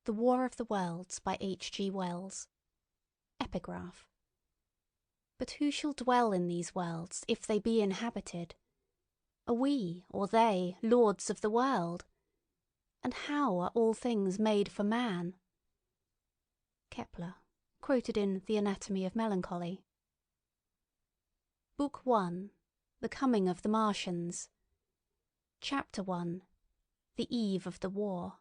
The War of the Worlds by H. G. Wells. Epigraph. But who shall dwell in these worlds if they be inhabited? Are we, or they, lords of the world? And how are all things made for man? Kepler, quoted in The Anatomy of Melancholy. Book 1. The Coming of the Martians. Chapter 1. The Eve of the War.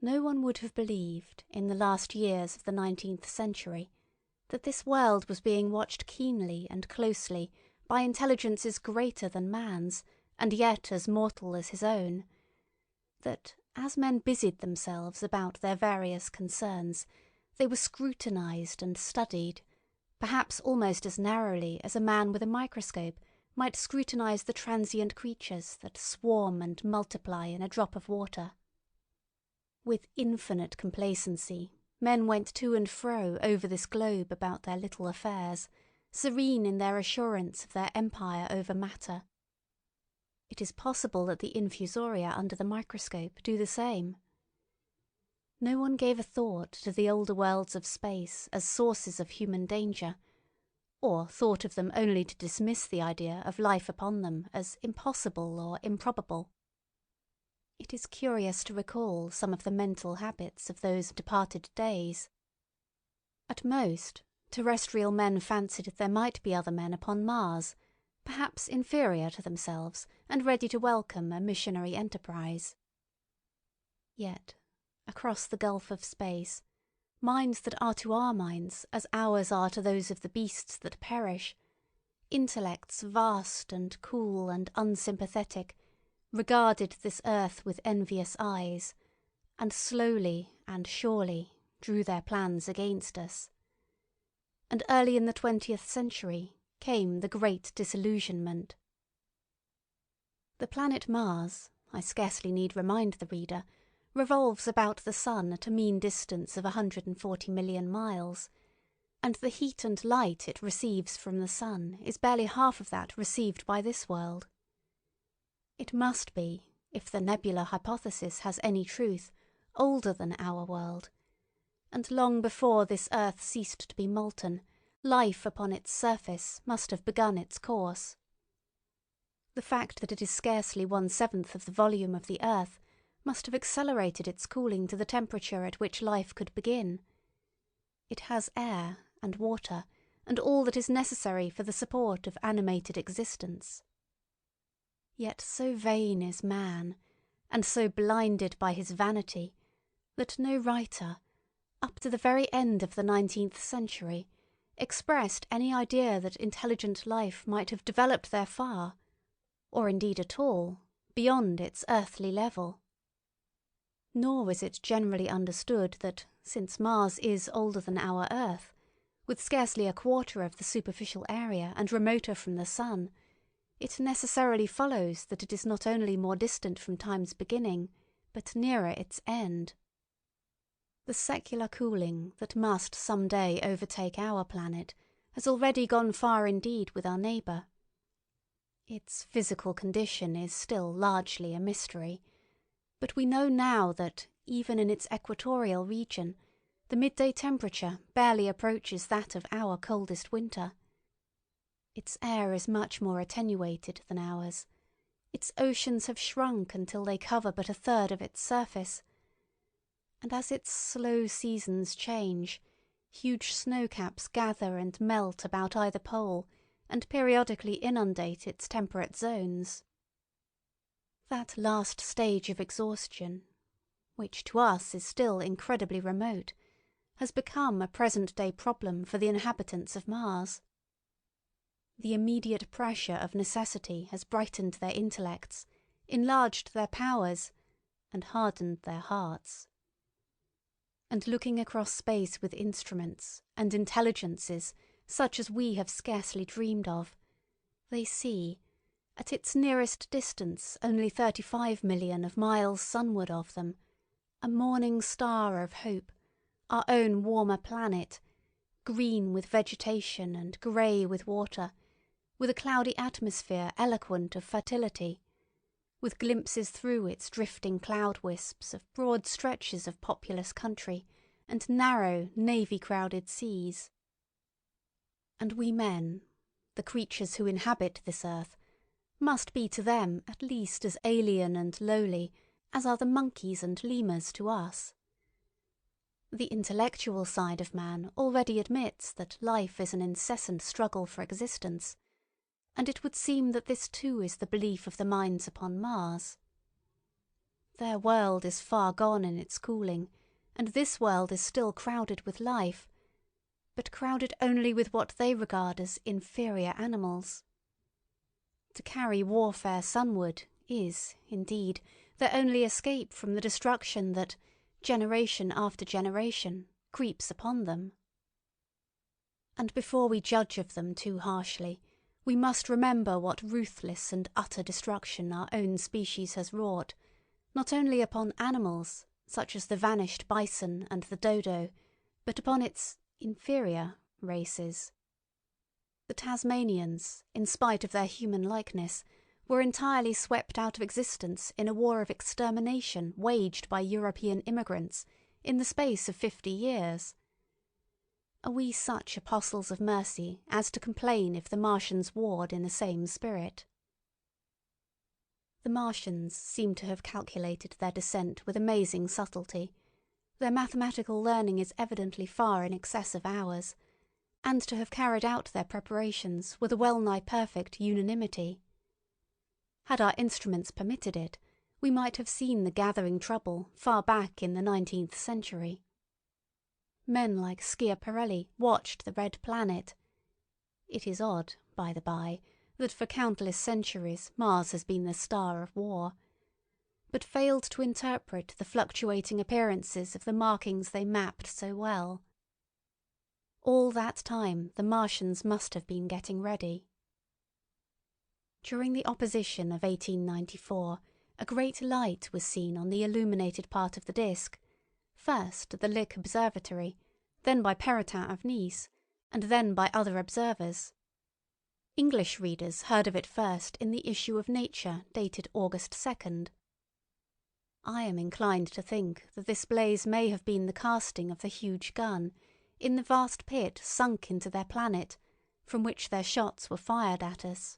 No one would have believed, in the last years of the 19th century, that this world was being watched keenly and closely by intelligences greater than man's, and yet as mortal as his own; that, as men busied themselves about their various concerns, they were scrutinized and studied, perhaps almost as narrowly as a man with a microscope might scrutinize the transient creatures that swarm and multiply in a drop of water. With infinite complacency, men went to and fro over this globe about their little affairs, serene in their assurance of their empire over matter. It is possible that the infusoria under the microscope do the same. No one gave a thought to the older worlds of space as sources of human danger, or thought of them only to dismiss the idea of life upon them as impossible or improbable. It is curious to recall some of the mental habits of those departed days. At most, terrestrial men fancied there might be other men upon Mars, perhaps inferior to themselves and ready to welcome a missionary enterprise. Yet, across the gulf of space, minds that are to our minds as ours are to those of the beasts that perish, intellects vast and cool and unsympathetic, regarded this earth with envious eyes, and slowly and surely drew their plans against us. And early in the 20th century came the great disillusionment. The planet Mars, I scarcely need remind the reader, revolves about the sun at a mean distance of 140 million miles, and the heat and light it receives from the sun is barely half of that received by this world. It must be, if the nebular hypothesis has any truth, older than our world, and long before this earth ceased to be molten, life upon its surface must have begun its course. The fact that it is scarcely 1/7 of the volume of the earth must have accelerated its cooling to the temperature at which life could begin. It has air and water and all that is necessary for the support of animated existence. Yet so vain is man, and so blinded by his vanity, that no writer, up to the very end of the 19th century, expressed any idea that intelligent life might have developed there far, or indeed at all, beyond its earthly level. Nor was it generally understood that, since Mars is older than our Earth, with scarcely a quarter of the superficial area and remoter from the sun, it necessarily follows that it is not only more distant from time's beginning, but nearer its end. The secular cooling that must some day overtake our planet has already gone far indeed with our neighbour. Its physical condition is still largely a mystery, but we know now that, even in its equatorial region, the midday temperature barely approaches that of our coldest winter. Its air is much more attenuated than ours. Its oceans have shrunk until they cover but 1/3 of its surface. And as its slow seasons change, huge snowcaps gather and melt about either pole and periodically inundate its temperate zones. That last stage of exhaustion, which to us is still incredibly remote, has become a present-day problem for the inhabitants of Mars. The immediate pressure of necessity has brightened their intellects, enlarged their powers, and hardened their hearts. And looking across space with instruments and intelligences such as we have scarcely dreamed of, they see, at its nearest distance only 35 million of miles sunward of them, a morning star of hope, our own warmer planet, green with vegetation and grey with water, with a cloudy atmosphere eloquent of fertility, with glimpses through its drifting cloud wisps of broad stretches of populous country and narrow, navy-crowded seas. And we men, the creatures who inhabit this earth, must be to them at least as alien and lowly as are the monkeys and lemurs to us. The intellectual side of man already admits that life is an incessant struggle for existence, and it would seem that this too is the belief of the minds upon Mars. Their world is far gone in its cooling, and this world is still crowded with life, but crowded only with what they regard as inferior animals. To carry warfare sunward is, indeed, their only escape from the destruction that, generation after generation, creeps upon them. And before we judge of them too harshly, we must remember what ruthless and utter destruction our own species has wrought, not only upon animals, such as the vanished bison and the dodo, but upon its inferior races. The Tasmanians, in spite of their human likeness, were entirely swept out of existence in a war of extermination waged by European immigrants in the space of 50 years. Are we such apostles of mercy as to complain if the Martians warred in the same spirit? The Martians seem to have calculated their descent with amazing subtlety. Their mathematical learning is evidently far in excess of ours, and to have carried out their preparations with a well-nigh perfect unanimity. Had our instruments permitted it, we might have seen the gathering trouble far back in the 19th century. Men like Schiaparelli watched the red planet. It is odd, by the by, that for countless centuries Mars has been the star of war, but failed to interpret the fluctuating appearances of the markings they mapped so well. All that time the Martians must have been getting ready. During the opposition of 1894, a great light was seen on the illuminated part of the disk, first at the Lick Observatory, then by Perrotin of Nice, and then by other observers. English readers heard of it first in the issue of Nature dated August 2nd. I am inclined to think that this blaze may have been the casting of the huge gun in the vast pit sunk into their planet, from which their shots were fired at us.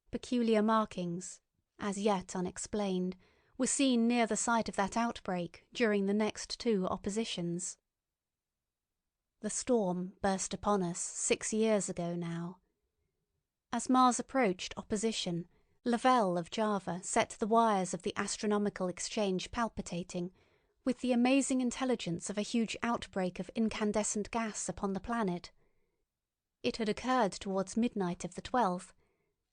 Peculiar markings, as yet unexplained, were seen near the site of that outbreak during the next two oppositions. The storm burst upon us 6 years ago now. As Mars approached opposition, Lavelle of Java set the wires of the astronomical exchange palpitating, with the amazing intelligence of a huge outbreak of incandescent gas upon the planet. It had occurred towards midnight of the 12th,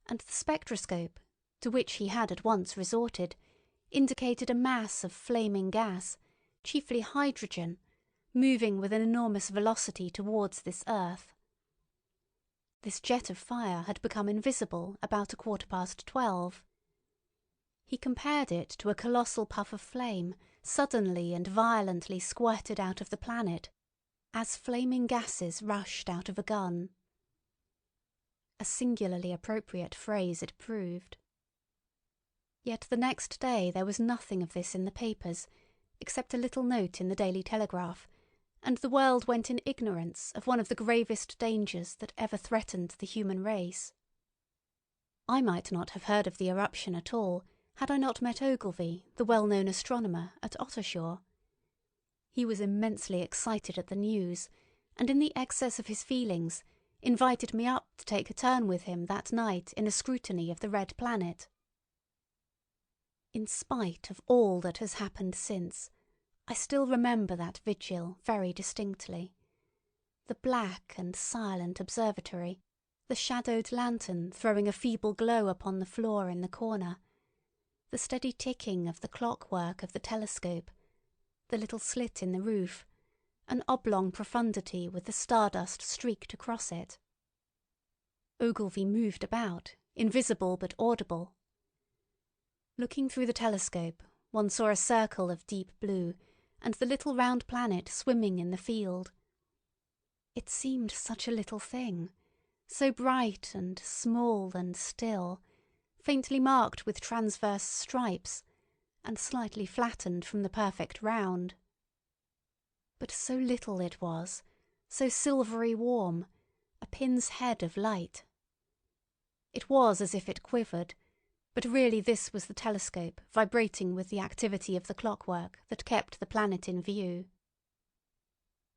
and the spectroscope, to which he had at once resorted, indicated a mass of flaming gas, chiefly hydrogen, moving with an enormous velocity towards this earth. This jet of fire had become invisible about 12:15. He compared it to a colossal puff of flame suddenly and violently squirted out of the planet, as flaming gases rushed out of a gun. A singularly appropriate phrase it proved. Yet the next day there was nothing of this in the papers, except a little note in the Daily Telegraph, and the world went in ignorance of one of the gravest dangers that ever threatened the human race. I might not have heard of the eruption at all, had I not met Ogilvy, the well-known astronomer, at Ottershaw. He was immensely excited at the news, and in the excess of his feelings, invited me up to take a turn with him that night in a scrutiny of the red planet. In spite of all that has happened since, I still remember that vigil very distinctly. The black and silent observatory, the shadowed lantern throwing a feeble glow upon the floor in the corner, the steady ticking of the clockwork of the telescope, the little slit in the roof, an oblong profundity with the stardust streaked across it. Ogilvy moved about, invisible but audible. Looking through the telescope, one saw a circle of deep blue, and the little round planet swimming in the field. It seemed such a little thing, so bright and small and still, faintly marked with transverse stripes, and slightly flattened from the perfect round. But so little it was, so silvery warm, a pin's head of light. It was as if it quivered, but really this was the telescope vibrating with the activity of the clockwork that kept the planet in view.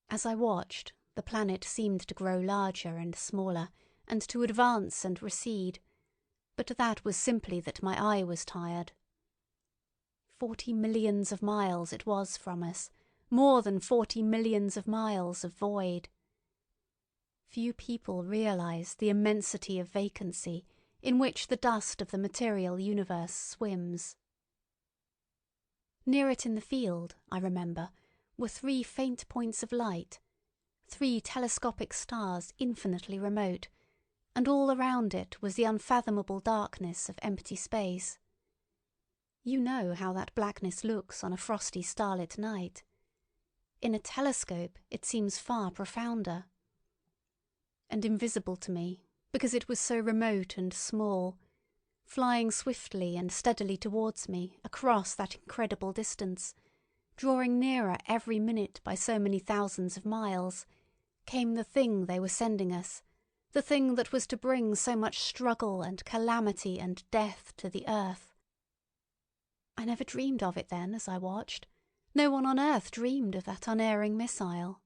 As I watched, the planet seemed to grow larger and smaller, and to advance and recede, but that was simply that my eye was tired. 40 millions of miles it was from us, more than 40 millions of miles of void. Few people realize the immensity of vacancy in which the dust of the material universe swims. Near it in the field, I remember, were 3 faint points of light, 3 telescopic stars infinitely remote, and all around it was the unfathomable darkness of empty space. You know how that blackness looks on a frosty starlit night. In a telescope it seems far profounder. And invisible to me, because it was so remote and small, flying swiftly and steadily towards me across that incredible distance, drawing nearer every minute by so many thousands of miles, came the thing they were sending us, the thing that was to bring so much struggle and calamity and death to the earth. I never dreamed of it then as I watched. No one on earth dreamed of that unerring missile.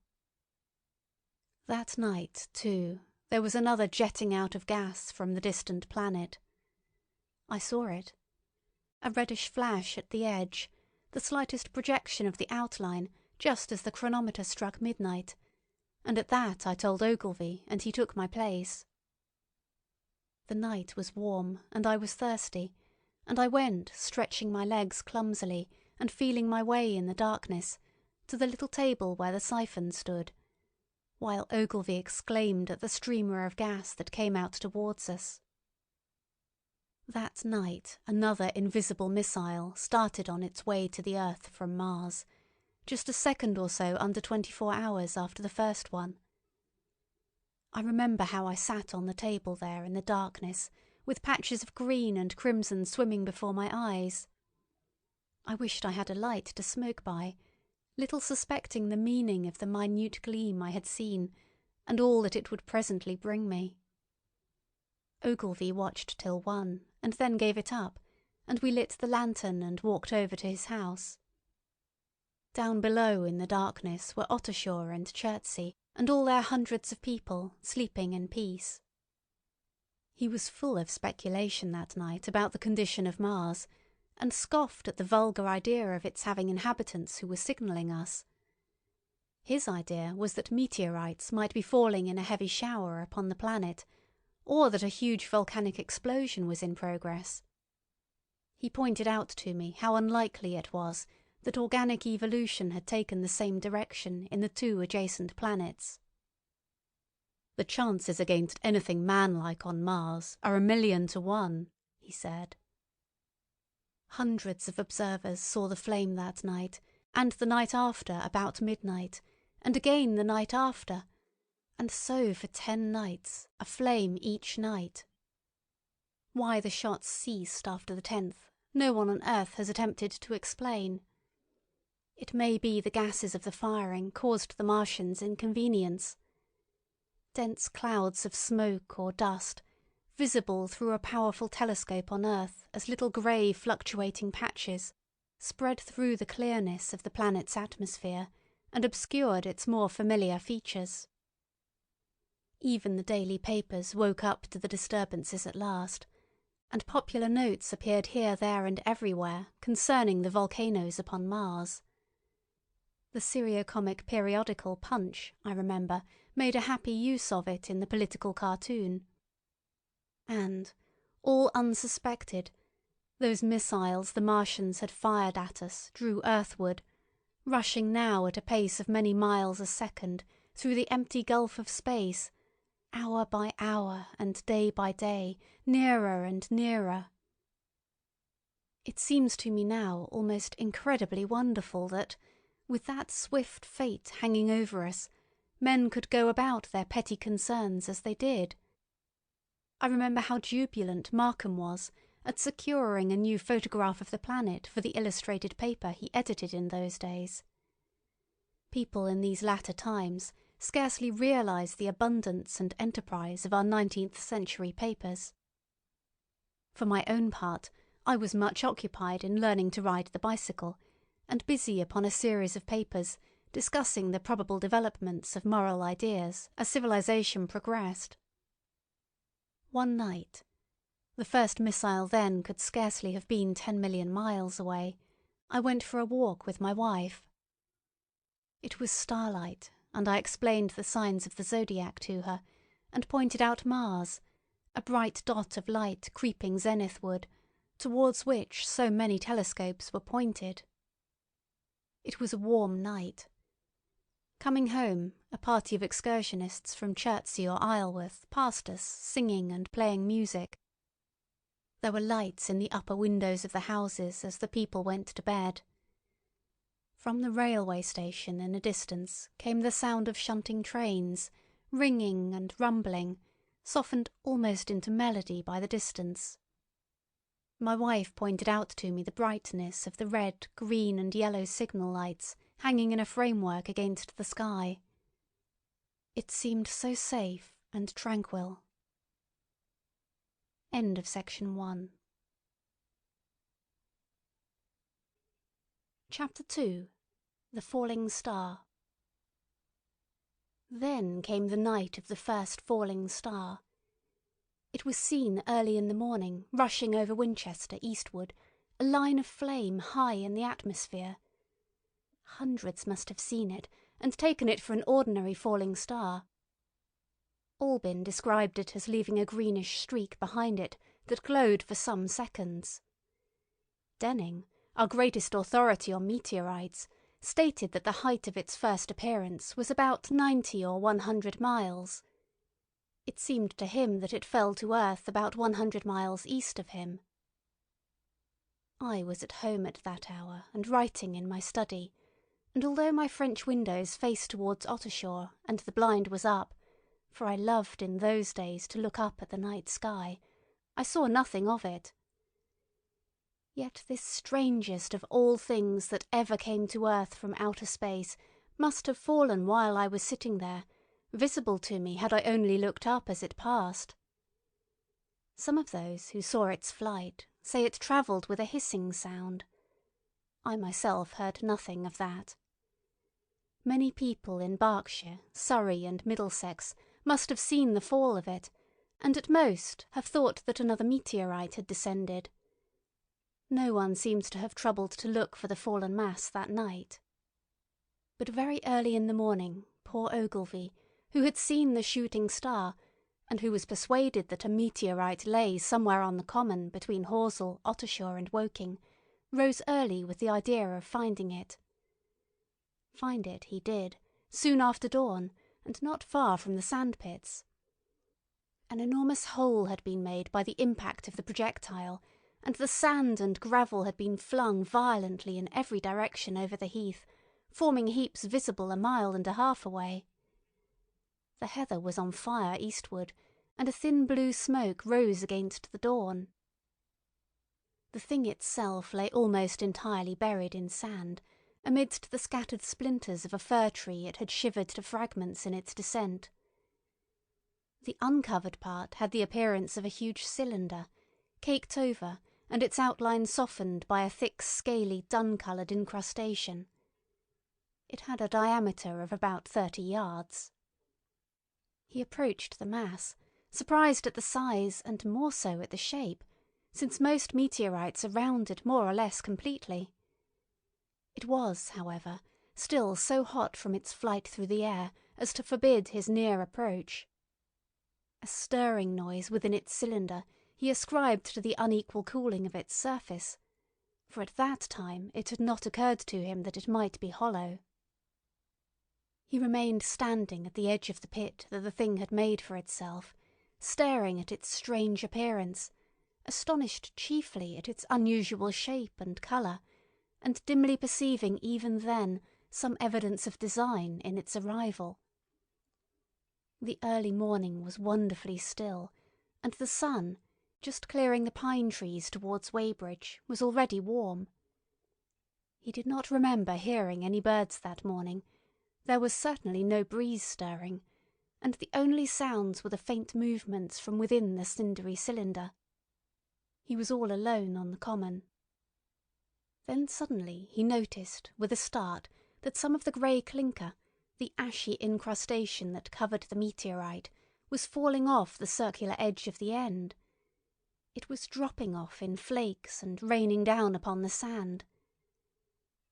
That night, too, there was another jetting out of gas from the distant planet. I saw it. A reddish flash at the edge, the slightest projection of the outline, just as the chronometer struck midnight, and at that I told Ogilvy, and he took my place. The night was warm, and I was thirsty, and I went, stretching my legs clumsily and feeling my way in the darkness, to the little table where the siphon stood, while Ogilvy exclaimed at the streamer of gas that came out towards us. That night another invisible missile started on its way to the Earth from Mars, just a second or so under 24 hours after the first one. I remember how I sat on the table there in the darkness, with patches of green and crimson swimming before my eyes. I wished I had a light to smoke by, little suspecting the meaning of the minute gleam I had seen, and all that it would presently bring me. Ogilvy watched till 1, and then gave it up, and we lit the lantern and walked over to his house. Down below in the darkness were Ottershaw and Chertsey, and all their hundreds of people sleeping in peace. He was full of speculation that night about the condition of Mars, and scoffed at the vulgar idea of its having inhabitants who were signalling us. His idea was that meteorites might be falling in a heavy shower upon the planet, or that a huge volcanic explosion was in progress. He pointed out to me how unlikely it was that organic evolution had taken the same direction in the 2 adjacent planets. "The chances against anything man-like on Mars are 1,000,000 to 1, he said. Hundreds of observers saw the flame that night, and the night after about midnight, and again the night after, and so for 10 nights, a flame each night. Why the shots ceased after the 10th, no one on Earth has attempted to explain. It may be the gases of the firing caused the Martians inconvenience. Dense clouds of smoke or dust, visible through a powerful telescope on Earth as little grey fluctuating patches, spread through the clearness of the planet's atmosphere and obscured its more familiar features. Even the daily papers woke up to the disturbances at last, and popular notes appeared here, there, and everywhere concerning the volcanoes upon Mars. The seriocomic periodical Punch, I remember, made a happy use of it in the political cartoon. And, all unsuspected, those missiles the Martians had fired at us drew earthward, rushing now at a pace of many miles a second through the empty gulf of space, hour by hour and day by day, nearer and nearer. It seems to me now almost incredibly wonderful that, with that swift fate hanging over us, men could go about their petty concerns as they did. I remember how jubilant Markham was, at securing a new photograph of the planet for the illustrated paper he edited in those days. People in these latter times scarcely realise the abundance and enterprise of our 19th century papers. For my own part, I was much occupied in learning to ride the bicycle, and busy upon a series of papers discussing the probable developments of moral ideas as civilization progressed. One night, the first missile then could scarcely have been 10 million miles away, I went for a walk with my wife. It was starlight, and I explained the signs of the zodiac to her, and pointed out Mars, a bright dot of light creeping zenithward, towards which so many telescopes were pointed. It was a warm night. Coming home, a party of excursionists from Chertsey or Isleworth passed us, singing and playing music. There were lights in the upper windows of the houses as the people went to bed. From the railway station in the distance came the sound of shunting trains, ringing and rumbling, softened almost into melody by the distance. My wife pointed out to me the brightness of the red, green and yellow signal lights hanging in a framework against the sky. It seemed so safe and tranquil. End of section 1. Chapter 2. The Falling Star. Then came the night of the first falling star. It was seen early in the morning, rushing over Winchester eastward, a line of flame high in the atmosphere. Hundreds must have seen it, and taken it for an ordinary falling star. Albin described it as leaving a greenish streak behind it that glowed for some seconds. Denning, our greatest authority on meteorites, stated that the height of its first appearance was about 90 or 100 miles. It seemed to him that it fell to earth about 100 miles east of him. I was at home at that hour and writing in my study, and although my French windows faced towards Ottershaw and the blind was up, for I loved in those days to look up at the night sky, I saw nothing of it. Yet this strangest of all things that ever came to earth from outer space must have fallen while I was sitting there, visible to me had I only looked up as it passed. Some of those who saw its flight say it travelled with a hissing sound. I myself heard nothing of that. Many people in Berkshire, Surrey and Middlesex must have seen the fall of it, and at most have thought that another meteorite had descended. No one seems to have troubled to look for the fallen mass that night. But very early in the morning, poor Ogilvy, who had seen the shooting star, and who was persuaded that a meteorite lay somewhere on the common between Horsell, Ottershaw and Woking, rose early with the idea of finding it. Find it he did, soon after dawn, and not far from the sandpits. An enormous hole had been made by the impact of the projectile, and the sand and gravel had been flung violently in every direction over the heath, forming heaps visible 1.5 miles away. The heather was on fire eastward, and a thin blue smoke rose against the dawn. The thing itself lay almost entirely buried in sand, amidst the scattered splinters of a fir tree it had shivered to fragments in its descent. The uncovered part had the appearance of a huge cylinder, caked over and its outline softened by a thick scaly dun-coloured incrustation. It had a diameter of about 30 yards. He approached the mass, surprised at the size and more so at the shape, since most meteorites are rounded more or less completely. It was, however, still so hot from its flight through the air as to forbid his near approach. A stirring noise within its cylinder he ascribed to the unequal cooling of its surface, for at that time it had not occurred to him that it might be hollow. He remained standing at the edge of the pit that the thing had made for itself, staring at its strange appearance, astonished chiefly at its unusual shape and colour, and dimly perceiving even then some evidence of design in its arrival. The early morning was wonderfully still, and the sun, just clearing the pine trees towards Weybridge, was already warm. He did not remember hearing any birds that morning. There was certainly no breeze stirring, and the only sounds were the faint movements from within the cindery cylinder. He was all alone on the common. Then suddenly he noticed, with a start, that some of the grey clinker, the ashy incrustation that covered the meteorite, was falling off the circular edge of the end. It was dropping off in flakes and raining down upon the sand.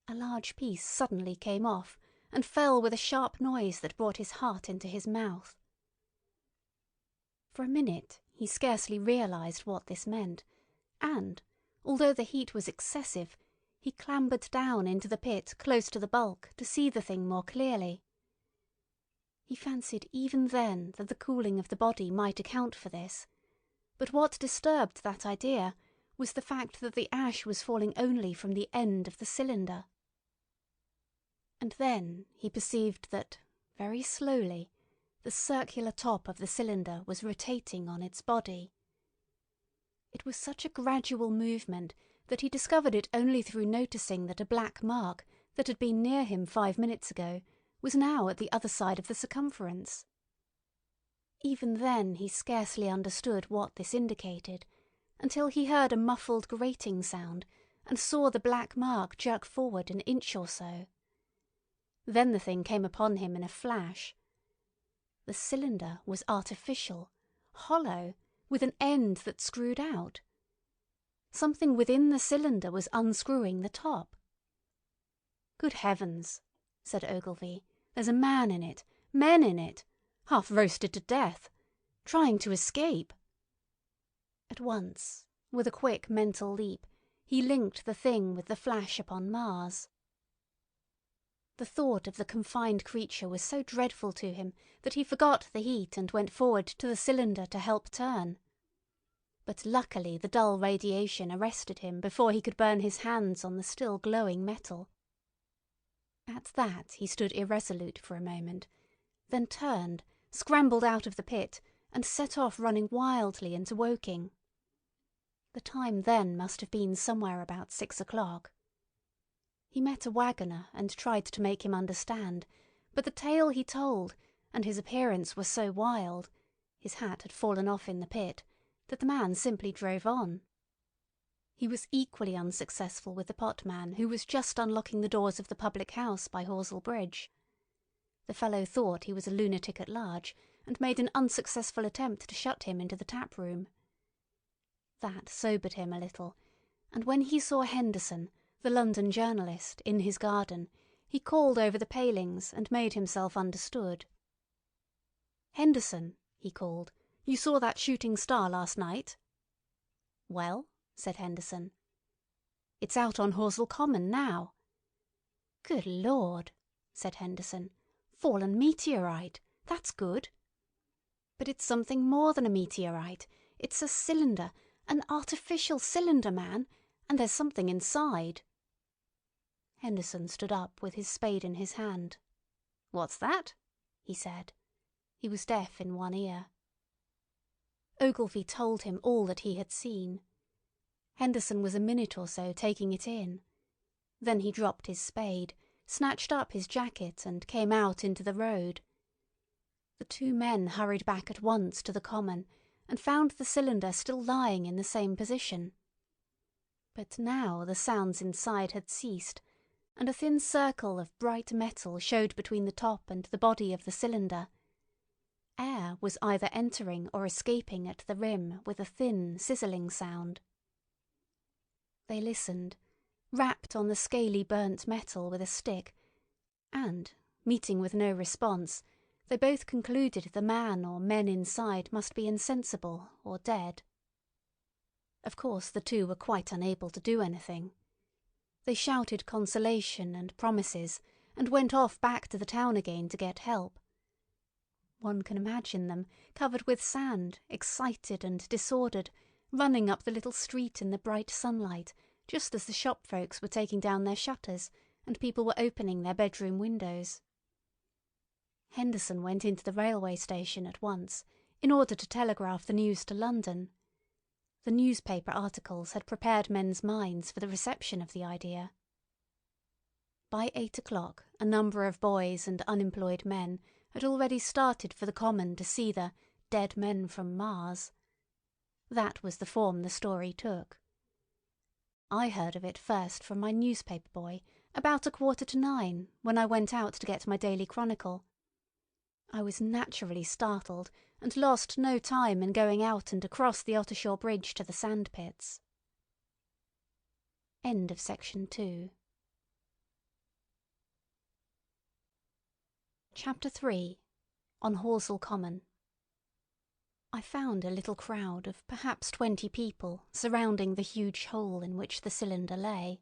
A large piece suddenly came off and fell with a sharp noise that brought his heart into his mouth. For a minute he scarcely realised what this meant, and, although the heat was excessive, he clambered down into the pit close to the bulk to see the thing more clearly. He fancied even then that the cooling of the body might account for this, but what disturbed that idea was the fact that the ash was falling only from the end of the cylinder. And then he perceived that, very slowly, the circular top of the cylinder was rotating on its body. It was such a gradual movement that he discovered it only through noticing that a black mark that had been near him 5 minutes ago was now at the other side of the circumference. Even then he scarcely understood what this indicated, until he heard a muffled grating sound and saw the black mark jerk forward an inch or so. Then the thing came upon him in a flash. The cylinder was artificial, hollow, with an end that screwed out. Something within the cylinder was unscrewing the top. "Good heavens," said Ogilvy, "there's a man in it, men in it, half roasted to death, trying to escape." At once, with a quick mental leap, he linked the thing with the flash upon Mars. The thought of the confined creature was so dreadful to him that he forgot the heat and went forward to the cylinder to help turn. But luckily the dull radiation arrested him before he could burn his hands on the still glowing metal. At that he stood irresolute for a moment, then turned, scrambled out of the pit, and set off running wildly into Woking. The time then must have been somewhere about 6 o'clock. He met a waggoner and tried to make him understand, but the tale he told, and his appearance were so wild, his hat had fallen off in the pit, that the man simply drove on. He was equally unsuccessful with the potman, who was just unlocking the doors of the public house by Horsell Bridge. The fellow thought he was a lunatic at large, and made an unsuccessful attempt to shut him into the tap-room. That sobered him a little, and when he saw Henderson, the London journalist, in his garden, he called over the palings and made himself understood. "Henderson," he called, "you saw that shooting star last night?" "Well," said Henderson. "It's out on Horsell Common now." "Good Lord," said Henderson. "Fallen meteorite. That's good." "But it's something more than a meteorite. It's a cylinder, an artificial cylinder, man, and there's something inside." Henderson stood up with his spade in his hand. "What's that?" he said. He was deaf in one ear. Ogilvy told him all that he had seen. Henderson was a minute or so taking it in. Then he dropped his spade, snatched up his jacket, and came out into the road. The two men hurried back at once to the common, and found the cylinder still lying in the same position. But now the sounds inside had ceased, and a thin circle of bright metal showed between the top and the body of the cylinder. Air was either entering or escaping at the rim with a thin, sizzling sound. They listened, rapped on the scaly burnt metal with a stick, and, meeting with no response, they both concluded the man or men inside must be insensible or dead. Of course the two were quite unable to do anything. They shouted consolation and promises, and went off back to the town again to get help. One can imagine them, covered with sand, excited and disordered, running up the little street in the bright sunlight, just as the shop folks were taking down their shutters and people were opening their bedroom windows. Henderson went into the railway station at once, in order to telegraph the news to London. The newspaper articles had prepared men's minds for the reception of the idea. By 8 o'clock a number of boys and unemployed men had already started for the common to see the "dead men from Mars." That was the form the story took. I heard of it first from my newspaper boy about 9:15 when I went out to get my daily chronicle. I was naturally startled and lost no time in going out and across the Ottershaw Bridge to the sandpits. End of section 2. Chapter 3. On Horsell Common. I found a little crowd of perhaps 20 people surrounding the huge hole in which the cylinder lay.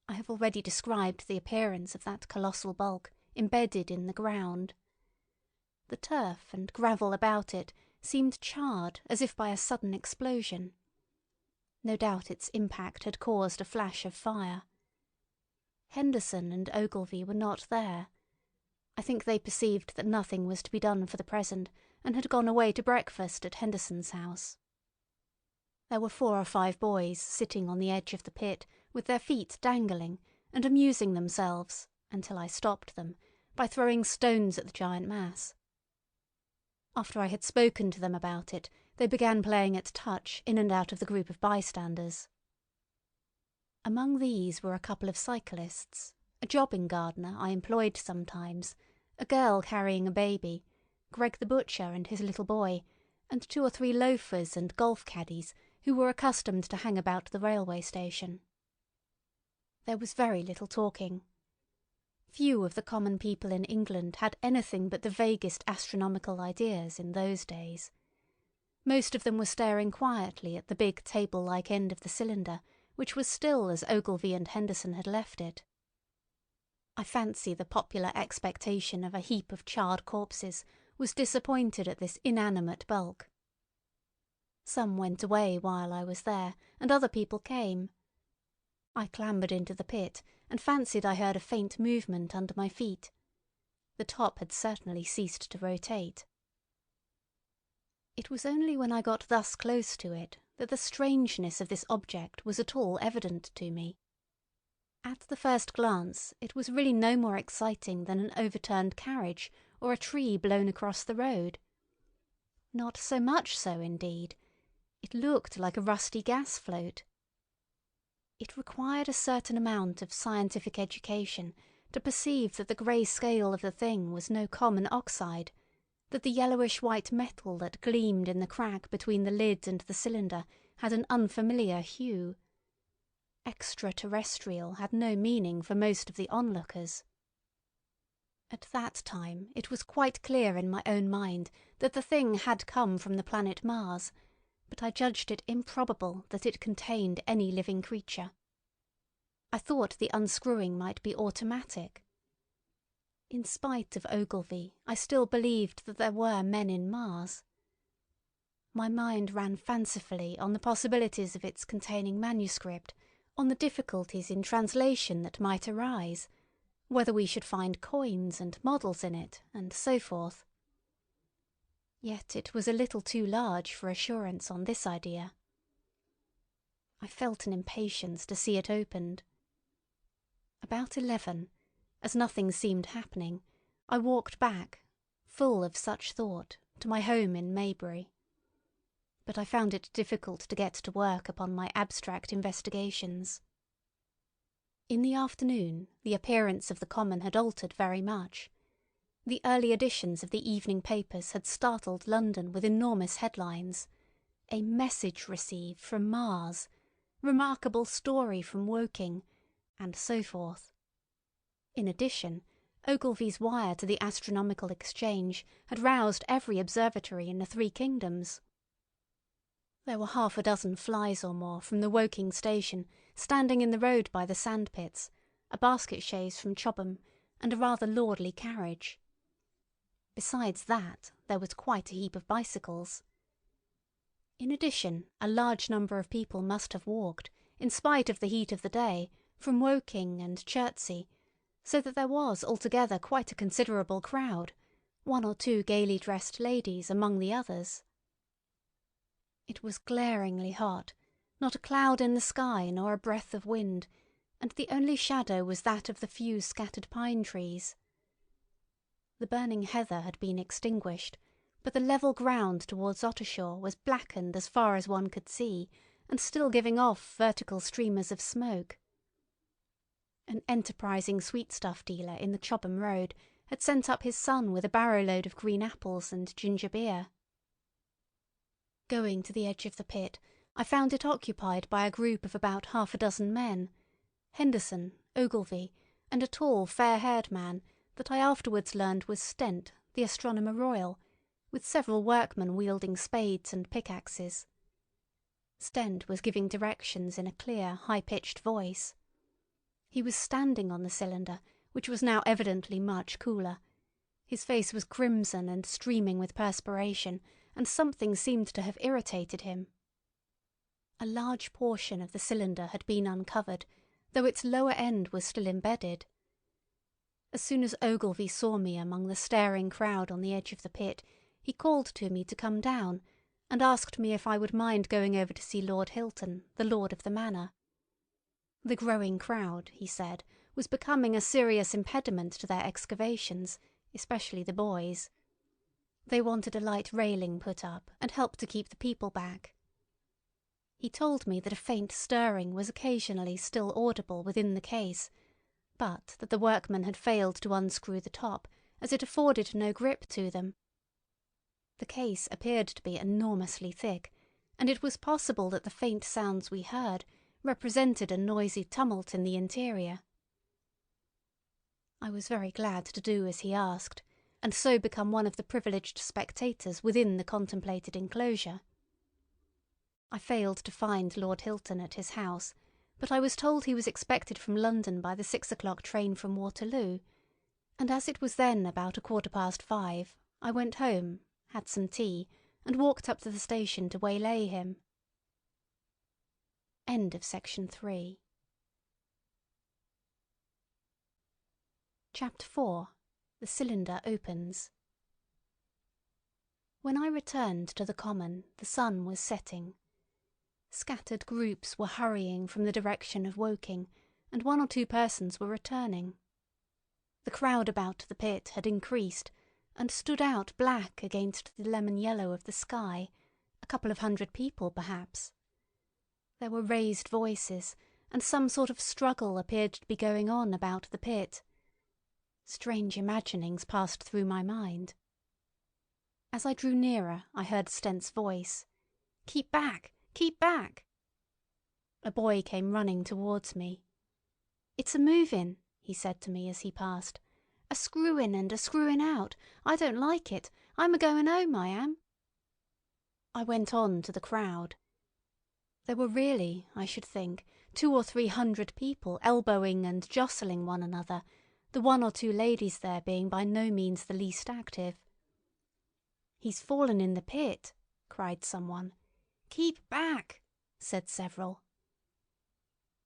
I have already described the appearance of that colossal bulk embedded in the ground. The turf and gravel about it seemed charred as if by a sudden explosion. No doubt its impact had caused a flash of fire. Henderson and Ogilvy were not there. I think they perceived that nothing was to be done for the present, and had gone away to breakfast at Henderson's house. There were 4 or 5 boys sitting on the edge of the pit with their feet dangling and amusing themselves, until I stopped them, by throwing stones at the giant mass. After I had spoken to them about it, they began playing at touch in and out of the group of bystanders. Among these were a couple of cyclists, a jobbing gardener I employed sometimes, a girl carrying a baby, Greg the butcher and his little boy, and 2 or 3 loafers and golf caddies who were accustomed to hang about the railway station. There was very little talking. Few of the common people in England had anything but the vaguest astronomical ideas in those days. Most of them were staring quietly at the big table-like end of the cylinder, which was still as Ogilvy and Henderson had left it. I fancy the popular expectation of a heap of charred corpses was disappointed at this inanimate bulk. Some went away while I was there, and other people came. I clambered into the pit, and fancied I heard a faint movement under my feet. The top had certainly ceased to rotate. It was only when I got thus close to it that the strangeness of this object was at all evident to me. At the first glance it was really no more exciting than an overturned carriage or a tree blown across the road. Not so much so, indeed. It looked like a rusty gas float. It required a certain amount of scientific education to perceive that the grey scale of the thing was no common oxide, that the yellowish-white metal that gleamed in the crack between the lid and the cylinder had an unfamiliar hue. Extraterrestrial had no meaning for most of the onlookers. At that time it was quite clear in my own mind that the thing had come from the planet Mars, but I judged it improbable that it contained any living creature. I thought the unscrewing might be automatic. In spite of Ogilvy, I still believed that there were men in Mars. My mind ran fancifully on the possibilities of its containing manuscript, on the difficulties in translation that might arise, whether we should find coins and models in it, and so forth. Yet it was a little too large for assurance on this idea. I felt an impatience to see it opened. About 11, as nothing seemed happening, I walked back, full of such thought, to my home in Maybury. But I found it difficult to get to work upon my abstract investigations. In the afternoon the appearance of the common had altered very much. The early editions of the evening papers had startled London with enormous headlines. A message received from Mars, remarkable story from Woking, and so forth. In addition, Ogilvy's wire to the Astronomical Exchange had roused every observatory in the 3 kingdoms. There were 6 flies or more from the Woking station standing in the road by the sandpits, a basket chaise from Chobham, and a rather lordly carriage. Besides that, there was quite a heap of bicycles. In addition, a large number of people must have walked, in spite of the heat of the day, from Woking and Chertsey, so that there was altogether quite a considerable crowd, 1 or 2 gaily dressed ladies among the others. It was glaringly hot, not a cloud in the sky nor a breath of wind, and the only shadow was that of the few scattered pine trees. The burning heather had been extinguished, but the level ground towards Ottershaw was blackened as far as one could see, and still giving off vertical streamers of smoke. An enterprising sweetstuff dealer in the Chobham Road had sent up his son with a barrow-load of green apples and ginger beer. Going to the edge of the pit, I found it occupied by a group of about half a dozen men, Henderson, Ogilvy, and a tall, fair-haired man that I afterwards learned was Stent, the Astronomer Royal, with several workmen wielding spades and pickaxes. Stent was giving directions in a clear, high-pitched voice. He was standing on the cylinder, which was now evidently much cooler. His face was crimson and streaming with perspiration, and something seemed to have irritated him. A large portion of the cylinder had been uncovered, though its lower end was still embedded. As soon as Ogilvy saw me among the staring crowd on the edge of the pit, he called to me to come down, and asked me if I would mind going over to see Lord Hilton, the lord of the manor. The growing crowd, he said, was becoming a serious impediment to their excavations, especially the boys. They wanted a light railing put up and help to keep the people back. He told me that a faint stirring was occasionally still audible within the case, but that the workmen had failed to unscrew the top, as it afforded no grip to them. The case appeared to be enormously thick, and it was possible that the faint sounds we heard represented a noisy tumult in the interior. I was very glad to do as he asked, and so become one of the privileged spectators within the contemplated enclosure. I failed to find Lord Hilton at his house, but I was told he was expected from London by the 6 o'clock train from Waterloo, and as it was then about 5:15, I went home, had some tea, and walked up to the station to waylay him. End of section 3. Chapter 4. The cylinder opens. When I returned to the common, the sun was setting. Scattered groups were hurrying from the direction of Woking, and 1 or 2 persons were returning. The crowd about the pit had increased, and stood out black against the lemon yellow of the sky, a couple of 100 people perhaps. There were raised voices, and some sort of struggle appeared to be going on about the pit. Strange imaginings passed through my mind. As I drew nearer, I heard Stent's voice. "Keep back! Keep back!" A boy came running towards me. "It's a movin'," he said to me as he passed. "A screwin' and a screwin' out. I don't like it. I'm a-goin' home, I am." I went on to the crowd. There were really, I should think, 200 or 300 people elbowing and jostling one another, the 1 or 2 ladies there being by no means the least active. "He's fallen in the pit," cried someone. "Keep back," said several.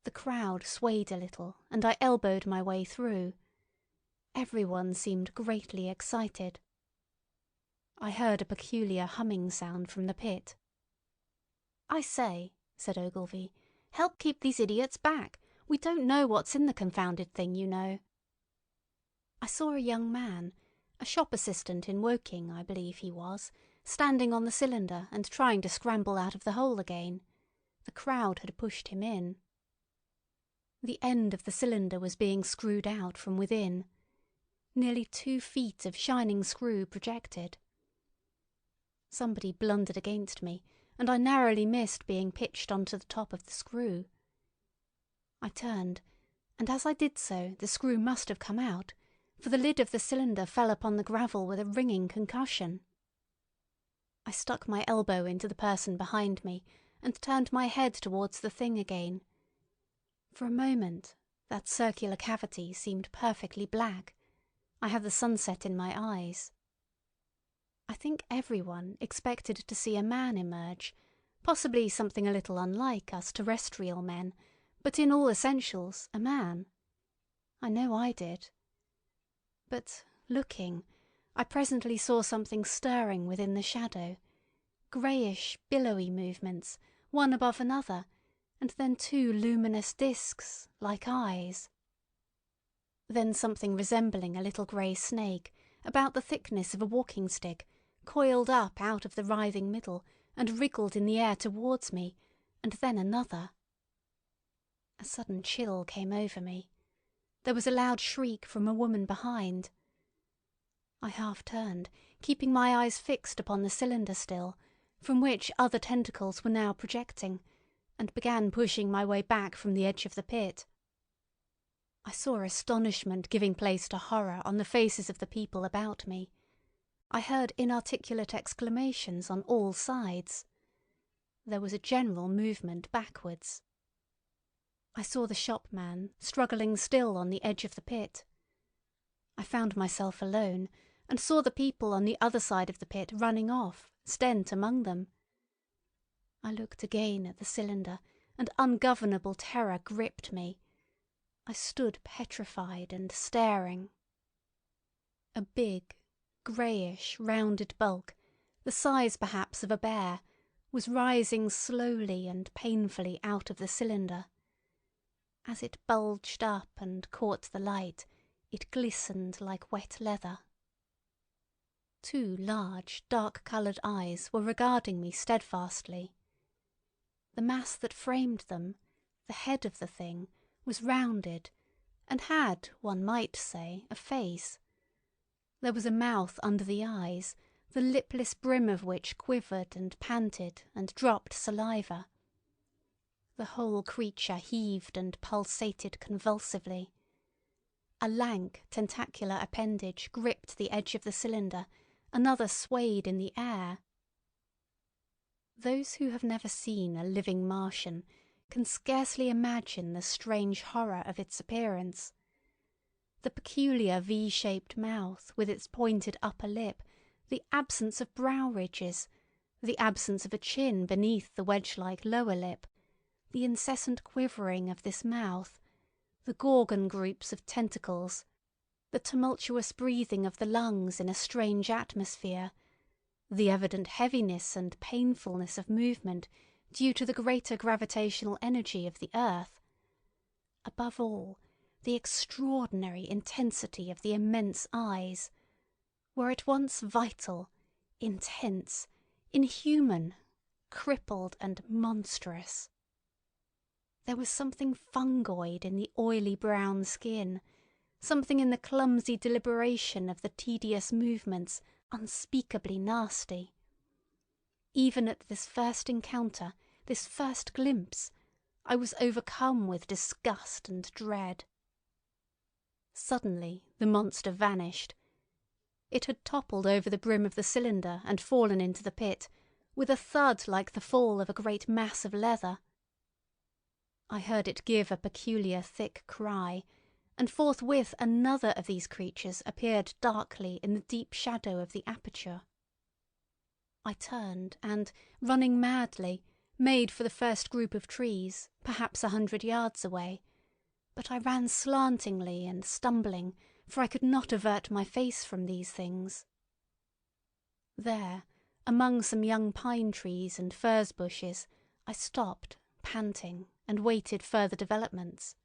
The crowd swayed a little, and I elbowed my way through. Everyone seemed greatly excited. I heard a peculiar humming sound from the pit. "I say," said Ogilvy, "help keep these idiots back. We don't know what's in the confounded thing, you know." I saw a young man, a shop assistant in Woking, I believe he was, standing on the cylinder and trying to scramble out of the hole again. The crowd had pushed him in. The end of the cylinder was being screwed out from within. Nearly 2 feet of shining screw projected. Somebody blundered against me, and I narrowly missed being pitched onto the top of the screw. I turned, and as I did so the screw must have come out, for the lid of the cylinder fell upon the gravel with a ringing concussion. I stuck my elbow into the person behind me and turned my head towards the thing again. For a moment that circular cavity seemed perfectly black. I had the sunset in my eyes. I think everyone expected to see a man emerge, possibly something a little unlike us terrestrial men, but in all essentials a man. I know I did. But, looking, I presently saw something stirring within the shadow, greyish, billowy movements, one above another, and then two luminous discs, like eyes. Then something resembling a little grey snake, about the thickness of a walking stick, coiled up out of the writhing middle and wriggled in the air towards me, and then another. A sudden chill came over me. There was a loud shriek from a woman behind. I half turned, keeping my eyes fixed upon the cylinder still, from which other tentacles were now projecting, and began pushing my way back from the edge of the pit. I saw astonishment giving place to horror on the faces of the people about me. I heard inarticulate exclamations on all sides. There was a general movement backwards. I saw the shopman struggling still on the edge of the pit. I found myself alone, and saw the people on the other side of the pit running off, Stent among them. I looked again at the cylinder, and ungovernable terror gripped me. I stood petrified and staring. A big, greyish, rounded bulk, the size perhaps of a bear, was rising slowly and painfully out of the cylinder. As it bulged up and caught the light, it glistened like wet leather. Two large, dark-coloured eyes were regarding me steadfastly. The mass that framed them, the head of the thing, was rounded, and had, one might say, a face. There was a mouth under the eyes, the lipless brim of which quivered and panted and dropped saliva. The whole creature heaved and pulsated convulsively. A lank, tentacular appendage gripped the edge of the cylinder, another swayed in the air. Those who have never seen a living Martian can scarcely imagine the strange horror of its appearance. The peculiar V-shaped mouth with its pointed upper lip, the absence of brow ridges, the absence of a chin beneath the wedge-like lower lip, the incessant quivering of this mouth, the Gorgon groups of tentacles, the tumultuous breathing of the lungs in a strange atmosphere, the evident heaviness and painfulness of movement due to the greater gravitational energy of the earth. Above all, the extraordinary intensity of the immense eyes were at once vital, intense, inhuman, crippled and monstrous. There was something fungoid in the oily brown skin, something in the clumsy deliberation of the tedious movements unspeakably nasty. Even at this first encounter, this first glimpse, I was overcome with disgust and dread. Suddenly the monster vanished. It had toppled over the brim of the cylinder and fallen into the pit, with a thud like the fall of a great mass of leather. I heard it give a peculiar thick cry, and forthwith another of these creatures appeared darkly in the deep shadow of the aperture. I turned and, running madly, made for the first group of trees, perhaps 100 yards away, but I ran slantingly and stumbling, for I could not avert my face from these things. There, among some young pine trees and furze bushes, I stopped, panting, and waited further developments.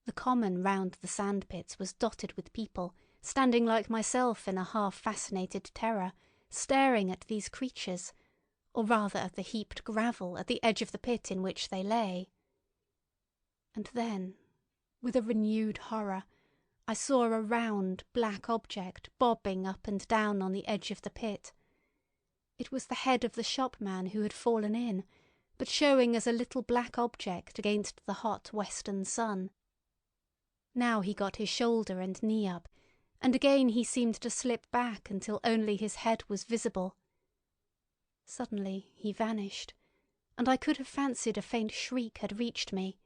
The common round the sand-pits was dotted with people, standing like myself in a half-fascinated terror, staring at these creatures, or rather at the heaped gravel at the edge of the pit in which they lay. And then, with a renewed horror, I saw a round, black object bobbing up and down on the edge of the pit. It was the head of the shopman who had fallen in, but showing as a little black object against the hot western sun. Now he got his shoulder and knee up, and again he seemed to slip back until only his head was visible. Suddenly he vanished, and I could have fancied a faint shriek had reached me.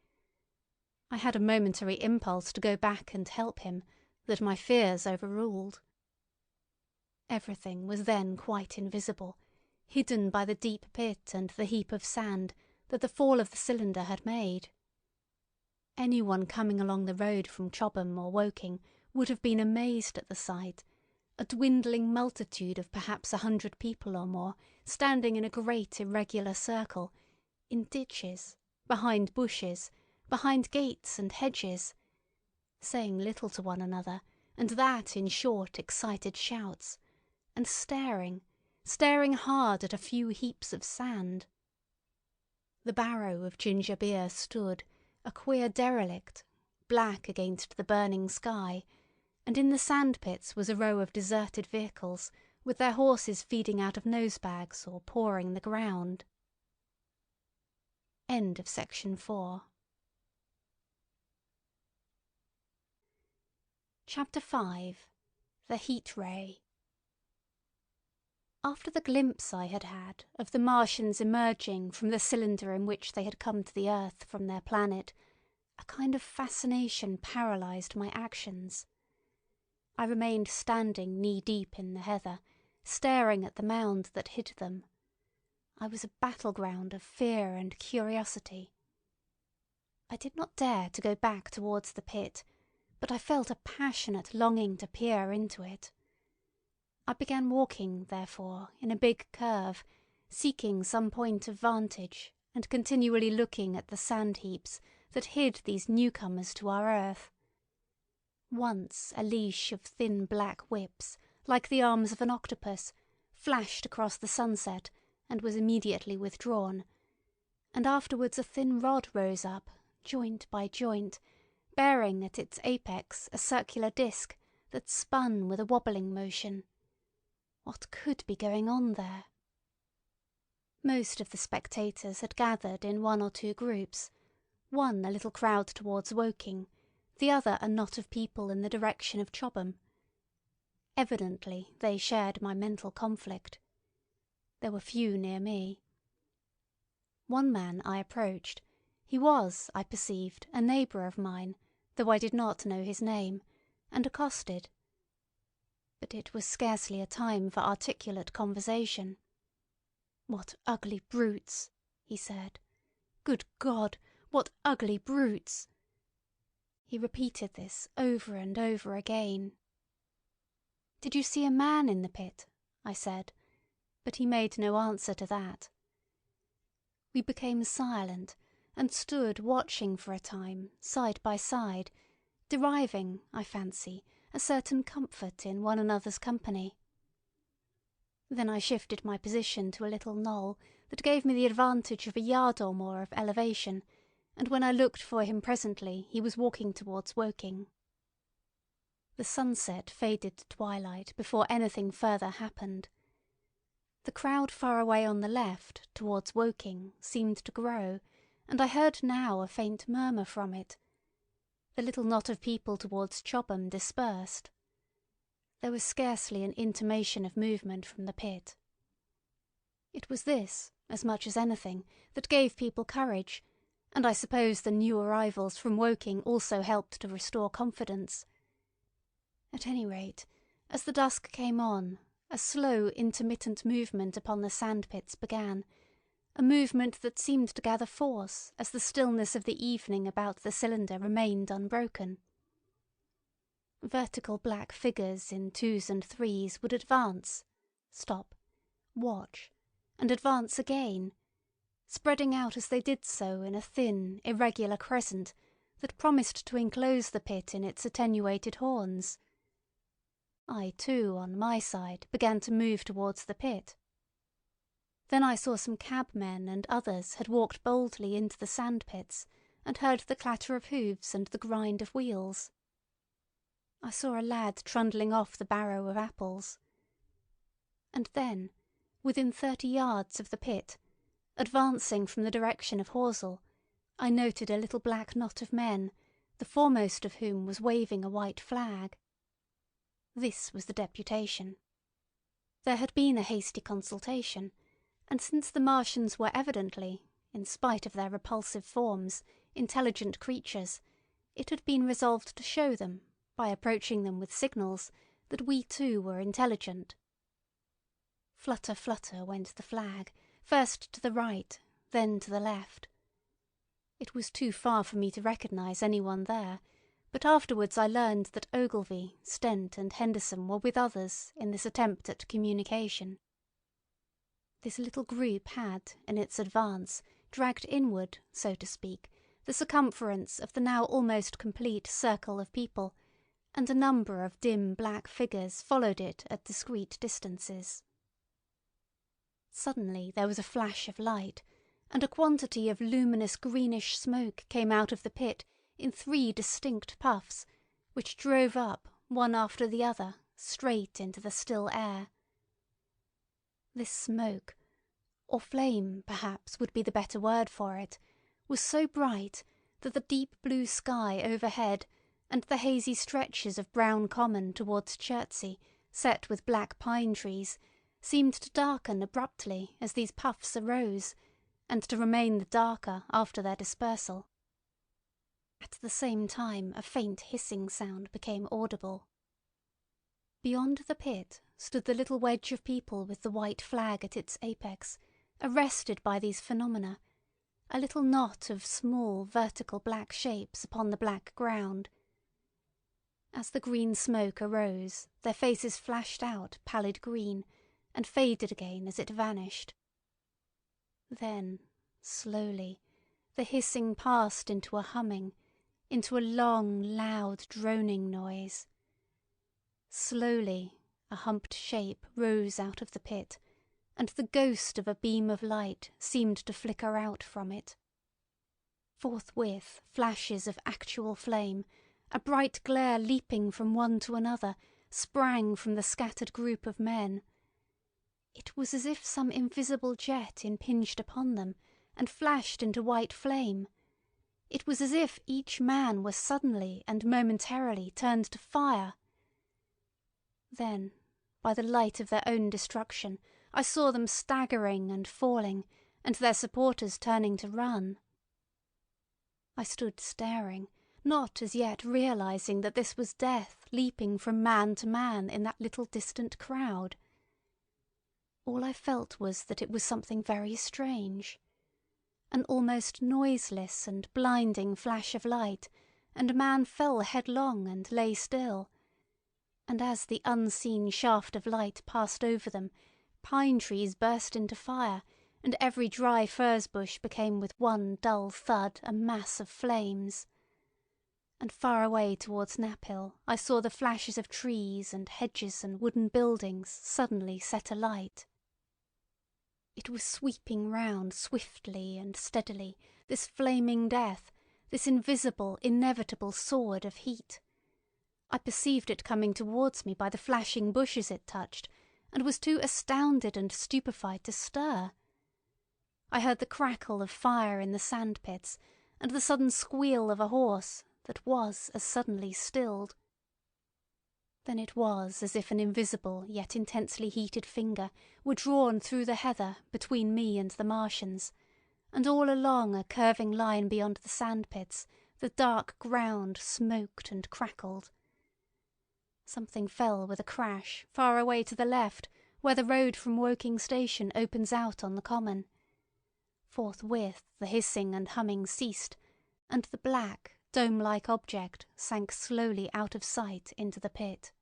I had a momentary impulse to go back and help him, that my fears overruled. Everything was then quite invisible, hidden by the deep pit and the heap of sand that the fall of the cylinder had made. Anyone coming along the road from Chobham or Woking would have been amazed at the sight, a dwindling multitude of perhaps 100 people or more, standing in a great irregular circle, in ditches, behind bushes, behind gates and hedges, saying little to one another, and that in short, excited shouts, and staring hard at a few heaps of sand. The barrow of ginger beer stood, a queer derelict, black against the burning sky, and in the sandpits was a row of deserted vehicles, with their horses feeding out of nosebags or pawing the ground. End of section 4. Chapter 5. The Heat Ray. After the glimpse I had had of the Martians emerging from the cylinder in which they had come to the earth from their planet, a kind of fascination paralysed my actions. I remained standing knee-deep in the heather, staring at the mound that hid them. I was a battleground of fear and curiosity. I did not dare to go back towards the pit, but I felt a passionate longing to peer into it. I began walking, therefore, in a big curve, seeking some point of vantage and continually looking at the sand heaps that hid these newcomers to our earth. Once a leash of thin black whips, like the arms of an octopus, flashed across the sunset and was immediately withdrawn, and afterwards a thin rod rose up, joint by joint, bearing at its apex a circular disc that spun with a wobbling motion. What could be going on there? Most of the spectators had gathered in 1 or 2 groups, one a little crowd towards Woking, the other a knot of people in the direction of Chobham. Evidently they shared my mental conflict. There were few near me. One man I approached. He was, I perceived, a neighbour of mine, though I did not know his name, and accosted. But it was scarcely a time for articulate conversation. "What ugly brutes!" he said. "Good God, what ugly brutes!" He repeated this over and over again. "Did you see a man in the pit?" I said, but he made no answer to that. We became silent, and stood watching for a time, side by side, deriving, I fancy, a certain comfort in one another's company. Then I shifted my position to a little knoll that gave me the advantage of a yard or more of elevation, and when I looked for him presently he was walking towards Woking. The sunset faded to twilight before anything further happened. The crowd far away on the left, towards Woking, seemed to grow, and I heard now a faint murmur from it. The little knot of people towards Chobham dispersed. There was scarcely an intimation of movement from the pit. It was this, as much as anything, that gave people courage, and I suppose the new arrivals from Woking also helped to restore confidence. At any rate, as the dusk came on, a slow, intermittent movement upon the sandpits began, a movement that seemed to gather force as the stillness of the evening about the cylinder remained unbroken. Vertical black figures in 2s and 3s would advance, stop, watch, and advance again, spreading out as they did so in a thin, irregular crescent that promised to enclose the pit in its attenuated horns. I, too, on my side, began to move towards the pit. Then I saw some cabmen and others had walked boldly into the sandpits and heard the clatter of hoofs and the grind of wheels. I saw a lad trundling off the barrow of apples. And then, within 30 yards of the pit, advancing from the direction of Horsell, I noted a little black knot of men, the foremost of whom was waving a white flag. This was the deputation. There had been a hasty consultation, and since the Martians were evidently, in spite of their repulsive forms, intelligent creatures, it had been resolved to show them, by approaching them with signals, that we too were intelligent. Flutter, flutter went the flag, first to the right, then to the left. It was too far for me to recognise anyone there, but afterwards I learned that Ogilvy, Stent and Henderson were with others in this attempt at communication. This little group had, in its advance, dragged inward, so to speak, the circumference of the now almost complete circle of people, and a number of dim black figures followed it at discreet distances. Suddenly there was a flash of light, and a quantity of luminous greenish smoke came out of the pit in 3 distinct puffs, which drove up, one after the other, straight into the still air. This smoke, or flame perhaps would be the better word for it, was so bright that the deep blue sky overhead and the hazy stretches of brown common towards Chertsey, set with black pine trees, seemed to darken abruptly as these puffs arose, and to remain the darker after their dispersal. At the same time a faint hissing sound became audible. Beyond the pit stood the little wedge of people with the white flag at its apex, arrested by these phenomena, a little knot of small vertical black shapes upon the black ground. As the green smoke arose, their faces flashed out pallid green, and faded again as it vanished. Then, slowly, the hissing passed into a humming, into a long, loud, droning noise. Slowly, a humped shape rose out of the pit, and the ghost of a beam of light seemed to flicker out from it. Forthwith, flashes of actual flame, a bright glare leaping from one to another, sprang from the scattered group of men. It was as if some invisible jet impinged upon them and flashed into white flame. It was as if each man was suddenly and momentarily turned to fire. Then, by the light of their own destruction, I saw them staggering and falling, and their supporters turning to run. I stood staring, not as yet realizing that this was death leaping from man to man in that little distant crowd. All I felt was that it was something very strange. An almost noiseless and blinding flash of light, and a man fell headlong and lay still. And as the unseen shaft of light passed over them, pine trees burst into fire, and every dry furze bush became with one dull thud a mass of flames. And far away towards Knaphill I saw the flashes of trees and hedges and wooden buildings suddenly set alight. It was sweeping round swiftly and steadily, this flaming death, this invisible, inevitable sword of heat. I perceived it coming towards me by the flashing bushes it touched, and was too astounded and stupefied to stir. I heard the crackle of fire in the sand-pits, and the sudden squeal of a horse that was as suddenly stilled. Then it was as if an invisible yet intensely heated finger were drawn through the heather between me and the Martians, and all along a curving line beyond the sand-pits the dark ground smoked and crackled. Something fell with a crash far away to the left, where the road from Woking station opens out on the common. Forthwith the hissing and humming ceased, and the black, dome-like object sank slowly out of sight into the pit.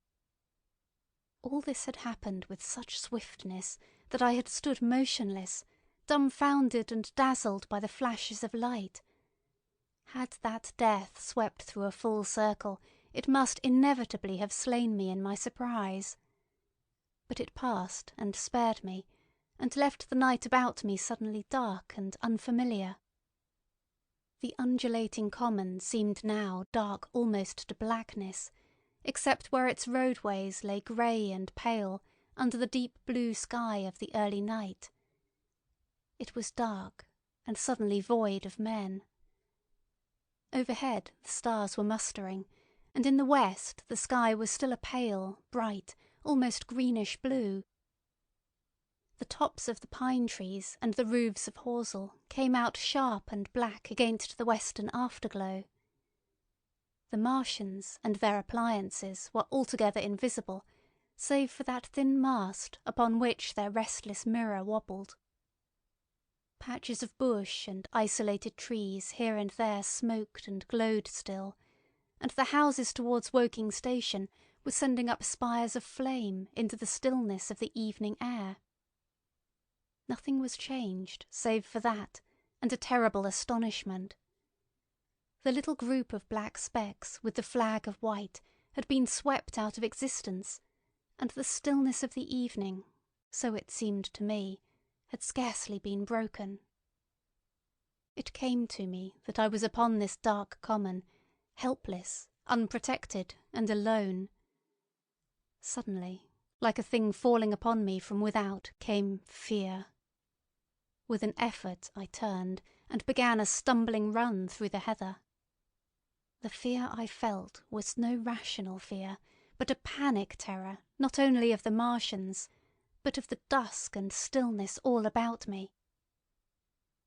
All this had happened with such swiftness that I had stood motionless, dumbfounded and dazzled by the flashes of light. Had that death swept through a full circle, it must inevitably have slain me in my surprise. But it passed and spared me, and left the night about me suddenly dark and unfamiliar. The undulating common seemed now dark almost to blackness, except where its roadways lay grey and pale under the deep blue sky of the early night. It was dark and suddenly void of men. Overhead the stars were mustering, and in the west the sky was still a pale, bright, almost greenish blue. The tops of the pine trees and the roofs of Horsell came out sharp and black against the western afterglow. The Martians and their appliances were altogether invisible, save for that thin mast upon which their restless mirror wobbled. Patches of bush and isolated trees here and there smoked and glowed still, and the houses towards Woking station were sending up spires of flame into the stillness of the evening air. Nothing was changed save for that and a terrible astonishment. The little group of black specks with the flag of white had been swept out of existence, and the stillness of the evening, so it seemed to me, had scarcely been broken. It came to me that I was upon this dark common, helpless, unprotected, and alone. Suddenly, like a thing falling upon me from without, came fear. With an effort I turned and began a stumbling run through the heather. The fear I felt was no rational fear, but a panic terror not only of the Martians, but of the dusk and stillness all about me.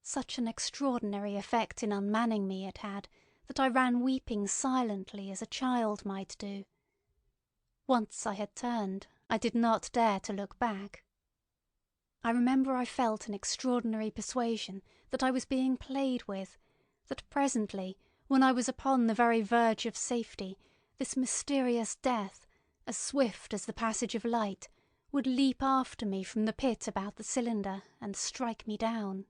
Such an extraordinary effect in unmanning me it had that I ran weeping silently as a child might do. Once I had turned, I did not dare to look back. I remember I felt an extraordinary persuasion that I was being played with, that presently, when I was upon the very verge of safety, this mysterious death, as swift as the passage of light, would leap after me from the pit about the cylinder and strike me down.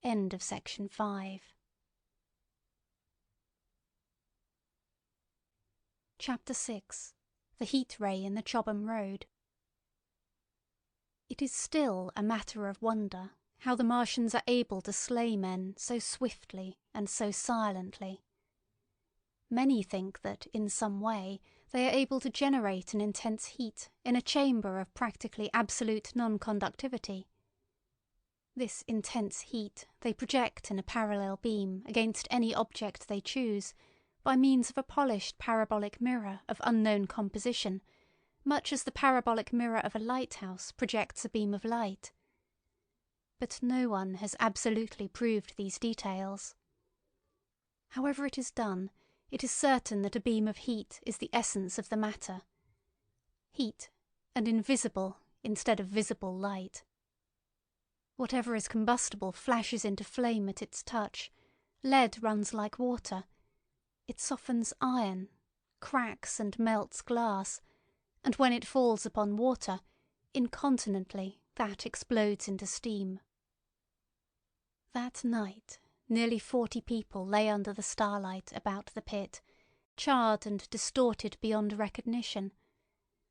End of section 5. Chapter 6. The Heat Ray in the Chobham Road. It is still a matter of wonder how the Martians are able to slay men so swiftly and so silently. Many think that, in some way, they are able to generate an intense heat in a chamber of practically absolute non-conductivity. This intense heat they project in a parallel beam against any object they choose, by means of a polished parabolic mirror of unknown composition, much as the parabolic mirror of a lighthouse projects a beam of light. But no one has absolutely proved these details. However it is done, it is certain that a beam of heat is the essence of the matter. Heat, and invisible instead of visible light. Whatever is combustible flashes into flame at its touch. Lead runs like water. It softens iron, cracks and melts glass, and when it falls upon water, incontinently that explodes into steam. That night, nearly 40 people lay under the starlight about the pit, charred and distorted beyond recognition,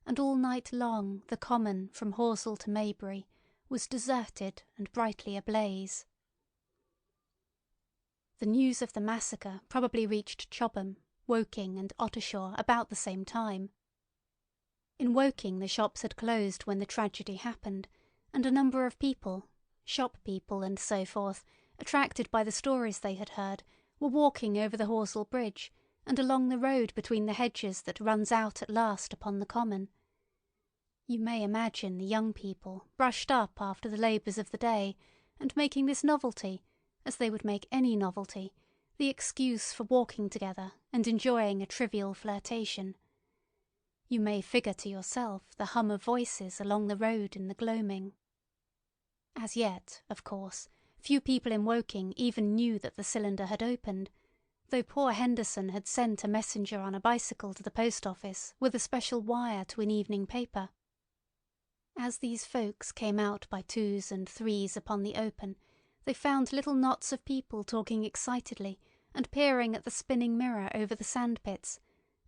and all night long the common from Horsell to Maybury was deserted and brightly ablaze. The news of the massacre probably reached Chobham, Woking and Ottershaw about the same time. In Woking the shops had closed when the tragedy happened, and a number of people, shop people and so forth, attracted by the stories they had heard, were walking over the Horsell Bridge and along the road between the hedges that runs out at last upon the common. You may imagine the young people brushed up after the labours of the day, and making this novelty, as they would make any novelty, the excuse for walking together and enjoying a trivial flirtation. You may figure to yourself the hum of voices along the road in the gloaming. As yet, of course, few people in Woking even knew that the cylinder had opened, though poor Henderson had sent a messenger on a bicycle to the post office with a special wire to an evening paper. As these folks came out by twos and threes upon the open, they found little knots of people talking excitedly and peering at the spinning mirror over the sandpits,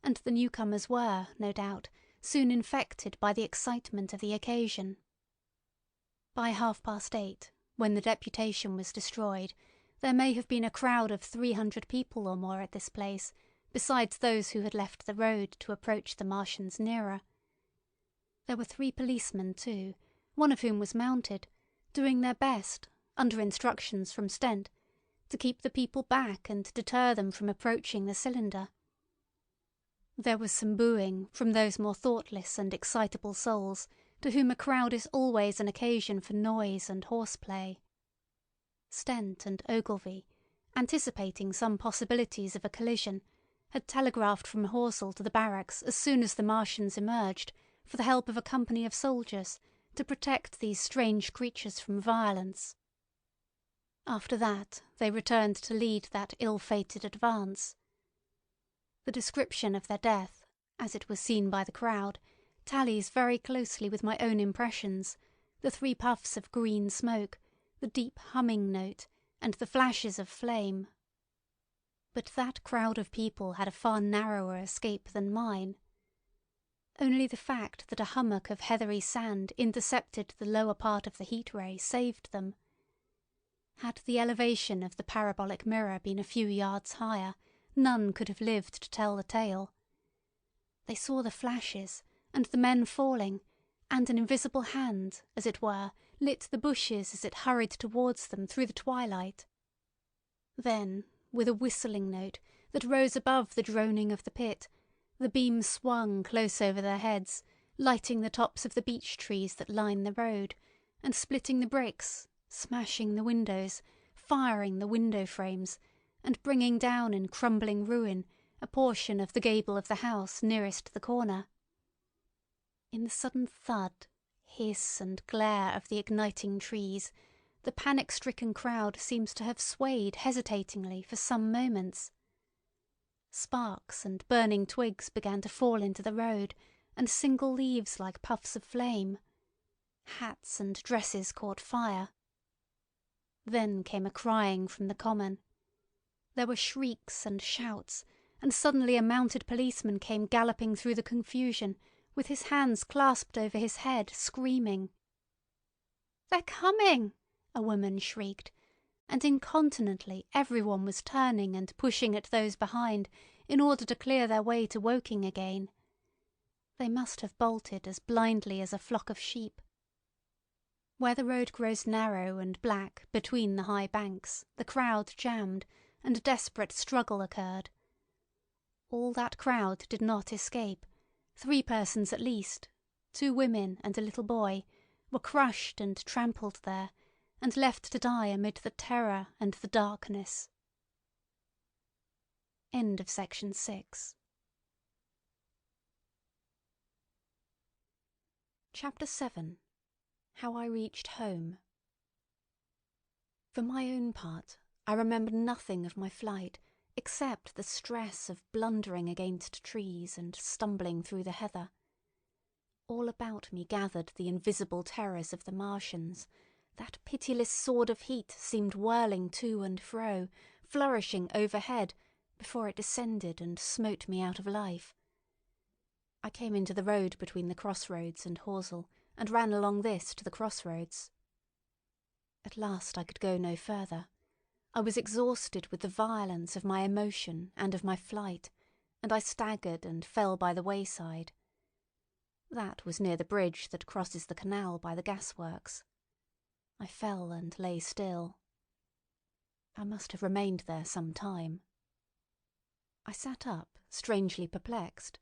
and the newcomers were, no doubt, soon infected by the excitement of the occasion. By 8:30, when the deputation was destroyed, there may have been a crowd of 300 people or more at this place, besides those who had left the road to approach the Martians nearer. There were 3 policemen too, one of whom was mounted, doing their best, under instructions from Stent, to keep the people back and deter them from approaching the cylinder. There was some booing from those more thoughtless and excitable souls to whom a crowd is always an occasion for noise and horseplay. Stent and Ogilvy, anticipating some possibilities of a collision, had telegraphed from Horsell to the barracks as soon as the Martians emerged for the help of a company of soldiers to protect these strange creatures from violence. After that they returned to lead that ill-fated advance. The description of their death, as it was seen by the crowd, tallies very closely with my own impressions, the 3 puffs of green smoke, the deep humming note, and the flashes of flame. But that crowd of people had a far narrower escape than mine. Only the fact that a hummock of heathery sand intercepted the lower part of the heat ray saved them. Had the elevation of the parabolic mirror been a few yards higher, none could have lived to tell the tale. They saw the flashes, and the men falling, and an invisible hand, as it were, lit the bushes as it hurried towards them through the twilight. Then, with a whistling note that rose above the droning of the pit, the beam swung close over their heads, lighting the tops of the beech trees that line the road, and splitting the bricks, smashing the windows, firing the window frames, and bringing down in crumbling ruin a portion of the gable of the house nearest the corner. In the sudden thud, hiss, and glare of the igniting trees, the panic-stricken crowd seems to have swayed hesitatingly for some moments. Sparks and burning twigs began to fall into the road, and single leaves like puffs of flame. Hats and dresses caught fire. Then came a crying from the common. There were shrieks and shouts, and suddenly a mounted policeman came galloping through the confusion, with his hands clasped over his head, screaming. "They're coming!" a woman shrieked, and incontinently everyone was turning and pushing at those behind in order to clear their way to Woking again. They must have bolted as blindly as a flock of sheep. Where the road grows narrow and black between the high banks, the crowd jammed, and a desperate struggle occurred. All that crowd did not escape. 3 persons at least, 2 women and a little boy, were crushed and trampled there, and left to die amid the terror and the darkness. End of section 6. Chapter 7. How I reached home. For my own part, I remember nothing of my flight except the stress of blundering against trees and stumbling through the heather. All about me gathered the invisible terrors of the Martians. That pitiless sword of heat seemed whirling to and fro, flourishing overhead, before it descended and smote me out of life. I came into the road between the crossroads and Horsell, and ran along this to the crossroads. At last I could go no further. I was exhausted with the violence of my emotion and of my flight, and I staggered and fell by the wayside. That was near the bridge that crosses the canal by the gasworks. I fell and lay still. I must have remained there some time. I sat up, strangely perplexed.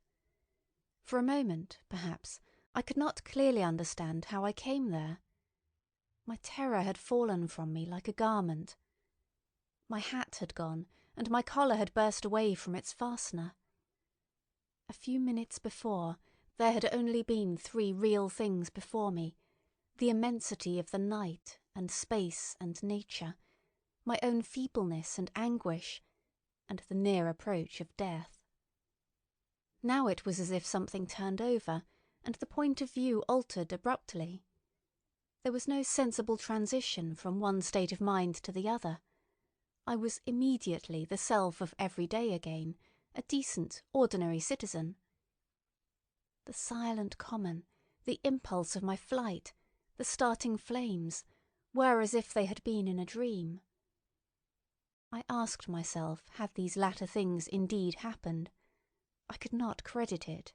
For a moment, perhaps, I could not clearly understand how I came there. My terror had fallen from me like a garment. My hat had gone, and my collar had burst away from its fastener. A few minutes before, there had only been 3 real things before me: the immensity of the night and space and nature, my own feebleness and anguish, and the near approach of death. Now it was as if something turned over, and the point of view altered abruptly. There was no sensible transition from one state of mind to the other. I was immediately the self of every day again, a decent, ordinary citizen. The silent common, the impulse of my flight, the starting flames, were as if they had been in a dream. I asked myself, had these latter things indeed happened? I could not credit it.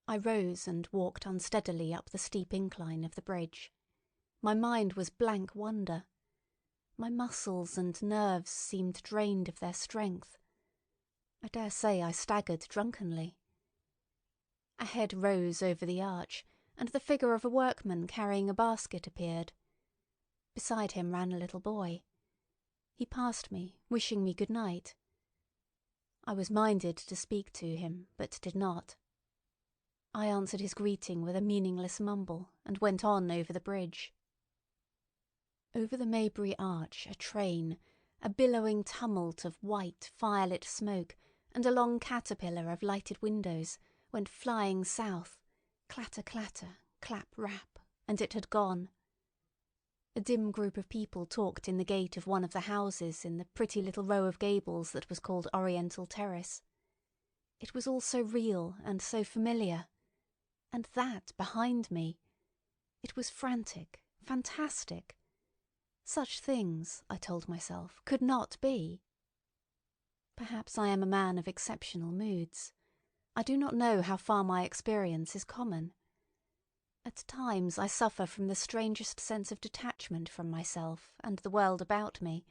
I rose and walked unsteadily up the steep incline of the bridge. My mind was blank wonder. My muscles and nerves seemed drained of their strength. I dare say I staggered drunkenly. A head rose over the arch, and the figure of a workman carrying a basket appeared. Beside him ran a little boy. He passed me, wishing me good night. I was minded to speak to him, but did not. I answered his greeting with a meaningless mumble, and went on over the bridge. Over the Maybury Arch a train, a billowing tumult of white, firelit smoke, and a long caterpillar of lighted windows went flying south, clatter clatter, clap rap, and it had gone. A dim group of people talked in the gate of one of the houses in the pretty little row of gables that was called Oriental Terrace. It was all so real and so familiar. And that behind me. It was frantic, fantastic. Such things, I told myself, could not be. Perhaps I am a man of exceptional moods. I do not know how far my experience is common. At times I suffer from the strangest sense of detachment from myself and the world about me.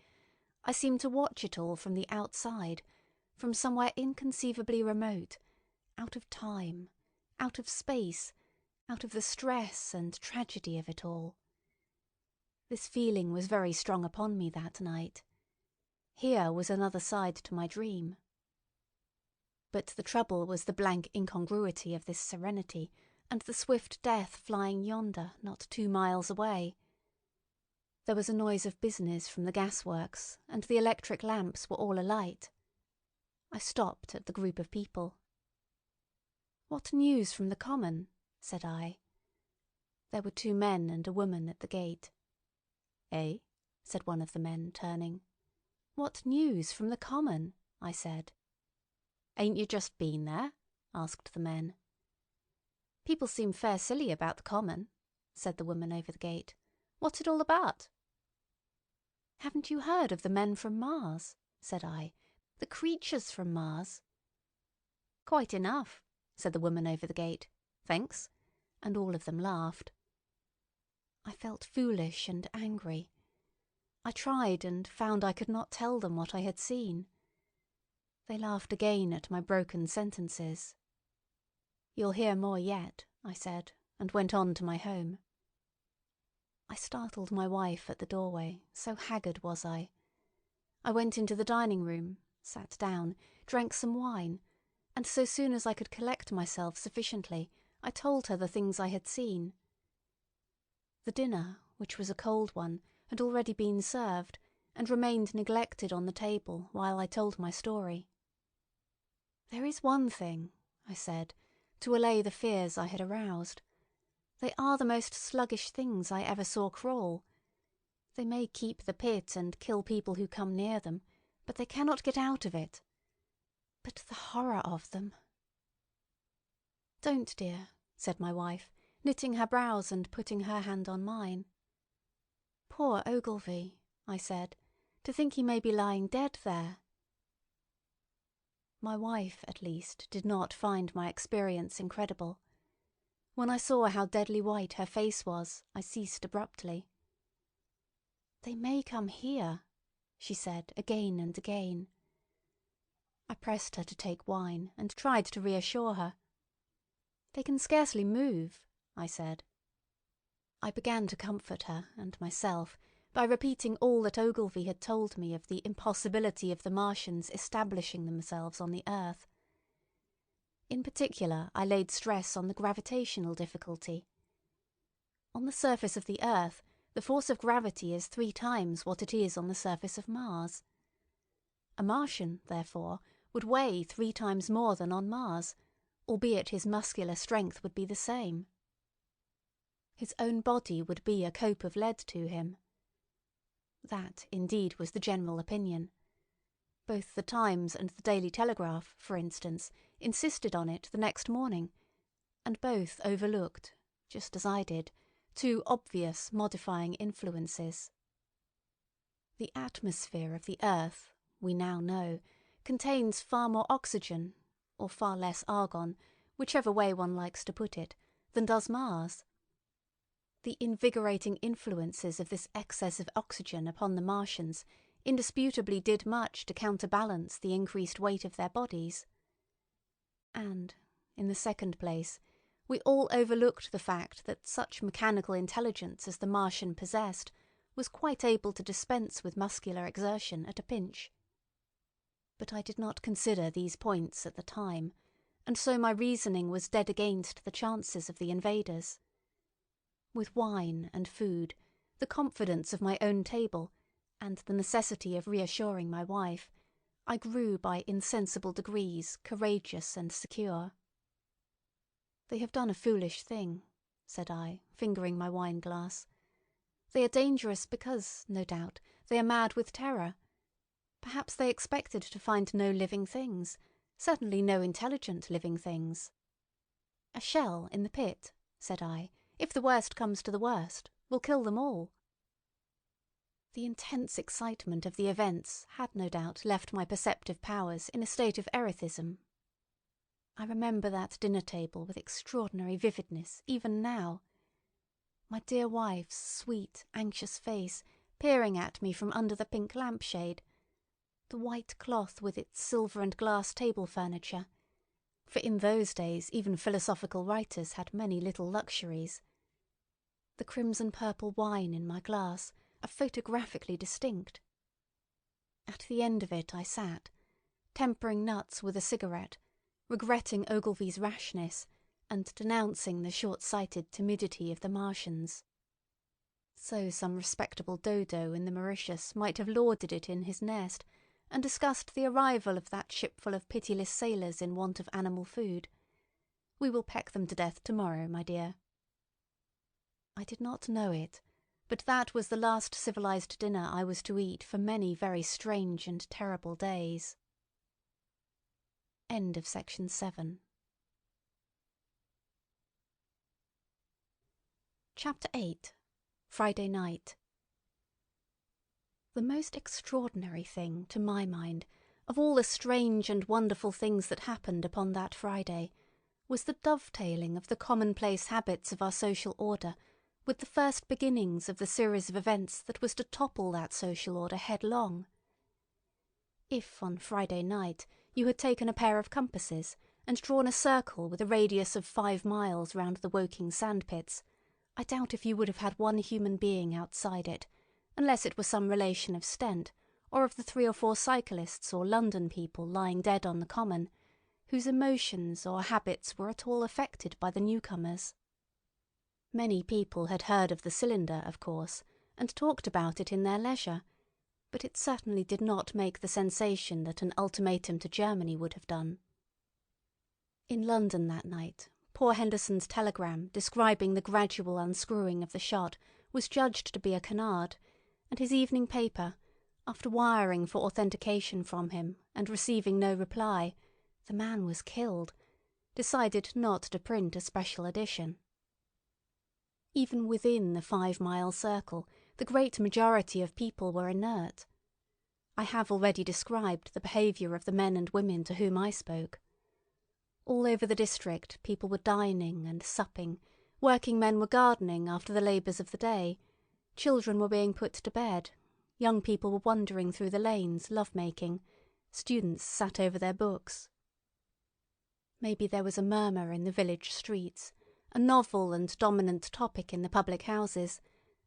I seem to watch it all from the outside, from somewhere inconceivably remote, out of time, out of space, out of the stress and tragedy of it all. This feeling was very strong upon me that night. Here was another side to my dream. But the trouble was the blank incongruity of this serenity and the swift death flying yonder, not 2 miles away. There was a noise of business from the gasworks, and the electric lamps were all alight. I stopped at the group of people. "What news from the common?" said I. There were 2 men and a woman at the gate. "Eh?" said one of the men, turning. "What news from the common?" I said. "Ain't you just been there?" asked the men. "People seem fair silly about the common," said the woman over the gate. "What's it all about?" "Haven't you heard of the men from Mars?" said I. "The creatures from Mars?" "Quite enough," said the woman over the gate. "Thanks," and all of them laughed. I felt foolish and angry. I tried and found I could not tell them what I had seen. They laughed again at my broken sentences. "You'll hear more yet," I said, and went on to my home. I startled my wife at the doorway, so haggard was I. I went into the dining room, sat down, drank some wine, and so soon as I could collect myself sufficiently, I told her the things I had seen. The dinner, which was a cold one, had already been served, and remained neglected on the table while I told my story. "There is one thing," I said, to allay the fears I had aroused. "They are the most sluggish things I ever saw crawl. They may keep the pit and kill people who come near them, but they cannot get out of it. But the horror of them—" "Don't, dear," said my wife, knitting her brows and putting her hand on mine. "Poor Ogilvy," I said, "to think he may be lying dead there." My wife, at least, did not find my experience incredible. When I saw how deadly white her face was, I ceased abruptly. "They may come here," she said again and again. I pressed her to take wine and tried to reassure her. "They can scarcely move," I said. I began to comfort her and myself by repeating all that Ogilvy had told me of the impossibility of the Martians establishing themselves on the earth. In particular, I laid stress on the gravitational difficulty. On the surface of the earth, the force of gravity is 3 times what it is on the surface of Mars. A Martian, therefore, would weigh 3 times more than on Mars, albeit his muscular strength would be the same. His own body would be a cope of lead to him. That, indeed, was the general opinion. Both the Times and the Daily Telegraph, for instance, insisted on it the next morning, and both overlooked, just as I did, 2 obvious modifying influences. The atmosphere of the earth, we now know, contains far more oxygen, or far less argon, whichever way one likes to put it, than does Mars. The invigorating influences of this excess of oxygen upon the Martians indisputably did much to counterbalance the increased weight of their bodies. And, in the second place, we all overlooked the fact that such mechanical intelligence as the Martian possessed was quite able to dispense with muscular exertion at a pinch. But I did not consider these points at the time, and so my reasoning was dead against the chances of the invaders. With wine and food, the confidence of my own table, and the necessity of reassuring my wife, I grew by insensible degrees courageous and secure. "They have done a foolish thing," said I, fingering my wine-glass. "They are dangerous because, no doubt, they are mad with terror. Perhaps they expected to find no living things, certainly no intelligent living things." "A shell in the pit," said I, "if the worst comes to the worst, will kill them all." The intense excitement of the events had no doubt left my perceptive powers in a state of erethism. I remember that dinner table with extraordinary vividness even now. My dear wife's sweet, anxious face peering at me from under the pink lampshade, the white cloth with its silver and glass table furniture, for in those days even philosophical writers had many little luxuries. The crimson-purple wine in my glass are photographically distinct. At the end of it I sat, tempering nuts with a cigarette, regretting Ogilvy's rashness, and denouncing the short-sighted timidity of the Martians. So some respectable dodo in the Mauritius might have lauded it in his nest, and discussed the arrival of that shipful of pitiless sailors in want of animal food. "We will peck them to death tomorrow, my dear." I did not know it, but that was the last civilized dinner I was to eat for many very strange and terrible days. End of section 7. Chapter 8. Friday night. The most extraordinary thing, to my mind, of all the strange and wonderful things that happened upon that Friday, was the dovetailing of the commonplace habits of our social order with the first beginnings of the series of events that was to topple that social order headlong. If on Friday night you had taken a pair of compasses and drawn a circle with a radius of 5 miles round the Woking sandpits, I doubt if you would have had one human being outside it, unless it were some relation of Stent, or of the 3 or 4 cyclists or London people lying dead on the common, whose emotions or habits were at all affected by the newcomers. Many people had heard of the cylinder, of course, and talked about it in their leisure, but it certainly did not make the sensation that an ultimatum to Germany would have done. In London that night, poor Henderson's telegram describing the gradual unscrewing of the shot was judged to be a canard, and his evening paper, after wiring for authentication from him and receiving no reply, the man was killed, decided not to print a special edition. Even within the 5-mile circle, the great majority of people were inert. I have already described the behaviour of the men and women to whom I spoke. All over the district people were dining and supping, working men were gardening after the labours of the day, children were being put to bed, young people were wandering through the lanes love-making, students sat over their books. Maybe there was a murmur in the village streets, a novel and dominant topic in the public houses,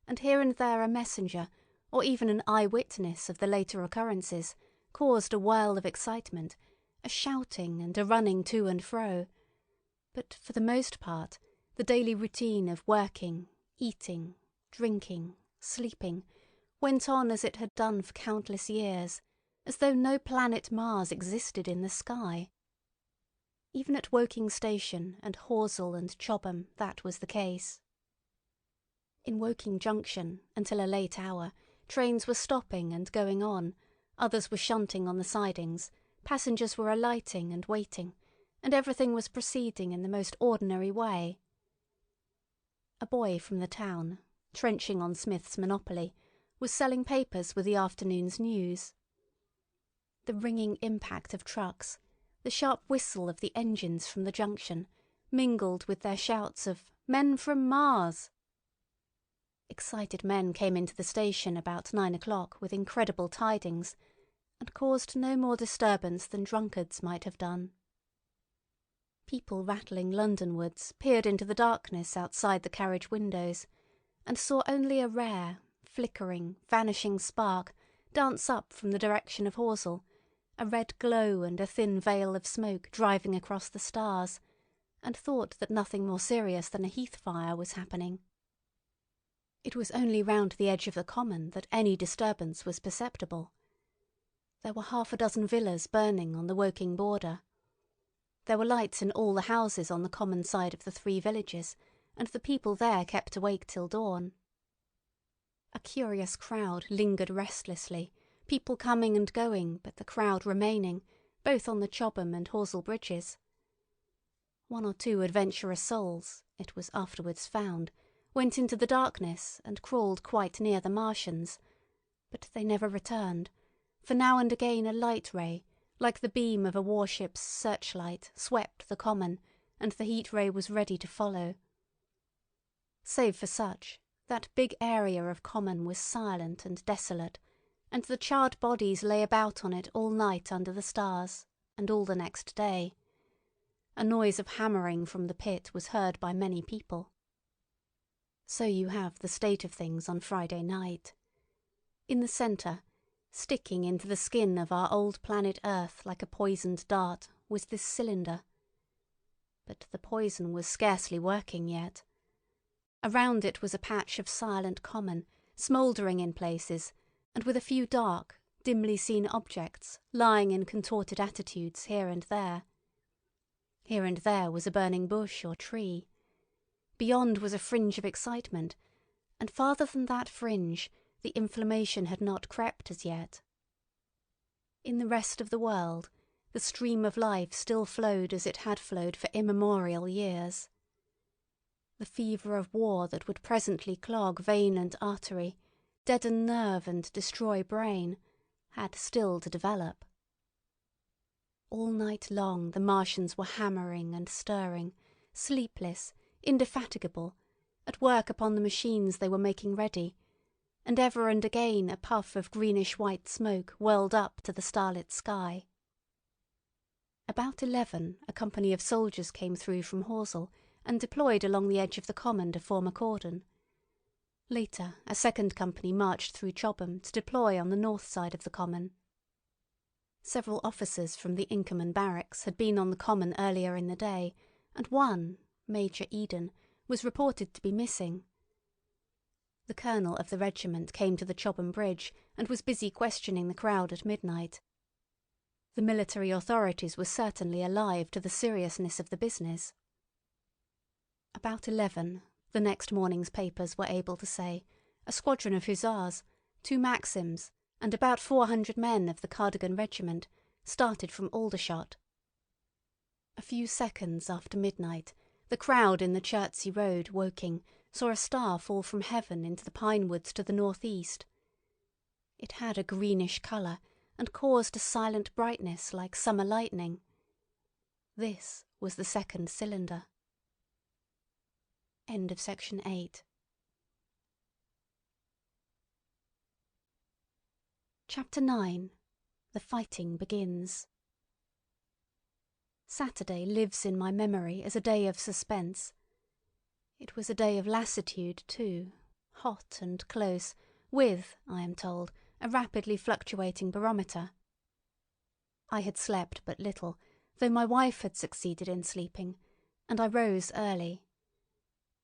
and here and there a messenger, or even an eye-witness of the later occurrences, caused a whirl of excitement, a shouting and a running to and fro. But for the most part, the daily routine of working, eating, drinking, sleeping, went on as it had done for countless years, as though no planet Mars existed in the sky. Even at Woking Station and Horsell and Chobham that was the case. In Woking Junction, until a late hour, trains were stopping and going on, others were shunting on the sidings, passengers were alighting and waiting, and everything was proceeding in the most ordinary way. A boy from the town, trenching on Smith's monopoly, was selling papers with the afternoon's news. The ringing impact of trucks, the sharp whistle of the engines from the junction, mingled with their shouts of "Men from Mars!" Excited men came into the station about 9 o'clock with incredible tidings, and caused no more disturbance than drunkards might have done. People rattling Londonwards peered into the darkness outside the carriage windows, and saw only a rare, flickering, vanishing spark dance up from the direction of Horsell, a red glow and a thin veil of smoke driving across the stars, and thought that nothing more serious than a heath fire was happening. It was only round the edge of the common that any disturbance was perceptible. There were half a dozen villas burning on the Woking border. There were lights in all the houses on the common side of the three villages, and the people there kept awake till dawn. A curious crowd lingered restlessly, people coming and going, but the crowd remaining, both on the Chobham and Horsell bridges. One or two adventurous souls, it was afterwards found, went into the darkness and crawled quite near the Martians, but they never returned, for now and again a light ray, like the beam of a warship's searchlight, swept the common, and the heat ray was ready to follow. Save for such, that big area of common was silent and desolate, and the charred bodies lay about on it all night under the stars, and all the next day. A noise of hammering from the pit was heard by many people. So you have the state of things on Friday night. In the centre, sticking into the skin of our old planet Earth like a poisoned dart, was this cylinder. But the poison was scarcely working yet. Around it was a patch of silent common, smouldering in places, and with a few dark, dimly seen objects lying in contorted attitudes here and there. Here and there was a burning bush or tree. Beyond was a fringe of excitement, and farther than that fringe the inflammation had not crept as yet. In the rest of the world, the stream of life still flowed as it had flowed for immemorial years. The fever of war that would presently clog vein and artery, deaden nerve and destroy brain, had still to develop. All night long the Martians were hammering and stirring, sleepless, indefatigable, at work upon the machines they were making ready, and ever and again a puff of greenish-white smoke whirled up to the starlit sky. About 11 a company of soldiers came through from Horsell and deployed along the edge of the common to form a cordon. Later a second company marched through Chobham to deploy on the north side of the common. Several officers from the Inkerman barracks had been on the common earlier in the day, and one, Major Eden, was reported to be missing. The colonel of the regiment came to the Chobham Bridge and was busy questioning the crowd at midnight. The military authorities were certainly alive to the seriousness of the business. About 11, the next morning's papers were able to say, a squadron of hussars, 2 Maxims, and about 400 men of the Cardigan Regiment started from Aldershot. A few seconds after midnight, the crowd in the Chertsey Road, Woking, saw a star fall from heaven into the pine woods to the northeast. It had a greenish colour and caused a silent brightness like summer lightning. This was the second cylinder. End of section 8. Chapter 9. The Fighting Begins. Saturday lives in my memory as a day of suspense. It was a day of lassitude too, hot and close, with, I am told, a rapidly fluctuating barometer. I had slept but little, though my wife had succeeded in sleeping, and I rose early.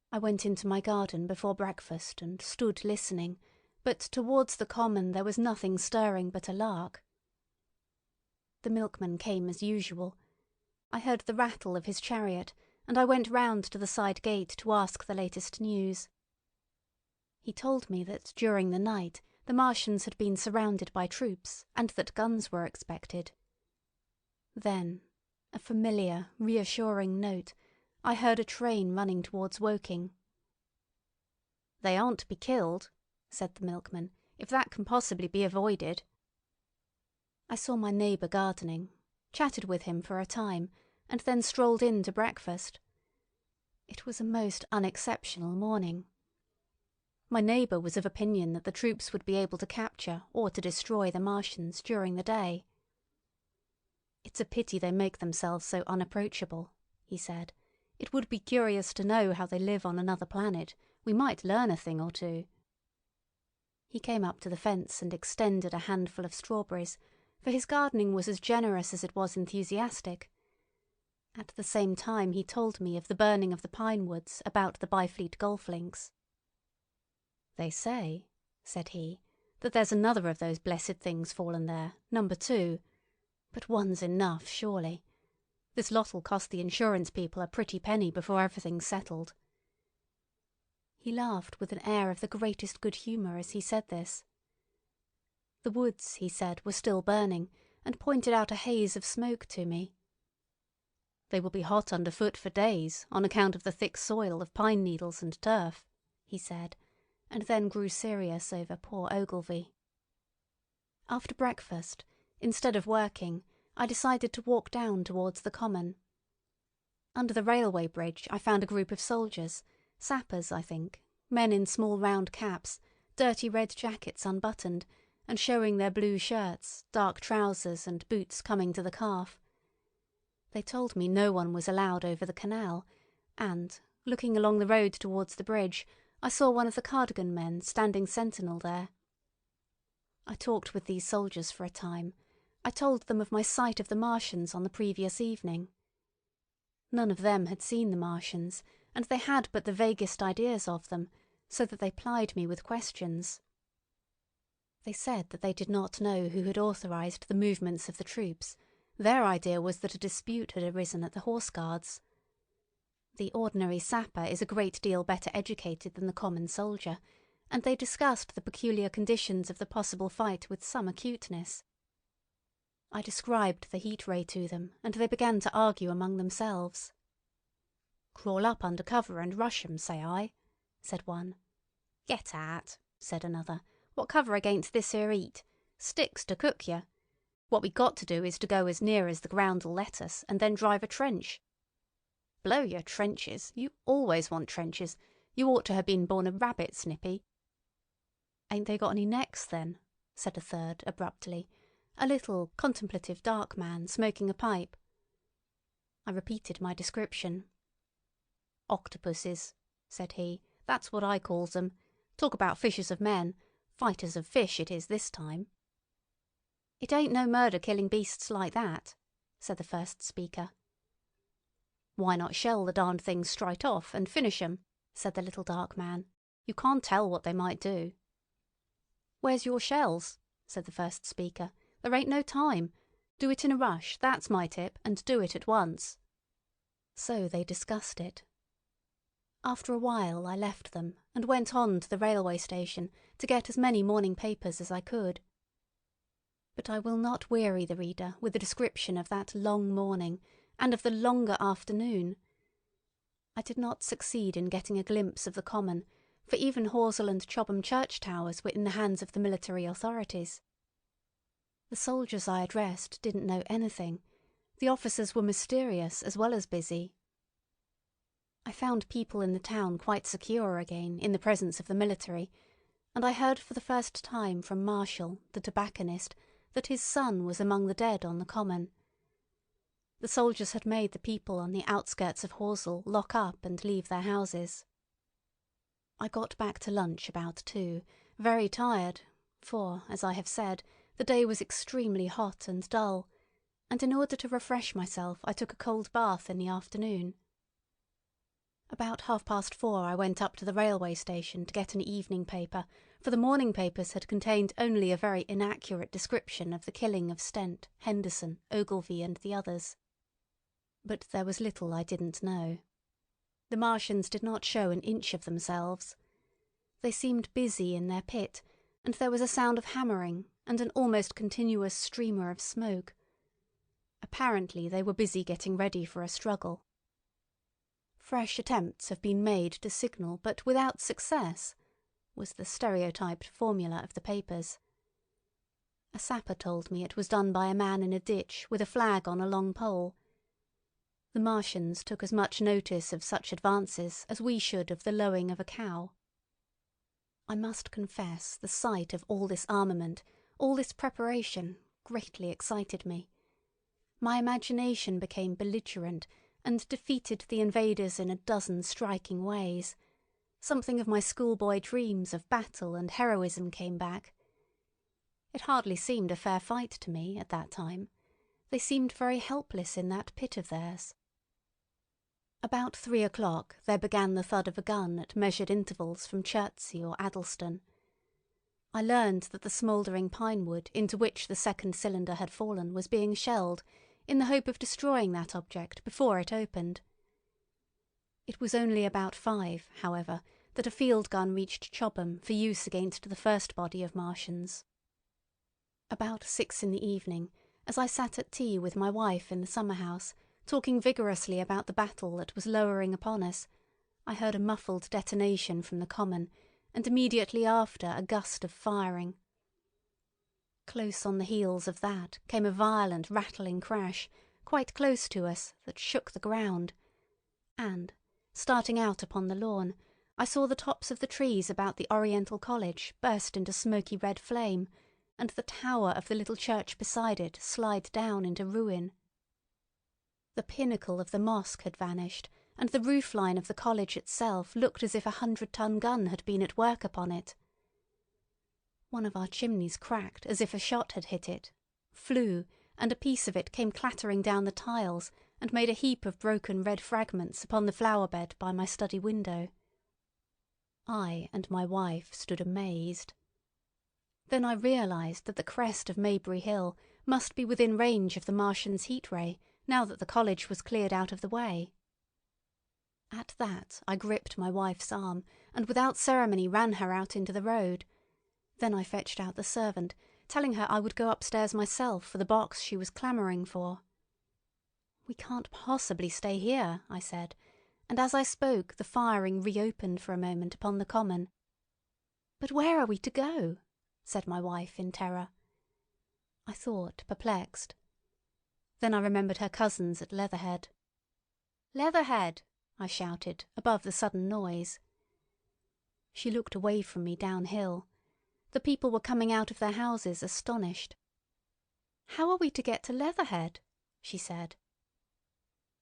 I went into my garden before breakfast and stood listening, but towards the common there was nothing stirring but a lark. The milkman came as usual. I heard the rattle of his chariot, and I went round to the side gate to ask the latest news. He told me that during the night the Martians had been surrounded by troops and that guns were expected. Then, a familiar, reassuring note, I heard a train running towards Woking. "They aren't to be killed," said the milkman, "if that can possibly be avoided." I saw my neighbour gardening, chatted with him for a time, and then strolled in to breakfast. It was a most unexceptional morning. My neighbour was of opinion that the troops would be able to capture or to destroy the Martians during the day. "It's a pity they make themselves so unapproachable," he said. "It would be curious to know how they live on another planet. We might learn a thing or two." He came up to the fence and extended a handful of strawberries, for his gardening was as generous as it was enthusiastic. At the same time he told me of the burning of the pine woods about the Byfleet golf links. "They say," said he, that there's another of those blessed things fallen there, number 2. But one's enough, surely. This lot'll cost the insurance people a pretty penny before everything's settled." He laughed with an air of the greatest good humour as he said this. The woods, he said, were still burning, and pointed out a haze of smoke to me. "They will be hot underfoot for days, on account of the thick soil of pine needles and turf," he said, and then grew serious over poor Ogilvy. After breakfast, instead of working, I decided to walk down towards the common. Under the railway bridge I found a group of soldiers, sappers, I think, men in small round caps, dirty red jackets unbuttoned, and showing their blue shirts, dark trousers, and boots coming to the calf. They told me no one was allowed over the canal, and, looking along the road towards the bridge, I saw one of the cardigan men standing sentinel there. I talked with these soldiers for a time. I told them of my sight of the Martians on the previous evening. None of them had seen the Martians, and they had but the vaguest ideas of them, so that they plied me with questions. They said that they did not know who had authorised the movements of the troops. Their idea was that a dispute had arisen at the Horse Guards. The ordinary sapper is a great deal better educated than the common soldier, and they discussed the peculiar conditions of the possible fight with some acuteness. I described the heat ray to them, and they began to argue among themselves. "Crawl up under cover and rush 'em, say I," said one. "Get at," said another. "What cover against this here heat? Sticks to cook yer. What we got to do is to go as near as the ground'll let us, and then drive a trench." "Blow your trenches! You always want trenches. You ought to have been born a rabbit, Snippy." "Ain't they got any necks, then?" said a third abruptly, a little, contemplative dark man smoking a pipe. I repeated my description. "Octopuses," said he. "That's what I calls 'em. Talk about fishers of men. Fighters of fish it is this time." "It ain't no murder killing beasts like that," said the first speaker. "Why not shell the darned things straight off and finish 'em?" said the little dark man. "You can't tell what they might do." "Where's your shells?" said the first speaker. "There ain't no time. Do it in a rush, that's my tip, and do it at once." So they discussed it. After a while I left them and went on to the railway station to get as many morning papers as I could. But I will not weary the reader with a description of that long morning and of the longer afternoon. I did not succeed in getting a glimpse of the common, for even Horsell and Chobham church towers were in the hands of the military authorities. The soldiers I addressed didn't know anything. The officers were mysterious as well as busy. I found people in the town quite secure again in the presence of the military, and I heard for the first time from Marshall, the tobacconist, that his son was among the dead on the common. The soldiers had made the people on the outskirts of Horsell lock up and leave their houses. I got back to lunch about 2, very tired, for, as I have said, the day was extremely hot and dull, and in order to refresh myself I took a cold bath in the afternoon. About 4:30 I went up to the railway station to get an evening paper, for the morning papers had contained only a very inaccurate description of the killing of Stent, Henderson, Ogilvy, and the others. But there was little I didn't know. The Martians did not show an inch of themselves. They seemed busy in their pit, and there was a sound of hammering and an almost continuous streamer of smoke. Apparently they were busy getting ready for a struggle. "Fresh attempts have been made to signal, but without success," was the stereotyped formula of the papers. A sapper told me it was done by a man in a ditch with a flag on a long pole. The Martians took as much notice of such advances as we should of the lowing of a cow. I must confess the sight of all this armament, all this preparation, greatly excited me. My imagination became belligerent and defeated the invaders in a dozen striking ways. Something of my schoolboy dreams of battle and heroism came back. It hardly seemed a fair fight to me at that time. They seemed very helpless in that pit of theirs. About 3 o'clock there began the thud of a gun at measured intervals from Chertsey or Addlestone. I learned that the smouldering pine wood into which the second cylinder had fallen was being shelled, in the hope of destroying that object before it opened. It was only about 5, however, that a field gun reached Chobham for use against the first body of Martians. About 6 in the evening, as I sat at tea with my wife in the summer-house, talking vigorously about the battle that was lowering upon us, I heard a muffled detonation from the common, and immediately after a gust of firing. Close on the heels of that came a violent rattling crash, quite close to us, that shook the ground, and, starting out upon the lawn, I saw the tops of the trees about the Oriental College burst into smoky red flame, and the tower of the little church beside it slide down into ruin. The pinnacle of the mosque had vanished, and the roof-line of the college itself looked as if a 100-ton gun had been at work upon it. One of our chimneys cracked as if a shot had hit it, flew, and a piece of it came clattering down the tiles and made a heap of broken red fragments upon the flower-bed by my study window. I and my wife stood amazed. Then I realised that the crest of Maybury Hill must be within range of the Martian's heat ray, now that the college was cleared out of the way. At that I gripped my wife's arm, and without ceremony ran her out into the road. Then I fetched out the servant, telling her I would go upstairs myself for the box she was clamouring for. "We can't possibly stay here," I said, and as I spoke the firing reopened for a moment upon the common. "But where are we to go?" said my wife in terror. I thought, perplexed. Then I remembered her cousins at Leatherhead. "Leatherhead!" I shouted, above the sudden noise. She looked away from me downhill. The people were coming out of their houses astonished. "How are we to get to Leatherhead?" she said.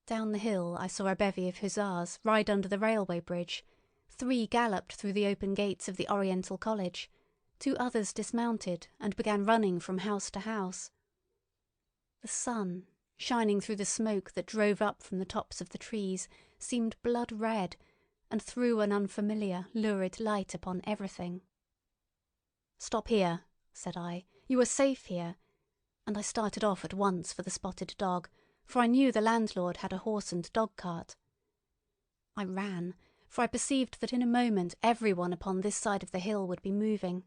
Down the hill I saw a bevy of hussars ride under the railway bridge. 3 galloped through the open gates of the Oriental College. 2 others dismounted and began running from house to house. The sun, shining through the smoke that drove up from the tops of the trees, seemed blood-red, and threw an unfamiliar, lurid light upon everything. "Stop here," said I. "You are safe here," and I started off at once for the Spotted Dog, for I knew the landlord had a horse and dog-cart. I ran, for I perceived that in a moment everyone upon this side of the hill would be moving.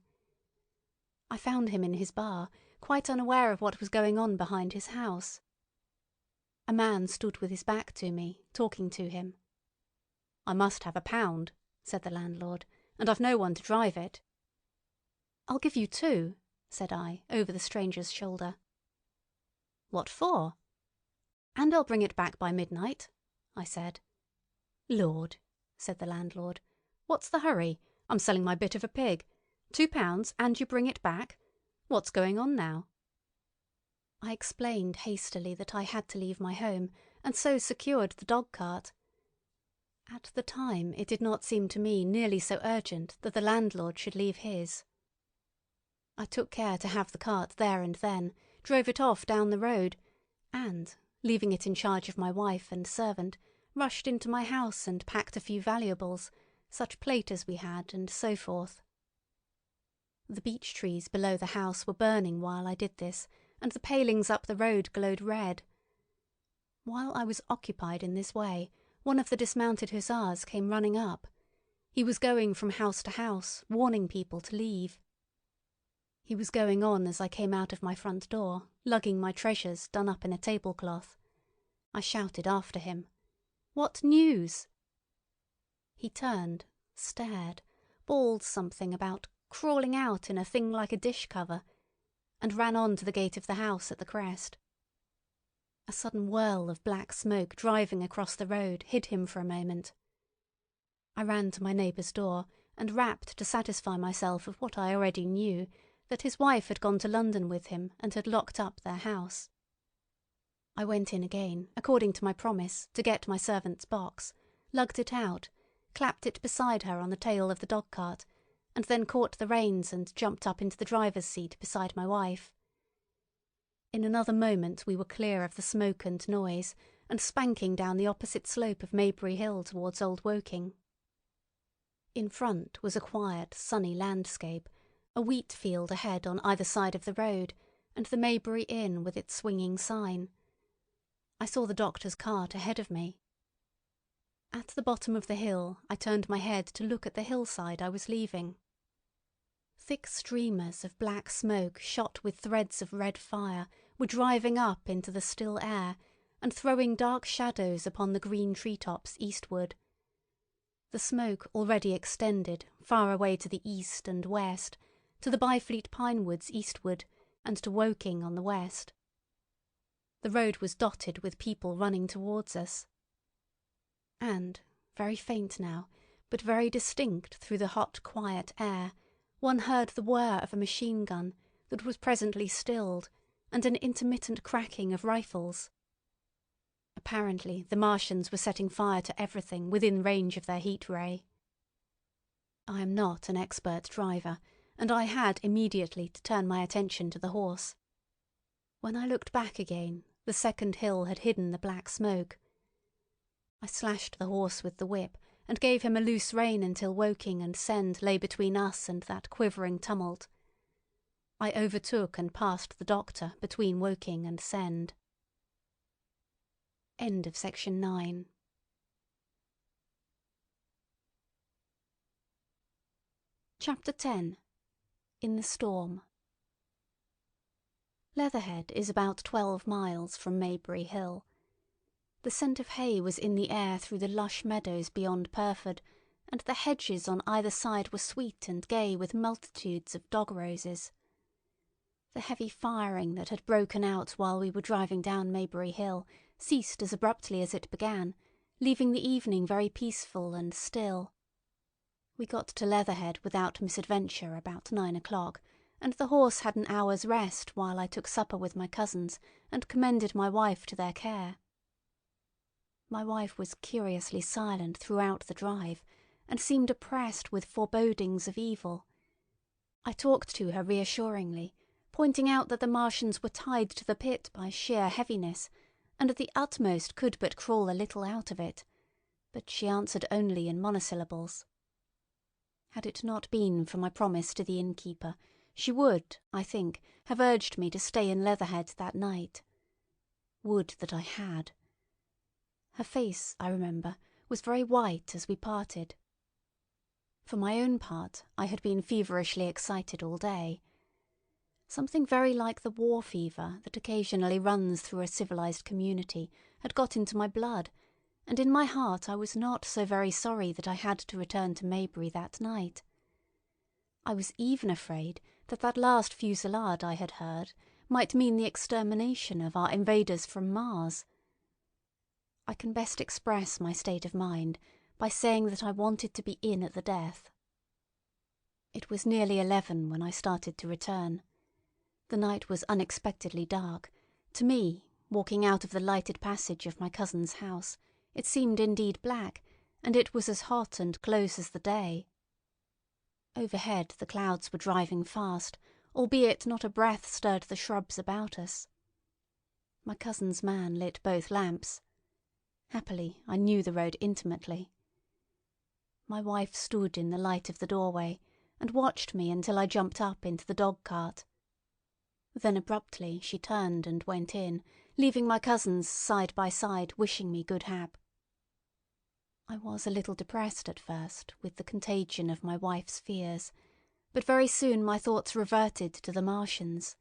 I found him in his bar, quite unaware of what was going on behind his house. A man stood with his back to me, talking to him. "I must have £1," said the landlord, "and I've no one to drive it." "I'll give you 2, said I, over the stranger's shoulder. "What for?" "And I'll bring it back by midnight," I said. "Lord," said the landlord, "what's the hurry? I'm selling my bit of a pig. £2, and you bring it back? What's going on now?" I explained hastily that I had to leave my home, and so secured the dog-cart. At the time it did not seem to me nearly so urgent that the landlord should leave his. I took care to have the cart there and then, drove it off down the road, and, leaving it in charge of my wife and servant, rushed into my house and packed a few valuables, such plate as we had, and so forth. The beech trees below the house were burning while I did this, and the palings up the road glowed red. While I was occupied in this way, one of the dismounted hussars came running up. He was going from house to house, warning people to leave. He was going on as I came out of my front door, lugging my treasures done up in a tablecloth. I shouted after him, "What news?" He turned, stared, bawled something about crawling out in a thing like a dish cover, and ran on to the gate of the house at the crest. A sudden whirl of black smoke driving across the road hid him for a moment. I ran to my neighbour's door and rapped to satisfy myself of what I already knew, that his wife had gone to London with him and had locked up their house. I went in again, according to my promise, to get my servant's box, lugged it out, clapped it beside her on the tail of the dog-cart, and then caught the reins and jumped up into the driver's seat beside my wife. In another moment we were clear of the smoke and noise, and spanking down the opposite slope of Maybury Hill towards Old Woking. In front was a quiet, sunny landscape, a wheat field ahead on either side of the road, and the Maybury Inn with its swinging sign. I saw the doctor's cart ahead of me. At the bottom of the hill, I turned my head to look at the hillside I was leaving. Thick streamers of black smoke shot with threads of red fire were driving up into the still air and throwing dark shadows upon the green treetops eastward. The smoke already extended far away to the east and west, to the Byfleet pine woods eastward, and to Woking on the west. The road was dotted with people running towards us. And, very faint now, but very distinct through the hot, quiet air, one heard the whir of a machine gun that was presently stilled, and an intermittent cracking of rifles. Apparently the Martians were setting fire to everything within range of their heat ray. I am not an expert driver, and I had immediately to turn my attention to the horse. When I looked back again, the second hill had hidden the black smoke. I slashed the horse with the whip, and gave him a loose rein until Woking and Send lay between us and that quivering tumult. I overtook and passed the doctor between Woking and Send. End of section 9. Chapter 10. In the Storm. Leatherhead is about 12 miles from Maybury Hill. The scent of hay was in the air through the lush meadows beyond Purford, and the hedges on either side were sweet and gay with multitudes of dog roses. The heavy firing that had broken out while we were driving down Maybury Hill ceased as abruptly as it began, leaving the evening very peaceful and still. We got to Leatherhead without misadventure about 9 o'clock, and the horse had an hour's rest while I took supper with my cousins and commended my wife to their care. My wife was curiously silent throughout the drive, and seemed oppressed with forebodings of evil. I talked to her reassuringly, pointing out that the Martians were tied to the pit by sheer heaviness, and at the utmost could but crawl a little out of it, but she answered only in monosyllables. Had it not been for my promise to the innkeeper, she would, I think, have urged me to stay in Leatherhead that night. Would that I had. Her face, I remember, was very white as we parted. For my own part, I had been feverishly excited all day. Something very like the war fever that occasionally runs through a civilized community had got into my blood, and in my heart I was not so very sorry that I had to return to Maybury that night. I was even afraid that that last fusillade I had heard might mean the extermination of our invaders from Mars. I can best express my state of mind by saying that I wanted to be in at the death. It was nearly 11 when I started to return. The night was unexpectedly dark. To me, walking out of the lighted passage of my cousin's house, it seemed indeed black, and it was as hot and close as the day. Overhead the clouds were driving fast, albeit not a breath stirred the shrubs about us. My cousin's man lit both lamps. Happily, I knew the road intimately. My wife stood in the light of the doorway and watched me until I jumped up into the dog-cart. Then abruptly she turned and went in, leaving my cousins side by side wishing me good hap. I was a little depressed at first with the contagion of my wife's fears, but very soon my thoughts reverted to the Martians.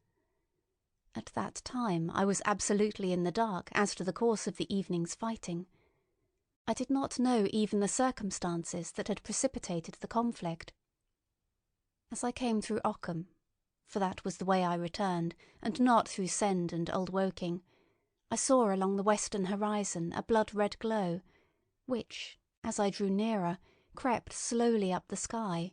At that time I was absolutely in the dark as to the course of the evening's fighting. I did not know even the circumstances that had precipitated the conflict. As I came through Ockham, for that was the way I returned, and not through Send and Old Woking, I saw along the western horizon a blood-red glow, which, as I drew nearer, crept slowly up the sky.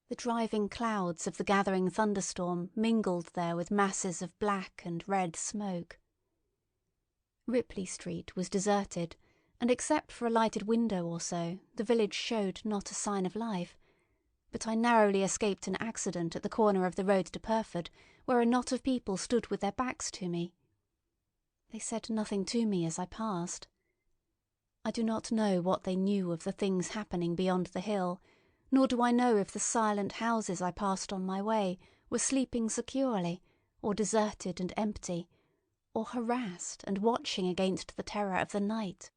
The driving clouds of the gathering thunderstorm mingled there with masses of black and red smoke. Ripley Street was deserted, and except for a lighted window or so, the village showed not a sign of life, but I narrowly escaped an accident at the corner of the road to Purford, where a knot of people stood with their backs to me. They said nothing to me as I passed. I do not know what they knew of the things happening beyond the hill, nor do I know if the silent houses I passed on my way were sleeping securely, or deserted and empty, or harassed and watching against the terror of the night.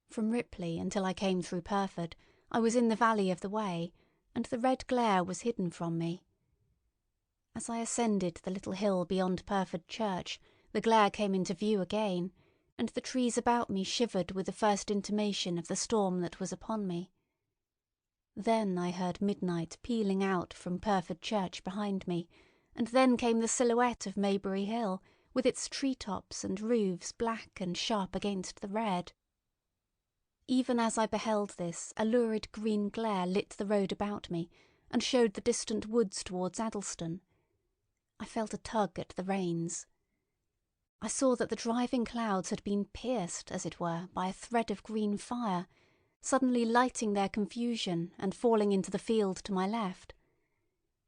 From Ripley until I came through Pyrford, I was in the valley of the Wey, and the red glare was hidden from me. As I ascended the little hill beyond Pyrford Church, the glare came into view again, and the trees about me shivered with the first intimation of the storm that was upon me. Then I heard midnight pealing out from Pyrford Church behind me, and then came the silhouette of Maybury Hill, with its tree-tops and roofs black and sharp against the red. Even as I beheld this, a lurid green glare lit the road about me, and showed the distant woods towards Addlestone. I felt a tug at the reins. I saw that the driving clouds had been pierced, as it were, by a thread of green fire, suddenly lighting their confusion and falling into the field to my left.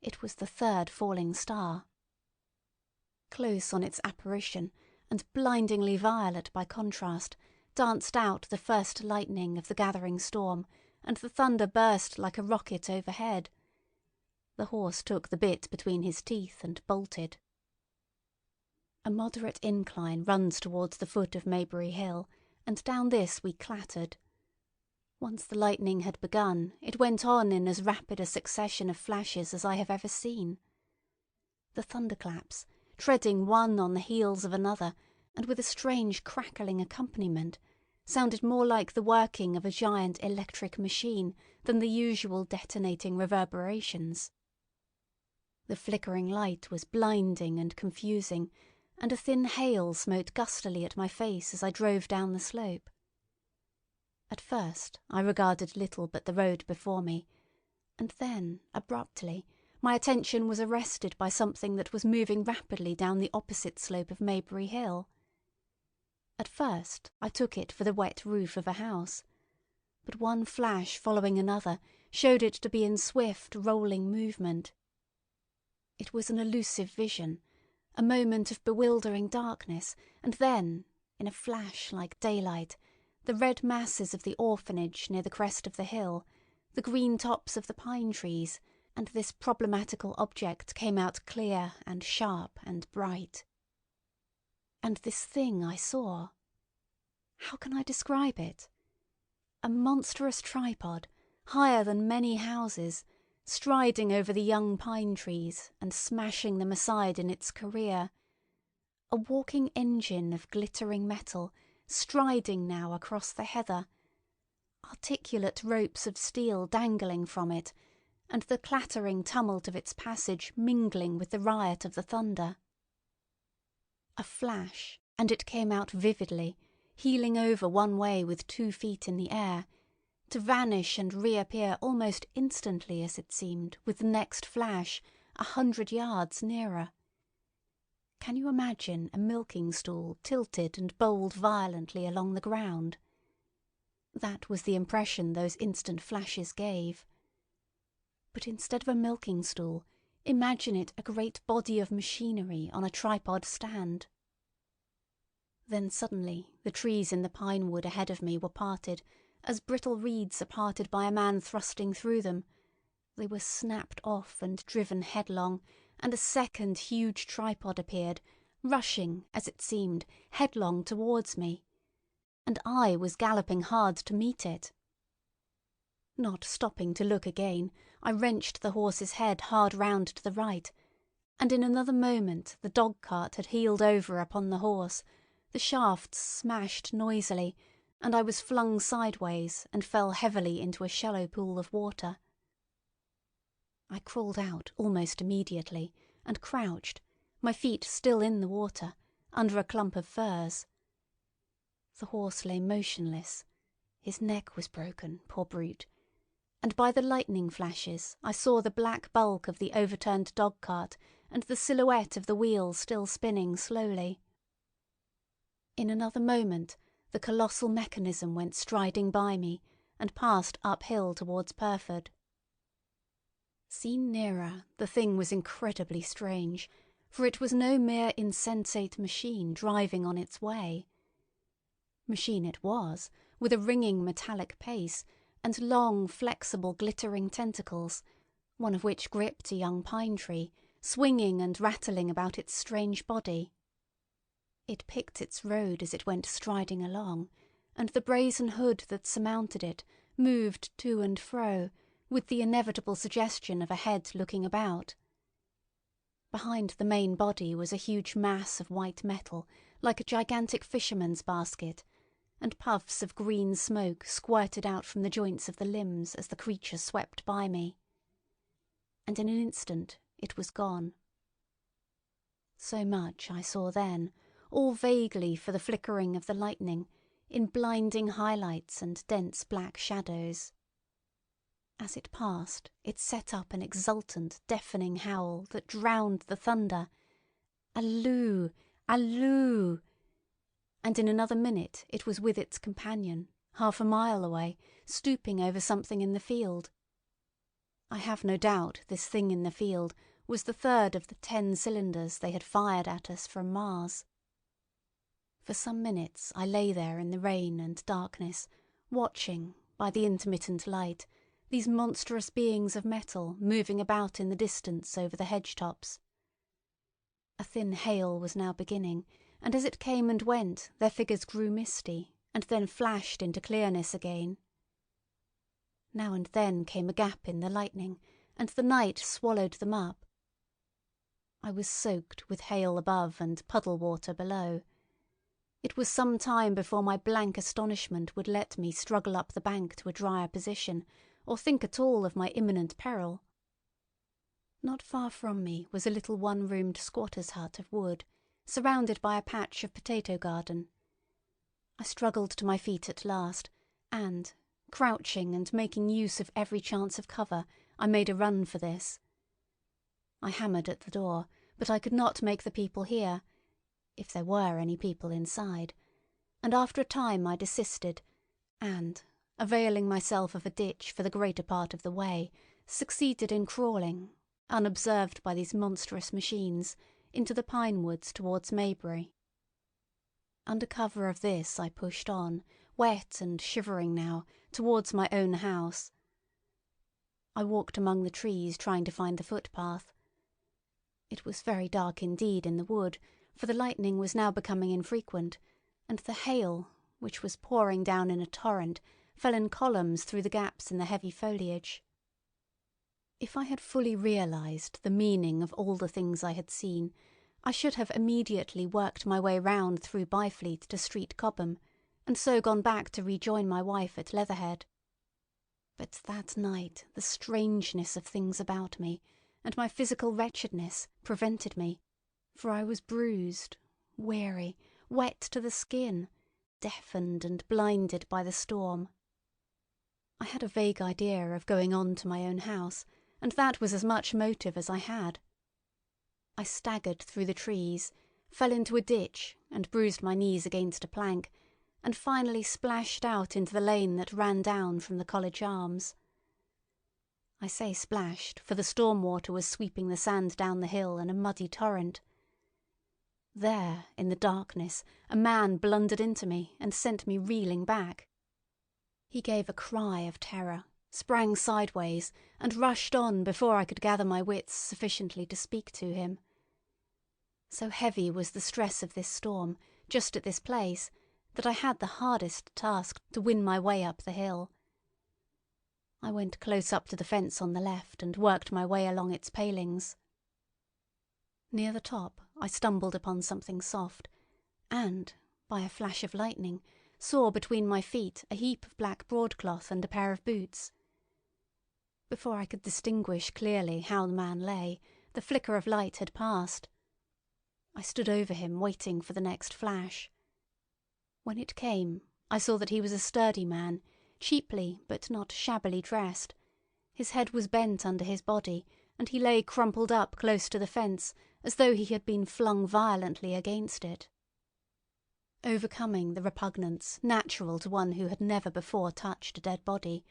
It was the third falling star. Close on its apparition, and blindingly violet by contrast, danced out the first lightning of the gathering storm, and the thunder burst like a rocket overhead. The horse took the bit between his teeth and bolted. A moderate incline runs towards the foot of Maybury Hill, and down this we clattered. Once the lightning had begun, it went on in as rapid a succession of flashes as I have ever seen. The thunderclaps, treading one on the heels of another, and with a strange crackling accompaniment, sounded more like the working of a giant electric machine than the usual detonating reverberations. The flickering light was blinding and confusing, and a thin hail smote gustily at my face as I drove down the slope. At first I regarded little but the road before me, and then, abruptly, my attention was arrested by something that was moving rapidly down the opposite slope of Maybury Hill. At first I took it for the wet roof of a house, but one flash following another showed it to be in swift, rolling movement. It was an elusive vision, a moment of bewildering darkness, and then, in a flash like daylight, the red masses of the orphanage near the crest of the hill, the green tops of the pine trees, and this problematical object came out clear and sharp and bright. And this thing I saw. How can I describe it? A monstrous tripod, higher than many houses, striding over the young pine trees and smashing them aside in its career. A walking engine of glittering metal, striding now across the heather. Articulate ropes of steel dangling from it, and the clattering tumult of its passage mingling with the riot of the thunder. A flash, and it came out vividly, heeling over one way with 2 feet in the air, to vanish and reappear almost instantly, as it seemed, with the next flash, 100 yards nearer. Can you imagine a milking stool tilted and bowled violently along the ground? That was the impression those instant flashes gave. But instead of a milking stool, imagine it a great body of machinery on a tripod stand. Then suddenly the trees in the pine wood ahead of me were parted, as brittle reeds are parted by a man thrusting through them. They were snapped off and driven headlong, and a second huge tripod appeared, rushing, as it seemed, headlong towards me. And I was galloping hard to meet it. Not stopping to look again, I wrenched the horse's head hard round to the right, and in another moment the dog-cart had heeled over upon the horse, the shafts smashed noisily, and I was flung sideways and fell heavily into a shallow pool of water. I crawled out almost immediately, and crouched, my feet still in the water, under a clump of firs. The horse lay motionless. His neck was broken, poor brute, and by the lightning flashes I saw the black bulk of the overturned dog-cart and the silhouette of the wheel still spinning slowly. In another moment the colossal mechanism went striding by me and passed uphill towards Pyrford. Seen nearer, the thing was incredibly strange, for it was no mere insensate machine driving on its way. Machine it was, with a ringing metallic pace, and long, flexible, glittering tentacles, one of which gripped a young pine tree, swinging and rattling about its strange body. It picked its road as it went striding along, and the brazen hood that surmounted it moved to and fro, with the inevitable suggestion of a head looking about. Behind the main body was a huge mass of white metal, like a gigantic fisherman's basket, and puffs of green smoke squirted out from the joints of the limbs as the creature swept by me. And in an instant it was gone. So much I saw then, all vaguely for the flickering of the lightning, in blinding highlights and dense black shadows. As it passed, it set up an exultant, deafening howl that drowned the thunder. Alloo! Alloo! And in another minute it was with its companion, half a mile away, stooping over something in the field. I have no doubt this thing in the field was the third of the 10 cylinders they had fired at us from Mars. For some minutes I lay there in the rain and darkness, watching, by the intermittent light, these monstrous beings of metal moving about in the distance over the hedge-tops. A thin hail was now beginning, and as it came and went their figures grew misty, and then flashed into clearness again. Now and then came a gap in the lightning, and the night swallowed them up. I was soaked with hail above and puddle water below. It was some time before my blank astonishment would let me struggle up the bank to a drier position, or think at all of my imminent peril. Not far from me was a little one-roomed squatter's hut of wood, surrounded by a patch of potato garden. I struggled to my feet at last, and, crouching and making use of every chance of cover, I made a run for this. I hammered at the door, but I could not make the people hear, if there were any people inside, and after a time I desisted, and, availing myself of a ditch for the greater part of the way, succeeded in crawling, unobserved by these monstrous machines, into the pine woods towards Maybury. Under cover of this I pushed on, wet and shivering now, towards my own house. I walked among the trees trying to find the footpath. It was very dark indeed in the wood, for the lightning was now becoming infrequent, and the hail, which was pouring down in a torrent, fell in columns through the gaps in the heavy foliage. If I had fully realised the meaning of all the things I had seen, I should have immediately worked my way round through Byfleet to Street Cobham, and so gone back to rejoin my wife at Leatherhead. But that night the strangeness of things about me, and my physical wretchedness, prevented me, for I was bruised, weary, wet to the skin, deafened and blinded by the storm. I had a vague idea of going on to my own house, and that was as much motive as I had. I staggered through the trees, fell into a ditch and bruised my knees against a plank, and finally splashed out into the lane that ran down from the College Arms. I say splashed, for the storm water was sweeping the sand down the hill in a muddy torrent. There, in the darkness, a man blundered into me and sent me reeling back. He gave a cry of terror, sprang sideways, and rushed on before I could gather my wits sufficiently to speak to him. So heavy was the stress of this storm, just at this place, that I had the hardest task to win my way up the hill. I went close up to the fence on the left and worked my way along its palings. Near the top I stumbled upon something soft, and, by a flash of lightning, saw between my feet a heap of black broadcloth and a pair of boots. Before I could distinguish clearly how the man lay, the flicker of light had passed. I stood over him waiting for the next flash. When it came, I saw that he was a sturdy man, cheaply but not shabbily dressed. His head was bent under his body, and he lay crumpled up close to the fence, as though he had been flung violently against it. Overcoming the repugnance natural to one who had never before touched a dead body,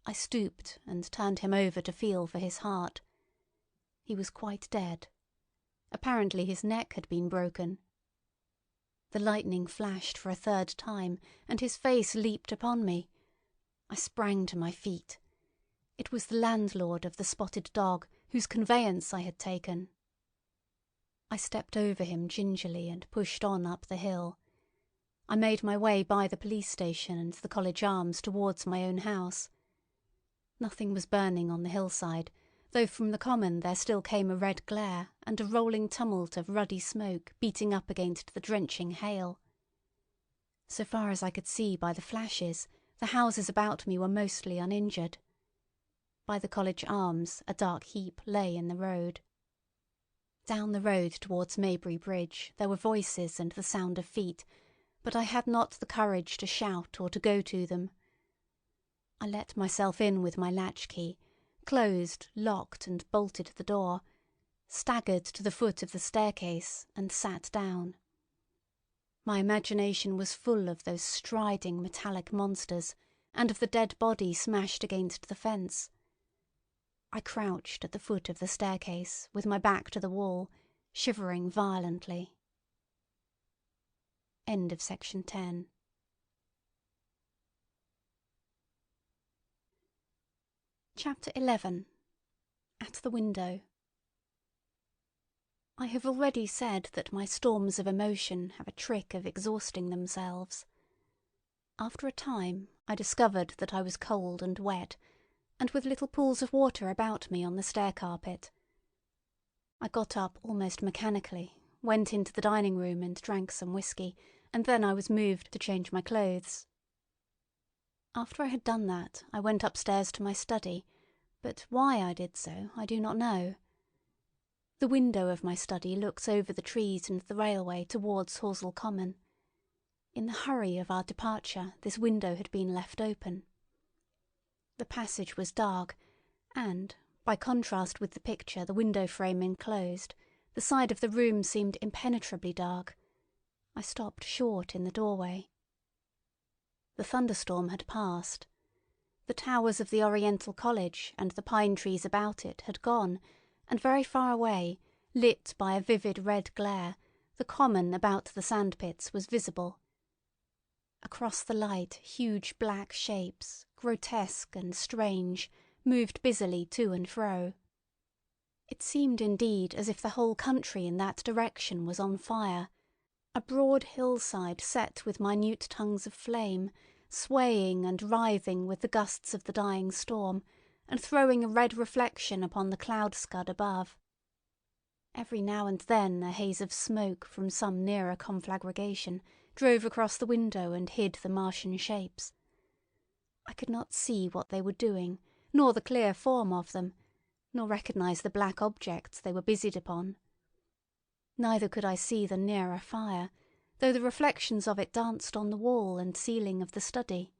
I stooped and turned him over to feel for his heart. He was quite dead. Apparently his neck had been broken. The lightning flashed for a third time, and his face leaped upon me. I sprang to my feet. It was the landlord of the Spotted Dog, whose conveyance I had taken. I stepped over him gingerly and pushed on up the hill. I made my way by the police station and the College Arms towards my own house. Nothing was burning on the hillside, though from the common there still came a red glare and a rolling tumult of ruddy smoke beating up against the drenching hail. So far as I could see by the flashes, the houses about me were mostly uninjured. By the College Arms a dark heap lay in the road. Down the road towards Maybury Bridge there were voices and the sound of feet, but I had not the courage to shout or to go to them. I let myself in with my latchkey, closed, locked and bolted the door, staggered to the foot of the staircase and sat down. My imagination was full of those striding metallic monsters and of the dead body smashed against the fence. I crouched at the foot of the staircase with my back to the wall, shivering violently. End of section 10. Chapter 11. At the Window. I have already said that my storms of emotion have a trick of exhausting themselves. After a time I discovered that I was cold and wet, and with little pools of water about me on the stair carpet. I got up almost mechanically, went into the dining room and drank some whisky, and then I was moved to change my clothes. After I had done that, I went upstairs to my study, but why I did so I do not know. The window of my study looks over the trees and the railway towards Horsell Common. In the hurry of our departure, this window had been left open. The passage was dark, and, by contrast with the picture the window frame enclosed, the side of the room seemed impenetrably dark. I stopped short in the doorway. The thunderstorm had passed. The towers of the Oriental College and the pine trees about it had gone, and very far away, lit by a vivid red glare, the common about the sandpits was visible. Across the light huge black shapes, grotesque and strange, moved busily to and fro. It seemed indeed as if the whole country in that direction was on fire, a broad hillside set with minute tongues of flame, swaying and writhing with the gusts of the dying storm, and throwing a red reflection upon the cloud scud above. Every now and then a haze of smoke from some nearer conflagration drove across the window and hid the Martian shapes. I could not see what they were doing, nor the clear form of them, nor recognise the black objects they were busied upon. Neither could I see the nearer fire, though the reflections of it danced on the wall and ceiling of the study.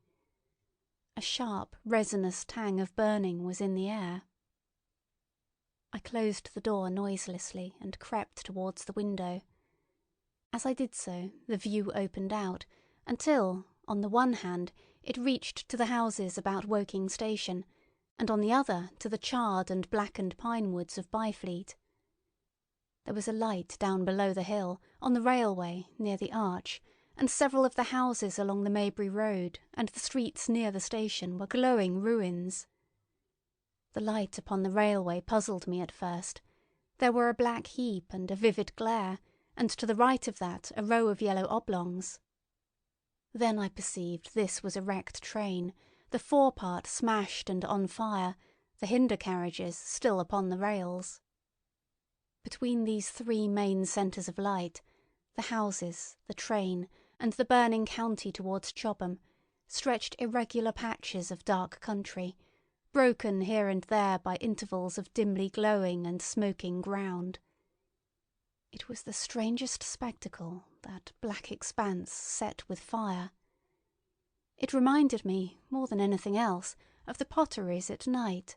A sharp, resinous tang of burning was in the air. I closed the door noiselessly and crept towards the window. As I did so, the view opened out, until, on the one hand, it reached to the houses about Woking Station, and on the other to the charred and blackened pine woods of Byfleet. There was a light down below the hill, on the railway, near the arch, and several of the houses along the Maybury Road and the streets near the station were glowing ruins. The light upon the railway puzzled me at first. There were a black heap and a vivid glare, and to the right of that a row of yellow oblongs. Then I perceived this was a wrecked train, the forepart smashed and on fire, the hinder carriages still upon the rails. Between these three main centres of light, the houses, the train, and the burning county towards Chobham, stretched irregular patches of dark country, broken here and there by intervals of dimly glowing and smoking ground. It was the strangest spectacle, that black expanse set with fire. It reminded me, more than anything else, of the potteries at night.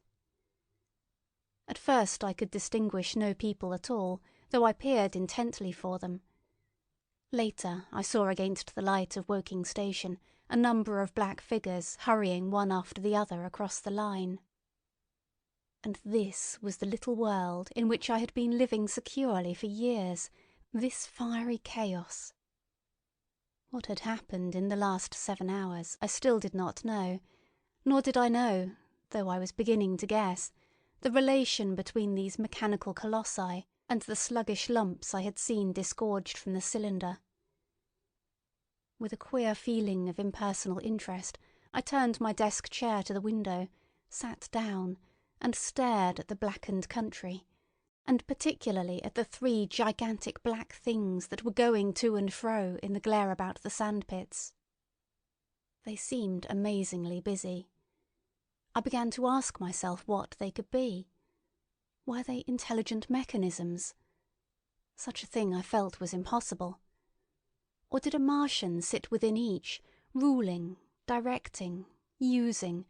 At first I could distinguish no people at all, though I peered intently for them. Later I saw against the light of Woking Station a number of black figures hurrying one after the other across the line. And this was the little world in which I had been living securely for years, this fiery chaos. What had happened in the last 7 hours I still did not know, nor did I know, though I was beginning to guess, the relation between these mechanical colossi and the sluggish lumps I had seen disgorged from the cylinder. With a queer feeling of impersonal interest, I turned my desk chair to the window, sat down, and stared at the blackened country, and particularly at the three gigantic black things that were going to and fro in the glare about the sandpits. They seemed amazingly busy. I began to ask myself what they could be. Were they intelligent mechanisms? Such a thing I felt was impossible. Or did a Martian sit within each, ruling, directing, using,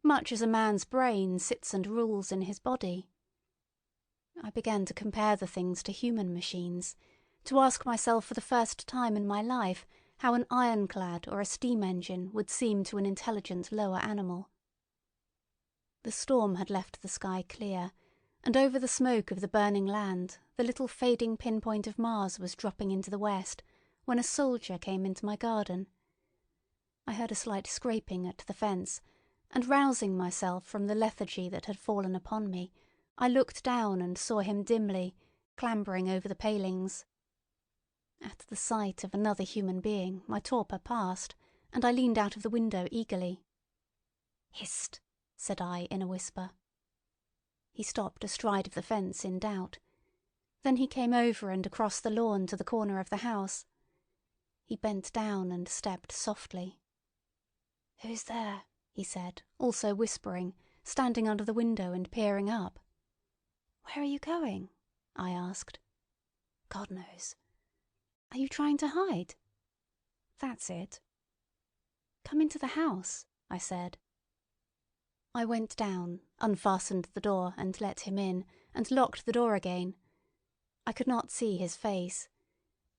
much as a man's brain sits and rules in his body? I began to compare the things to human machines, to ask myself for the first time in my life how an ironclad or a steam engine would seem to an intelligent lower animal. The storm had left the sky clear, and over the smoke of the burning land the little fading pinpoint of Mars was dropping into the west when a soldier came into my garden. I heard a slight scraping at the fence, and rousing myself from the lethargy that had fallen upon me, I looked down and saw him dimly, clambering over the palings. At the sight of another human being my torpor passed, and I leaned out of the window eagerly. "Hist!" said I in a whisper. He stopped astride of the fence in doubt. Then he came over and across the lawn to the corner of the house. He bent down and stepped softly. "Who's there?" he said, also whispering, standing under the window and peering up. "Where are you going?" I asked. "God knows." "Are you trying to hide?" "That's it." "Come into the house," I said. I went down, unfastened the door and let him in, and locked the door again. I could not see his face.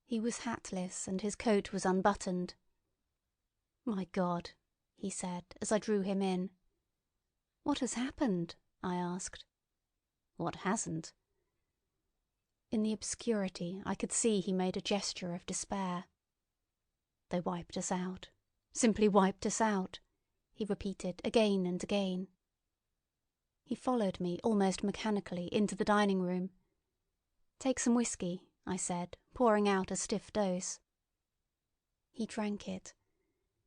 He was hatless and his coat was unbuttoned. "My God," he said as I drew him in. "What has happened?" I asked. "What hasn't?" In the obscurity I could see he made a gesture of despair. "They wiped us out. Simply wiped us out," he repeated again and again. He followed me almost mechanically into the dining room. "Take some whiskey," I said, pouring out a stiff dose. He drank it.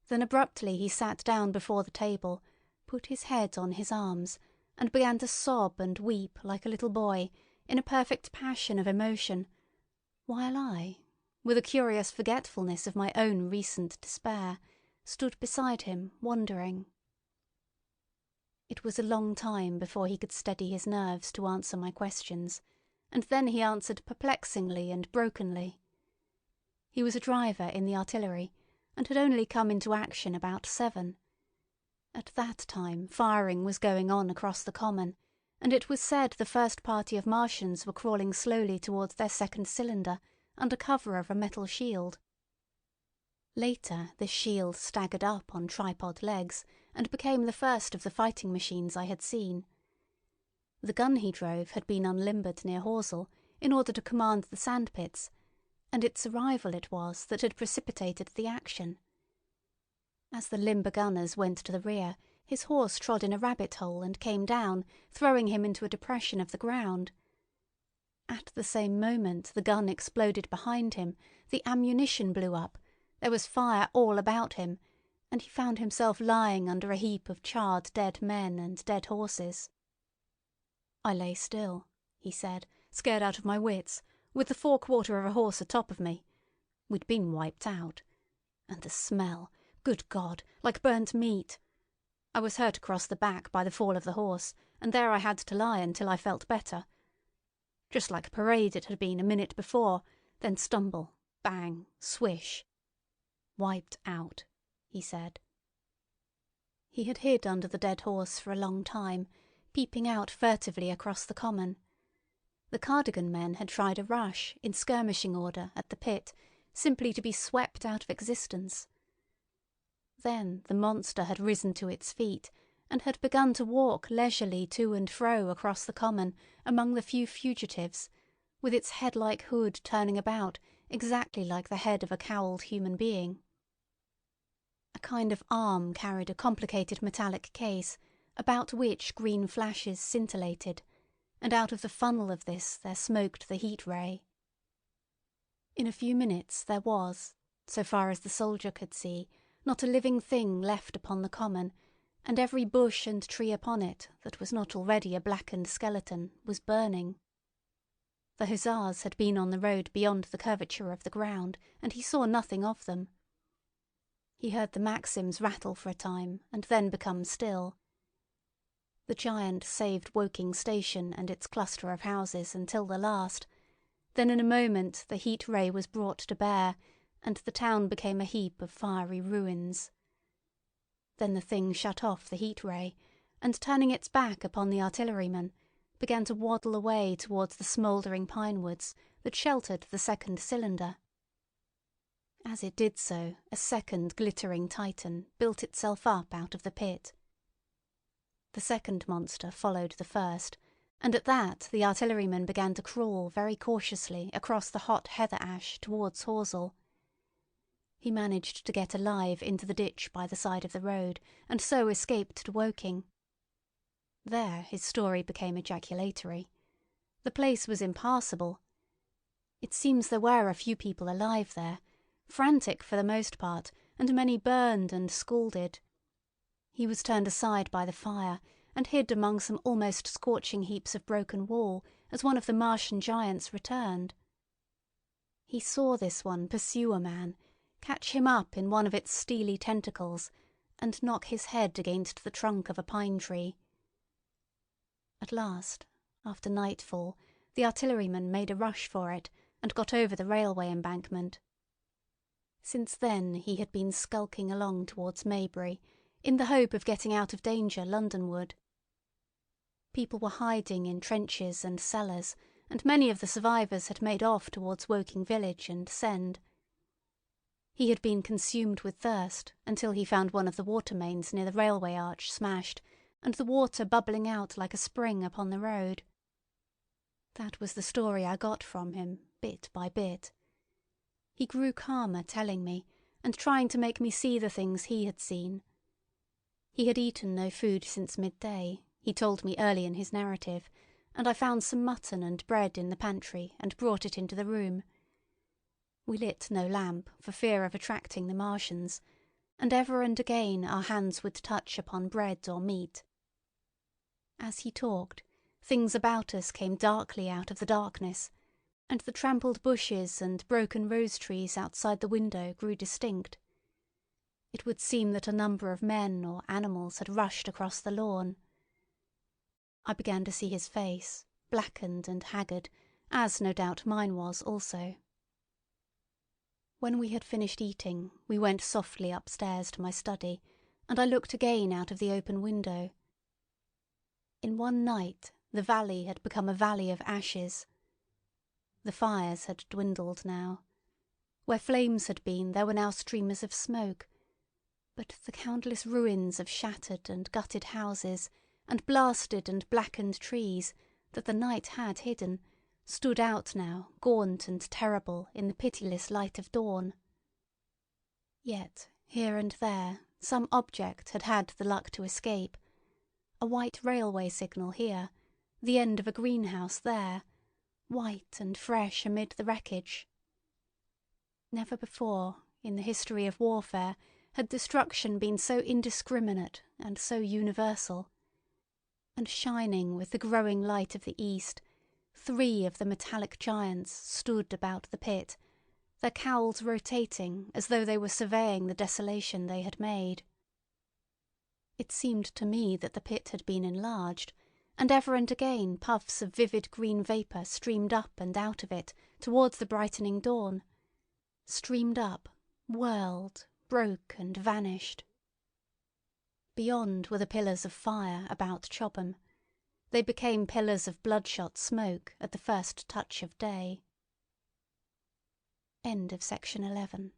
Then abruptly he sat down before the table, put his head on his arms, and began to sob and weep like a little boy in a perfect passion of emotion, while I, with a curious forgetfulness of my own recent despair, stood beside him wondering. It was a long time before he could steady his nerves to answer my questions, and then he answered perplexingly and brokenly. He was a driver in the artillery, and had only come into action about 7. At that time firing was going on across the common, and it was said the first party of Martians were crawling slowly towards their second cylinder under cover of a metal shield. Later this shield staggered up on tripod legs and became the first of the fighting machines I had seen. The gun he drove had been unlimbered near Horsell in order to command the sandpits, and its arrival it was that had precipitated the action. As the limber gunners went to the rear, his horse trod in a rabbit hole and came down, throwing him into a depression of the ground. At the same moment the gun exploded behind him, the ammunition blew up, there was fire all about him, and he found himself lying under a heap of charred dead men and dead horses. "I lay still," he said, "scared out of my wits, with the forequarter of a horse atop of me. We'd been wiped out. And the smell, good God, like burnt meat. I was hurt across the back by the fall of the horse, and there I had to lie until I felt better. Just like parade it had been a minute before, then stumble, bang, swish. Wiped out," he said. He had hid under the dead horse for a long time, peeping out furtively across the common. The Cardigan men had tried a rush, in skirmishing order, at the pit, simply to be swept out of existence. Then the monster had risen to its feet, and had begun to walk leisurely to and fro across the common among the few fugitives, with its head-like hood turning about exactly like the head of a cowled human being. A kind of arm carried a complicated metallic case, about which green flashes scintillated, and out of the funnel of this there smoked the heat ray. In a few minutes there was, so far as the soldier could see, not a living thing left upon the common, and every bush and tree upon it that was not already a blackened skeleton was burning. The hussars had been on the road beyond the curvature of the ground, and he saw nothing of them. He heard the Maxims rattle for a time, and then become still. The giant saved Woking station and its cluster of houses until the last. Then in a moment the heat ray was brought to bear, and the town became a heap of fiery ruins. Then the thing shut off the heat ray, and turning its back upon the artilleryman, began to waddle away towards the smouldering pine woods that sheltered the second cylinder. As it did so, a second glittering titan built itself up out of the pit. The second monster followed the first, and at that the artilleryman began to crawl very cautiously across the hot heather ash towards Horsell. He managed to get alive into the ditch by the side of the road, and so escaped to Woking. There his story became ejaculatory. The place was impassable. It seems there were a few people alive there, frantic for the most part, and many burned and scalded. He was turned aside by the fire, and hid among some almost scorching heaps of broken wall as one of the Martian giants returned. He saw this one pursue a man, catch him up in one of its steely tentacles, and knock his head against the trunk of a pine tree. At last, after nightfall, the artilleryman made a rush for it and got over the railway embankment. Since then he had been skulking along towards Maybury, in the hope of getting out of danger Londonward. People were hiding in trenches and cellars, and many of the survivors had made off towards Woking village and Send. He had been consumed with thirst until he found one of the water mains near the railway arch smashed, and the water bubbling out like a spring upon the road. That was the story I got from him, bit by bit. He grew calmer telling me, and trying to make me see the things he had seen. He had eaten no food since midday, he told me early in his narrative, and I found some mutton and bread in the pantry and brought it into the room. We lit no lamp for fear of attracting the Martians, and ever and again our hands would touch upon bread or meat. As he talked, things about us came darkly out of the darkness, and the trampled bushes and broken rose trees outside the window grew distinct. It would seem that a number of men or animals had rushed across the lawn. I began to see his face, blackened and haggard, as no doubt mine was also. When we had finished eating, we went softly upstairs to my study, and I looked again out of the open window. In one night the valley had become a valley of ashes. The fires had dwindled now. Where flames had been, there were now streamers of smoke. But the countless ruins of shattered and gutted houses, and blasted and blackened trees that the night had hidden, stood out now, gaunt and terrible, in the pitiless light of dawn. Yet, here and there, some object had had the luck to escape. A white railway signal here, the end of a greenhouse there, white and fresh amid the wreckage. Never before, in the history of warfare, had destruction been so indiscriminate and so universal. And shining with the growing light of the east, 3 of the metallic giants stood about the pit, their cowls rotating as though they were surveying the desolation they had made. It seemed to me that the pit had been enlarged, and ever and again puffs of vivid green vapour streamed up and out of it towards the brightening dawn, streamed up, whirled, broke and vanished. Beyond were the pillars of fire about Chobham. They became pillars of bloodshot smoke at the first touch of day. End of section 11.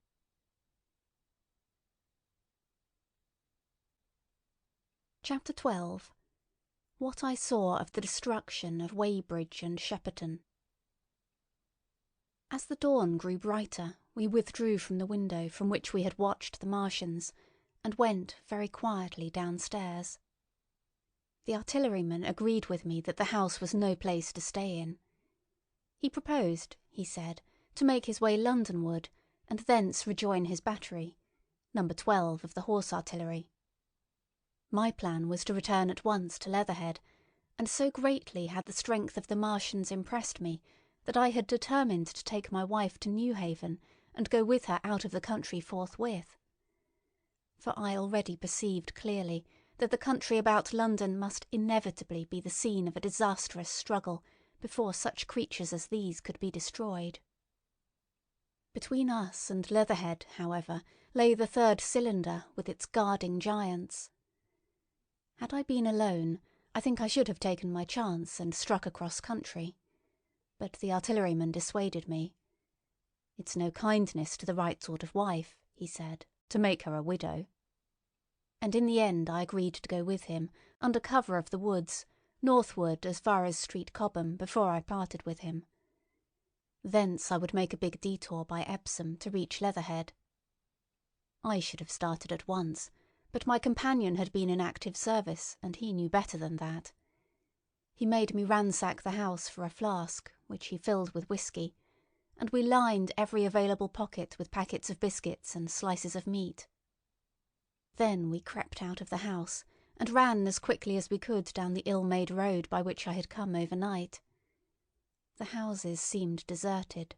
Chapter 12. What I saw of the destruction of Weybridge and Shepperton. As the dawn grew brighter, we withdrew from the window from which we had watched the Martians, and went very quietly downstairs. The artilleryman agreed with me that the house was no place to stay in. He proposed, he said, to make his way Londonward, and thence rejoin his battery, No. 12 of the Horse Artillery. My plan was to return at once to Leatherhead, and so greatly had the strength of the Martians impressed me that I had determined to take my wife to Newhaven and go with her out of the country forthwith. For I already perceived clearly that the country about London must inevitably be the scene of a disastrous struggle before such creatures as these could be destroyed. Between us and Leatherhead, however, lay the third cylinder with its guarding giants. Had I been alone, I think I should have taken my chance and struck across country. But the artilleryman dissuaded me. "It's no kindness to the right sort of wife," he said, "to make her a widow." And in the end I agreed to go with him, under cover of the woods, northward as far as Street Cobham before I parted with him. Thence I would make a big detour by Epsom to reach Leatherhead. I should have started at once, but my companion had been in active service, and he knew better than that. He made me ransack the house for a flask, which he filled with whisky, and we lined every available pocket with packets of biscuits and slices of meat. Then we crept out of the house, and ran as quickly as we could down the ill-made road by which I had come overnight. The houses seemed deserted.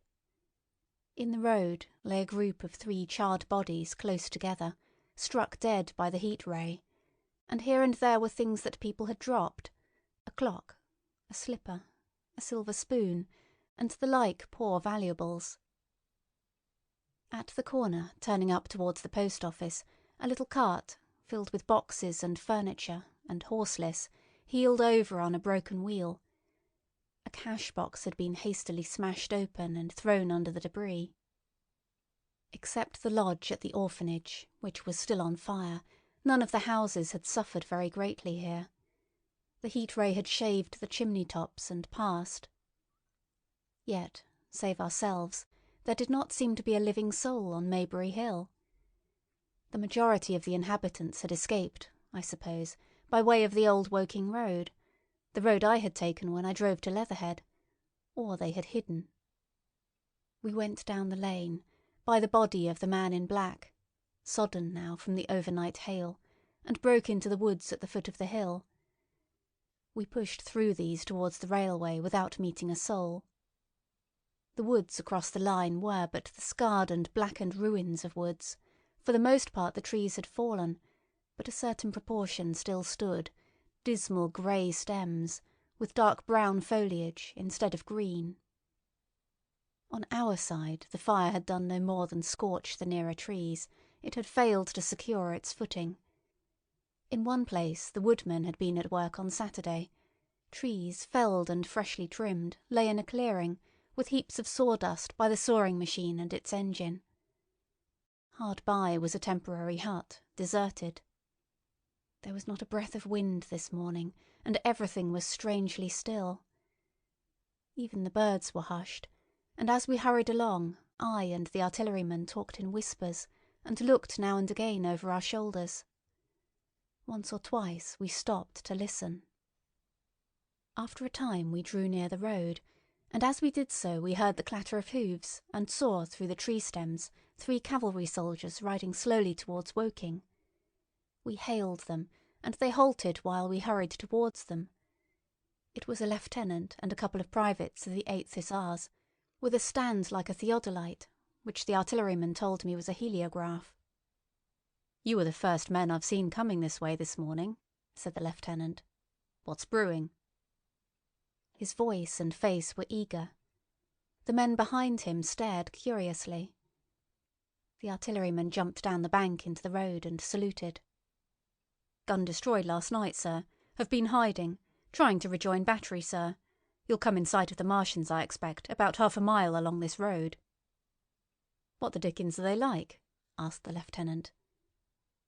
In the road lay a group of 3 charred bodies close together, struck dead by the heat ray, and here and there were things that people had dropped, a clock, a slipper, a silver spoon, and the like poor valuables. At the corner, turning up towards the post office, a little cart, filled with boxes and furniture, and horseless, heeled over on a broken wheel. A cash-box had been hastily smashed open and thrown under the debris. Except the lodge at the orphanage, which was still on fire, none of the houses had suffered very greatly here. The heat ray had shaved the chimney tops and passed. Yet, save ourselves, there did not seem to be a living soul on Maybury Hill. The majority of the inhabitants had escaped, I suppose, by way of the old Woking road, the road I had taken when I drove to Leatherhead, or they had hidden. We went down the lane, by the body of the man in black, sodden now from the overnight hail, and broke into the woods at the foot of the hill. We pushed through these towards the railway without meeting a soul. The woods across the line were but the scarred and blackened ruins of woods. For the most part the trees had fallen, but a certain proportion still stood, dismal grey stems, with dark brown foliage instead of green. On our side the fire had done no more than scorch the nearer trees. It had failed to secure its footing. In one place the woodmen had been at work on Saturday. Trees, felled and freshly trimmed, lay in a clearing, with heaps of sawdust by the sawing machine and its engine. Hard by was a temporary hut, deserted. There was not a breath of wind this morning, and everything was strangely still. Even the birds were hushed, and as we hurried along, I and the artilleryman talked in whispers, and looked now and again over our shoulders. Once or twice we stopped to listen. After a time we drew near the road, and as we did so we heard the clatter of hoofs and saw through the tree stems 3 cavalry soldiers riding slowly towards Woking. We hailed them, and they halted while we hurried towards them. It was a lieutenant and a couple of privates of the 8th Hussars, with a stand like a theodolite, which the artilleryman told me was a heliograph. "You are the first men I've seen coming this way this morning," said the lieutenant. "What's brewing?" His voice and face were eager. The men behind him stared curiously. The artilleryman jumped down the bank into the road and saluted. "Gun destroyed last night, sir. Have been hiding. Trying to rejoin battery, sir. You'll come in sight of the Martians, I expect, about half a mile along this road." "What the dickens are they like?" asked the lieutenant.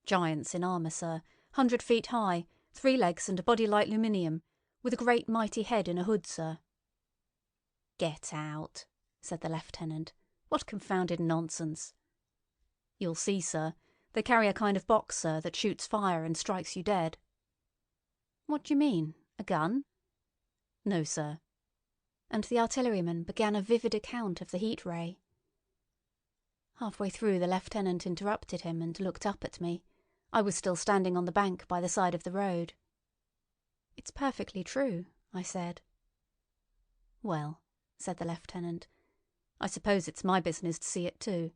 "Giants in armour, sir. 100 feet high, 3 legs and a body like aluminium, with a great mighty head in a hood, sir." "Get out," said the lieutenant. "What confounded nonsense." "You'll see, sir. They carry a kind of box, sir, that shoots fire and strikes you dead." "What do you mean? A gun?" "No, sir." And the artilleryman began a vivid account of the heat ray. Halfway through the lieutenant interrupted him and looked up at me. I was still standing on the bank by the side of the road. "It's perfectly true," I said. "Well," said the lieutenant, "I suppose it's my business to see it too.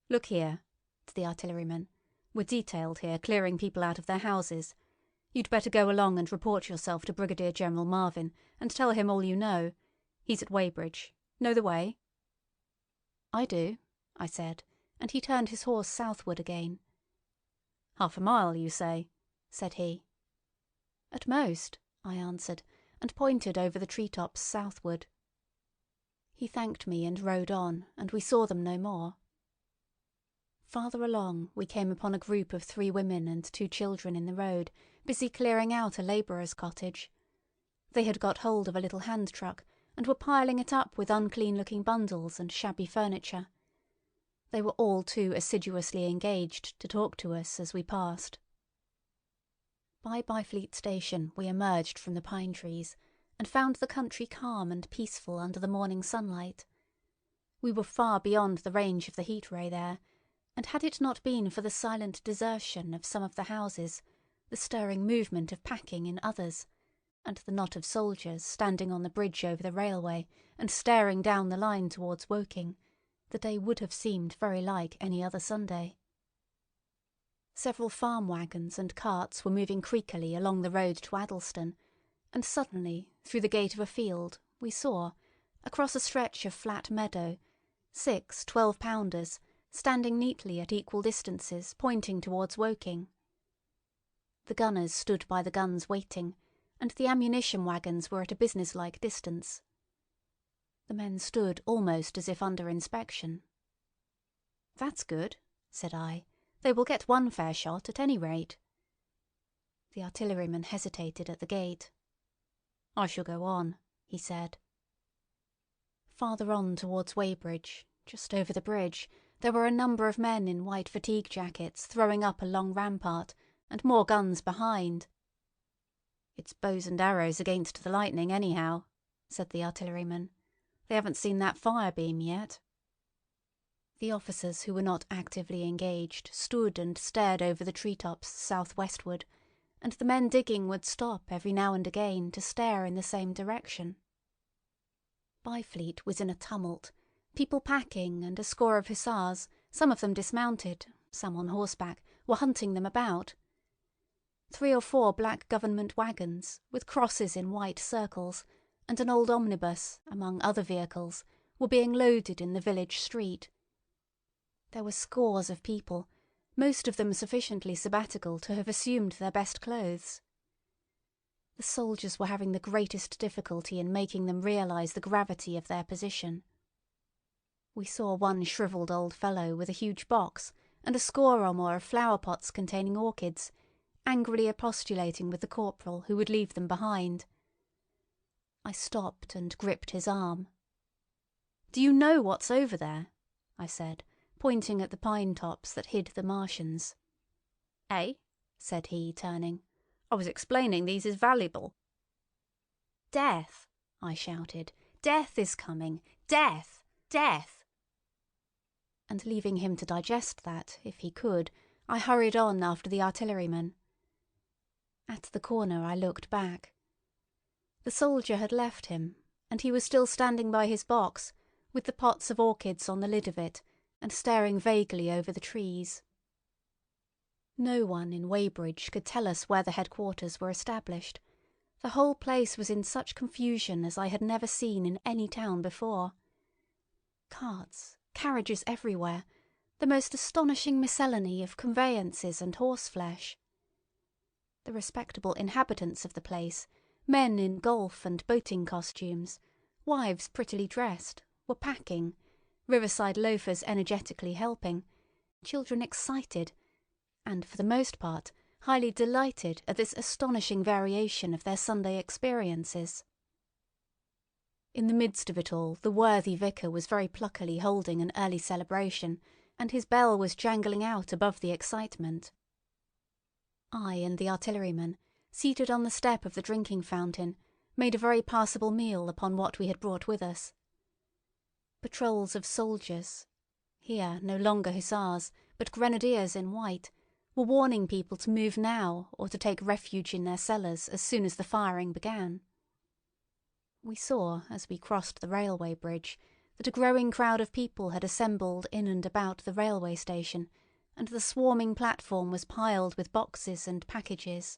Look here," to the artilleryman, "we're detailed here clearing people out of their houses. You'd better go along and report yourself to Brigadier General Marvin and tell him all you know. He's at Weybridge. Know the way?" "I do," I said, and he turned his horse southward again. "Half a mile, you say?" said he. "At most," I answered, and pointed over the tree-tops southward. He thanked me and rode on, and we saw them no more. Farther along we came upon a group of 3 women and 2 children in the road, busy clearing out a labourer's cottage. They had got hold of a little hand truck and were piling it up with unclean-looking bundles and shabby furniture. They were all too assiduously engaged to talk to us as we passed. By Byfleet Station we emerged from the pine trees and found the country calm and peaceful under the morning sunlight. We were far beyond the range of the heat ray there, and had it not been for the silent desertion of some of the houses, the stirring movement of packing in others, and the knot of soldiers standing on the bridge over the railway and staring down the line towards Woking, the day would have seemed very like any other Sunday. Several farm wagons and carts were moving creakily along the road to Addlestone, and suddenly, through the gate of a field, we saw, across a stretch of flat meadow, 6 12-pounders standing neatly at equal distances, pointing towards Woking. The gunners stood by the guns waiting, and the ammunition wagons were at a businesslike distance. The men stood almost as if under inspection. "That's good," said I. "They will get one fair shot at any rate." The artilleryman hesitated at the gate. "I shall go on," he said. Farther on towards Weybridge, just over the bridge, there were a number of men in white fatigue jackets throwing up a long rampart, and more guns behind. "It's bows and arrows against the lightning anyhow," said the artilleryman. "They haven't seen that fire beam yet." The officers who were not actively engaged stood and stared over the tree-tops south-westward, and the men digging would stop every now and again to stare in the same direction. Byfleet was in a tumult. People packing and a score of hussars, some of them dismounted, some on horseback, were hunting them about. 3 or 4 black government wagons, with crosses in white circles, and an old omnibus, among other vehicles, were being loaded in the village street. There were scores of people, most of them sufficiently sabbatical to have assumed their best clothes. The soldiers were having the greatest difficulty in making them realise the gravity of their position. We saw one shrivelled old fellow with a huge box and a score or more of flower-pots containing orchids, angrily expostulating with the corporal who would leave them behind. I stopped and gripped his arm. "Do you know what's over there?" I said, pointing at the pine tops that hid the Martians. "Eh?" said he, turning. "I was explaining these is valuable." "Death!" I shouted. "Death is coming! Death! Death!" And leaving him to digest that, if he could, I hurried on after the artilleryman. At the corner I looked back. The soldier had left him, and he was still standing by his box, with the pots of orchids on the lid of it, and staring vaguely over the trees. No one in Weybridge could tell us where the headquarters were established. The whole place was in such confusion as I had never seen in any town before. Carts, carriages everywhere, the most astonishing miscellany of conveyances and horseflesh. The respectable inhabitants of the place, men in golf and boating costumes, wives prettily dressed, were packing, riverside loafers energetically helping, children excited, and for the most part highly delighted at this astonishing variation of their Sunday experiences. In the midst of it all the worthy vicar was very pluckily holding an early celebration, and his bell was jangling out above the excitement. I and the artilleryman, seated on the step of the drinking fountain, made a very passable meal upon what we had brought with us. Patrols of soldiers, here no longer hussars, but grenadiers in white, were warning people to move now or to take refuge in their cellars as soon as the firing began. We saw, as we crossed the railway bridge, that a growing crowd of people had assembled in and about the railway station, and the swarming platform was piled with boxes and packages.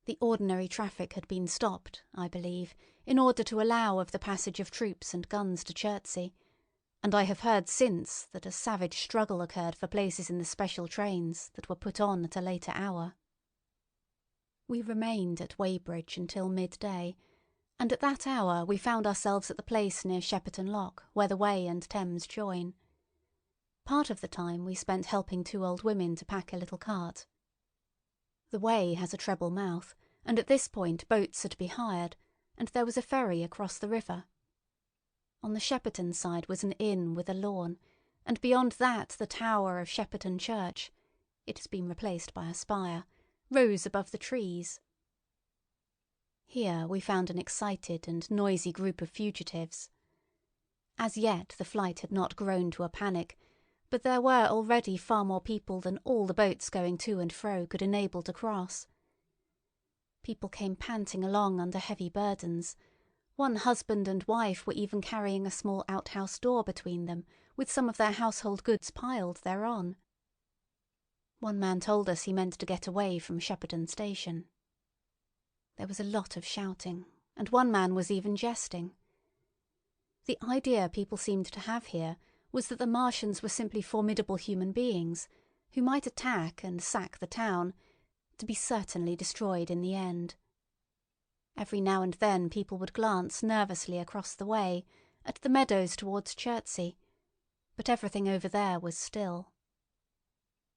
The ordinary traffic had been stopped, I believe, in order to allow of the passage of troops and guns to Chertsey, and I have heard since that a savage struggle occurred for places in the special trains that were put on at a later hour. We remained at Weybridge until midday, and at that hour we found ourselves at the place near Shepperton Lock where the Wey and Thames join. Part of the time we spent helping two old women to pack a little cart. The Wey has a treble mouth, and at this point boats are to be hired, and there was a ferry across the river. On the Shepperton side was an inn with a lawn, and beyond that the tower of Shepperton Church, it has been replaced by a spire, rose above the trees. Here we found an excited and noisy group of fugitives. As yet the flight had not grown to a panic, but there were already far more people than all the boats going to and fro could enable to cross. People came panting along under heavy burdens. One husband and wife were even carrying a small outhouse door between them, with some of their household goods piled thereon. One man told us he meant to get away from Shepperton Station. There was a lot of shouting, and one man was even jesting. The idea people seemed to have here was that the Martians were simply formidable human beings, who might attack and sack the town, to be certainly destroyed in the end. Every now and then people would glance nervously across the way, at the meadows towards Chertsey, but everything over there was still.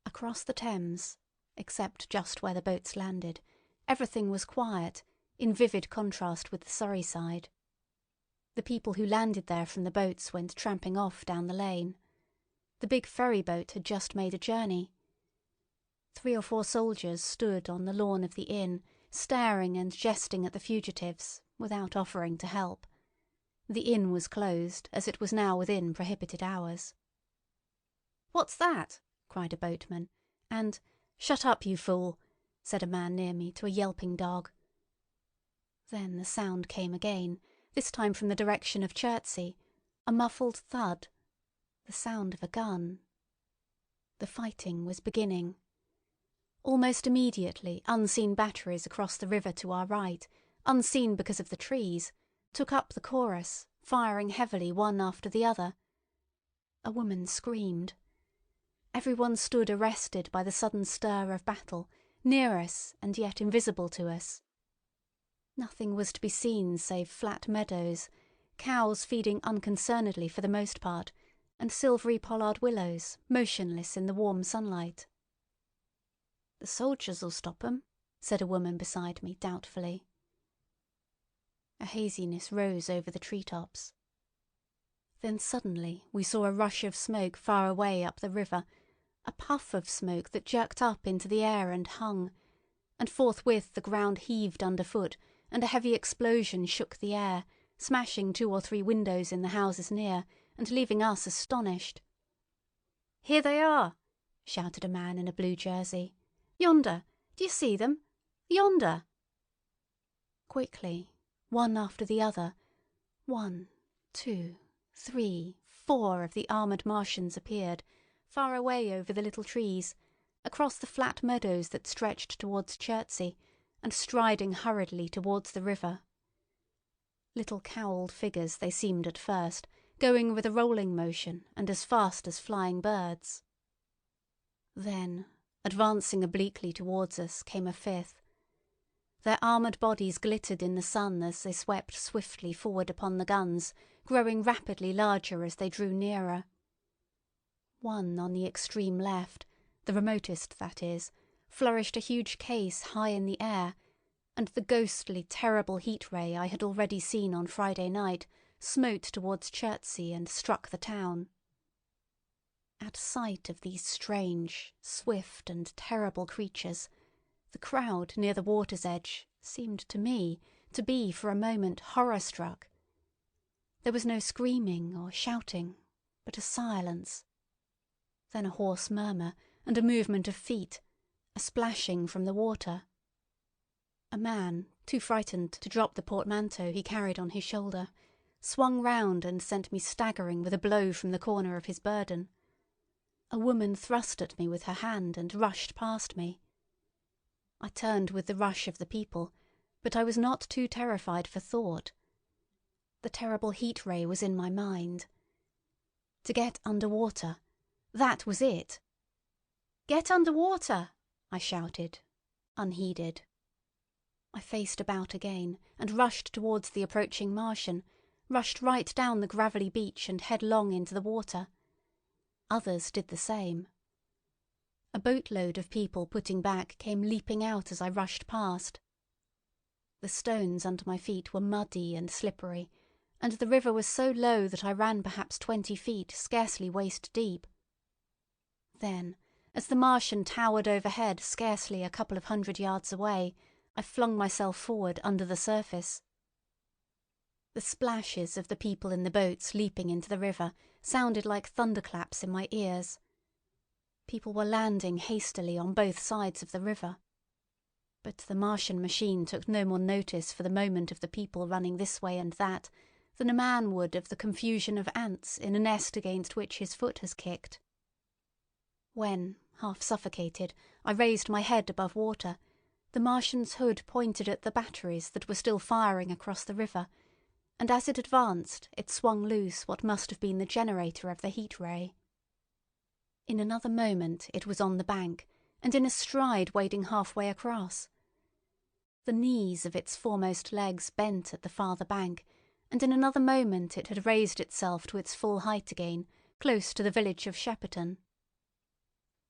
Across the Thames, except just where the boats landed, everything was quiet, in vivid contrast with the Surrey side. The people who landed there from the boats went tramping off down the lane. The big ferry boat had just made a journey. 3 or 4 soldiers stood on the lawn of the inn, staring and jesting at the fugitives, without offering to help. The inn was closed, as it was now within prohibited hours. "What's that?" cried a boatman, and "Shut up, you fool," said a man near me to a yelping dog. Then the sound came again, this time from the direction of Chertsey, a muffled thud, the sound of a gun. The fighting was beginning. Almost immediately unseen batteries across the river to our right, unseen because of the trees, took up the chorus, firing heavily one after the other. A woman screamed. Everyone stood arrested by the sudden stir of battle, near us and yet invisible to us. Nothing was to be seen save flat meadows, cows feeding unconcernedly for the most part, and silvery pollard willows, motionless in the warm sunlight. "The soldiers'll stop 'em," said a woman beside me doubtfully. A haziness rose over the treetops. Then suddenly we saw a rush of smoke far away up the river, a puff of smoke that jerked up into the air and hung, and forthwith the ground heaved underfoot, and a heavy explosion shook the air, smashing 2 or 3 windows in the houses near, and leaving us astonished. "Here they are!" shouted a man in a blue jersey. "Yonder! Do you see them? Yonder!" Quickly, one after the other, 1, 2, 3, 4 of the armoured Martians appeared, far away over the little trees, across the flat meadows that stretched towards Chertsey, and striding hurriedly towards the river. Little cowled figures they seemed at first, going with a rolling motion and as fast as flying birds. Then, advancing obliquely towards us, came a 5th. Their armoured bodies glittered in the sun as they swept swiftly forward upon the guns, growing rapidly larger as they drew nearer. One on the extreme left, the remotest that is, flourished a huge case high in the air, and the ghostly, terrible heat ray I had already seen on Friday night smote towards Chertsey and struck the town. At sight of these strange, swift and terrible creatures, the crowd near the water's edge seemed to me to be for a moment horror-struck. There was no screaming or shouting, but a silence. Then a hoarse murmur and a movement of feet, a splashing from the water. A man, too frightened to drop the portmanteau he carried on his shoulder, swung round and sent me staggering with a blow from the corner of his burden. A woman thrust at me with her hand and rushed past me. I turned with the rush of the people, but I was not too terrified for thought. The terrible heat ray was in my mind. To get under water, that was it. "Get under water!" I shouted, unheeded. I faced about again and rushed towards the approaching Martian, rushed right down the gravelly beach and headlong into the water. Others did the same. A boatload of people putting back came leaping out as I rushed past. The stones under my feet were muddy and slippery, and the river was so low that I ran perhaps 20 feet, scarcely waist deep. Then, as the Martian towered overhead scarcely a couple of 100 yards away, I flung myself forward under the surface. The splashes of the people in the boats leaping into the river sounded like thunderclaps in my ears. People were landing hastily on both sides of the river. But the Martian machine took no more notice for the moment of the people running this way and that than a man would of the confusion of ants in a nest against which his foot has kicked. When, half suffocated, I raised my head above water, the Martian's hood pointed at the batteries that were still firing across the river, and as it advanced it swung loose what must have been the generator of the heat ray. In another moment it was on the bank, and in a stride wading halfway across. The knees of its foremost legs bent at the farther bank, and in another moment it had raised itself to its full height again, close to the village of Shepperton.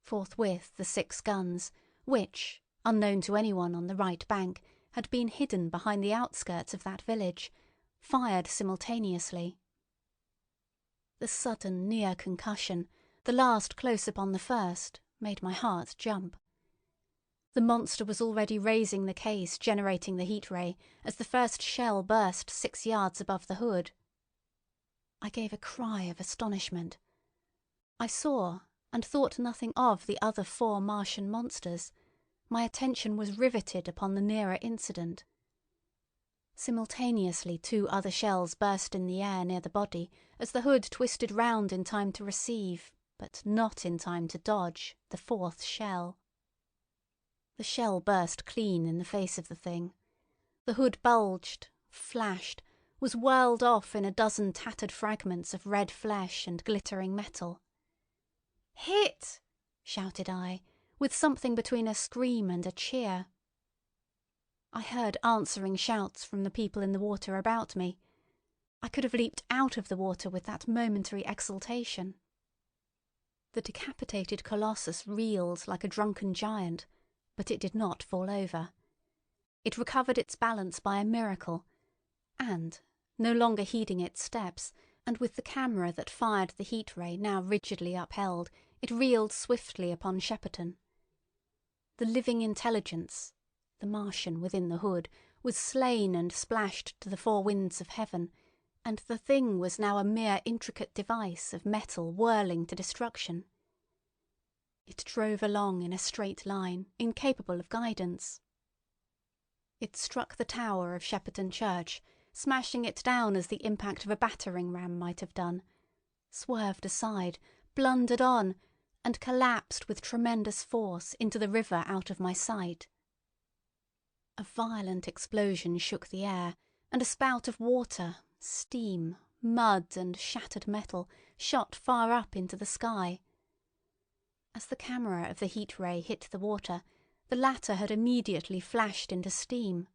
Forthwith the 6 guns, which, unknown to anyone on the right bank, had been hidden behind the outskirts of that village, fired simultaneously. The sudden near concussion, the last close upon the first, made my heart jump. The monster was already raising the case generating the heat ray as the first shell burst 6 yards above the hood. I gave a cry of astonishment. I saw and thought nothing of the other 4 Martian monsters. My attention was riveted upon the nearer incident. Simultaneously 2 other shells burst in the air near the body as the hood twisted round in time to receive, but not in time to dodge, the 4th shell. The shell burst clean in the face of the thing. The hood bulged, flashed, was whirled off in a dozen tattered fragments of red flesh and glittering metal. "Hit!" shouted I, with something between a scream and a cheer. I heard answering shouts from the people in the water about me. I could have leaped out of the water with that momentary exultation. The decapitated colossus reeled like a drunken giant, but it did not fall over. It recovered its balance by a miracle, and, no longer heeding its steps, and with the camera that fired the heat ray now rigidly upheld, it reeled swiftly upon Shepperton. The living intelligence, the Martian within the hood, was slain and splashed to the 4 winds of heaven, and the thing was now a mere intricate device of metal whirling to destruction. It drove along in a straight line, incapable of guidance. It struck the tower of Shepperton Church, smashing it down as the impact of a battering ram might have done, swerved aside, blundered on, and collapsed with tremendous force into the river out of my sight. A violent explosion shook the air, and a spout of water, steam, mud, and shattered metal shot far up into the sky. As the camera of the heat ray hit the water, the latter had immediately flashed into steam.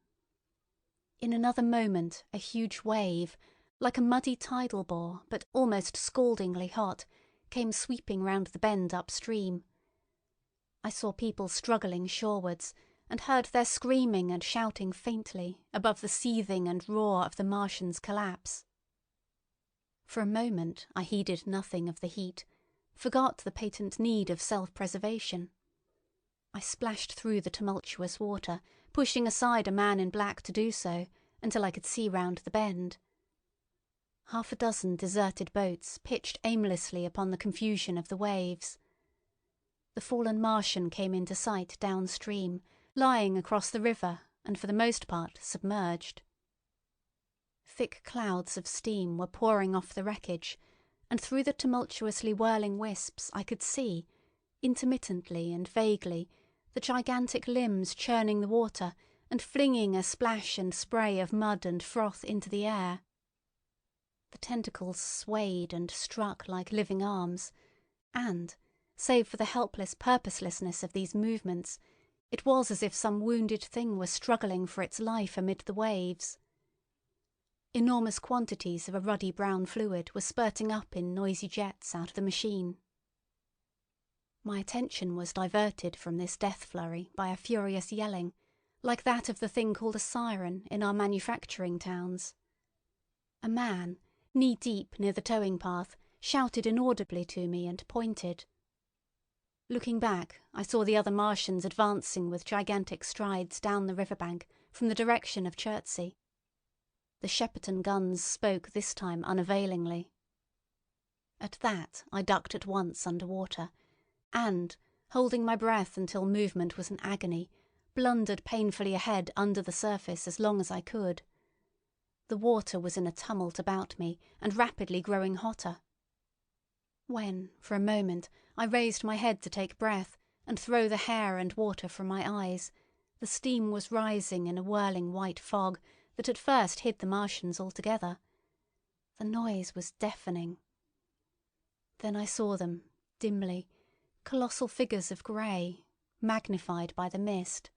In another moment a huge wave, like a muddy tidal bore, but almost scaldingly hot, came sweeping round the bend upstream. I saw people struggling shorewards, and heard their screaming and shouting faintly above the seething and roar of the Martian's collapse. For a moment I heeded nothing of the heat, forgot the patent need of self-preservation. I splashed through the tumultuous water, pushing aside a man in black to do so, until I could see round the bend. Half a dozen deserted boats pitched aimlessly upon the confusion of the waves. The fallen Martian came into sight downstream, lying across the river and for the most part submerged. Thick clouds of steam were pouring off the wreckage, and through the tumultuously whirling wisps I could see, intermittently and vaguely, the gigantic limbs churning the water and flinging a splash and spray of mud and froth into the air. The tentacles swayed and struck like living arms, and, save for the helpless purposelessness of these movements, it was as if some wounded thing were struggling for its life amid the waves. Enormous quantities of a ruddy brown fluid were spurting up in noisy jets out of the machine. My attention was diverted from this death flurry by a furious yelling, like that of the thing called a siren in our manufacturing towns. A man, knee-deep near the towing path, shouted inaudibly to me and pointed. Looking back, I saw the other Martians advancing with gigantic strides down the riverbank from the direction of Chertsey. The Shepperton guns spoke this time unavailingly. At that I ducked at once under water, and, holding my breath until movement was an agony, blundered painfully ahead under the surface as long as I could. The water was in a tumult about me and rapidly growing hotter. When, for a moment, I raised my head to take breath and throw the hair and water from my eyes, the steam was rising in a whirling white fog that at first hid the Martians altogether. The noise was deafening. Then I saw them, dimly, colossal figures of grey, magnified by the mist.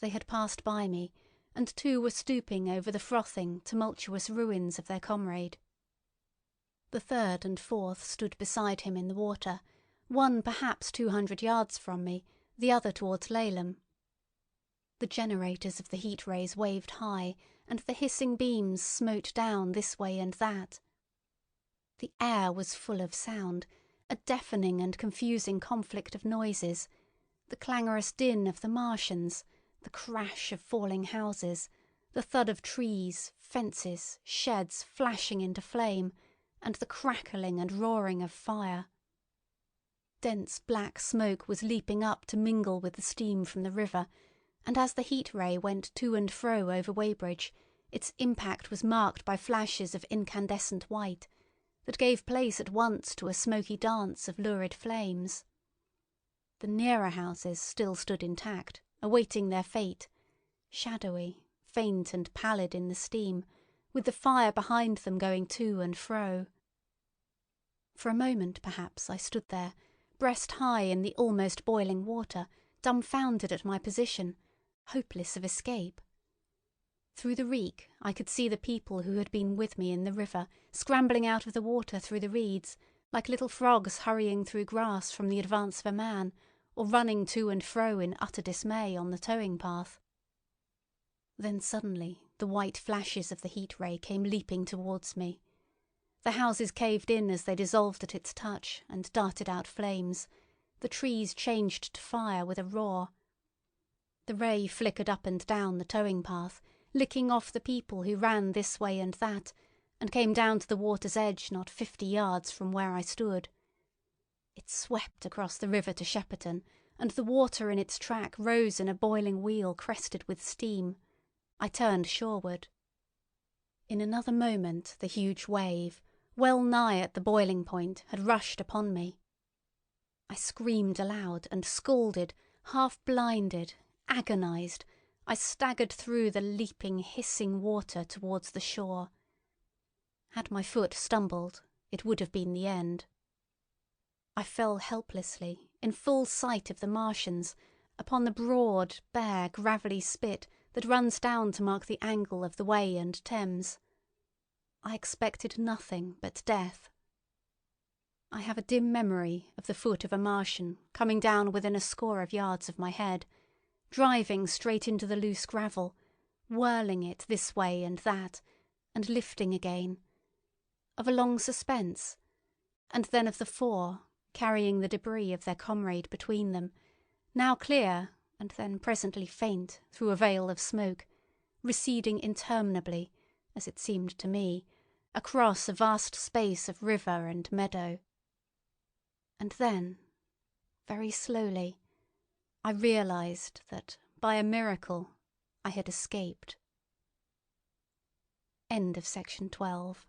They had passed by me, and two were stooping over the frothing, tumultuous ruins of their comrade. The third and fourth stood beside him in the water, one perhaps 200 yards from me, the other towards Laleham. The generators of the heat rays waved high, and the hissing beams smote down this way and that. The air was full of sound, a deafening and confusing conflict of noises, the clangorous din of the Martians, the crash of falling houses, the thud of trees, fences, sheds flashing into flame, and the crackling and roaring of fire. Dense black smoke was leaping up to mingle with the steam from the river, and as the heat ray went to and fro over Weybridge, its impact was marked by flashes of incandescent white that gave place at once to a smoky dance of lurid flames. The nearer houses still stood intact, awaiting their fate, shadowy, faint and pallid in the steam, with the fire behind them going to and fro. For a moment, perhaps, I stood there, breast high in the almost boiling water, dumbfounded at my position, hopeless of escape. Through the reek I could see the people who had been with me in the river scrambling out of the water through the reeds, like little frogs hurrying through grass from the advance of a man, or running to and fro in utter dismay on the towing path. Then suddenly the white flashes of the heat ray came leaping towards me. The houses caved in as they dissolved at its touch and darted out flames. The trees changed to fire with a roar. The ray flickered up and down the towing path, licking off the people who ran this way and that, and came down to the water's edge not 50 yards from where I stood. It swept across the river to Shepperton, and the water in its track rose in a boiling wheel crested with steam. I turned shoreward. In another moment the huge wave, well nigh at the boiling point, had rushed upon me. I screamed aloud and scalded, half-blinded, agonised. I staggered through the leaping, hissing water towards the shore. Had my foot stumbled, it would have been the end. I fell helplessly, in full sight of the Martians, upon the broad, bare, gravelly spit that runs down to mark the angle of the Wey and Thames. I expected nothing but death. I have a dim memory of the foot of a Martian coming down within a score of yards of my head, driving straight into the loose gravel, whirling it this way and that, and lifting again, of a long suspense, and then of the four, carrying the debris of their comrade between them, now clear, and then presently faint through a veil of smoke, receding interminably, as it seemed to me, across a vast space of river and meadow. And then, very slowly, I realized that, by a miracle, I had escaped. End of section 12.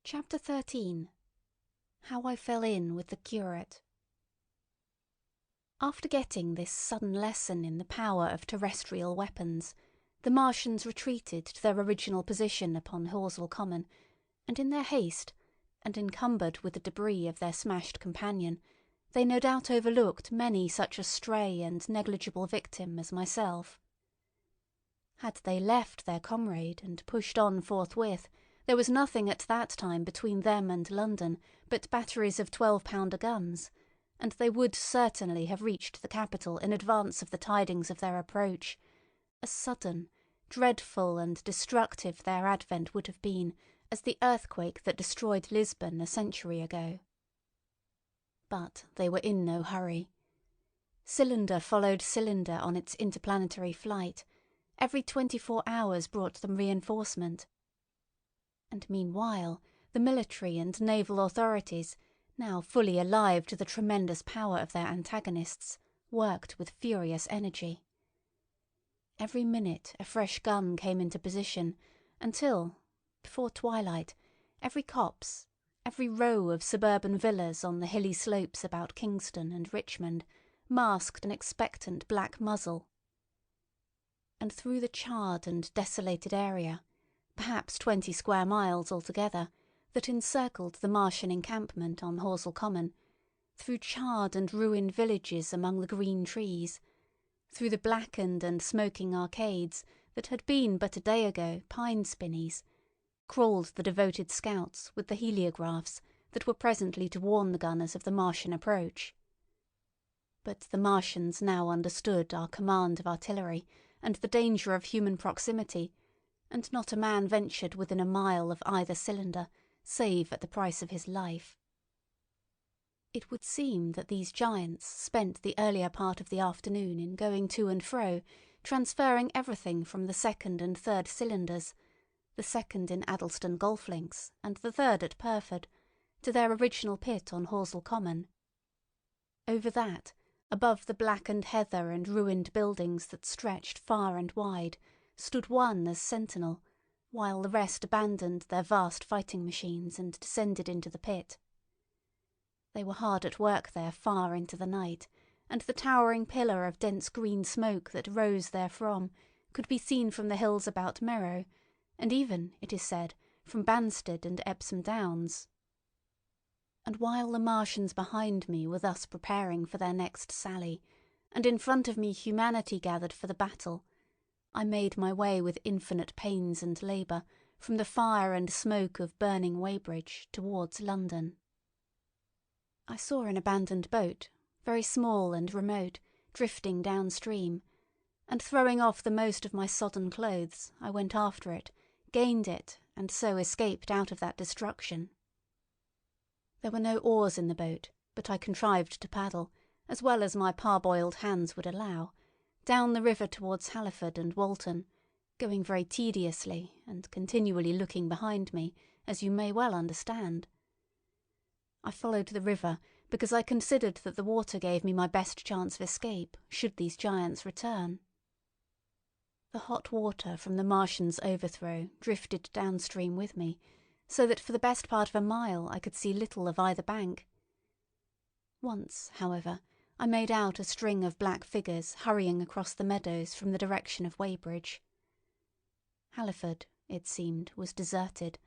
Chapter 13. How I Fell In with the Curate. After getting this sudden lesson in the power of terrestrial weapons, the Martians retreated to their original position upon Horsell Common, and in their haste, and encumbered with the debris of their smashed companion, they no doubt overlooked many such a stray and negligible victim as myself. Had they left their comrade and pushed on forthwith, there was nothing at that time between them and London but batteries of 12-pounder guns, and they would certainly have reached the capital in advance of the tidings of their approach. As sudden, dreadful, and destructive their advent would have been as the earthquake that destroyed Lisbon a century ago. But they were in no hurry. Cylinder followed cylinder on its interplanetary flight. Every 24 hours brought them reinforcement. And meanwhile, the military and naval authorities, now fully alive to the tremendous power of their antagonists, worked with furious energy. Every minute a fresh gun came into position, until, before twilight, every copse, every row of suburban villas on the hilly slopes about Kingston and Richmond masked an expectant black muzzle. And through the charred and desolated area, perhaps 20 square miles altogether, that encircled the Martian encampment on Horsell Common, through charred and ruined villages among the green trees, through the blackened and smoking arcades that had been but a day ago pine spinneys, crawled the devoted scouts with the heliographs that were presently to warn the gunners of the Martian approach. But the Martians now understood our command of artillery and the danger of human proximity, and not a man ventured within a mile of either cylinder, save at the price of his life. It would seem that these giants spent the earlier part of the afternoon in going to and fro, transferring everything from the second and third cylinders, the second in Addlestone Golf Links and the third at Purford, to their original pit on Horsell Common. Over that, above the blackened heather and ruined buildings that stretched far and wide, stood one as sentinel, while the rest abandoned their vast fighting machines and descended into the pit. They were hard at work there far into the night, and the towering pillar of dense green smoke that rose therefrom could be seen from the hills about Merrow, and even, it is said, from Banstead and Epsom Downs. And while the Martians behind me were thus preparing for their next sally, and in front of me humanity gathered for the battle, I made my way with infinite pains and labour from the fire and smoke of burning Weybridge towards London. I saw an abandoned boat, very small and remote, drifting downstream, and throwing off the most of my sodden clothes, I went after it, gained it, and so escaped out of that destruction. There were no oars in the boat, but I contrived to paddle, as well as my parboiled hands would allow, down the river towards Halliford and Walton, going very tediously and continually looking behind me, as you may well understand. I followed the river because I considered that the water gave me my best chance of escape should these giants return. The hot water from the Martians' overthrow drifted downstream with me, so that for the best part of a mile I could see little of either bank. Once, however, I made out a string of black figures hurrying across the meadows from the direction of Weybridge. Halliford, it seemed, was deserted,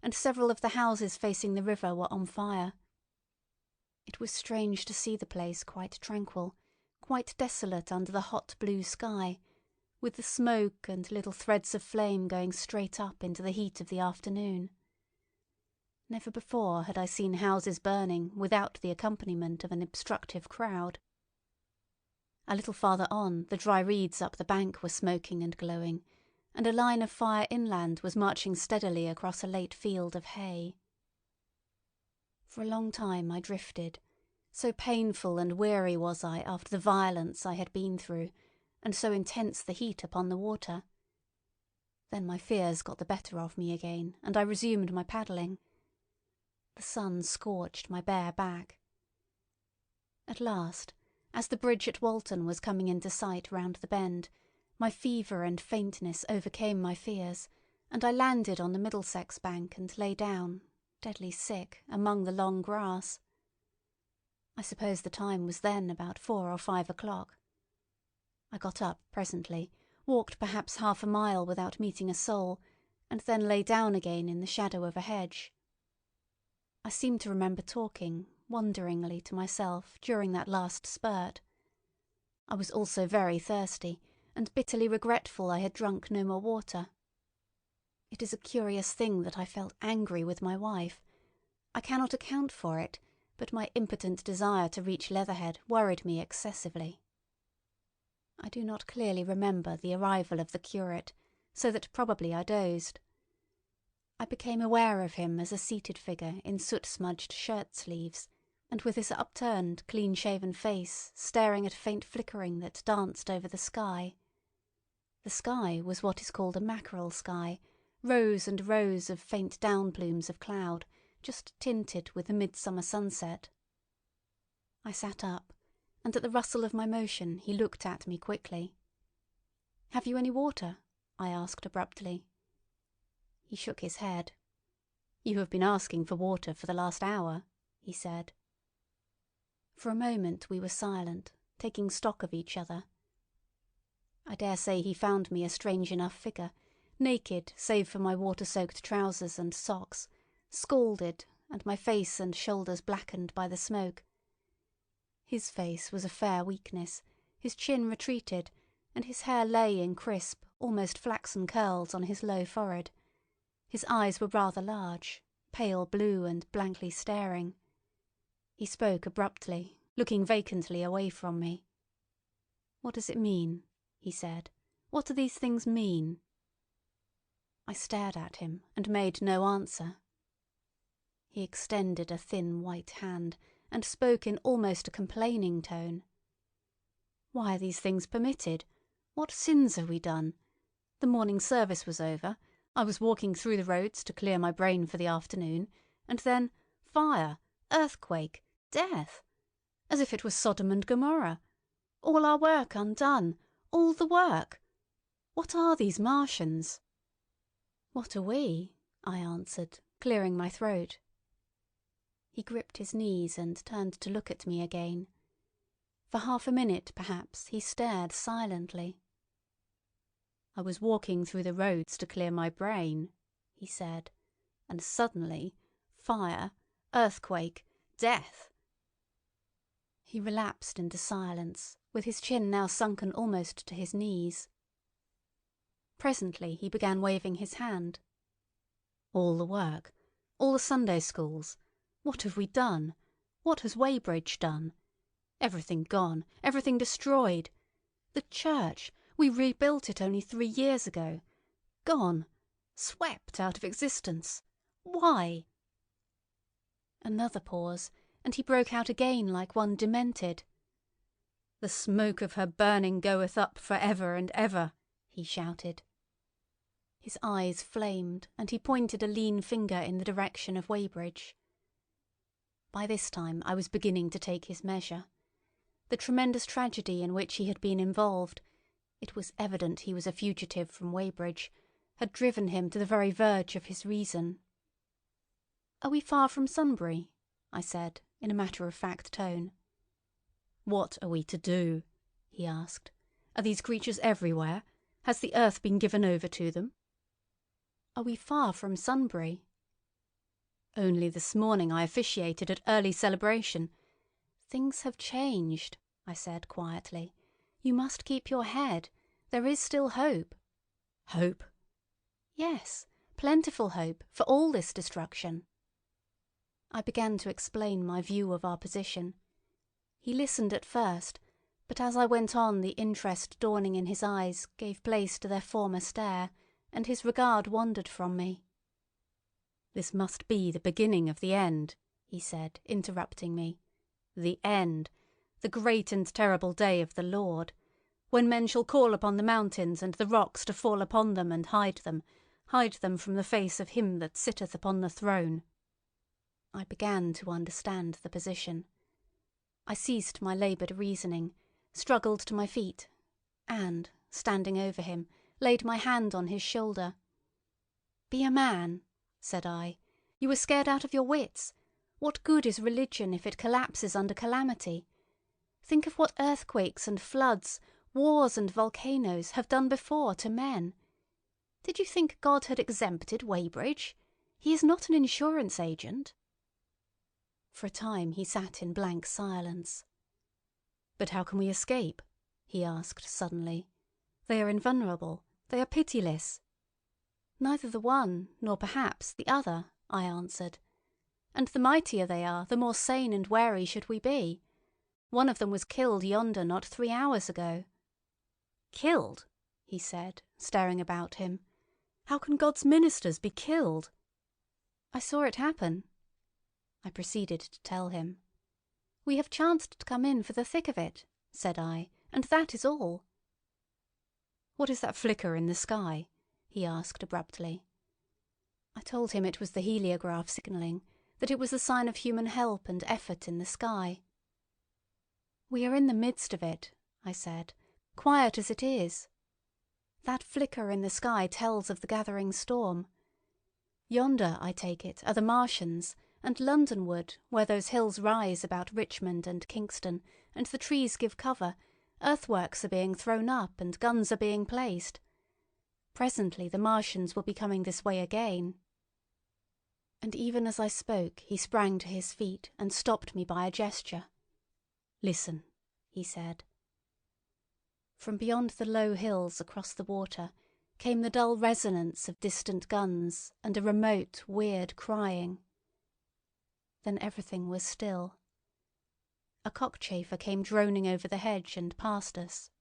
and several of the houses facing the river were on fire. It was strange to see the place quite tranquil, quite desolate under the hot blue sky, with the smoke and little threads of flame going straight up into the heat of the afternoon. Never before had I seen houses burning without the accompaniment of an obstructive crowd. A little farther on, the dry reeds up the bank were smoking and glowing, and a line of fire inland was marching steadily across a late field of hay. For a long time I drifted, so painful and weary was I after the violence I had been through, and so intense the heat upon the water. Then my fears got the better of me again, and I resumed my paddling. The sun scorched my bare back. At last, as the bridge at Walton was coming into sight round the bend, my fever and faintness overcame my fears, and I landed on the Middlesex bank and lay down, deadly sick, among the long grass. I suppose the time was then about 4 or 5 o'clock. I got up presently, walked perhaps half a mile without meeting a soul, and then lay down again in the shadow of a hedge. I seem to remember talking, wonderingly, to myself during that last spurt. I was also very thirsty, and bitterly regretful I had drunk no more water. It is a curious thing that I felt angry with my wife. I cannot account for it, but my impotent desire to reach Leatherhead worried me excessively. I do not clearly remember the arrival of the curate, so that probably I dozed. I became aware of him as a seated figure in soot-smudged shirt-sleeves, and with his upturned, clean-shaven face staring at a faint flickering that danced over the sky. The sky was what is called a mackerel sky, rows and rows of faint down plumes of cloud, just tinted with the midsummer sunset. I sat up, and at the rustle of my motion he looked at me quickly. "Have you any water?" I asked abruptly. He shook his head. "You have been asking for water for the last hour," he said. For a moment we were silent, taking stock of each other. I dare say he found me a strange enough figure, naked save for my water-soaked trousers and socks, scalded, and my face and shoulders blackened by the smoke. His face was a fair weakness, his chin retreated, and his hair lay in crisp, almost flaxen curls on his low forehead. His eyes were rather large, pale blue and blankly staring. He spoke abruptly, looking vacantly away from me. "What does it mean?" he said. "What do these things mean?" I stared at him and made no answer. He extended a thin white hand and spoke in almost a complaining tone. "Why are these things permitted? What sins have we done? The morning service was over. I was walking through the roads to clear my brain for the afternoon, and then fire, earthquake, death! As if it was Sodom and Gomorrah. All our work undone. All the work. What are these Martians?" "What are we?" I answered, clearing my throat. He gripped his knees and turned to look at me again. For half a minute, perhaps, he stared silently. "I was walking through the roads to clear my brain," he said, "and suddenly, fire, earthquake, death!" He relapsed into silence, with his chin now sunken almost to his knees. Presently he began waving his hand. "All the work, all the Sunday schools. What have we done? What has Weybridge done? Everything gone, everything destroyed. The church, we rebuilt it only 3 years ago. Gone, swept out of existence. Why?" Another pause, and he broke out again like one demented. "The smoke of her burning goeth up for ever and ever," he shouted. His eyes flamed, and he pointed a lean finger in the direction of Weybridge. By this time I was beginning to take his measure. The tremendous tragedy in which he had been involved—it was evident he was a fugitive from Weybridge—had driven him to the very verge of his reason. "Are we far from Sunbury?" I said, in a matter-of-fact tone. "What are we to do?" he asked. "Are these creatures everywhere? Has the earth been given over to them?" "Are we far from Sunbury?" "Only this morning I officiated at early celebration. Things have changed," I said quietly. "You must keep your head. There is still hope." "Hope?" "Yes, plentiful hope for all this destruction." I began to explain my view of our position. He listened at first, but as I went on the interest dawning in his eyes gave place to their former stare, and his regard wandered from me. "This must be the beginning of the end," he said, interrupting me. "The end, the great and terrible day of the Lord, when men shall call upon the mountains and the rocks to fall upon them and hide them from the face of him that sitteth upon the throne." I began to understand the position. I ceased my laboured reasoning, struggled to my feet, and, standing over him, laid my hand on his shoulder. "Be a man," said I. "You are scared out of your wits. What good is religion if it collapses under calamity? Think of what earthquakes and floods, wars and volcanoes have done before to men. Did you think God had exempted Weybridge? He is not an insurance agent." For a time he sat in blank silence. "But how can we escape?" he asked suddenly. "They are invulnerable. They are pitiless." "Neither the one, nor perhaps the other," I answered. "And the mightier they are, the more sane and wary should we be. One of them was killed yonder not 3 hours ago." "Killed?" he said, staring about him. "How can God's ministers be killed?" "I saw it happen." I proceeded to tell him. "We have chanced to come in for the thick of it," said I, "and that is all." "What is that flicker in the sky?" he asked abruptly. I told him it was the heliograph signalling, that it was the sign of human help and effort in the sky. "We are in the midst of it," I said, "quiet as it is. That flicker in the sky tells of the gathering storm. Yonder, I take it, are the Martians, and Londonward, where those hills rise about Richmond and Kingston, and the trees give cover, earthworks are being thrown up and guns are being placed. Presently the Martians will be coming this way again." And even as I spoke he sprang to his feet and stopped me by a gesture. "Listen," he said. From beyond the low hills across the water came the dull resonance of distant guns and a remote, weird crying. Then everything was still. A cockchafer came droning over the hedge and past us.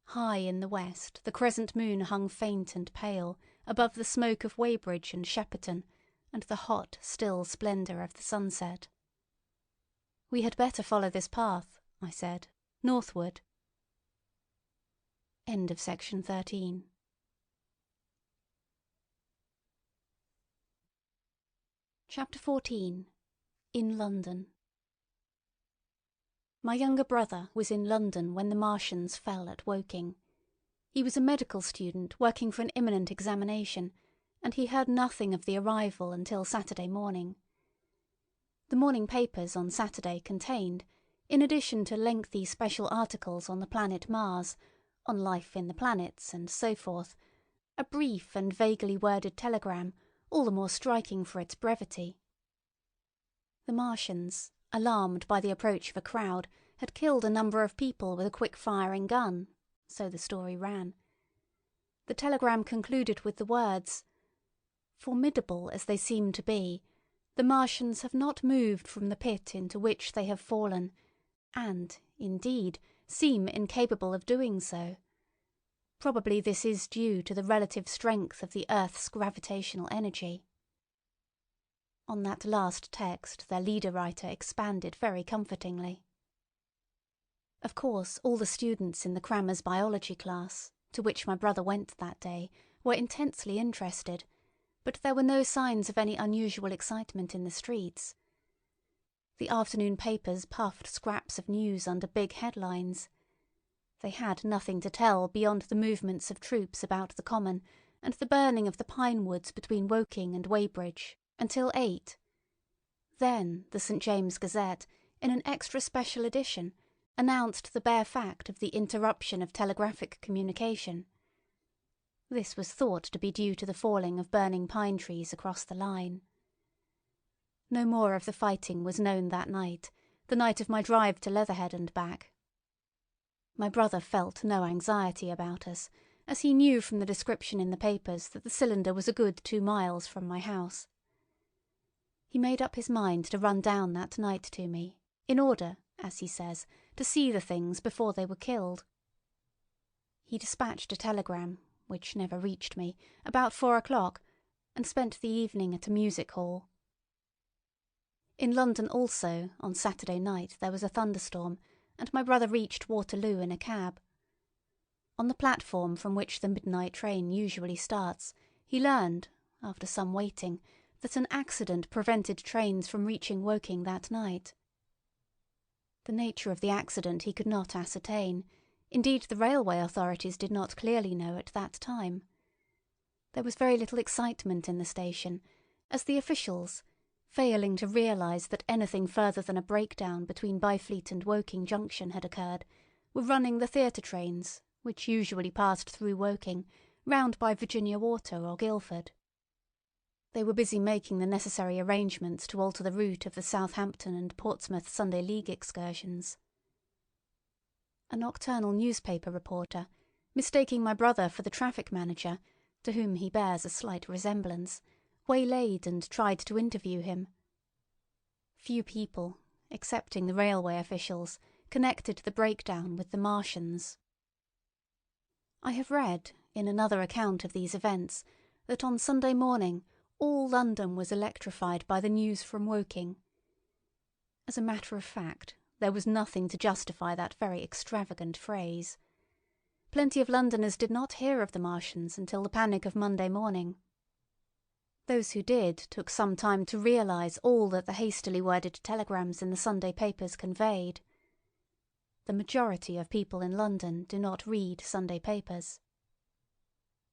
High in the west the crescent moon hung faint and pale above the smoke of Weybridge and Shepperton and the hot, still splendour of the sunset. "We had better follow this path," I said, "northward." End of section 13. Chapter 14. In London. My younger brother was in London when the Martians fell at Woking. He was a medical student working for an imminent examination, and he heard nothing of the arrival until Saturday morning. The morning papers on Saturday contained, in addition to lengthy special articles on the planet Mars, on life in the planets, and so forth, a brief and vaguely worded telegram, all the more striking for its brevity. The Martians, alarmed by the approach of a crowd, had killed a number of people with a quick-firing gun, so the story ran. The telegram concluded with the words, "Formidable as they seem to be, the Martians have not moved from the pit into which they have fallen, and, indeed, seem incapable of doing so. Probably this is due to the relative strength of the Earth's gravitational energy." On that last text their leader-writer expanded very comfortingly. Of course, all the students in the crammers' biology class, to which my brother went that day, were intensely interested, but there were no signs of any unusual excitement in the streets. The afternoon papers puffed scraps of news under big headlines. They had nothing to tell beyond the movements of troops about the common and the burning of the pine woods between Woking and Weybridge until 8. Then the St. James's Gazette, in an extra special edition, announced the bare fact of the interruption of telegraphic communication. This was thought to be due to the falling of burning pine trees across the line. No more of the fighting was known that night, the night of my drive to Leatherhead and back. My brother felt no anxiety about us, as he knew from the description in the papers that the cylinder was a good 2 miles from my house. He made up his mind to run down that night to me, in order, as he says, to see the things before they were killed. He dispatched a telegram, which never reached me, about 4 o'clock, and spent the evening at a music hall. In London also, on Saturday night there was a thunderstorm, and my brother reached Waterloo in a cab. On the platform from which the midnight train usually starts, he learned, after some waiting, that an accident prevented trains from reaching Woking that night. The nature of the accident he could not ascertain. Indeed, the railway authorities did not clearly know at that time. There was very little excitement in the station, as the officials, failing to realise that anything further than a breakdown between Byfleet and Woking Junction had occurred, were running the theatre trains, which usually passed through Woking, round by Virginia Water or Guildford. They were busy making the necessary arrangements to alter the route of the Southampton and Portsmouth Sunday League excursions. A nocturnal newspaper reporter, mistaking my brother for the traffic manager, to whom he bears a slight resemblance, waylaid and tried to interview him. Few people, excepting the railway officials, connected the breakdown with the Martians. I have read, in another account of these events, that on Sunday morning all London was electrified by the news from Woking. As a matter of fact, there was nothing to justify that very extravagant phrase. Plenty of Londoners did not hear of the Martians until the panic of Monday morning. Those who did took some time to realise all that the hastily worded telegrams in the Sunday papers conveyed. The majority of people in London do not read Sunday papers.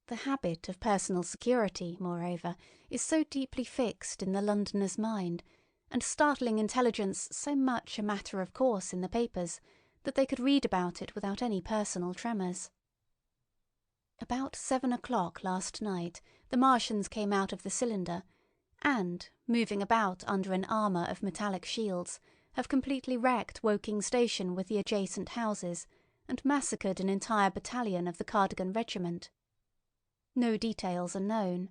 The habit of personal security, moreover, is so deeply fixed in the Londoner's mind, and startling intelligence so much a matter of course in the papers, that they could read about it without any personal tremors. About 7 o'clock last night the Martians came out of the cylinder, and, moving about under an armour of metallic shields, have completely wrecked Woking Station with the adjacent houses, and massacred an entire battalion of the Cardigan Regiment. No details are known.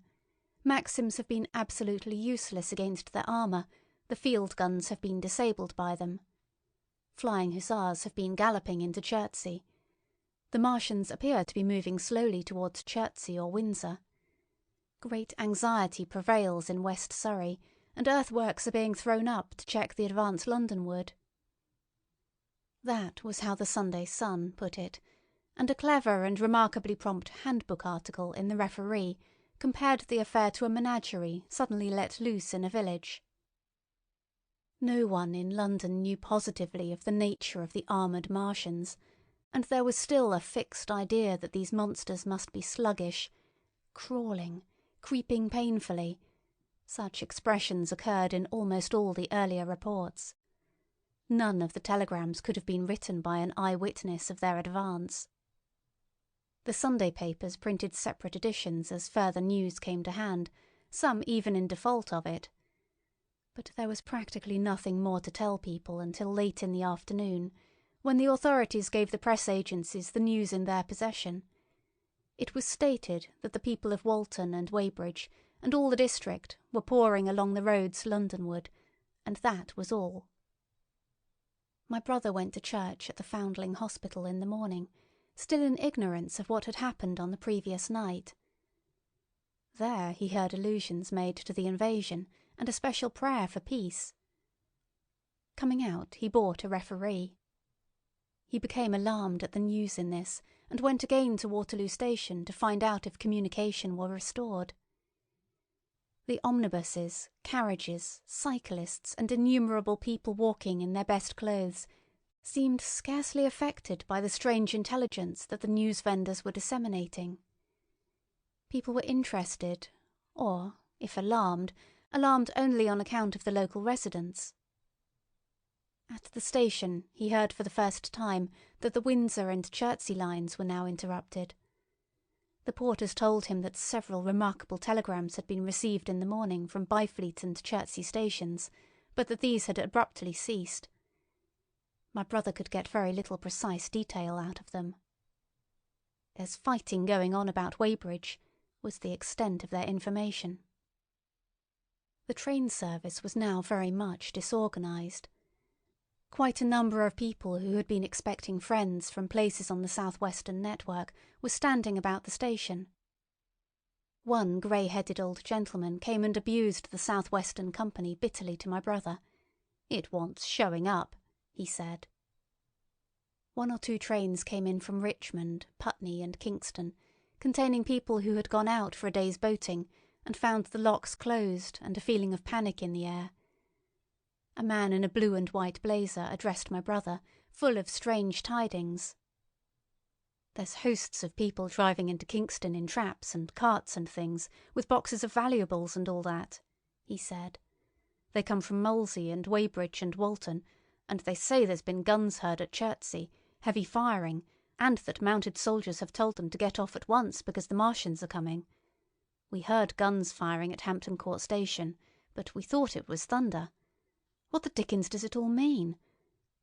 Maxims have been absolutely useless against their armour, the field guns have been disabled by them. Flying hussars have been galloping into Chertsey. The Martians appear to be moving slowly towards Chertsey or Windsor. Great anxiety prevails in West Surrey, and earthworks are being thrown up to check the advance Londonward. That was how the Sunday Sun put it, and a clever and remarkably prompt handbook article in the Referee compared the affair to a menagerie suddenly let loose in a village. No one in London knew positively of the nature of the armoured Martians, and there was still a fixed idea that these monsters must be sluggish, crawling, creeping painfully. Such expressions occurred in almost all the earlier reports. None of the telegrams could have been written by an eyewitness of their advance. The Sunday papers printed separate editions as further news came to hand, some even in default of it. But there was practically nothing more to tell people until late in the afternoon, when the authorities gave the press agencies the news in their possession. It was stated that the people of Walton and Weybridge and all the district were pouring along the roads Londonward, and that was all. My brother went to church at the Foundling Hospital in the morning, still in ignorance of what had happened on the previous night. There he heard allusions made to the invasion and a special prayer for peace. Coming out, he bought a Referee. He became alarmed at the news in this, and went again to Waterloo Station to find out if communication were restored. The omnibuses, carriages, cyclists, and innumerable people walking in their best clothes seemed scarcely affected by the strange intelligence that the news vendors were disseminating. People were interested, or, if alarmed, alarmed only on account of the local residents. At the station he heard for the first time that the Windsor and Chertsey lines were now interrupted. The porters told him that several remarkable telegrams had been received in the morning from Byfleet and Chertsey stations, but that these had abruptly ceased. My brother could get very little precise detail out of them. "There's fighting going on about Weybridge," was the extent of their information. The train service was now very much disorganised. Quite a number of people who had been expecting friends from places on the southwestern network were standing about the station. One grey-headed old gentleman came and abused the southwestern company bitterly to my brother. "It wants showing up," he said. 1 or 2 trains came in from Richmond, Putney and Kingston, containing people who had gone out for a day's boating and found the locks closed and a feeling of panic in the air. A man in a blue and white blazer addressed my brother, full of strange tidings. "There's hosts of people driving into Kingston in traps and carts and things, with boxes of valuables and all that," he said. "They come from Molesey and Weybridge and Walton, and they say there's been guns heard at Chertsey, heavy firing, and that mounted soldiers have told them to get off at once because the Martians are coming. We heard guns firing at Hampton Court Station, but we thought it was thunder. What the dickens does it all mean?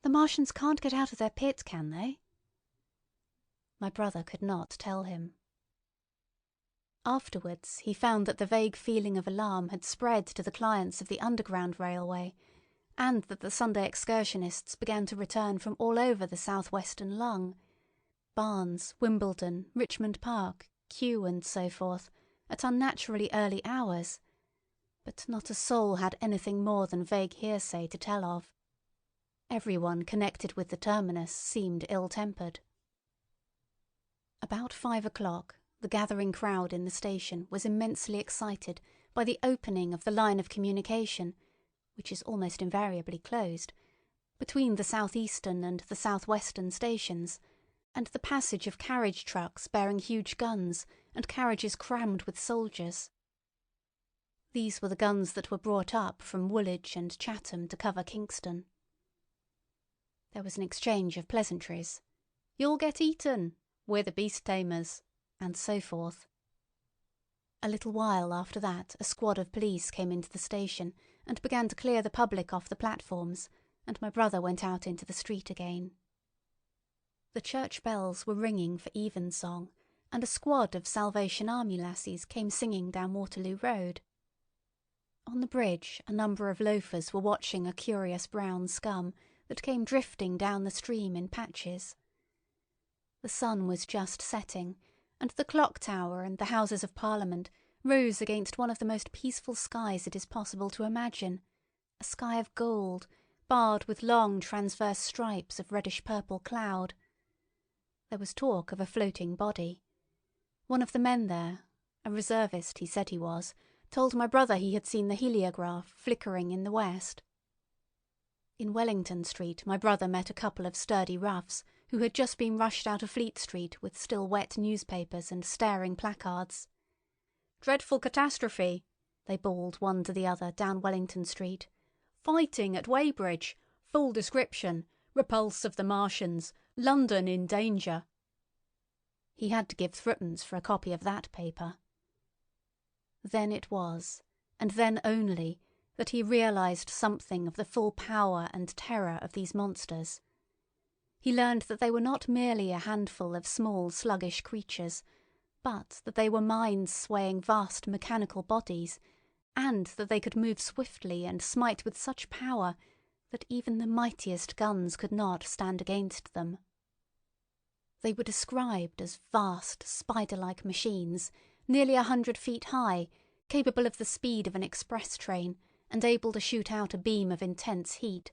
The Martians can't get out of their pit, can they?" My brother could not tell him. Afterwards he found that the vague feeling of alarm had spread to the clients of the Underground Railway, and that the Sunday excursionists began to return from all over the southwestern lung. Barnes, Wimbledon, Richmond Park, Kew and so forth, at unnaturally early hours, but not a soul had anything more than vague hearsay to tell of. Everyone connected with the terminus seemed ill-tempered. About 5 o'clock, the gathering crowd in the station was immensely excited by the opening of the line of communication, which is almost invariably closed, between the southeastern and the southwestern stations, and the passage of carriage trucks bearing huge guns and carriages crammed with soldiers. These were the guns that were brought up from Woolwich and Chatham to cover Kingston. There was an exchange of pleasantries. "You'll get eaten," "We're the beast tamers," and so forth. A little while after that a squad of police came into the station and began to clear the public off the platforms, and my brother went out into the street again. The church bells were ringing for evensong, and a squad of Salvation Army lassies came singing down Waterloo Road. On the bridge a number of loafers were watching a curious brown scum that came drifting down the stream in patches. The sun was just setting, and the clock tower and the Houses of Parliament rose against one of the most peaceful skies it is possible to imagine, a sky of gold, barred with long transverse stripes of reddish-purple cloud. There was talk of a floating body. One of the men there, a reservist he said he was, told my brother he had seen the heliograph flickering in the west. In Wellington Street my brother met a couple of sturdy roughs who had just been rushed out of Fleet Street with still wet newspapers and staring placards. "Dreadful catastrophe," they bawled one to the other down Wellington Street. "Fighting at Weybridge. Full description. Repulse of the Martians. London in danger." He had to give threepence for a copy of that paper. Then it was, and then only, that he realised something of the full power and terror of these monsters. He learned that they were not merely a handful of small, sluggish creatures, but that they were minds swaying vast mechanical bodies, and that they could move swiftly and smite with such power that even the mightiest guns could not stand against them. They were described as vast, spider-like machines, nearly 100 feet high, capable of the speed of an express train, and able to shoot out a beam of intense heat.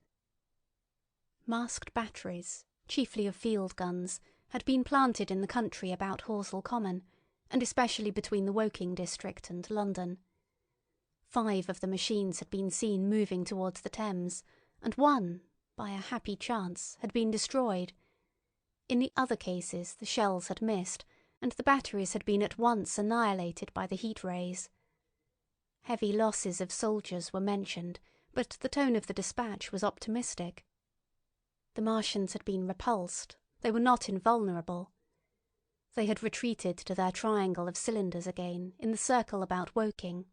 Masked batteries, chiefly of field guns, had been planted in the country about Horsell Common, and especially between the Woking district and London. 5 of the machines had been seen moving towards the Thames, and one, by a happy chance, had been destroyed. In the other cases the shells had missed, and the batteries had been at once annihilated by the heat rays. Heavy losses of soldiers were mentioned, but the tone of the dispatch was optimistic. The Martians had been repulsed. They were not invulnerable. They had retreated to their triangle of cylinders again, in the circle about Woking.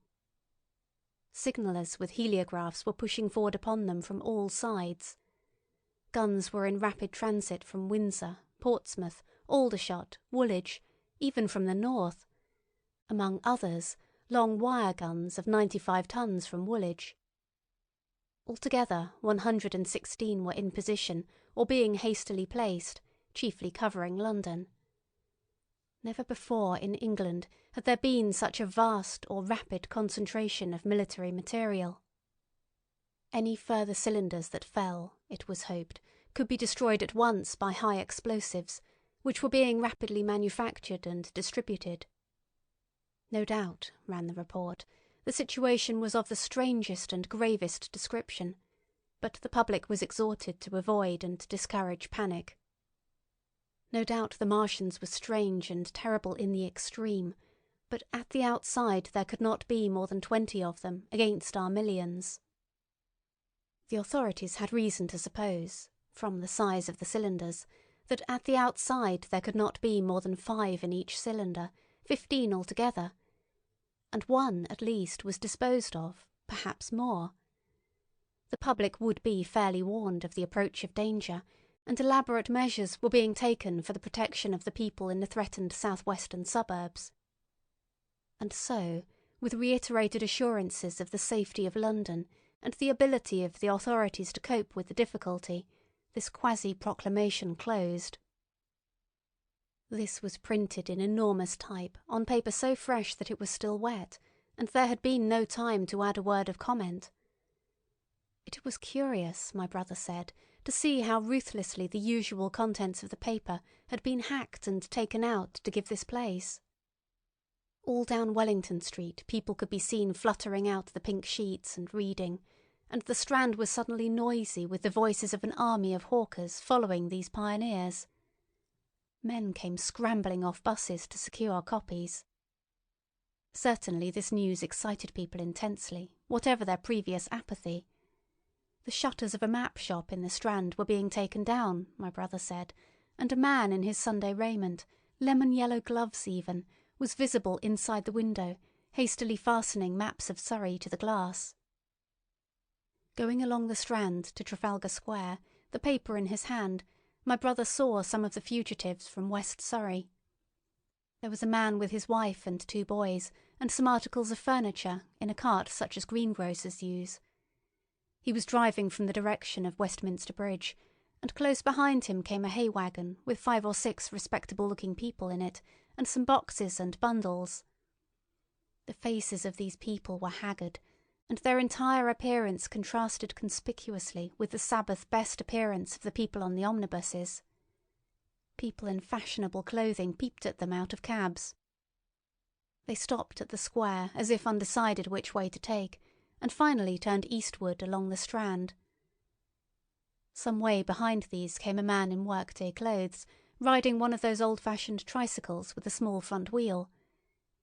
Signallers with heliographs were pushing forward upon them from all sides. Guns were in rapid transit from Windsor, Portsmouth, Aldershot, Woolwich, even from the north. Among others, long wire guns of 95 tons from Woolwich. Altogether, 116 were in position or being hastily placed, chiefly covering London. Never before in England had there been such a vast or rapid concentration of military material. Any further cylinders that fell, it was hoped, could be destroyed at once by high explosives, which were being rapidly manufactured and distributed. No doubt, ran the report, the situation was of the strangest and gravest description, but the public was exhorted to avoid and discourage panic. No doubt the Martians were strange and terrible in the extreme, but at the outside there could not be more than 20 of them against our millions. The authorities had reason to suppose, from the size of the cylinders, that at the outside there could not be more than 5 in each cylinder, 15 altogether, and one at least was disposed of, perhaps more. The public would be fairly warned of the approach of danger, and elaborate measures were being taken for the protection of the people in the threatened southwestern suburbs. And so, with reiterated assurances of the safety of London and the ability of the authorities to cope with the difficulty, this quasi-proclamation closed. This was printed in enormous type on paper so fresh that it was still wet, and there had been no time to add a word of comment. It was curious, my brother said, to see how ruthlessly the usual contents of the paper had been hacked and taken out to give this place. All down Wellington Street people could be seen fluttering out the pink sheets and reading, and the Strand was suddenly noisy with the voices of an army of hawkers following these pioneers. Men came scrambling off buses to secure copies. Certainly this news excited people intensely, whatever their previous apathy. The shutters of a map shop in the Strand were being taken down, my brother said, and a man in his Sunday raiment, lemon-yellow gloves even, was visible inside the window, hastily fastening maps of Surrey to the glass. Going along the Strand to Trafalgar Square, the paper in his hand, my brother saw some of the fugitives from West Surrey. There was a man with his wife and 2 boys, and some articles of furniture, in a cart such as greengrocers use. He was driving from the direction of Westminster Bridge, and close behind him came a hay wagon with 5 or 6 respectable-looking people in it, and some boxes and bundles. The faces of these people were haggard, and their entire appearance contrasted conspicuously with the Sabbath best appearance of the people on the omnibuses. People in fashionable clothing peeped at them out of cabs. They stopped at the square as if undecided which way to take, and finally turned eastward along the Strand. Some way behind these came a man in workday clothes, riding one of those old-fashioned tricycles with a small front wheel.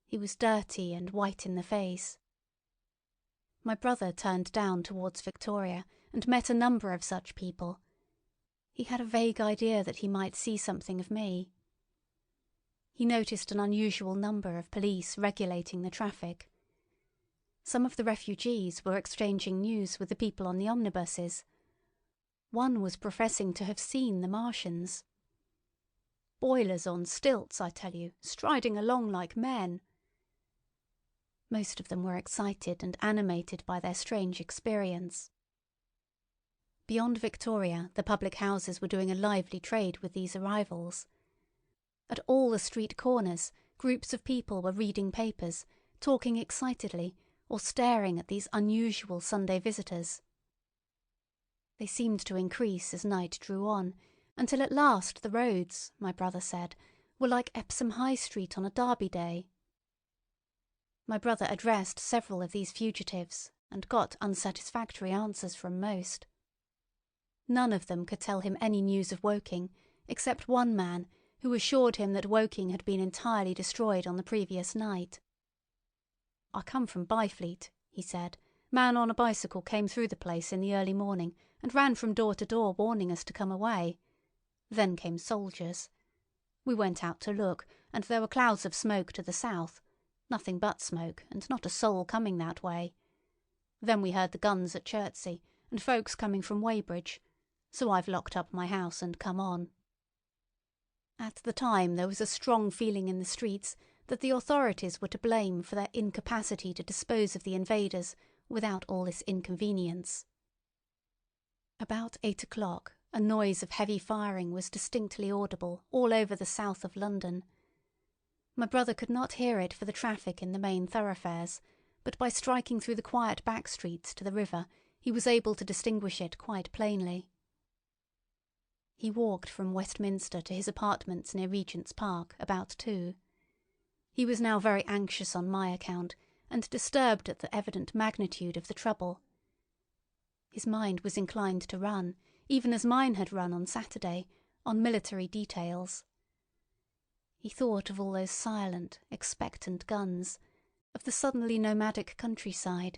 He was dirty and white in the face. My brother turned down towards Victoria and met a number of such people. He had a vague idea that he might see something of me. He noticed an unusual number of police regulating the traffic. Some of the refugees were exchanging news with the people on the omnibuses. One was professing to have seen the Martians. "Boilers on stilts, I tell you, striding along like men." Most of them were excited and animated by their strange experience. Beyond Victoria, the public houses were doing a lively trade with these arrivals. At all the street corners, groups of people were reading papers, talking excitedly, or staring at these unusual Sunday visitors. They seemed to increase as night drew on, until at last the roads, my brother said, were like Epsom High Street on a Derby day. My brother addressed several of these fugitives, and got unsatisfactory answers from most. None of them could tell him any news of Woking, except one man, who assured him that Woking had been entirely destroyed on the previous night. "I come from Byfleet," he said. "Man on a bicycle came through the place in the early morning and ran from door to door warning us to come away. Then came soldiers. We went out to look, and there were clouds of smoke to the south. Nothing but smoke, and not a soul coming that way. Then we heard the guns at Chertsey, and folks coming from Weybridge, so I've locked up my house and come on." At the time there was a strong feeling in the streets that the authorities were to blame for their incapacity to dispose of the invaders without all this inconvenience. About 8 o'clock, a noise of heavy firing was distinctly audible all over the south of London. My brother could not hear it for the traffic in the main thoroughfares, but by striking through the quiet back streets to the river, he was able to distinguish it quite plainly. He walked from Westminster to his apartments near Regent's Park about 2. He was now very anxious on my account, and disturbed at the evident magnitude of the trouble. His mind was inclined to run, even as mine had run on Saturday, on military details. He thought of all those silent, expectant guns, of the suddenly nomadic countryside.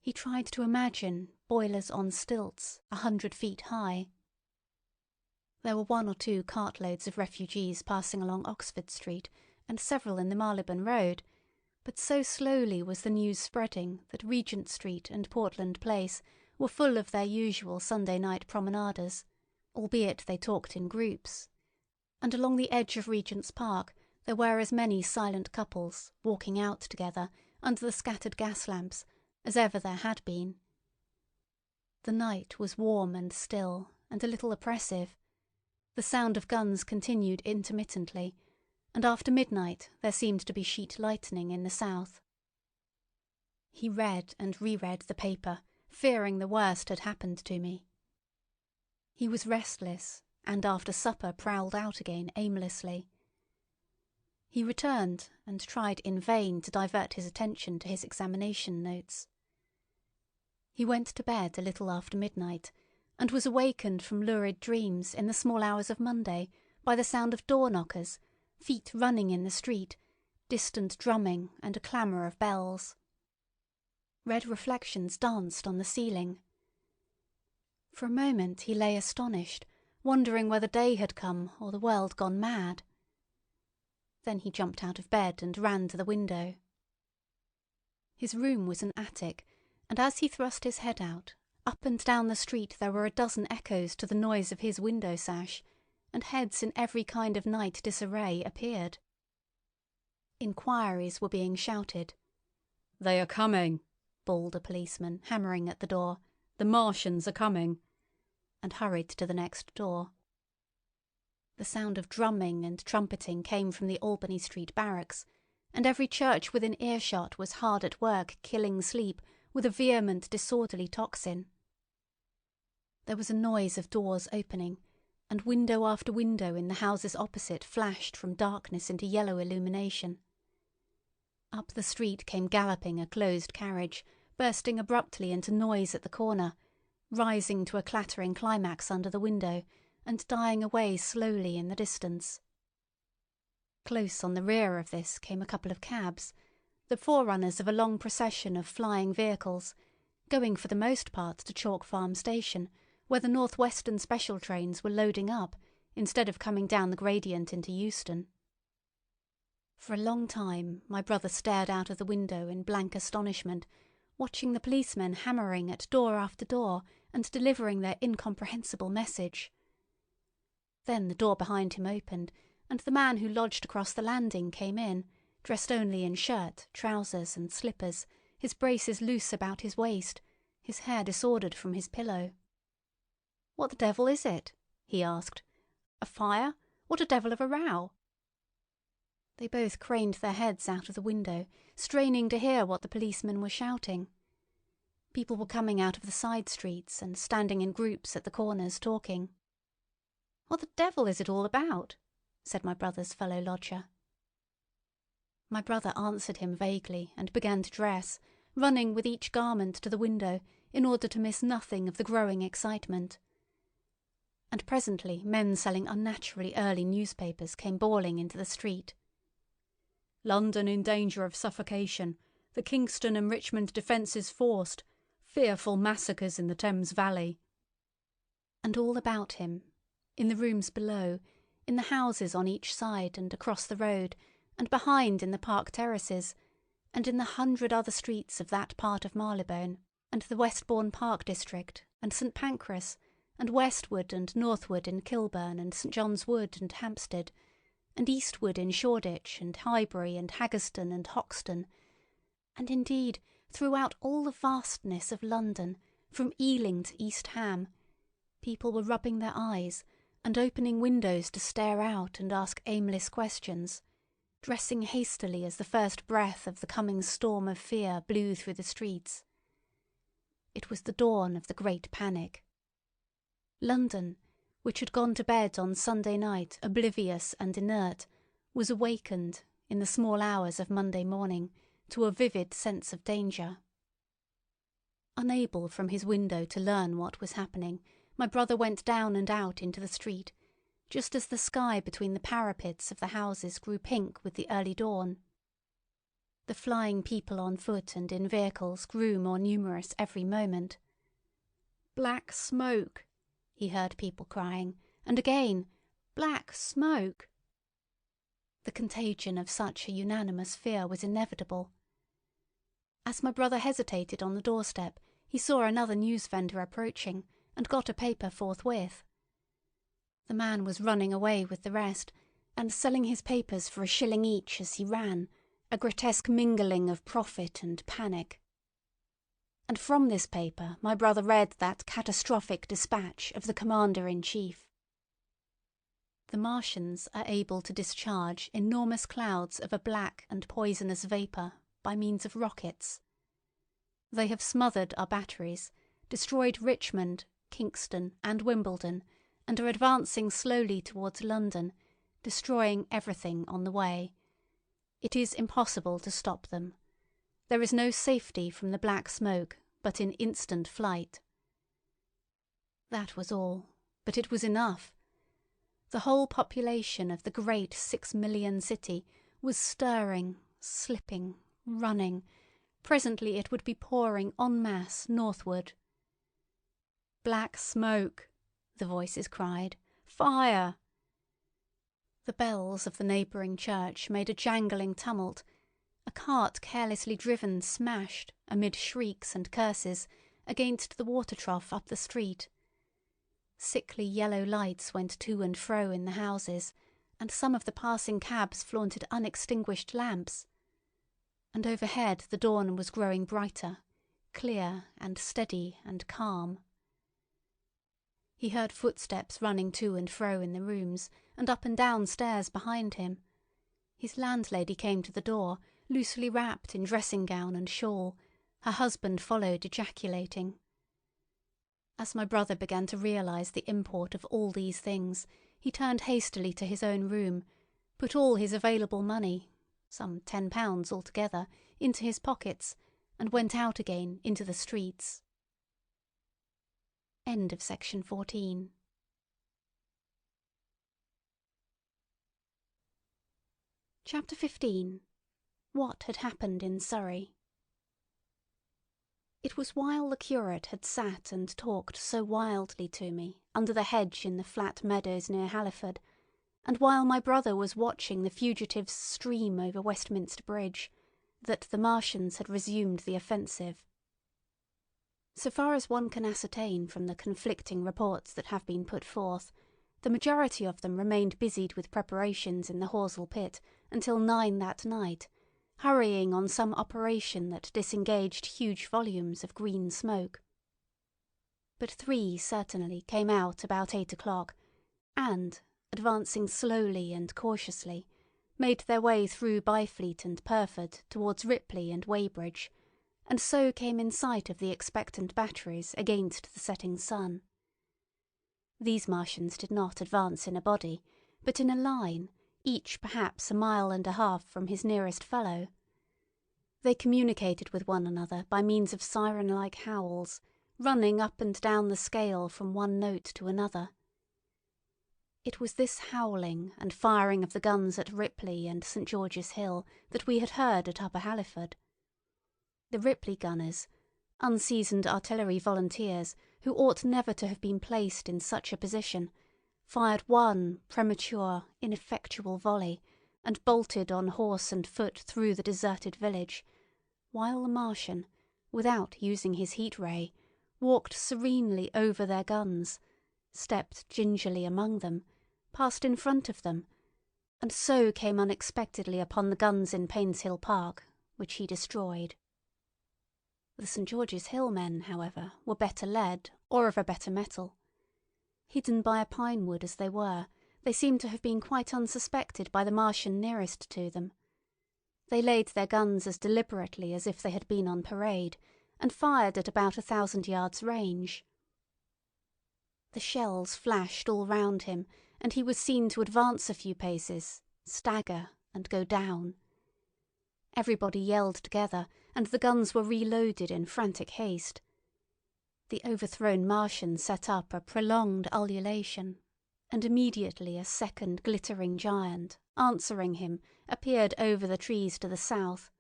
He tried to imagine boilers on stilts 100 feet high. There were 1 or 2 cartloads of refugees passing along Oxford Street, and several in the Marylebone Road, but so slowly was the news spreading that Regent Street and Portland Place were full of their usual Sunday night promenaders, albeit they talked in groups, and along the edge of Regent's Park there were as many silent couples walking out together under the scattered gas lamps as ever there had been. The night was warm and still, and a little oppressive. The sound of guns continued intermittently, and after midnight there seemed to be sheet lightning in the south. He read and reread the paper, fearing the worst had happened to me. He was restless, and after supper prowled out again aimlessly. He returned and tried in vain to divert his attention to his examination notes. He went to bed a little after midnight, and was awakened from lurid dreams in the small hours of Monday by the sound of door-knockers, feet running in the street, distant drumming, and a clamour of bells. Red reflections danced on the ceiling. For a moment he lay astonished, wondering whether day had come or the world gone mad. Then he jumped out of bed and ran to the window. His room was an attic, and as he thrust his head out, up and down the street there were a dozen echoes to the noise of his window sash, and heads in every kind of night disarray appeared. Inquiries were being shouted. "They are coming," bawled a policeman, hammering at the door. "The Martians are coming," and hurried to the next door. The sound of drumming and trumpeting came from the Albany Street barracks, and every church within earshot was hard at work killing sleep with a vehement, disorderly tocsin. There was a noise of doors opening, and window after window in the houses opposite flashed from darkness into yellow illumination. Up the street came galloping a closed carriage, bursting abruptly into noise at the corner, rising to a clattering climax under the window, and dying away slowly in the distance. Close on the rear of this came a couple of cabs, the forerunners of a long procession of flying vehicles, going for the most part to Chalk Farm Station, where the North Western special trains were loading up, instead of coming down the gradient into Euston. For a long time my brother stared out of the window in blank astonishment, watching the policemen hammering at door after door and delivering their incomprehensible message. Then the door behind him opened, and the man who lodged across the landing came in, dressed only in shirt, trousers, and slippers, his braces loose about his waist, his hair disordered from his pillow. "What the devil is it?" he asked. "A fire? What a devil of a row?" They both craned their heads out of the window, straining to hear what the policemen were shouting. People were coming out of the side streets and standing in groups at the corners talking. "What the devil is it all about?" said my brother's fellow lodger. My brother answered him vaguely and began to dress, running with each garment to the window in order to miss nothing of the growing excitement. And presently men selling unnaturally early newspapers came bawling into the street. "London in danger of suffocation. The Kingston and Richmond defences forced. Fearful massacres in the Thames Valley." And all about him, in the rooms below, in the houses on each side and across the road, and behind in the park terraces, and in the 100 other streets of that part of Marylebone, and the Westbourne Park district, and St Pancras, and westward and northward in Kilburn and St John's Wood and Hampstead, and eastward in Shoreditch and Highbury and Haggerston and Hoxton, and indeed throughout all the vastness of London, from Ealing to East Ham, People were rubbing their eyes and opening windows to stare out and ask aimless questions, dressing hastily as the first breath of the coming storm of fear blew through the streets. It was the dawn of the Great Panic. London, which had gone to bed on Sunday night oblivious and inert, was awakened, in the small hours of Monday morning, to a vivid sense of danger. Unable from his window to learn what was happening, my brother went down and out into the street, just as the sky between the parapets of the houses grew pink with the early dawn. The flying people on foot and in vehicles grew more numerous every moment. "Black smoke!" he heard people crying, and again, "Black smoke!" The contagion of such a unanimous fear was inevitable. As my brother hesitated on the doorstep, he saw another news vendor approaching, and got a paper forthwith. The man was running away with the rest, and selling his papers for £1 each as he ran, a grotesque mingling of profit and panic. And from this paper my brother read that catastrophic dispatch of the Commander-in-Chief. The Martians are able to discharge enormous clouds of a black and poisonous vapour by means of rockets. They have smothered our batteries, destroyed Richmond, Kingston, and Wimbledon, and are advancing slowly towards London, destroying everything on the way. It is impossible to stop them. There is no safety from the black smoke but in instant flight. That was all, but it was enough. The whole population of the great 6 million city was stirring, slipping, running. Presently it would be pouring en masse northward. "Black smoke!" the voices cried. "Fire!" The bells of the neighbouring church made a jangling tumult. A cart carelessly driven smashed, amid shrieks and curses, against the water trough up the street. Sickly yellow lights went to and fro in the houses, and some of the passing cabs flaunted unextinguished lamps. And overhead the dawn was growing brighter, clear and steady and calm. He heard footsteps running to and fro in the rooms, and up and down stairs behind him. His landlady came to the door, loosely wrapped in dressing-gown and shawl. Her husband followed, ejaculating. As my brother began to realise the import of all these things, he turned hastily to his own room, put all his available money, some £10 altogether, into his pockets, and went out again into the streets. End of section 14. Chapter 15. What had happened in Surrey. It was while the curate had sat and talked so wildly to me under the hedge in the flat meadows near Halliford, and while my brother was watching the fugitives stream over Westminster Bridge, that the Martians had resumed the offensive. So far as one can ascertain from the conflicting reports that have been put forth, the majority of them remained busied with preparations in the Horsell pit until 9 that night, hurrying on some operation that disengaged huge volumes of green smoke. But 3 certainly came out about 8 o'clock, and, advancing slowly and cautiously, made their way through Byfleet and Purford towards Ripley and Weybridge, and so came in sight of the expectant batteries against the setting sun. These Martians did not advance in a body, but in a line, each perhaps 1.5 miles from his nearest fellow. They communicated with one another by means of siren-like howls, running up and down the scale from one note to another. It was this howling and firing of the guns at Ripley and St. George's Hill that we had heard at Upper Halliford. The Ripley gunners, unseasoned artillery volunteers who ought never to have been placed in such a position, fired one premature, ineffectual volley and bolted on horse and foot through the deserted village, while the Martian, without using his heat ray, walked serenely over their guns, stepped gingerly among them, passed in front of them, and so came unexpectedly upon the guns in Painshill Park, which he destroyed. The St. George's Hill men, however, were better led, or of a better mettle. Hidden by a pine wood as they were, they seemed to have been quite unsuspected by the Martian nearest to them. They laid their guns as deliberately as if they had been on parade, and fired at about 1,000 yards range. The shells flashed all round him, and he was seen to advance a few paces, stagger, and go down. Everybody yelled together, and the guns were reloaded in frantic haste. The overthrown Martian set up a prolonged ululation, and immediately a second glittering giant, answering him, appeared over the trees to the south.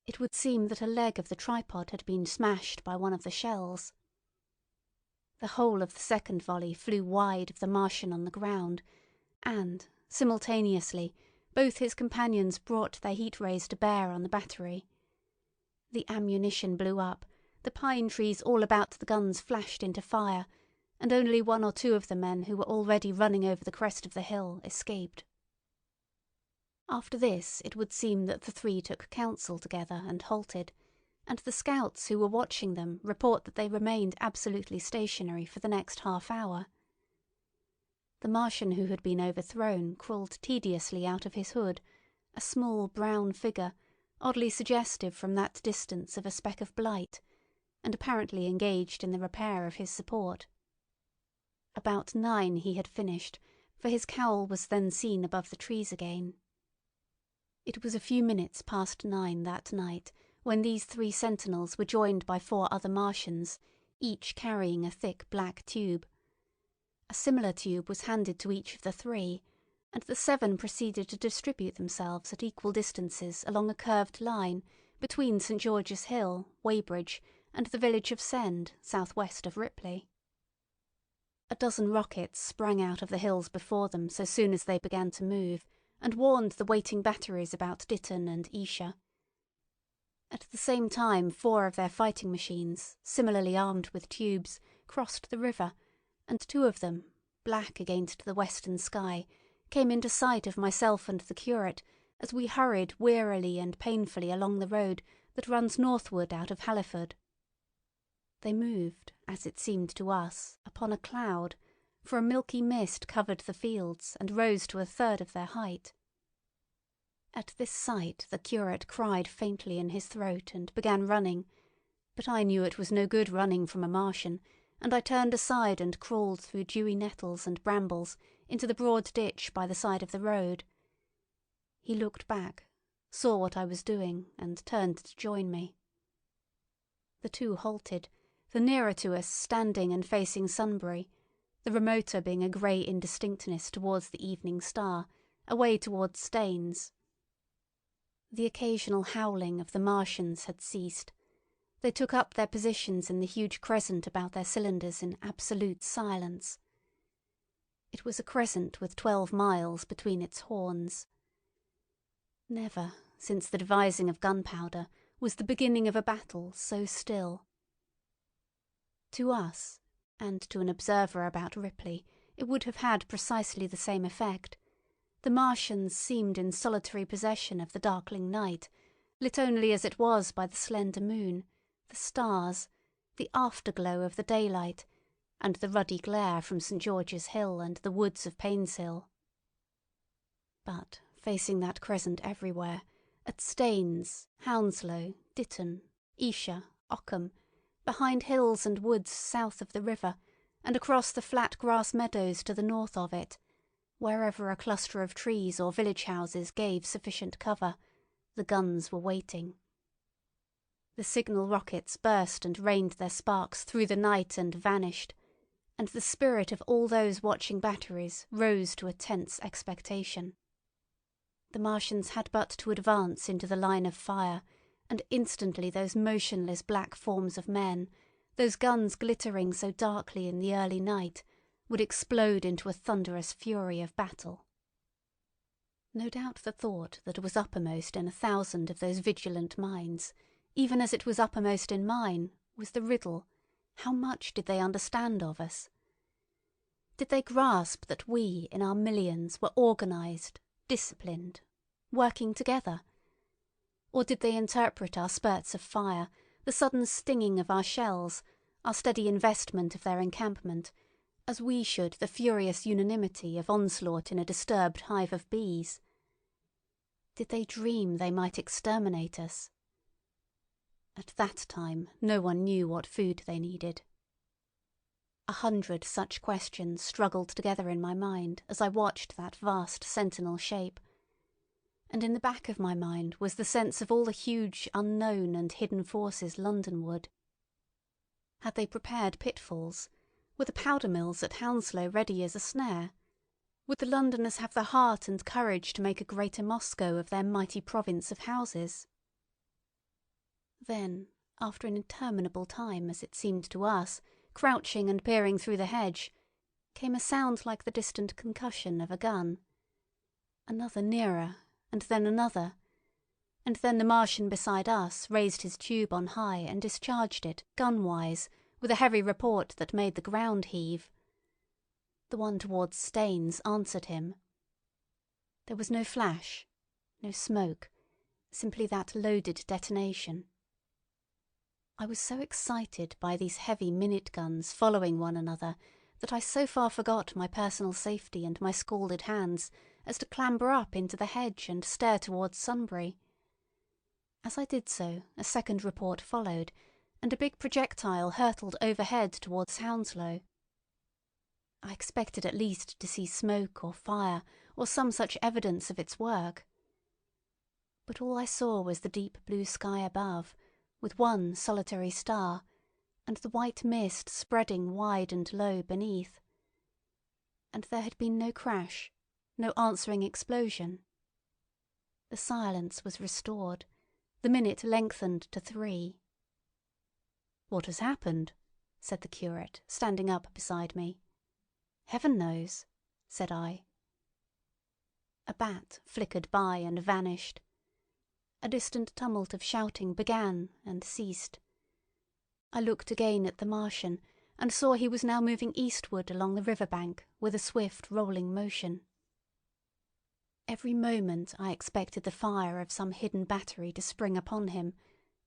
It would seem that a leg of the tripod had been smashed by one of the shells. The whole of the second volley flew wide of the Martian on the ground, and, simultaneously, both his companions brought their heat rays to bear on the battery. The ammunition blew up, the pine trees all about the guns flashed into fire, and only one or two of the men who were already running over the crest of the hill escaped. After this it would seem that the three took counsel together and halted, and the scouts who were watching them report that they remained absolutely stationary for the next half-hour. The Martian who had been overthrown crawled tediously out of his hood, a small brown figure, oddly suggestive from that distance of a speck of blight, and apparently engaged in the repair of his support. About 9 he had finished, for his cowl was then seen above the trees again. It was a few minutes past 9 that night when these 3 sentinels were joined by 4 other Martians, each carrying a thick black tube. A similar tube was handed to each of the 3, and the 7 proceeded to distribute themselves at equal distances along a curved line between St. George's Hill, Weybridge, and the village of Send, southwest of Ripley. A dozen rockets sprang out of the hills before them so soon as they began to move, and warned the waiting batteries about Ditton and Esher. At the same time 4 of their fighting machines, similarly armed with tubes, crossed the river, and 2 of them, black against the western sky, came into sight of myself and the curate as we hurried wearily and painfully along the road that runs northward out of Halliford. They moved, as it seemed to us, upon a cloud, for a milky mist covered the fields and rose to 1/3 of their height. At this sight the curate cried faintly in his throat and began running, but I knew it was no good running from a Martian, and I turned aside and crawled through dewy nettles and brambles into the broad ditch by the side of the road. He looked back, saw what I was doing, and turned to join me. The 2 halted, the nearer to us standing and facing Sunbury, the remoter being a grey indistinctness towards the evening star, away towards Staines. The occasional howling of the Martians had ceased. They took up their positions in the huge crescent about their cylinders in absolute silence. It was a crescent with 12 miles between its horns. Never, since the devising of gunpowder, was the beginning of a battle so still. To us, and to an observer about Ripley, it would have had precisely the same effect. The Martians seemed in solitary possession of the darkling night, lit only as it was by the slender moon, the stars, the afterglow of the daylight, and the ruddy glare from St. George's Hill and the woods of Painshill. But, facing that crescent everywhere, at Staines, Hounslow, Ditton, Esher, Ockham, behind hills and woods south of the river, and across the flat grass meadows to the north of it, wherever a cluster of trees or village houses gave sufficient cover, the guns were waiting. The signal rockets burst and rained their sparks through the night and vanished, and the spirit of all those watching batteries rose to a tense expectation. The Martians had but to advance into the line of fire, and instantly those motionless black forms of men, those guns glittering so darkly in the early night, would explode into a thunderous fury of battle. No doubt the thought that was uppermost in 1,000 of those vigilant minds, even as it was uppermost in mine, was the riddle: how much did they understand of us? Did they grasp that we, in our millions, were organised, disciplined, working together? Or did they interpret our spurts of fire, the sudden stinging of our shells, our steady investment of their encampment, as we should the furious unanimity of onslaught in a disturbed hive of bees. Did they dream they might exterminate us? At that time no one knew what food they needed. 100 such questions struggled together in my mind as I watched that vast sentinel shape, and in the back of my mind was the sense of all the huge unknown and hidden forces Londonward. Had they prepared pitfalls? Were the powder mills at Hounslow ready as a snare? Would the Londoners have the heart and courage to make a greater Moscow of their mighty province of houses? Then, after an interminable time, as it seemed to us, crouching and peering through the hedge, came a sound like the distant concussion of a gun. Another nearer, and then another, and then the Martian beside us raised his tube on high and discharged it, gun-wise, with a heavy report that made the ground heave. The one towards Staines answered him. There was no flash, no smoke, simply that loaded detonation. I was so excited by these heavy minute guns following one another that I so far forgot my personal safety and my scalded hands as to clamber up into the hedge and stare towards Sunbury. As I did so, a second report followed, and a big projectile hurtled overhead towards Hounslow. I expected at least to see smoke or fire or some such evidence of its work. But all I saw was the deep blue sky above, with one solitary star, and the white mist spreading wide and low beneath. And there had been no crash, no answering explosion. The silence was restored, the minute lengthened to 3. "What has happened?" said the curate, standing up beside me. "Heaven knows," said I. A bat flickered by and vanished. A distant tumult of shouting began and ceased. I looked again at the Martian and saw he was now moving eastward along the river bank with a swift rolling motion. Every moment I expected the fire of some hidden battery to spring upon him,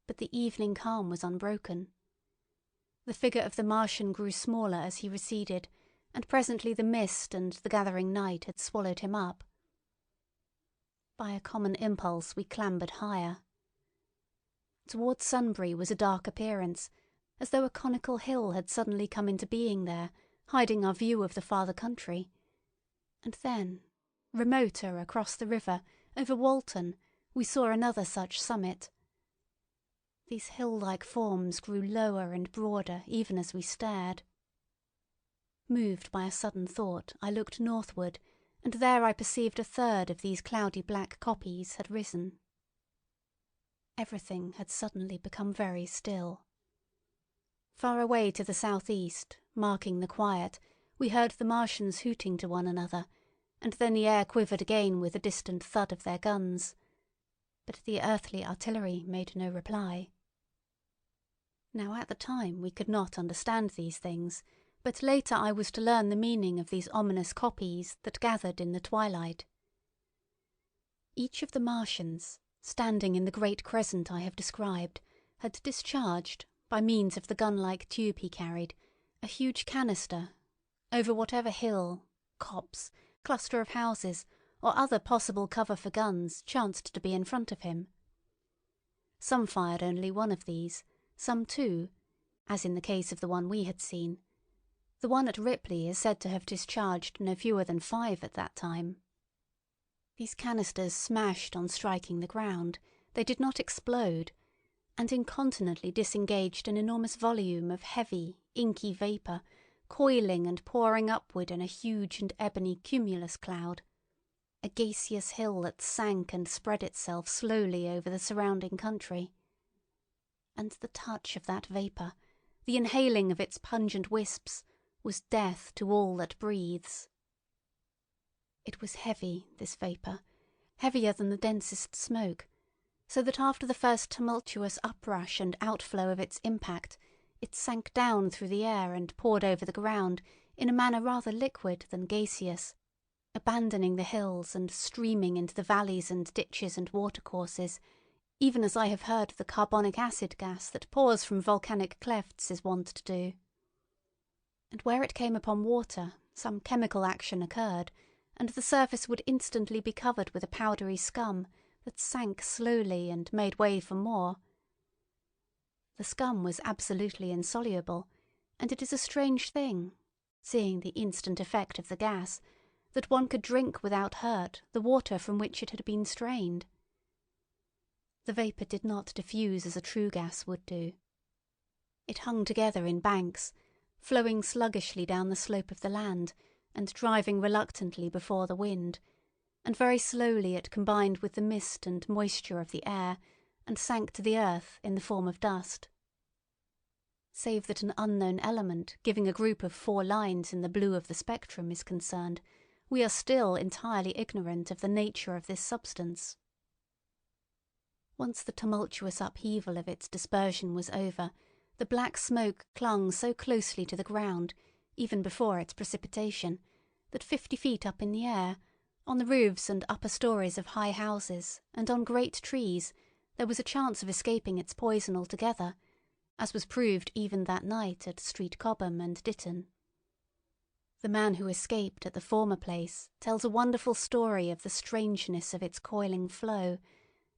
but the evening calm was unbroken. The figure of the Martian grew smaller as he receded, and presently the mist and the gathering night had swallowed him up. By a common impulse we clambered higher. Towards Sunbury was a dark appearance, as though a conical hill had suddenly come into being there, hiding our view of the farther country. And then, remoter across the river, over Walton, we saw another such summit. These hill-like forms grew lower and broader even as we stared. Moved by a sudden thought, I looked northward, and there I perceived a third of these cloudy black kopjes had risen. Everything had suddenly become very still. Far away to the southeast, marking the quiet, we heard the Martians hooting to one another, and then the air quivered again with the distant thud of their guns. But the earthly artillery made no reply. Now at the time we could not understand these things, but later I was to learn the meaning of these ominous kopjes that gathered in the twilight. Each of the Martians, standing in the great crescent I have described, had discharged, by means of the gun-like tube he carried, a huge canister, over whatever hill, copse, cluster of houses, or other possible cover for guns chanced to be in front of him. Some fired only one of these, some 2, as in the case of the one we had seen. The one at Ripley is said to have discharged no fewer than 5 at that time. These canisters smashed on striking the ground. They did not explode, and incontinently disengaged an enormous volume of heavy, inky vapour, coiling and pouring upward in a huge and ebony cumulus cloud, a gaseous hill that sank and spread itself slowly over the surrounding country. And the touch of that vapour, the inhaling of its pungent wisps, was death to all that breathes. It was heavy, this vapour, heavier than the densest smoke, so that after the first tumultuous uprush and outflow of its impact, it sank down through the air and poured over the ground in a manner rather liquid than gaseous, abandoning the hills and streaming into the valleys and ditches and watercourses, even as I have heard the carbonic acid gas that pours from volcanic clefts is wont to do. and where it came upon water some chemical action occurred, and the surface would instantly be covered with a powdery scum that sank slowly and made way for more. The scum was absolutely insoluble, and it is a strange thing, seeing the instant effect of the gas, that one could drink without hurt the water from which it had been strained. The vapour did not diffuse as a true gas would do. It hung together in banks, flowing sluggishly down the slope of the land and driving reluctantly before the wind, and very slowly it combined with the mist and moisture of the air and sank to the earth in the form of dust. Save that an unknown element giving a group of 4 lines in the blue of the spectrum is concerned, we are still entirely ignorant of the nature of this substance. Once the tumultuous upheaval of its dispersion was over, the black smoke clung so closely to the ground, even before its precipitation, that 50 feet up in the air, on the roofs and upper stories of high houses, and on great trees, there was a chance of escaping its poison altogether, as was proved even that night at Street Cobham and Ditton. The man who escaped at the former place tells a wonderful story of the strangeness of its coiling flow,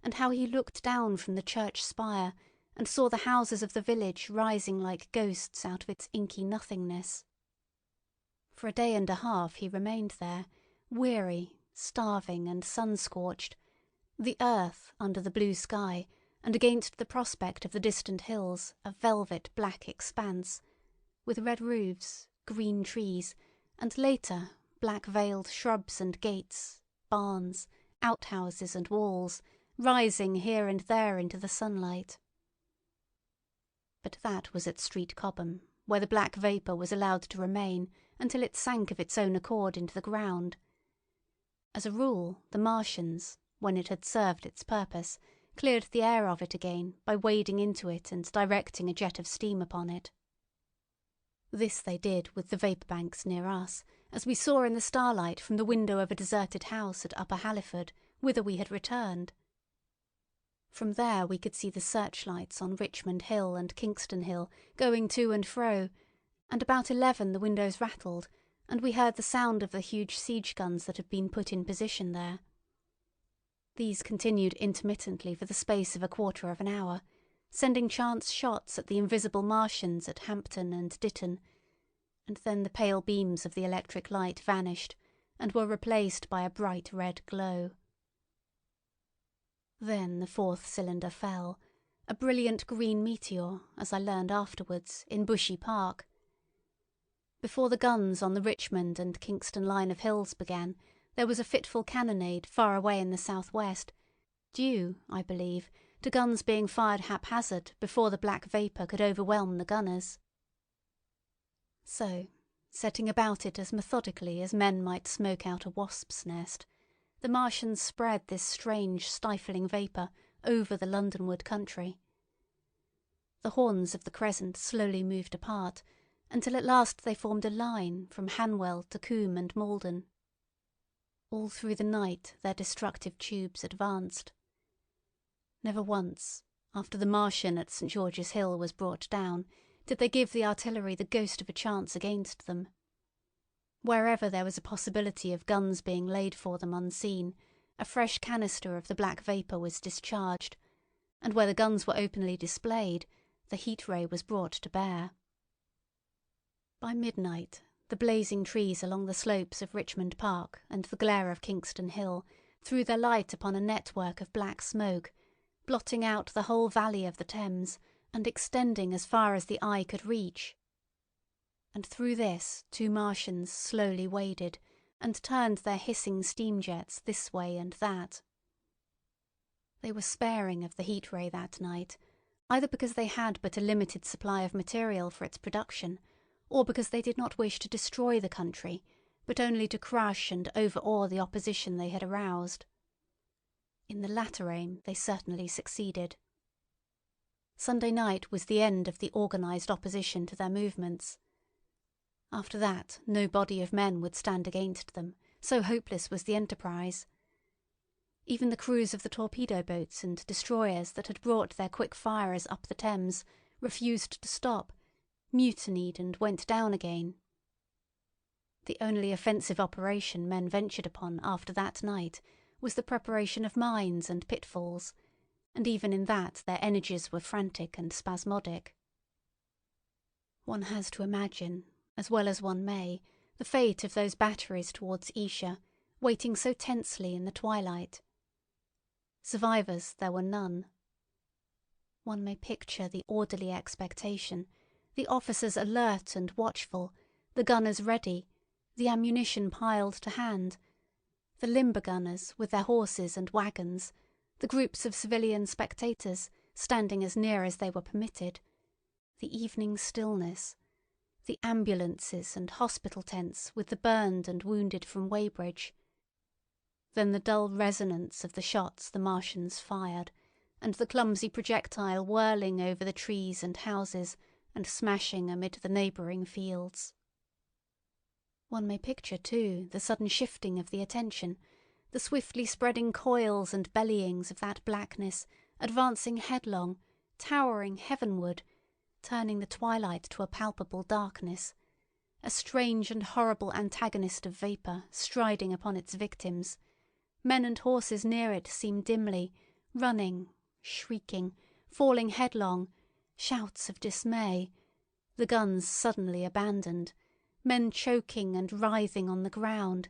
and how he looked down from the church spire and saw the houses of the village rising like ghosts out of its inky nothingness. For a day and a half he remained there, weary, starving, and sun-scorched, the earth under the blue sky, and against the prospect of the distant hills a velvet black expanse, with red roofs, green trees, and later black-veiled shrubs and gates, barns, outhouses and walls, rising here and there into the sunlight. But that was at Street Cobham, where the black vapour was allowed to remain until it sank of its own accord into the ground. As a rule, the Martians, when it had served its purpose, cleared the air of it again by wading into it and directing a jet of steam upon it. This they did with the vapour banks near us, as we saw in the starlight from the window of a deserted house at Upper Halliford, whither we had returned. From there we could see the searchlights on Richmond Hill and Kingston Hill going to and fro, and about 11 the windows rattled, and we heard the sound of the huge siege guns that had been put in position there. These continued intermittently for the space of a quarter of an hour, sending chance shots at the invisible Martians at Hampton and Ditton, and then the pale beams of the electric light vanished and were replaced by a bright red glow. Then the 4th cylinder fell, a brilliant green meteor, as I learned afterwards, in Bushy Park. Before the guns on the Richmond and Kingston line of hills began, there was a fitful cannonade far away in the southwest, due, I believe, to guns being fired haphazard before the black vapour could overwhelm the gunners. So, setting about it as methodically as men might smoke out a wasp's nest, the Martians spread this strange stifling vapour over the Londonward country. The horns of the crescent slowly moved apart, until at last they formed a line from Hanwell to Coombe and Malden. All through the night their destructive tubes advanced. Never once, after the Martian at St. George's Hill was brought down, did they give the artillery the ghost of a chance against them. Wherever there was a possibility of guns being laid for them unseen, a fresh canister of the black vapour was discharged, and where the guns were openly displayed, the heat ray was brought to bear. By midnight, the blazing trees along the slopes of Richmond Park and the glare of Kingston Hill threw their light upon a network of black smoke, blotting out the whole valley of the Thames and extending as far as the eye could reach. And through this 2 Martians slowly waded and turned their hissing steam jets this way and that. They were sparing of the heat ray that night, either because they had but a limited supply of material for its production, or because they did not wish to destroy the country, but only to crush and overawe the opposition they had aroused. In the latter aim they certainly succeeded. Sunday night was the end of the organised opposition to their movements. After that no body of men would stand against them, so hopeless was the enterprise. Even the crews of the torpedo boats and destroyers that had brought their quick firers up the Thames refused to stop, mutinied and went down again, The only offensive operation men ventured upon after that night was the preparation of mines and pitfalls, and even in that their energies were frantic and spasmodic. One has to imagine, as well as one may, the fate of those batteries towards Esher, waiting so tensely in the twilight. Survivors there were none. One may picture the orderly expectation, the officers alert and watchful, the gunners ready, the ammunition piled to hand, the limber gunners with their horses and wagons, the groups of civilian spectators standing as near as they were permitted, the evening stillness, the ambulances and hospital tents with the burned and wounded from Weybridge, then the dull resonance of the shots the Martians fired, and the clumsy projectile whirling over the trees and houses and smashing amid the neighbouring fields. One may picture, too, the sudden shifting of the attention, the swiftly spreading coils and bellyings of that blackness, advancing headlong, towering heavenward, turning the twilight to a palpable darkness, a strange and horrible antagonist of vapour striding upon its victims. Men and horses near it seem dimly, running, shrieking, falling headlong, shouts of dismay, the guns suddenly abandoned, men choking and writhing on the ground,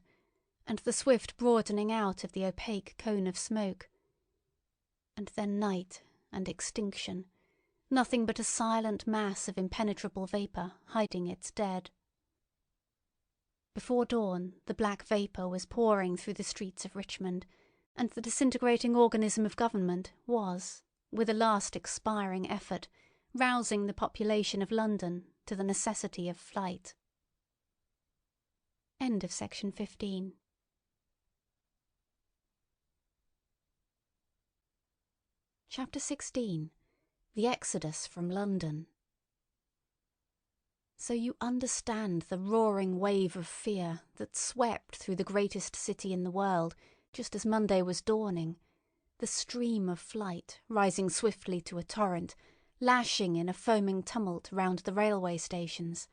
and the swift broadening out of the opaque cone of smoke. And then night and extinction, nothing but a silent mass of impenetrable vapour hiding its dead. Before dawn the black vapour was pouring through the streets of Richmond, and the disintegrating organism of government was, with a last expiring effort, rousing the population of London to the necessity of flight. End of section 15. Chapter 16. The Exodus from London. So you understand the roaring wave of fear that swept through the greatest city in the world just as Monday was dawning, the stream of flight rising swiftly to a torrent, lashing in a foaming tumult round the railway stations,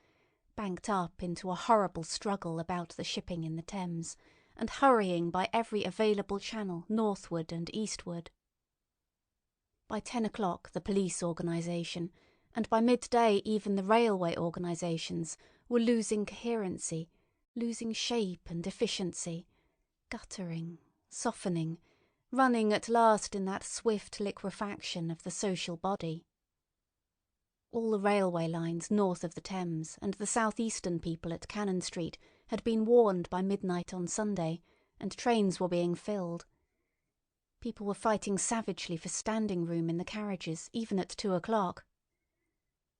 banked up into a horrible struggle about the shipping in the Thames, and hurrying by every available channel northward and eastward. By 10 o'clock the police organisation, and by midday even the railway organisations, were losing coherency, losing shape and efficiency, guttering, softening, running at last in that swift liquefaction of the social body. All the railway lines north of the Thames and the south-eastern people at Cannon Street had been warned by midnight on Sunday, and trains were being filled. People were fighting savagely for standing room in the carriages, even at 2 o'clock.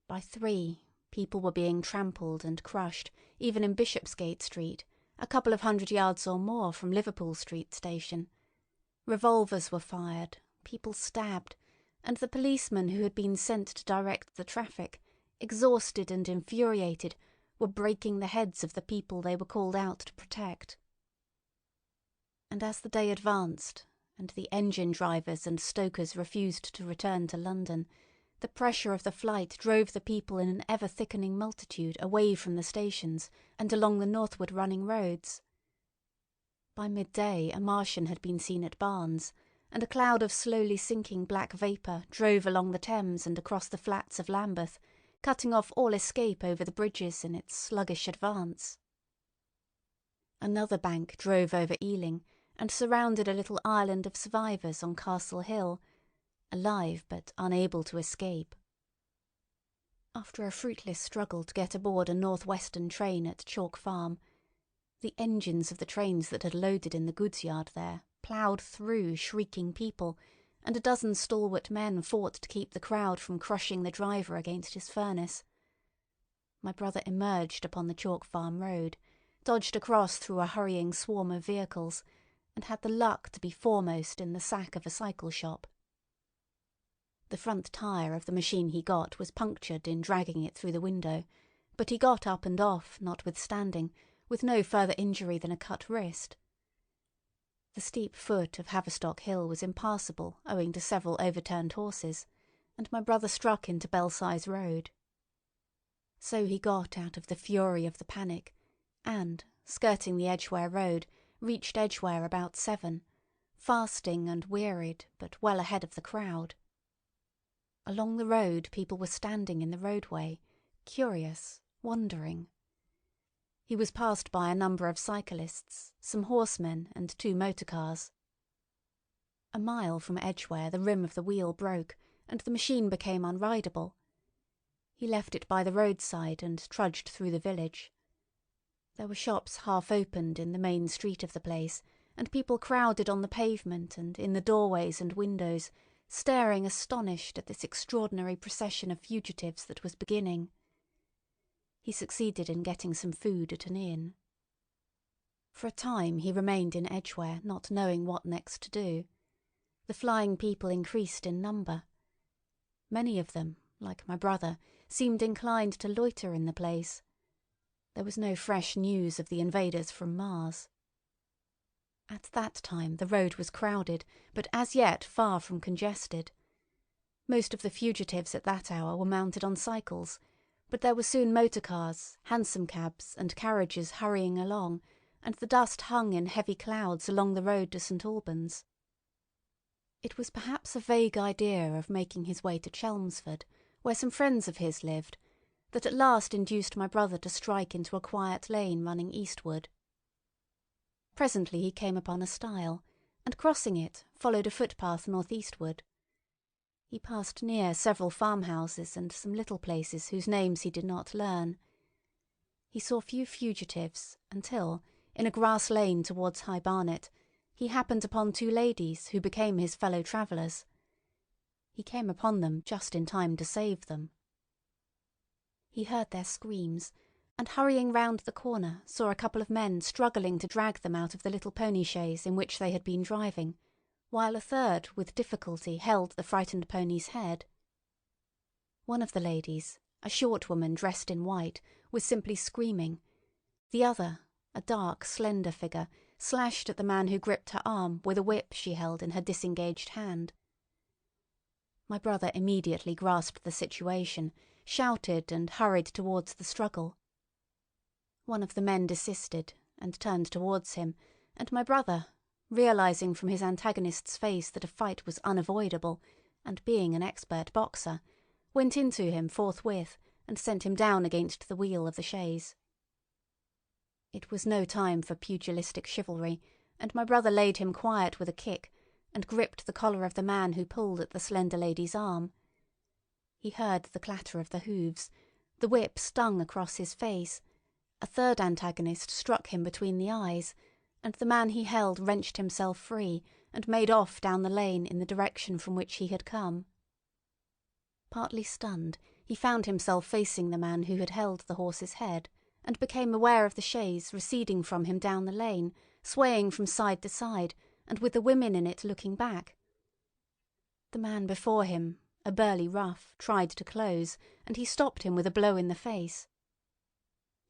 By 3, people were being trampled and crushed, even in Bishopsgate Street, a couple of 100 yards or more from Liverpool Street Station. Revolvers were fired, people stabbed, and the policemen who had been sent to direct the traffic, exhausted and infuriated, were breaking the heads of the people they were called out to protect. And as the day advanced, and the engine drivers and stokers refused to return to London, the pressure of the flight drove the people in an ever-thickening multitude away from the stations and along the northward running roads. By midday a Martian had been seen at Barnes, and a cloud of slowly sinking black vapour drove along the Thames and across the flats of Lambeth, cutting off all escape over the bridges in its sluggish advance. Another bank drove over Ealing and surrounded a little island of survivors on Castle Hill, alive but unable to escape. After a fruitless struggle to get aboard a north-western train at Chalk Farm, the engines of the trains that had loaded in the goods yard there ploughed through shrieking people, and a dozen stalwart men fought to keep the crowd from crushing the driver against his furnace. My brother emerged upon the Chalk Farm road, dodged across through a hurrying swarm of vehicles, and had the luck to be foremost in the sack of a cycle shop. The front tyre of the machine he got was punctured in dragging it through the window, but he got up and off, notwithstanding, with no further injury than a cut wrist. The steep foot of Haverstock Hill was impassable owing to several overturned horses, and my brother struck into Belsize Road. So he got out of the fury of the panic, and, skirting the Edgware Road, reached Edgware about 7, fasting and wearied, but well ahead of the crowd. Along the road people were standing in the roadway, curious, wondering. He was passed by a number of cyclists, some horsemen and 2 motor cars. A mile from Edgware the rim of the wheel broke, and the machine became unrideable. He left it by the roadside and trudged through the village. There were shops half opened in the main street of the place, and people crowded on the pavement and in the doorways and windows, staring astonished at this extraordinary procession of fugitives that was beginning. He succeeded in getting some food at an inn. For a time he remained in Edgware, not knowing what next to do. The flying people increased in number. Many of them, like my brother, seemed inclined to loiter in the place. There was no fresh news of the invaders from Mars. At that time the road was crowded, but as yet far from congested. Most of the fugitives at that hour were mounted on cycles, but there were soon motor cars, hansom cabs, and carriages hurrying along, and the dust hung in heavy clouds along the road to St Albans. It was perhaps a vague idea of making his way to Chelmsford, where some friends of his lived, that at last induced my brother to strike into a quiet lane running eastward. Presently he came upon a stile, and crossing it, followed a footpath northeastward. He passed near several farmhouses and some little places whose names he did not learn. He saw few fugitives until, in a grass lane towards High Barnet, he happened upon 2 ladies who became his fellow travellers. He came upon them just in time to save them. He heard their screams, and hurrying round the corner saw a couple of men struggling to drag them out of the little pony chaise in which they had been driving, while a third with difficulty held the frightened pony's head. One of the ladies, a short woman dressed in white, was simply screaming. The other, a dark, slender figure, slashed at the man who gripped her arm with a whip she held in her disengaged hand. My brother immediately grasped the situation, shouted and hurried towards the struggle. One of the men desisted and turned towards him, and my brother, realizing from his antagonist's face that a fight was unavoidable, and being an expert boxer, went into him forthwith and sent him down against the wheel of the chaise. It was no time for pugilistic chivalry, and my brother laid him quiet with a kick, and gripped the collar of the man who pulled at the slender lady's arm. He heard the clatter of the hoofs, the whip stung across his face, a third antagonist struck him between the eyes, and the man he held wrenched himself free and made off down the lane in the direction from which he had come. Partly stunned, he found himself facing the man who had held the horse's head, and became aware of the chaise receding from him down the lane, swaying from side to side, and with the women in it looking back. The man before him, a burly rough, tried to close, and he stopped him with a blow in the face.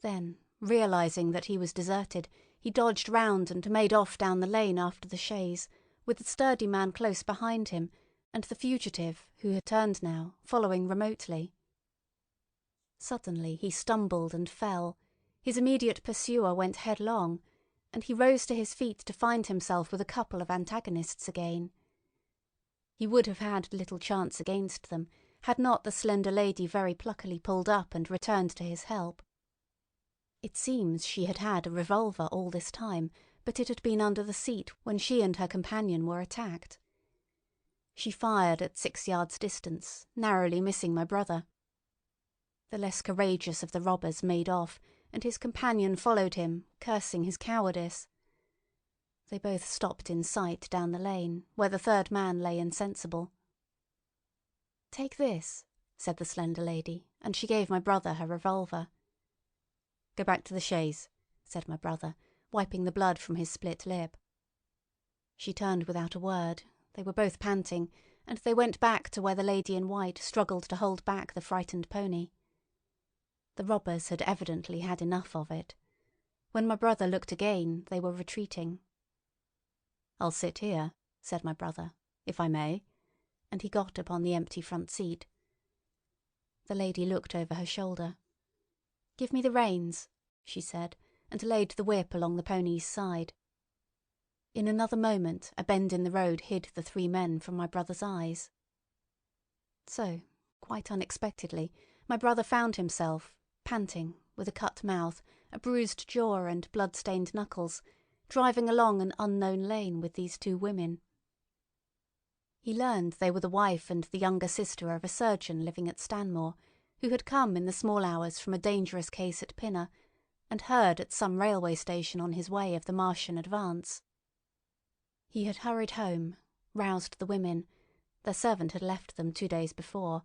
Then, realizing that he was deserted, he dodged round and made off down the lane after the chaise, with the sturdy man close behind him, and the fugitive, who had turned now, following remotely. Suddenly he stumbled and fell. His immediate pursuer went headlong, and he rose to his feet to find himself with a couple of antagonists again. He would have had little chance against them, had not the slender lady very pluckily pulled up and returned to his help. It seems she had had a revolver all this time, but it had been under the seat when she and her companion were attacked. She fired at 6 yards distance, narrowly missing my brother. The less courageous of the robbers made off, and his companion followed him, cursing his cowardice. They both stopped in sight down the lane, where the third man lay insensible. "Take this," said the slender lady, and she gave my brother her revolver. "Go back to the chaise," said my brother, wiping the blood from his split lip. She turned without a word. They were both panting, and they went back to where the lady in white struggled to hold back the frightened pony. The robbers had evidently had enough of it. When my brother looked again, they were retreating. "I'll sit here," said my brother, "if I may," and he got upon the empty front seat. The lady looked over her shoulder. "Give me the reins," she said, and laid the whip along the pony's side. In another moment a bend in the road hid the three men from my brother's eyes. So, quite unexpectedly, my brother found himself, panting, with a cut mouth, a bruised jaw and blood-stained knuckles, driving along an unknown lane with these two women. He learned they were the wife and the younger sister of a surgeon living at Stanmore, who had come in the small hours from a dangerous case at Pinner, and heard at some railway station on his way of the Martian advance. He had hurried home, roused the women, their servant had left them 2 days before,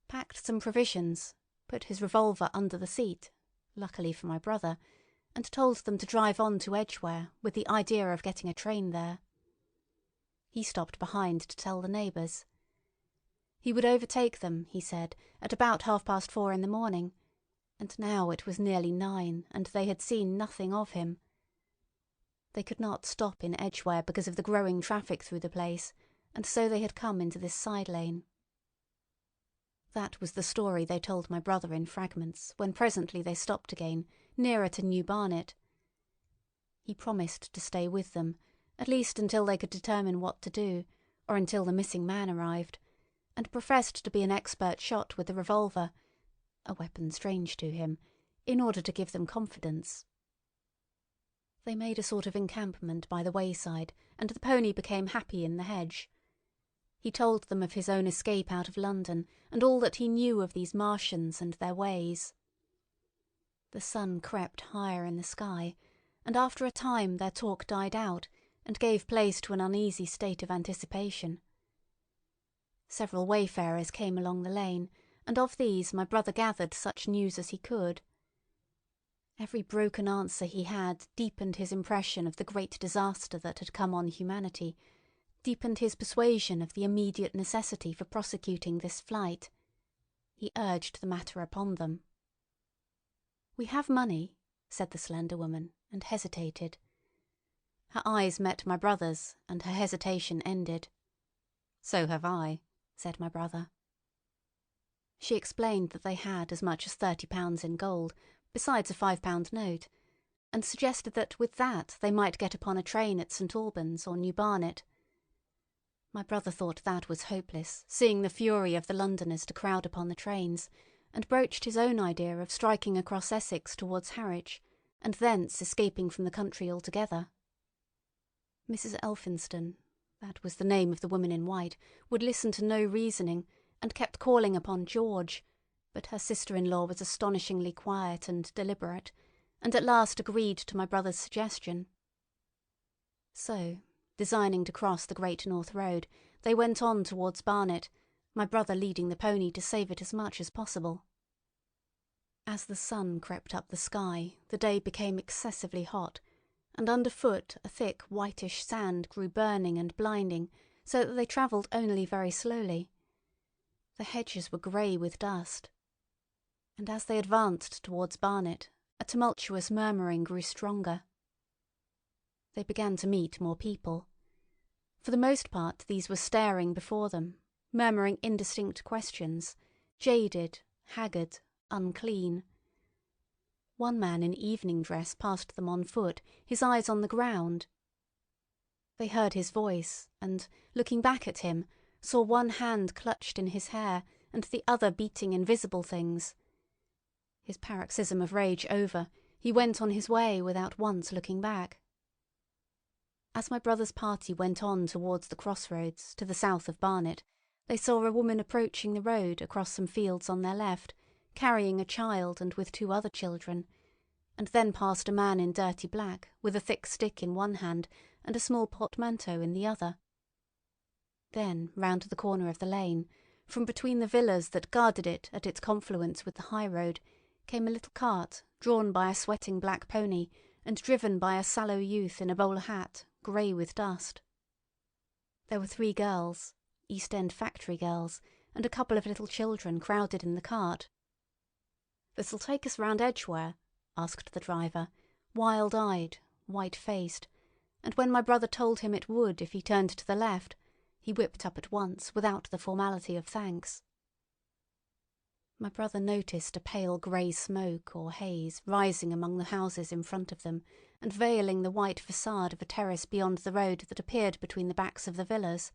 packed some provisions, put his revolver under the seat, luckily for my brother, and told them to drive on to Edgware with the idea of getting a train there. He stopped behind to tell the neighbours. He would overtake them, he said, at about 4:30 in the morning, and now it was nearly 9, and they had seen nothing of him. They could not stop in Edgware because of the growing traffic through the place, and so they had come into this side lane. That was the story they told my brother in fragments, when presently they stopped again, nearer to New Barnet. He promised to stay with them, at least until they could determine what to do, or until the missing man arrived, and professed to be an expert shot with the revolver, a weapon strange to him, in order to give them confidence. They made a sort of encampment by the wayside, and the pony became happy in the hedge. He told them of his own escape out of London, and all that he knew of these Martians and their ways. The sun crept higher in the sky, and after a time their talk died out, and gave place to an uneasy state of anticipation. Several wayfarers came along the lane, and of these my brother gathered such news as he could. Every broken answer he had deepened his impression of the great disaster that had come on humanity, deepened his persuasion of the immediate necessity for prosecuting this flight. He urged the matter upon them. "We have money," said the slender woman, and hesitated. Her eyes met my brother's, and her hesitation ended. "So have I," said my brother. She explained that they had as much as £30 in gold, besides a £5 note, and suggested that with that they might get upon a train at St Albans or New Barnet. My brother thought that was hopeless, seeing the fury of the Londoners to crowd upon the trains, and broached his own idea of striking across Essex towards Harwich, and thence escaping from the country altogether. Mrs. Elphinston, that was the name of the woman in white, would listen to no reasoning, and kept calling upon George, but her sister-in-law was astonishingly quiet and deliberate, and at last agreed to my brother's suggestion. So, designing to cross the Great North Road, they went on towards Barnet, my brother leading the pony to save it as much as possible. As the sun crept up the sky, the day became excessively hot, and underfoot a thick whitish sand grew burning and blinding, so that they travelled only very slowly. The hedges were grey with dust, and as they advanced towards Barnet, a tumultuous murmuring grew stronger. They began to meet more people. For the most part these were staring before them, murmuring indistinct questions, jaded, haggard, unclean. One man in evening dress passed them on foot, his eyes on the ground. They heard his voice, and, looking back at him, saw one hand clutched in his hair and the other beating invisible things. His paroxysm of rage over, he went on his way without once looking back. As my brother's party went on towards the crossroads to the south of Barnet, they saw a woman approaching the road across some fields on their left, carrying a child and with 2 other children, and then passed a man in dirty black with a thick stick in one hand and a small portmanteau in the other. Then, round the corner of the lane, from between the villas that guarded it at its confluence with the high road, came a little cart drawn by a sweating black pony and driven by a sallow youth in a bowler hat, grey with dust. There were 3 girls, East End factory girls, and a couple of little children crowded in the cart. "This'll take us round Edgware?" asked the driver, wild-eyed, white-faced, and when my brother told him it would if he turned to the left, he whipped up at once without the formality of thanks. My brother noticed a pale grey smoke or haze rising among the houses in front of them and veiling the white facade of a terrace beyond the road that appeared between the backs of the villas.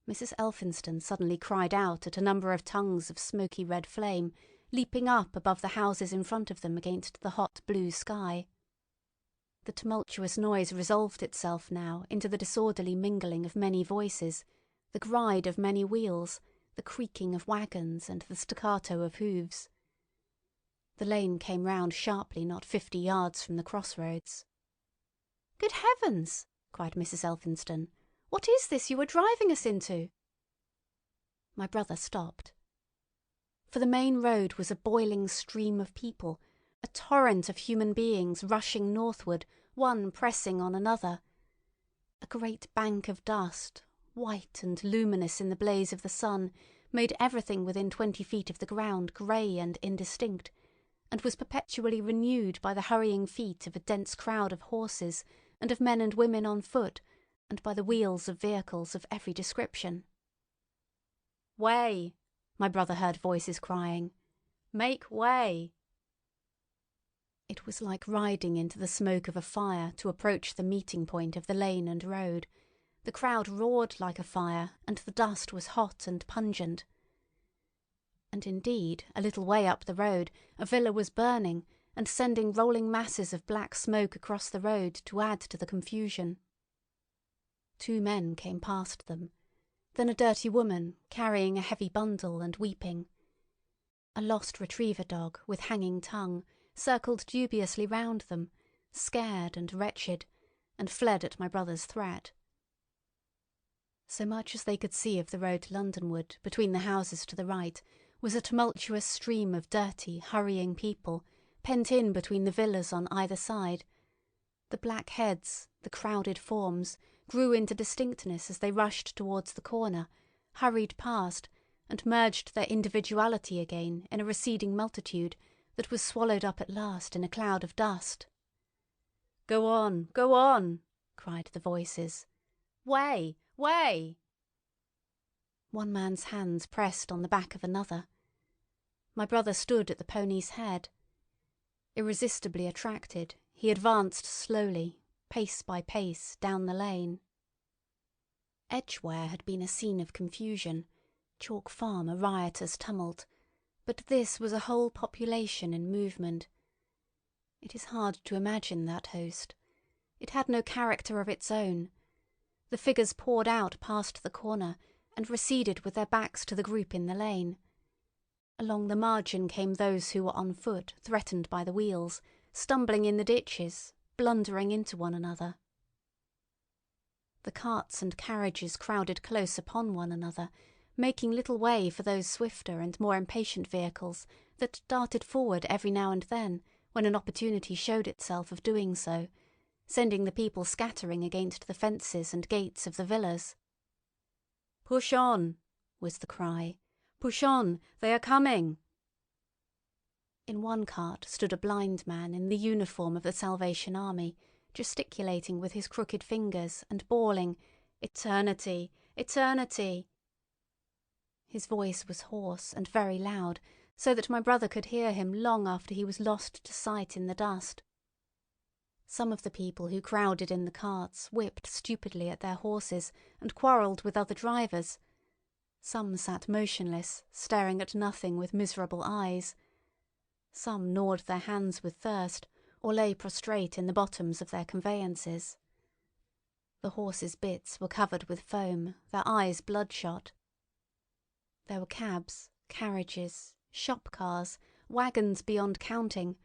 Mrs. Elphinston suddenly cried out at a number of tongues of smoky red flame leaping up above the houses in front of them against the hot blue sky. The tumultuous noise resolved itself now into the disorderly mingling of many voices, the gride of many wheels, the creaking of wagons and the staccato of hoofs. The lane came round sharply not 50 yards from the crossroads. "Good heavens!" cried Mrs. Elphinston. "What is this you are driving us into?" My brother stopped. For the main road was a boiling stream of people, a torrent of human beings rushing northward, one pressing on another. A great bank of dust, white and luminous in the blaze of the sun, made everything within 20 feet of the ground grey and indistinct, and was perpetually renewed by the hurrying feet of a dense crowd of horses and of men and women on foot, and by the wheels of vehicles of every description. "Way!" my brother heard voices crying. "Make way!" It was like riding into the smoke of a fire to approach the meeting point of the lane and road. The crowd roared like a fire, and the dust was hot and pungent. And indeed, a little way up the road, a villa was burning and sending rolling masses of black smoke across the road to add to the confusion. 2 men came past them, then a dirty woman carrying a heavy bundle and weeping. A lost retriever dog with hanging tongue circled dubiously round them, scared and wretched, and fled at my brother's threat. So much as they could see of the road Londonward, between the houses to the right, was a tumultuous stream of dirty, hurrying people, pent in between the villas on either side. The black heads, the crowded forms, grew into distinctness as they rushed towards the corner, hurried past, and merged their individuality again in a receding multitude that was swallowed up at last in a cloud of dust. "Go on! Go on!" cried the voices. "Way! Way!" One man's hands pressed on the back of another. My brother stood at the pony's head. Irresistibly attracted, he advanced slowly, pace by pace, down the lane. Edgware had been a scene of confusion, Chalk Farm a riotous tumult, but this was a whole population in movement. It is hard to imagine that host. It had no character of its own. The figures poured out past the corner and receded with their backs to the group in the lane. Along the margin came those who were on foot, threatened by the wheels, stumbling in the ditches, blundering into one another. The carts and carriages crowded close upon one another, making little way for those swifter and more impatient vehicles that darted forward every now and then when an opportunity showed itself of doing so, sending the people scattering against the fences and gates of the villas. "Push on!" was the cry. "Push on! They are coming!" In one cart stood a blind man in the uniform of the Salvation Army, gesticulating with his crooked fingers and bawling, "Eternity! Eternity!" His voice was hoarse and very loud, so that my brother could hear him long after he was lost to sight in the dust. Some of the people who crowded in the carts whipped stupidly at their horses and quarrelled with other drivers. Some sat motionless, staring at nothing with miserable eyes. Some gnawed their hands with thirst, or lay prostrate in the bottoms of their conveyances. The horses' bits were covered with foam, their eyes bloodshot. There were cabs, carriages, shop cars, wagons beyond counting,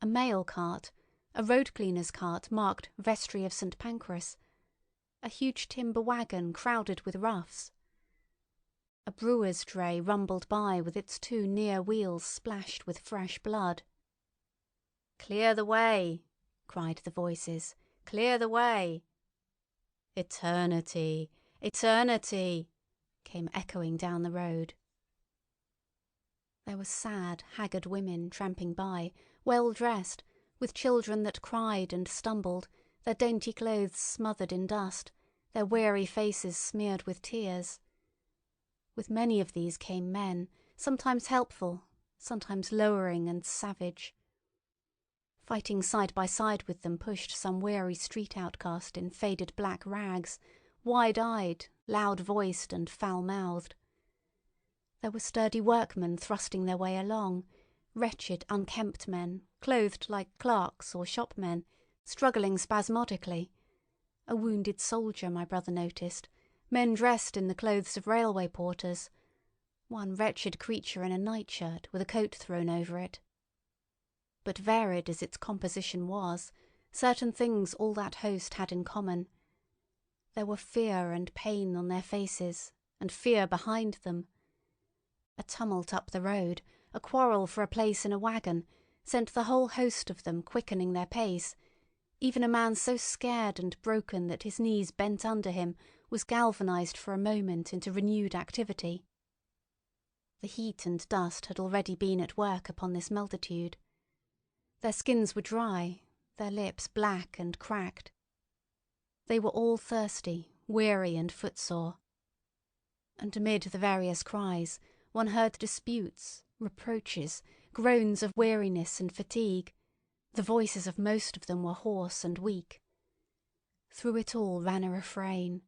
a mail cart, a road cleaner's cart marked Vestry of St. Pancras, a huge timber wagon crowded with roughs. A brewer's dray rumbled by with its 2 near wheels splashed with fresh blood. "Clear the way!" cried the voices. "Clear the way!" "Eternity! Eternity!" came echoing down the road. There were sad, haggard women tramping by, well dressed, with children that cried and stumbled, their dainty clothes smothered in dust, their weary faces smeared with tears. With many of these came men, sometimes helpful, sometimes lowering and savage. Fighting side by side with them pushed some weary street outcast in faded black rags, wide-eyed, loud-voiced and foul-mouthed. There were sturdy workmen thrusting their way along, wretched unkempt men, clothed like clerks or shopmen, struggling spasmodically. A wounded soldier, my brother noticed, men dressed in the clothes of railway porters, one wretched creature in a nightshirt with a coat thrown over it. But varied as its composition was, certain things all that host had in common. There were fear and pain on their faces, and fear behind them. A tumult up the road, a quarrel for a place in a wagon, sent the whole host of them quickening their pace. Even a man so scared and broken that his knees bent under him was galvanized for a moment into renewed activity. The heat and dust had already been at work upon this multitude. Their skins were dry, their lips black and cracked. They were all thirsty, weary and footsore. And amid the various cries, one heard disputes, reproaches, groans of weariness and fatigue. The voices of most of them were hoarse and weak. Through it all ran a refrain.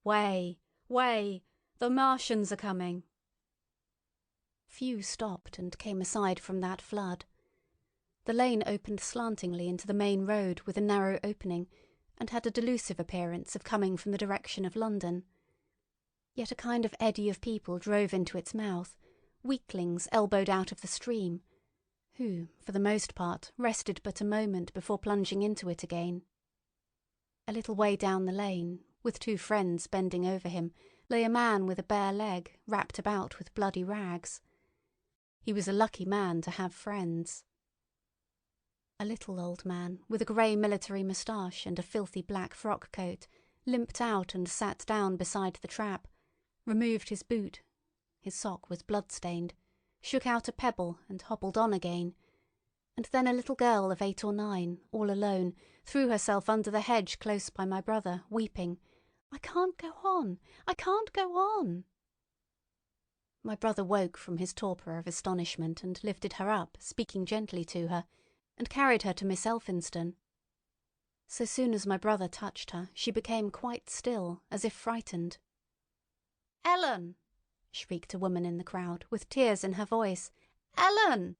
"Way! Way! The Martians are coming!" Few stopped and came aside from that flood. The lane opened slantingly into the main road with a narrow opening, and had a delusive appearance of coming from the direction of London. Yet a kind of eddy of people drove into its mouth, weaklings elbowed out of the stream, who, for the most part, rested but a moment before plunging into it again. A little way down the lane, with two friends bending over him, lay a man with a bare leg wrapped about with bloody rags. He was a lucky man to have friends. A little old man, with a grey military moustache and a filthy black frock coat, limped out and sat down beside the trap, removed his boot, his sock was blood-stained, shook out a pebble and hobbled on again, and then a little girl of 8 or 9, all alone, threw herself under the hedge close by my brother, weeping, "I can't go on! I can't go on!" My brother woke from his torpor of astonishment and lifted her up, speaking gently to her, and carried her to Miss Elphinston. So soon as my brother touched her, she became quite still, as if frightened. "Ellen!" shrieked a woman in the crowd, with tears in her voice. "Ellen!"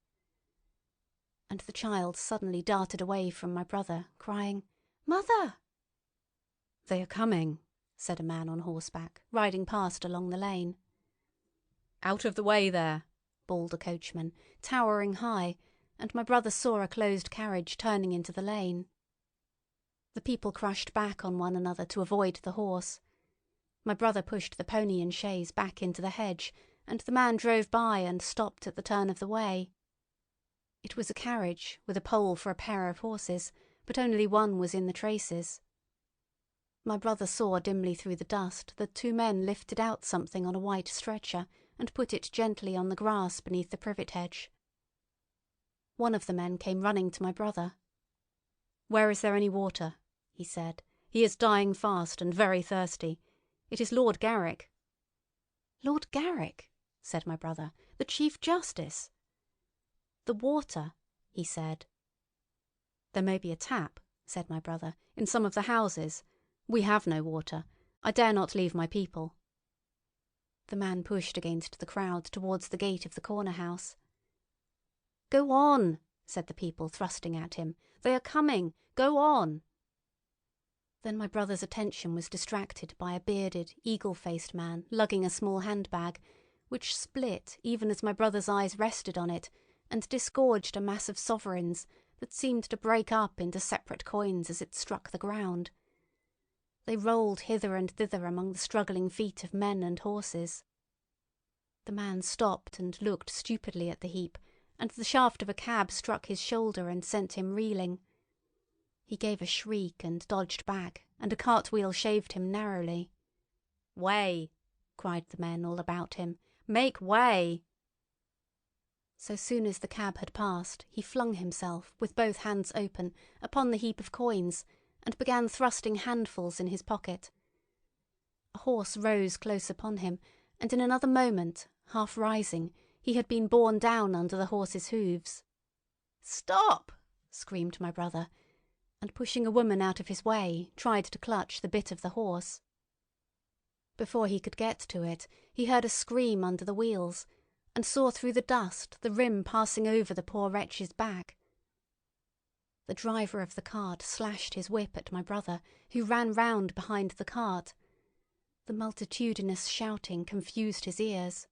And the child suddenly darted away from my brother, crying, "Mother!" "They are coming," said a man on horseback, riding past along the lane. "Out of the way there!" bawled a coachman, towering high, and my brother saw a closed carriage turning into the lane. The people crushed back on one another to avoid the horse. My brother pushed the pony and chaise back into the hedge, and the man drove by and stopped at the turn of the way. It was a carriage with a pole for a pair of horses, but only one was in the traces. My brother saw dimly through the dust that 2 men lifted out something on a white stretcher and put it gently on the grass beneath the privet hedge. One of the men came running to my brother. "Where is there any water?" he said. "He is dying fast and very thirsty. It is Lord Garrick." "Lord Garrick?" said my brother. "The Chief Justice?" "The water," he said. "There may be a tap," said my brother, "in some of the houses. We have no water. I dare not leave my people." The man pushed against the crowd towards the gate of the corner house. "Go on," said the people, thrusting at him. "They are coming. Go on." Then my brother's attention was distracted by a bearded, eagle-faced man lugging a small handbag, which split even as my brother's eyes rested on it, and disgorged a mass of sovereigns that seemed to break up into separate coins as it struck the ground. They rolled hither and thither among the struggling feet of men and horses. The man stopped and looked stupidly at the heap, and the shaft of a cab struck his shoulder and sent him reeling. He gave a shriek and dodged back, and a cartwheel shaved him narrowly. "Way!" cried the men all about him. "Make way!" So soon as the cab had passed, he flung himself, with both hands open, upon the heap of coins, and began thrusting handfuls in his pocket. A horse rose close upon him, and in another moment, half rising, he had been borne down under the horse's hooves. "Stop!" screamed my brother, and pushing a woman out of his way, tried to clutch the bit of the horse. Before he could get to it, he heard a scream under the wheels, and saw through the dust the rim passing over the poor wretch's back. The driver of the cart slashed his whip at my brother, who ran round behind the cart. The multitudinous shouting confused his ears.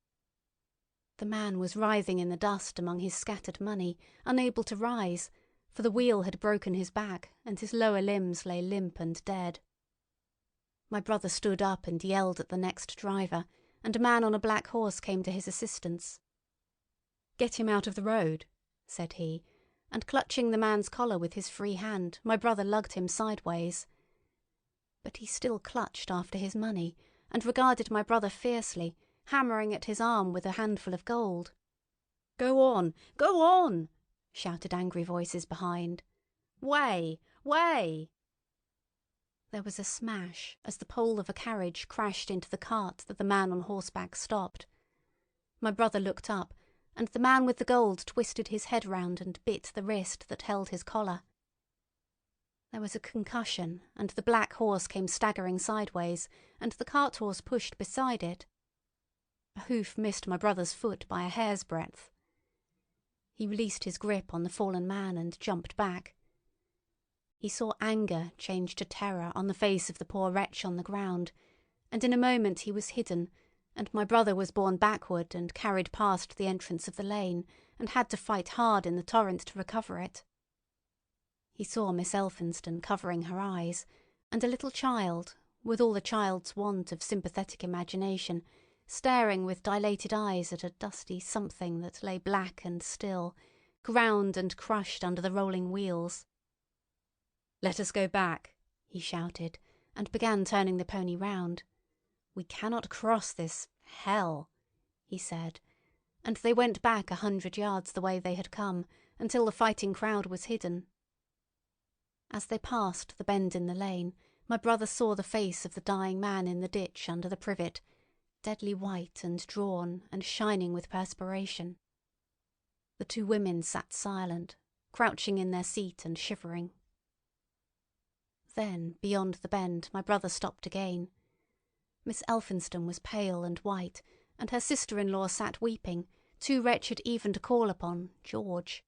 The man was writhing in the dust among his scattered money, unable to rise, for the wheel had broken his back and his lower limbs lay limp and dead. My brother stood up and yelled at the next driver, and a man on a black horse came to his assistance. "Get him out of the road," said he, and clutching the man's collar with his free hand, my brother lugged him sideways. But he still clutched after his money, and regarded my brother fiercely, hammering at his arm with a handful of gold. "Go on! Go on!" shouted angry voices behind. "Way! Way!" There was a smash as the pole of a carriage crashed into the cart that the man on horseback stopped. My brother looked up, and the man with the gold twisted his head round and bit the wrist that held his collar. There was a concussion, and the black horse came staggering sideways, and the cart horse pushed beside it. A hoof missed my brother's foot by a hair's breadth. He released his grip on the fallen man and jumped back. He saw anger change to terror on the face of the poor wretch on the ground, and in a moment he was hidden, and my brother was borne backward and carried past the entrance of the lane, and had to fight hard in the torrent to recover it. He saw Miss Elphinstone covering her eyes, and a little child, with all a child's want of sympathetic imagination, staring with dilated eyes at a dusty something that lay black and still, ground and crushed under the rolling wheels. "Let us go back," he shouted, and began turning the pony round. "We cannot cross this hell," he said, and they went back 100 yards the way they had come, until the fighting crowd was hidden. As they passed the bend in the lane, my brother saw the face of the dying man in the ditch under the privet, deadly white and drawn and shining with perspiration. The two women sat silent, crouching in their seat and shivering. Then, beyond the bend, my brother stopped again. Miss Elphinstone was pale and white, and her sister-in-law sat weeping, too wretched even to call upon George.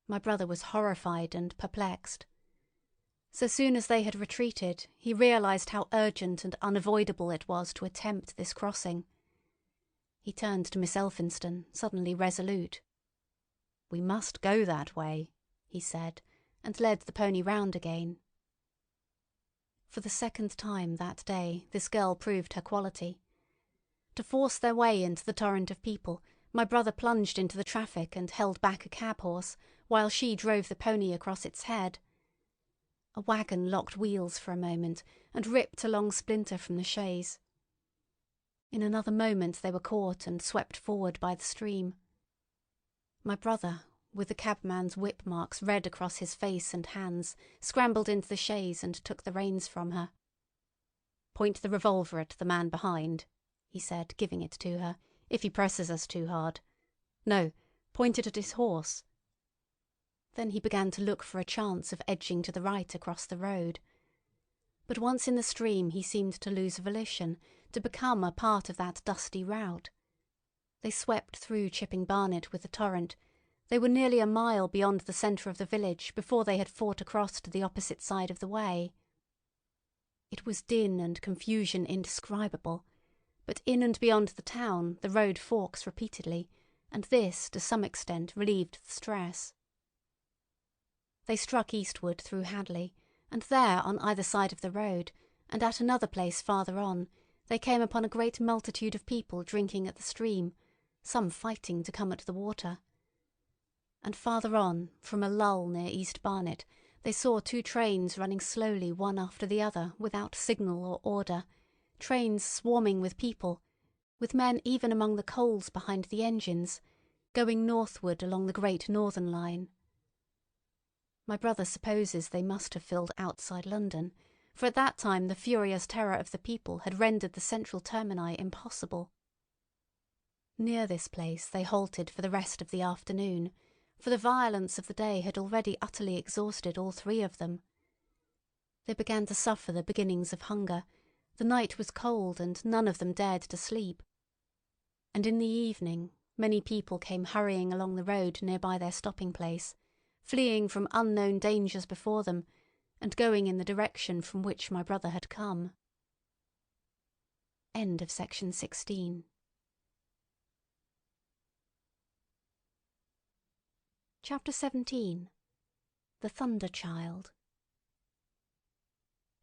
My brother was horrified and perplexed. So soon as they had retreated, he realized how urgent and unavoidable it was to attempt this crossing. He turned to Miss Elphinstone, suddenly resolute. "We must go that way," he said, and led the pony round again. For the second time that day this girl proved her quality. To force their way into the torrent of people, my brother plunged into the traffic and held back a cab horse, while she drove the pony across its head. A wagon locked wheels for a moment and ripped a long splinter from the chaise. In another moment they were caught and swept forward by the stream. My brother, with the cabman's whip marks red across his face and hands, scrambled into the chaise and took the reins from her. "Point the revolver at the man behind," he said, giving it to her, "if he presses us too hard. No, point it at his horse." Then he began to look for a chance of edging to the right across the road. But once in the stream he seemed to lose volition, to become a part of that dusty rout. They swept through Chipping Barnet with the torrent. They were nearly a mile beyond the centre of the village before they had fought across to the opposite side of the way. It was din and confusion indescribable, but in and beyond the town the road forks repeatedly, and this, to some extent, relieved the stress. They struck eastward through Hadley, and there on either side of the road, and at another place farther on, they came upon a great multitude of people drinking at the stream, some fighting to come at the water. And farther on, from a lull near East Barnet, they saw two trains running slowly one after the other without signal or order, trains swarming with people, with men even among the coals behind the engines, going northward along the Great Northern Line. My brother supposes they must have filled outside London, for at that time the furious terror of the people had rendered the central termini impossible. Near this place they halted for the rest of the afternoon, for the violence of the day had already utterly exhausted all three of them. They began to suffer the beginnings of hunger. The night was cold, and none of them dared to sleep. And in the evening many people came hurrying along the road nearby their stopping place, fleeing from unknown dangers before them, and going in the direction from which my brother had come. End of section 16. Chapter 17. The Thunder Child.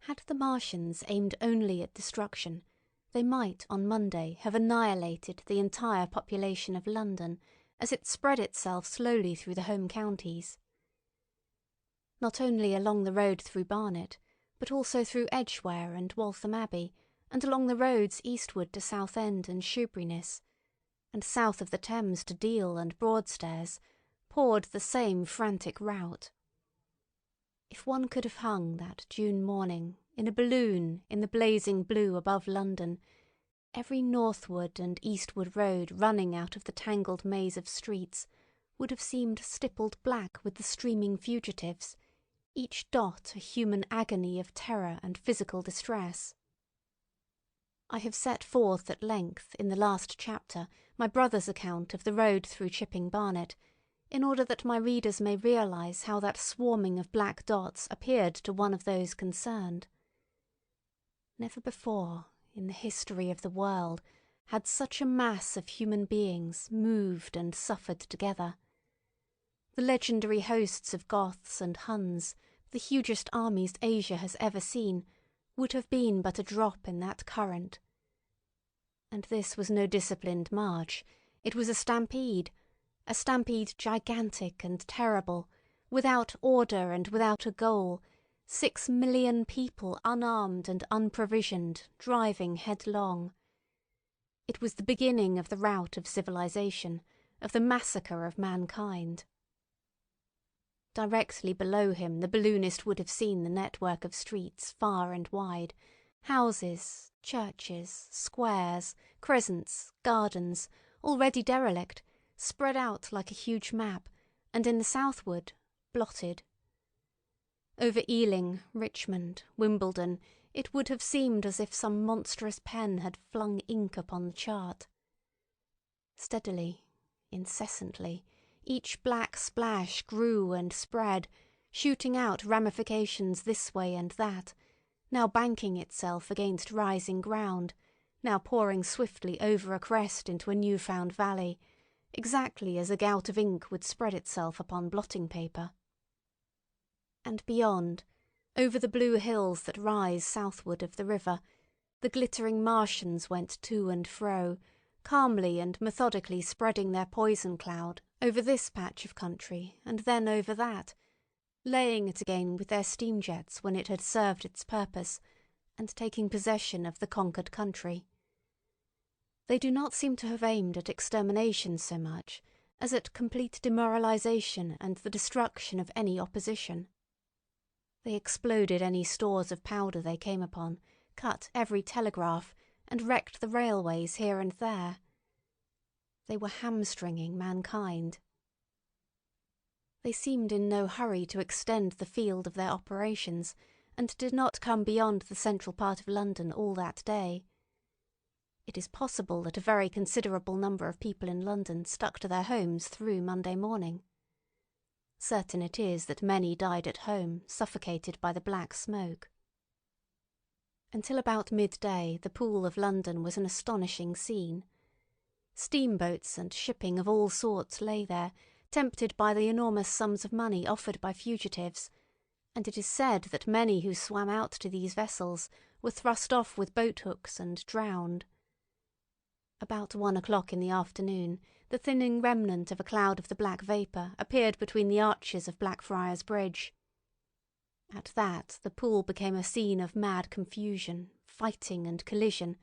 Had the Martians aimed only at destruction, they might on Monday have annihilated the entire population of London as it spread itself slowly through the home counties. Not only along the road through Barnet, but also through Edgware and Waltham Abbey, and along the roads eastward to Southend and Shoeburyness, and south of the Thames to Deal and Broadstairs, poured the same frantic rout. If one could have hung that June morning in a balloon in the blazing blue above London, every northward and eastward road running out of the tangled maze of streets would have seemed stippled black with the streaming fugitives, each dot a human agony of terror and physical distress. I have set forth at length in the last chapter my brother's account of the road through Chipping Barnet, in order that my readers may realise how that swarming of black dots appeared to one of those concerned. Never before, in the history of the world, had such a mass of human beings moved and suffered together. The legendary hosts of Goths and Huns, the hugest armies Asia has ever seen, would have been but a drop in that current. And this was no disciplined march. It was a stampede gigantic and terrible, without order and without a goal, 6 million people unarmed and unprovisioned, driving headlong. It was the beginning of the rout of civilization, of the massacre of mankind. Directly below him the balloonist would have seen the network of streets far and wide, houses, churches, squares, crescents, gardens, already derelict, spread out like a huge map, and in the southward, blotted. Over Ealing, Richmond, Wimbledon, it would have seemed as if some monstrous pen had flung ink upon the chart. Steadily, incessantly, each black splash grew and spread, shooting out ramifications this way and that, now banking itself against rising ground, now pouring swiftly over a crest into a new-found valley, exactly as a gout of ink would spread itself upon blotting paper. And beyond, over the blue hills that rise southward of the river, the glittering Martians went to and fro, calmly and methodically spreading their poison cloud over this patch of country and then over that, laying it again with their steam jets when it had served its purpose, and taking possession of the conquered country. They do not seem to have aimed at extermination so much as at complete demoralization and the destruction of any opposition. They exploded any stores of powder they came upon, cut every telegraph, and wrecked the railways here and there. They were hamstringing mankind. They seemed in no hurry to extend the field of their operations, and did not come beyond the central part of London all that day. It is possible that a very considerable number of people in London stuck to their homes through Monday morning. Certain it is that many died at home, suffocated by the black smoke. Until about midday the Pool of London was an astonishing scene. Steamboats and shipping of all sorts lay there, tempted by the enormous sums of money offered by fugitives, and it is said that many who swam out to these vessels were thrust off with boat-hooks and drowned. About 1 o'clock in the afternoon, the thinning remnant of a cloud of the black vapour appeared between the arches of Blackfriars Bridge. At that the Pool became a scene of mad confusion, fighting and collision,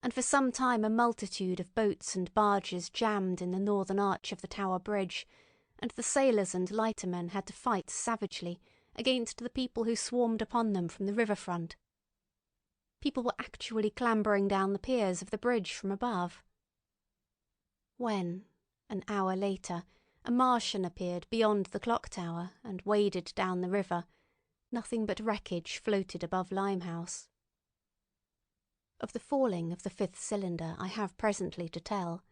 and for some time a multitude of boats and barges jammed in the northern arch of the Tower Bridge, and the sailors and lightermen had to fight savagely against the people who swarmed upon them from the river-front. People were actually clambering down the piers of the bridge from above. When, an hour later, a Martian appeared beyond the clock tower and waded down the river, nothing but wreckage floated above Limehouse. Of the falling of the 5th cylinder I have presently to tell.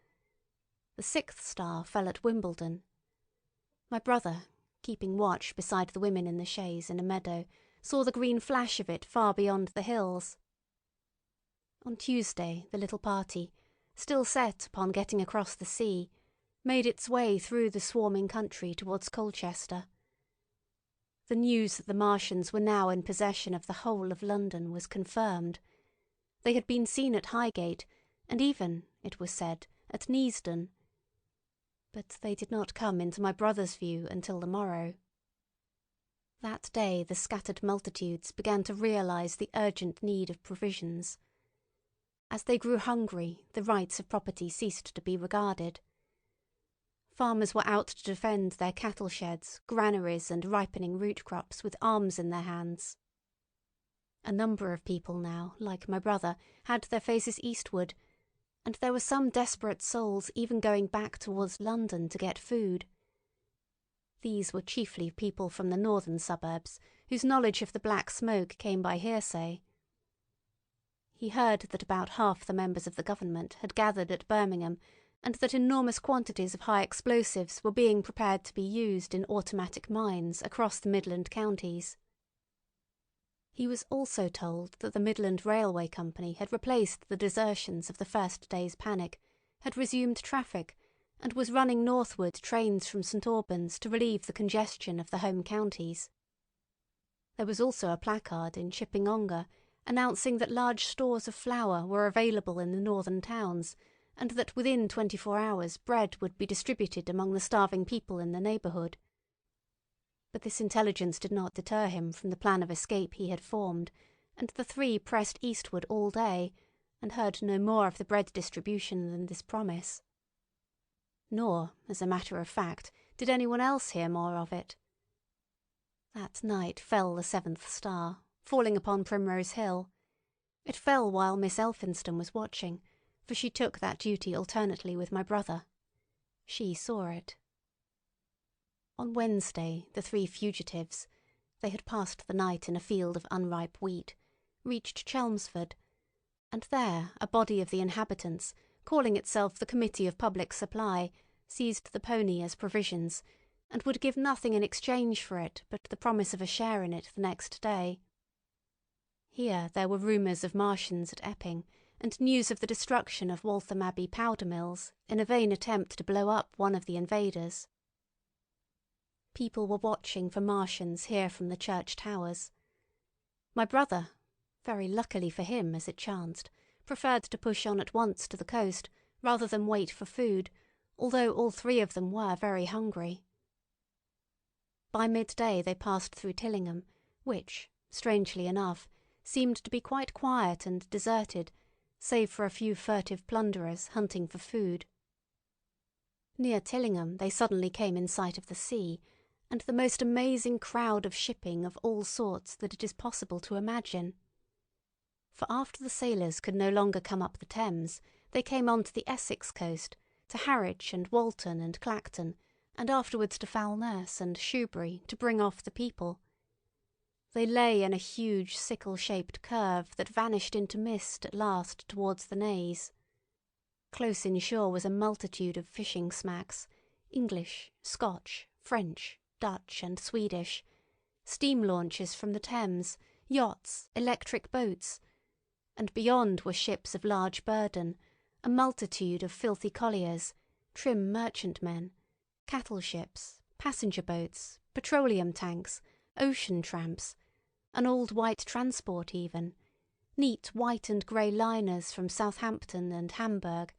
The 6th star fell at Wimbledon. My brother, keeping watch beside the women in the chaise in a meadow, saw the green flash of it far beyond the hills. On Tuesday the little party, still set upon getting across the sea, made its way through the swarming country towards Colchester. The news that the Martians were now in possession of the whole of London was confirmed. They had been seen at Highgate, and even, it was said, at Neasden. But they did not come into my brother's view until the morrow. That day the scattered multitudes began to realise the urgent need of provisions. As they grew hungry, the rights of property ceased to be regarded. Farmers were out to defend their cattle sheds, granaries, and ripening root crops with arms in their hands. A number of people now, like my brother, had their faces eastward, and there were some desperate souls even going back towards London to get food. These were chiefly people from the northern suburbs, whose knowledge of the Black Smoke came by hearsay. He heard that about half the members of the government had gathered at Birmingham, and that enormous quantities of high explosives were being prepared to be used in automatic mines across the Midland counties. He was also told that the Midland Railway Company had replaced the desertions of the first day's panic, had resumed traffic, and was running northward trains from St Albans to relieve the congestion of the home counties. There was also a placard in Chipping Ongar announcing that large stores of flour were available in the northern towns, and that within 24 hours bread would be distributed among the starving people in the neighbourhood. But this intelligence did not deter him from the plan of escape he had formed, and the three pressed eastward all day, and heard no more of the bread distribution than this promise. Nor, as a matter of fact, did anyone else hear more of it. That night fell the 7th star, falling upon Primrose Hill. It fell while Miss Elphinstone was watching, for she took that duty alternately with my brother. She saw it. On Wednesday the 3 fugitives—they had passed the night in a field of unripe wheat—reached Chelmsford, and there a body of the inhabitants, calling itself the Committee of Public Supply, seized the pony as provisions, and would give nothing in exchange for it but the promise of a share in it the next day. Here there were rumours of Martians at Epping, and news of the destruction of Waltham Abbey powder mills in a vain attempt to blow up one of the invaders. People were watching for Martians here from the church towers. My brother, very luckily for him as it chanced, preferred to push on at once to the coast rather than wait for food, although all 3 of them were very hungry. By midday they passed through Tillingham, which, strangely enough, seemed to be quite quiet and deserted, save for a few furtive plunderers hunting for food. Near Tillingham they suddenly came in sight of the sea, and the most amazing crowd of shipping of all sorts that it is possible to imagine. For after the sailors could no longer come up the Thames, they came on to the Essex coast, to Harwich and Walton and Clacton, and afterwards to Foulness and Shoebury to bring off the people. They lay in a huge sickle-shaped curve that vanished into mist at last towards the Naze. Close inshore was a multitude of fishing smacks, English, Scotch, French, Dutch, and Swedish, steam launches from the Thames, yachts, electric boats, and beyond were ships of large burden, a multitude of filthy colliers, trim merchantmen, cattle ships, passenger boats, petroleum tanks, ocean tramps, an old white transport even, neat white and grey liners from Southampton and Hamburg,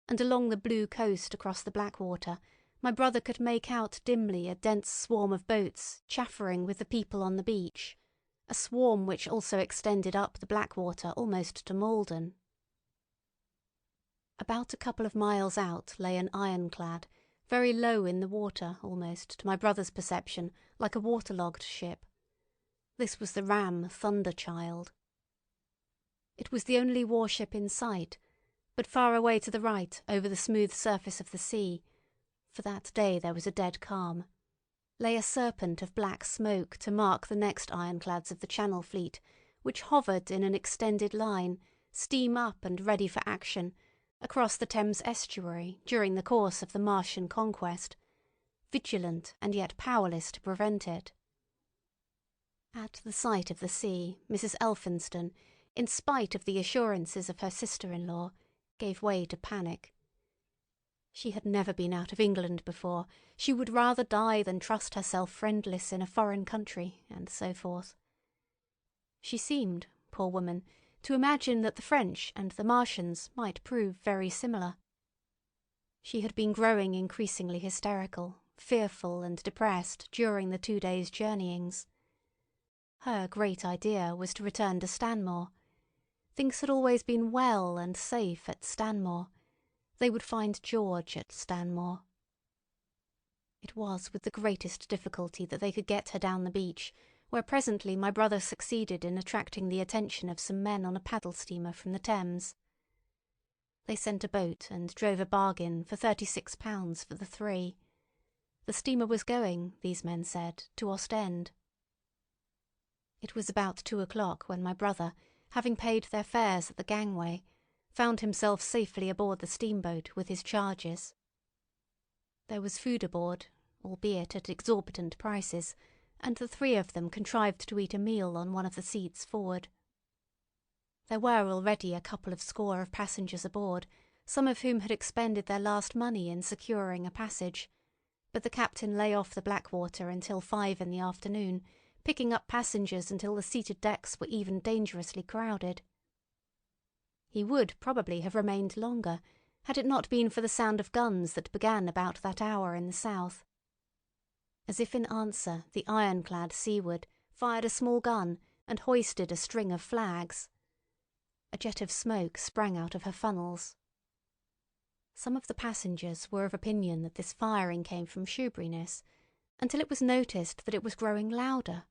and along the blue coast across the Blackwater my brother could make out dimly a dense swarm of boats chaffering with the people on the beach, a swarm which also extended up the Blackwater almost to Malden. About a couple of miles out lay an ironclad, very low in the water almost, to my brother's perception, like a waterlogged ship. This was the ram Thunderchild. It was the only warship in sight, but far away to the right over the smooth surface of the sea, for that day there was a dead calm, lay a serpent of black smoke to mark the next ironclads of the Channel Fleet, which hovered in an extended line, steam up and ready for action, across the Thames estuary during the course of the Martian conquest, vigilant and yet powerless to prevent it. At the sight of the sea, Mrs. Elphinston, in spite of the assurances of her sister-in-law, gave way to panic. She had never been out of England before. She would rather die than trust herself friendless in a foreign country, and so forth. She seemed, poor woman, to imagine that the French and the Martians might prove very similar. She had been growing increasingly hysterical, fearful and depressed during the 2 days' journeyings. Her great idea was to return to Stanmore. Things had always been well and safe at Stanmore. They would find George at Stanmore. It was with the greatest difficulty that they could get her down the beach, where presently my brother succeeded in attracting the attention of some men on a paddle steamer from the Thames. They sent a boat and drove a bargain for £36 for the 3. The steamer was going, these men said, to Ostend. It was about 2 o'clock when my brother, having paid their fares at the gangway, found himself safely aboard the steamboat with his charges. There was food aboard, albeit at exorbitant prices, and the 3 of them contrived to eat a meal on one of the seats forward. There were already a couple of score of passengers aboard, some of whom had expended their last money in securing a passage, but the captain lay off the Blackwater until 5 in the afternoon, picking up passengers until the seated decks were even dangerously crowded. He would probably have remained longer, had it not been for the sound of guns that began about that hour in the south. As if in answer, the ironclad Seaward fired a small gun and hoisted a string of flags. A jet of smoke sprang out of her funnels. Some of the passengers were of opinion that this firing came from Shoeburyness, until it was noticed that it was growing louder.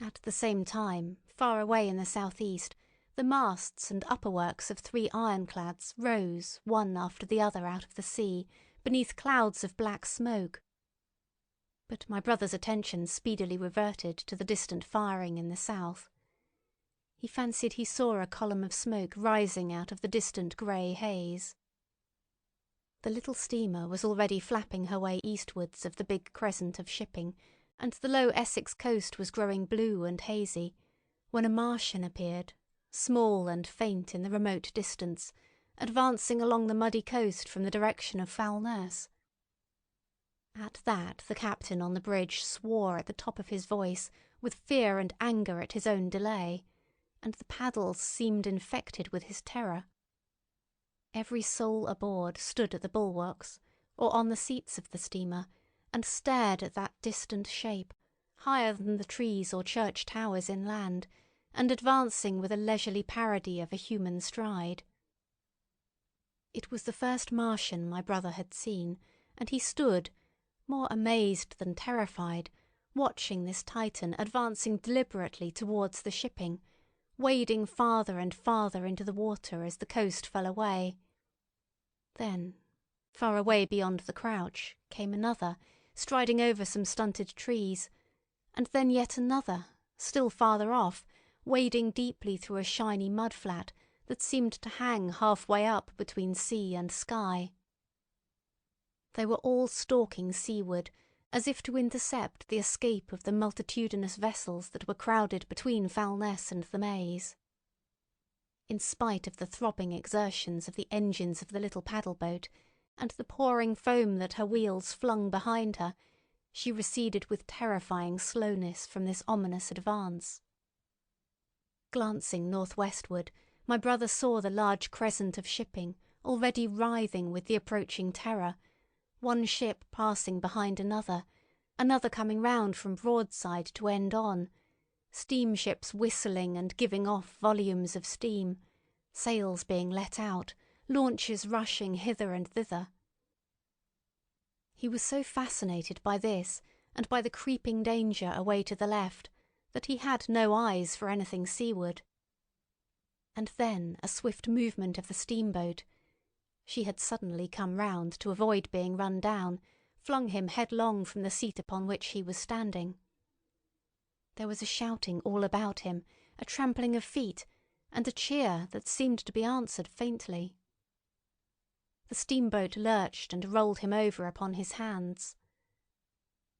At the same time, far away in the southeast, the masts and upperworks of 3 ironclads rose one after the other out of the sea, beneath clouds of black smoke. But my brother's attention speedily reverted to the distant firing in the south. He fancied he saw a column of smoke rising out of the distant grey haze. The little steamer was already flapping her way eastwards of the big crescent of shipping, and the low Essex coast was growing blue and hazy, when a Martian appeared, small and faint in the remote distance, advancing along the muddy coast from the direction of Foulness. At that the captain on the bridge swore at the top of his voice with fear and anger at his own delay, and the paddles seemed infected with his terror. Every soul aboard stood at the bulwarks, or on the seats of the steamer, and stared at that distant shape, higher than the trees or church towers inland, and advancing with a leisurely parody of a human stride. It was the first Martian my brother had seen, and he stood, more amazed than terrified, watching this Titan advancing deliberately towards the shipping, wading farther and farther into the water as the coast fell away. Then, far away beyond the crouch, came another, striding over some stunted trees, and then yet another, still farther off, wading deeply through a shiny mud-flat that seemed to hang halfway up between sea and sky. They were all stalking seaward, as if to intercept the escape of the multitudinous vessels that were crowded between Foulness and the Maze. In spite of the throbbing exertions of the engines of the little paddle-boat, and the pouring foam that her wheels flung behind her, she receded with terrifying slowness from this ominous advance. Glancing northwestward, my brother saw the large crescent of shipping already writhing with the approaching terror, one ship passing behind another, another coming round from broadside to end on, steamships whistling and giving off volumes of steam, sails being let out, launches rushing hither and thither. He was so fascinated by this and by the creeping danger away to the left that he had no eyes for anything seaward. and then a swift movement of the steamboat. She had suddenly come round to avoid being run down, flung him headlong from the seat upon which he was standing. There was a shouting all about him, a trampling of feet, and a cheer that seemed to be answered faintly. The steamboat lurched and rolled him over upon his hands.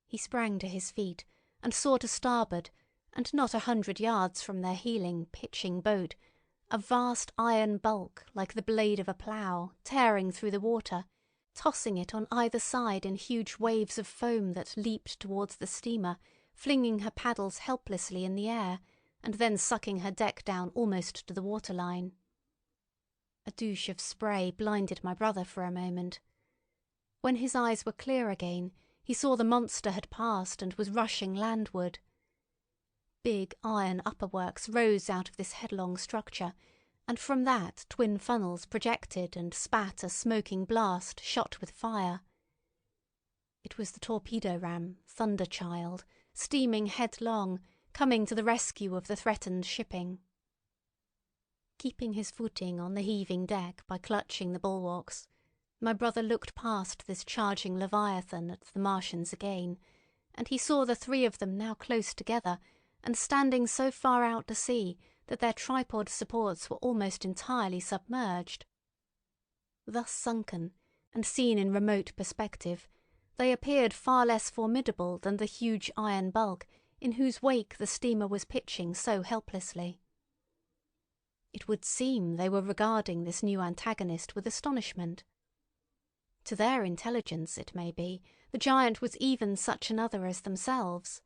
He sprang to his feet and saw to starboard, and not 100 yards from their heeling, pitching boat, a vast iron bulk like the blade of a plough tearing through the water, tossing it on either side in huge waves of foam that leaped towards the steamer, flinging her paddles helplessly in the air, and then sucking her deck down almost to the waterline. A douche of spray blinded my brother for a moment. When his eyes were clear again, he saw the monster had passed and was rushing landward. Big iron upperworks rose out of this headlong structure, and from that twin funnels projected and spat a smoking blast shot with fire. It was the torpedo ram, Thunderchild, steaming headlong, coming to the rescue of the threatened shipping. Keeping his footing on the heaving deck by clutching the bulwarks, my brother looked past this charging leviathan at the Martians again, and he saw the three of them now close together and standing so far out to sea that their tripod supports were almost entirely submerged. Thus sunken, and seen in remote perspective, they appeared far less formidable than the huge iron bulk in whose wake the steamer was pitching so helplessly. It would seem they were regarding this new antagonist with astonishment. To their intelligence, it may be, the giant was even such another as themselves.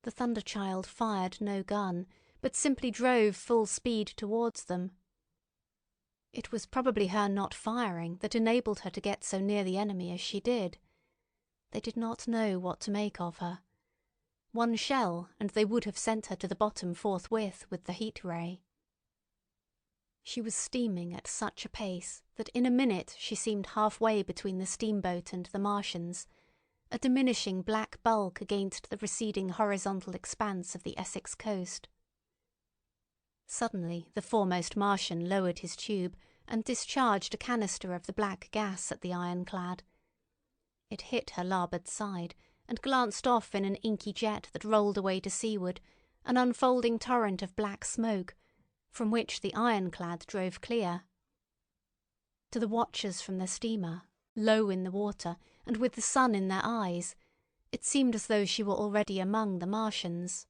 The Thunderchild fired no gun, but simply drove full speed towards them. It was probably her not firing that enabled her to get so near the enemy as she did. They did not know what to make of her. One shell, and they would have sent her to the bottom forthwith with the heat ray. She was steaming at such a pace that in a minute she seemed halfway between the steamboat and the Martians, a diminishing black bulk against the receding horizontal expanse of the Essex coast. Suddenly the foremost Martian lowered his tube and discharged a canister of the black gas at the ironclad. It hit her larboard side and glanced off in an inky jet that rolled away to seaward, an unfolding torrent of black smoke, from which the ironclad drove clear. To the watchers from the steamer, low in the water and with the sun in their eyes, it seemed as though she were already among the Martians.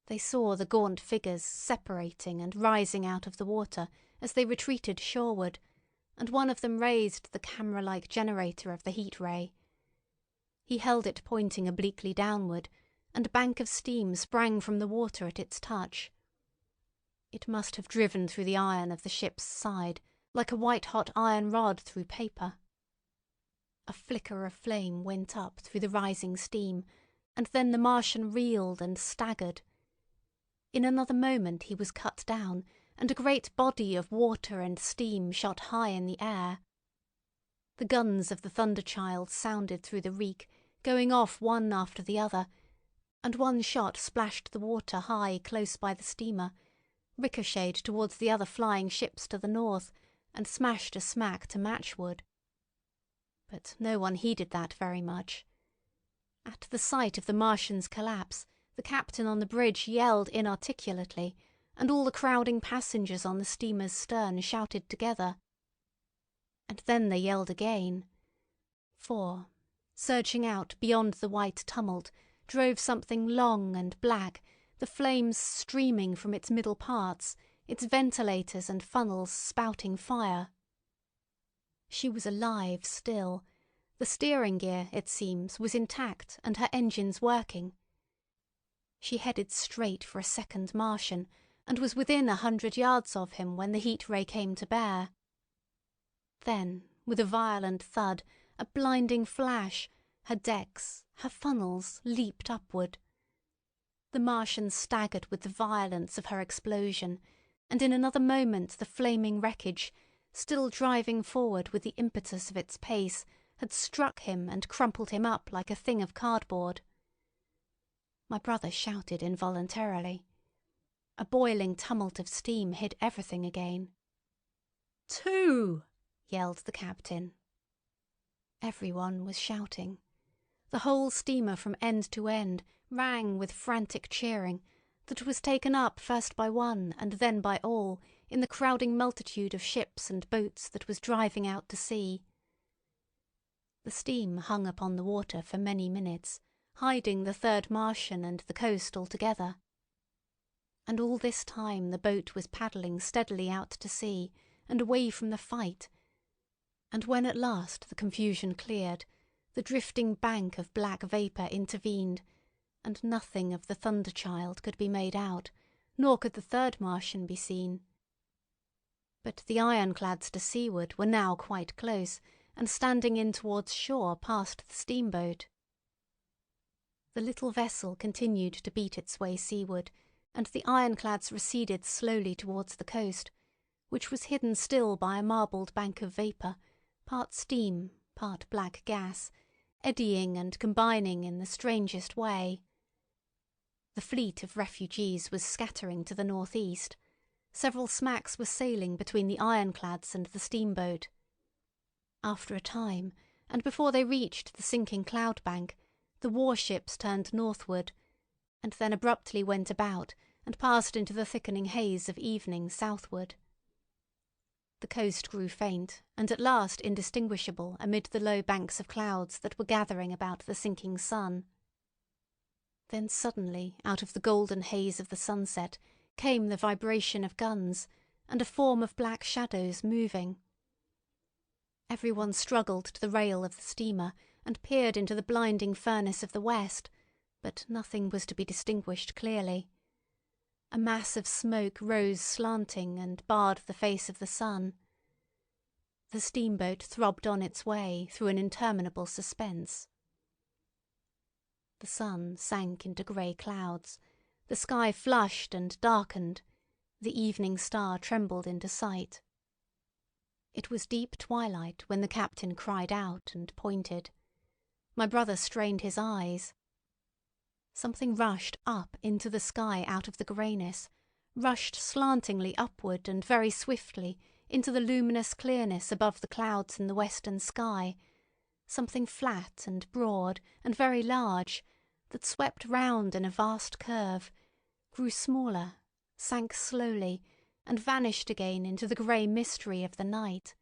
They saw the gaunt figures separating and rising out of the water as they retreated shoreward, and one of them raised the camera-like generator of the heat ray. He held it pointing obliquely downward, and a bank of steam sprang from the water at its touch. It must have driven through the iron of the ship's side, like a white-hot iron rod through paper. A flicker of flame went up through the rising steam, and then the Martian reeled and staggered. In another moment he was cut down, and a great body of water and steam shot high in the air. The guns of the Thunderchild sounded through the reek, going off one after the other, and one shot splashed the water high close by the steamer, ricocheted towards the other flying ships to the north, and smashed a smack to matchwood. But no one heeded that very much. At the sight of the Martian's collapse, the captain on the bridge yelled inarticulately, and all the crowding passengers on the steamer's stern shouted together. And then they yelled again, for, surging out beyond the white tumult, drove something long and black, the flames streaming from its middle parts, its ventilators and funnels spouting fire. She was alive still. The steering gear, it seems, was intact and her engines working. She headed straight for a second Martian, and was within 100 yards of him when the heat ray came to bear. Then, with a violent thud, a blinding flash, her decks, her funnels, leaped upward. The Martian staggered with the violence of her explosion, and in another moment the flaming wreckage, still driving forward with the impetus of its pace, had struck him and crumpled him up like a thing of cardboard. My brother shouted involuntarily. A boiling tumult of steam hid everything again. "Two!" yelled the captain. Everyone was shouting. The whole steamer from end to end rang with frantic cheering that was taken up first by one and then by all in the crowding multitude of ships and boats that was driving out to sea. The steam hung upon the water for many minutes, hiding the third Martian and the coast altogether. And all this time the boat was paddling steadily out to sea and away from the fight, and when at last the confusion cleared, the drifting bank of black vapour intervened, and nothing of the Thunder Child could be made out, nor could the third Martian be seen. But the ironclads to seaward were now quite close, and standing in towards shore past the steamboat. The little vessel continued to beat its way seaward, and the ironclads receded slowly towards the coast, which was hidden still by a marbled bank of vapour, part steam, part black gas, eddying and combining in the strangest way. The fleet of refugees was scattering to the northeast. Several smacks were sailing between the ironclads and the steamboat. After a time, and before they reached the sinking cloud bank, the warships turned northward, and then abruptly went about and passed into the thickening haze of evening southward. The coast grew faint, and at last indistinguishable amid the low banks of clouds that were gathering about the sinking sun. Then suddenly, out of the golden haze of the sunset, came the vibration of guns, and a form of black shadows moving. Everyone struggled to the rail of the steamer and peered into the blinding furnace of the west, but nothing was to be distinguished clearly. A mass of smoke rose slanting and barred the face of the sun. The steamboat throbbed on its way through an interminable suspense. The sun sank into grey clouds, the sky flushed and darkened, the evening star trembled into sight. It was deep twilight when the captain cried out and pointed. My brother strained his eyes. Something rushed up into the sky out of the greyness, rushed slantingly upward and very swiftly into the luminous clearness above the clouds in the western sky, something flat and broad and very large, that swept round in a vast curve, grew smaller, sank slowly, and vanished again into the grey mystery of the night.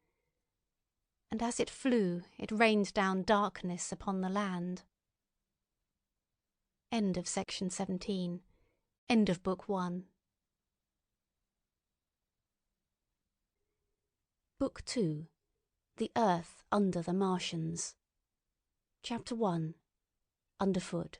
And as it flew, it rained down darkness upon the land. End of section 17. End of book 1. Book 2. The Earth Under the Martians. Chapter 1. Underfoot.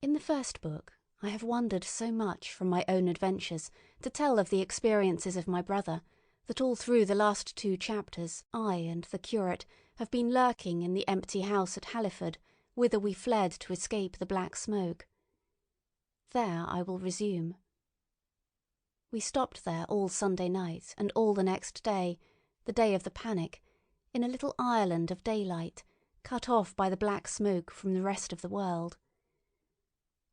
In the first book, I have wandered so much from my own adventures to tell of the experiences of my brother that all through the last 2 chapters I and the curate have been lurking in the empty house at Halliford, whither we fled to escape the black smoke. There I will resume. We stopped there all Sunday night and all the next day, the day of the panic, in a little island of daylight, cut off by the black smoke from the rest of the world.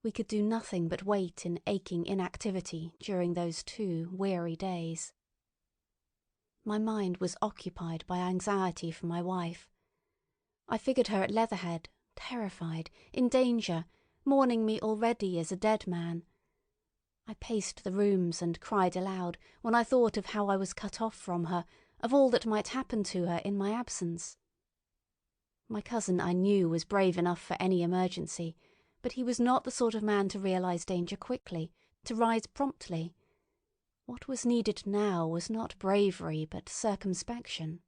We could do nothing but wait in aching inactivity during those 2 weary days. My mind was occupied by anxiety for my wife. I figured her at Leatherhead, terrified, in danger, mourning me already as a dead man. I paced the rooms and cried aloud when I thought of how I was cut off from her, of all that might happen to her in my absence. My cousin, I knew, was brave enough for any emergency, but he was not the sort of man to realise danger quickly, to rise promptly. What was needed now was not bravery, but circumspection.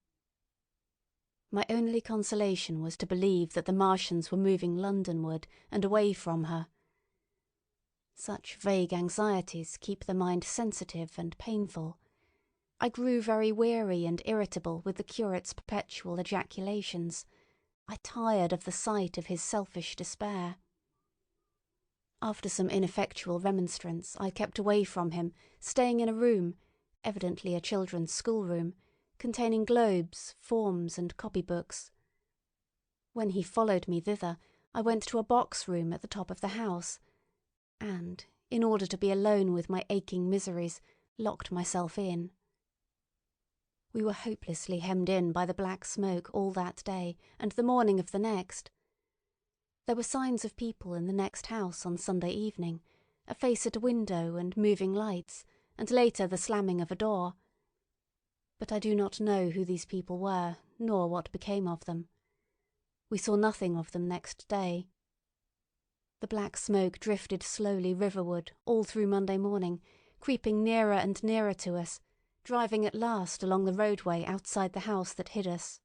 My only consolation was to believe that the Martians were moving Londonward and away from her. Such vague anxieties keep the mind sensitive and painful. I grew very weary and irritable with the curate's perpetual ejaculations. I tired of the sight of his selfish despair. After some ineffectual remonstrance, I kept away from him, staying in a room, evidently a children's schoolroom, containing globes, forms, and copybooks. When he followed me thither, I went to a box room at the top of the house, and, in order to be alone with my aching miseries, locked myself in. We were hopelessly hemmed in by the black smoke all that day and the morning of the next. There were signs of people in the next house on Sunday evening, a face at a window and moving lights, and later the slamming of a door. But I do not know who these people were, nor what became of them. We saw nothing of them next day. The black smoke drifted slowly riverward all through Monday morning, creeping nearer and nearer to us, driving at last along the roadway outside the house that hid us.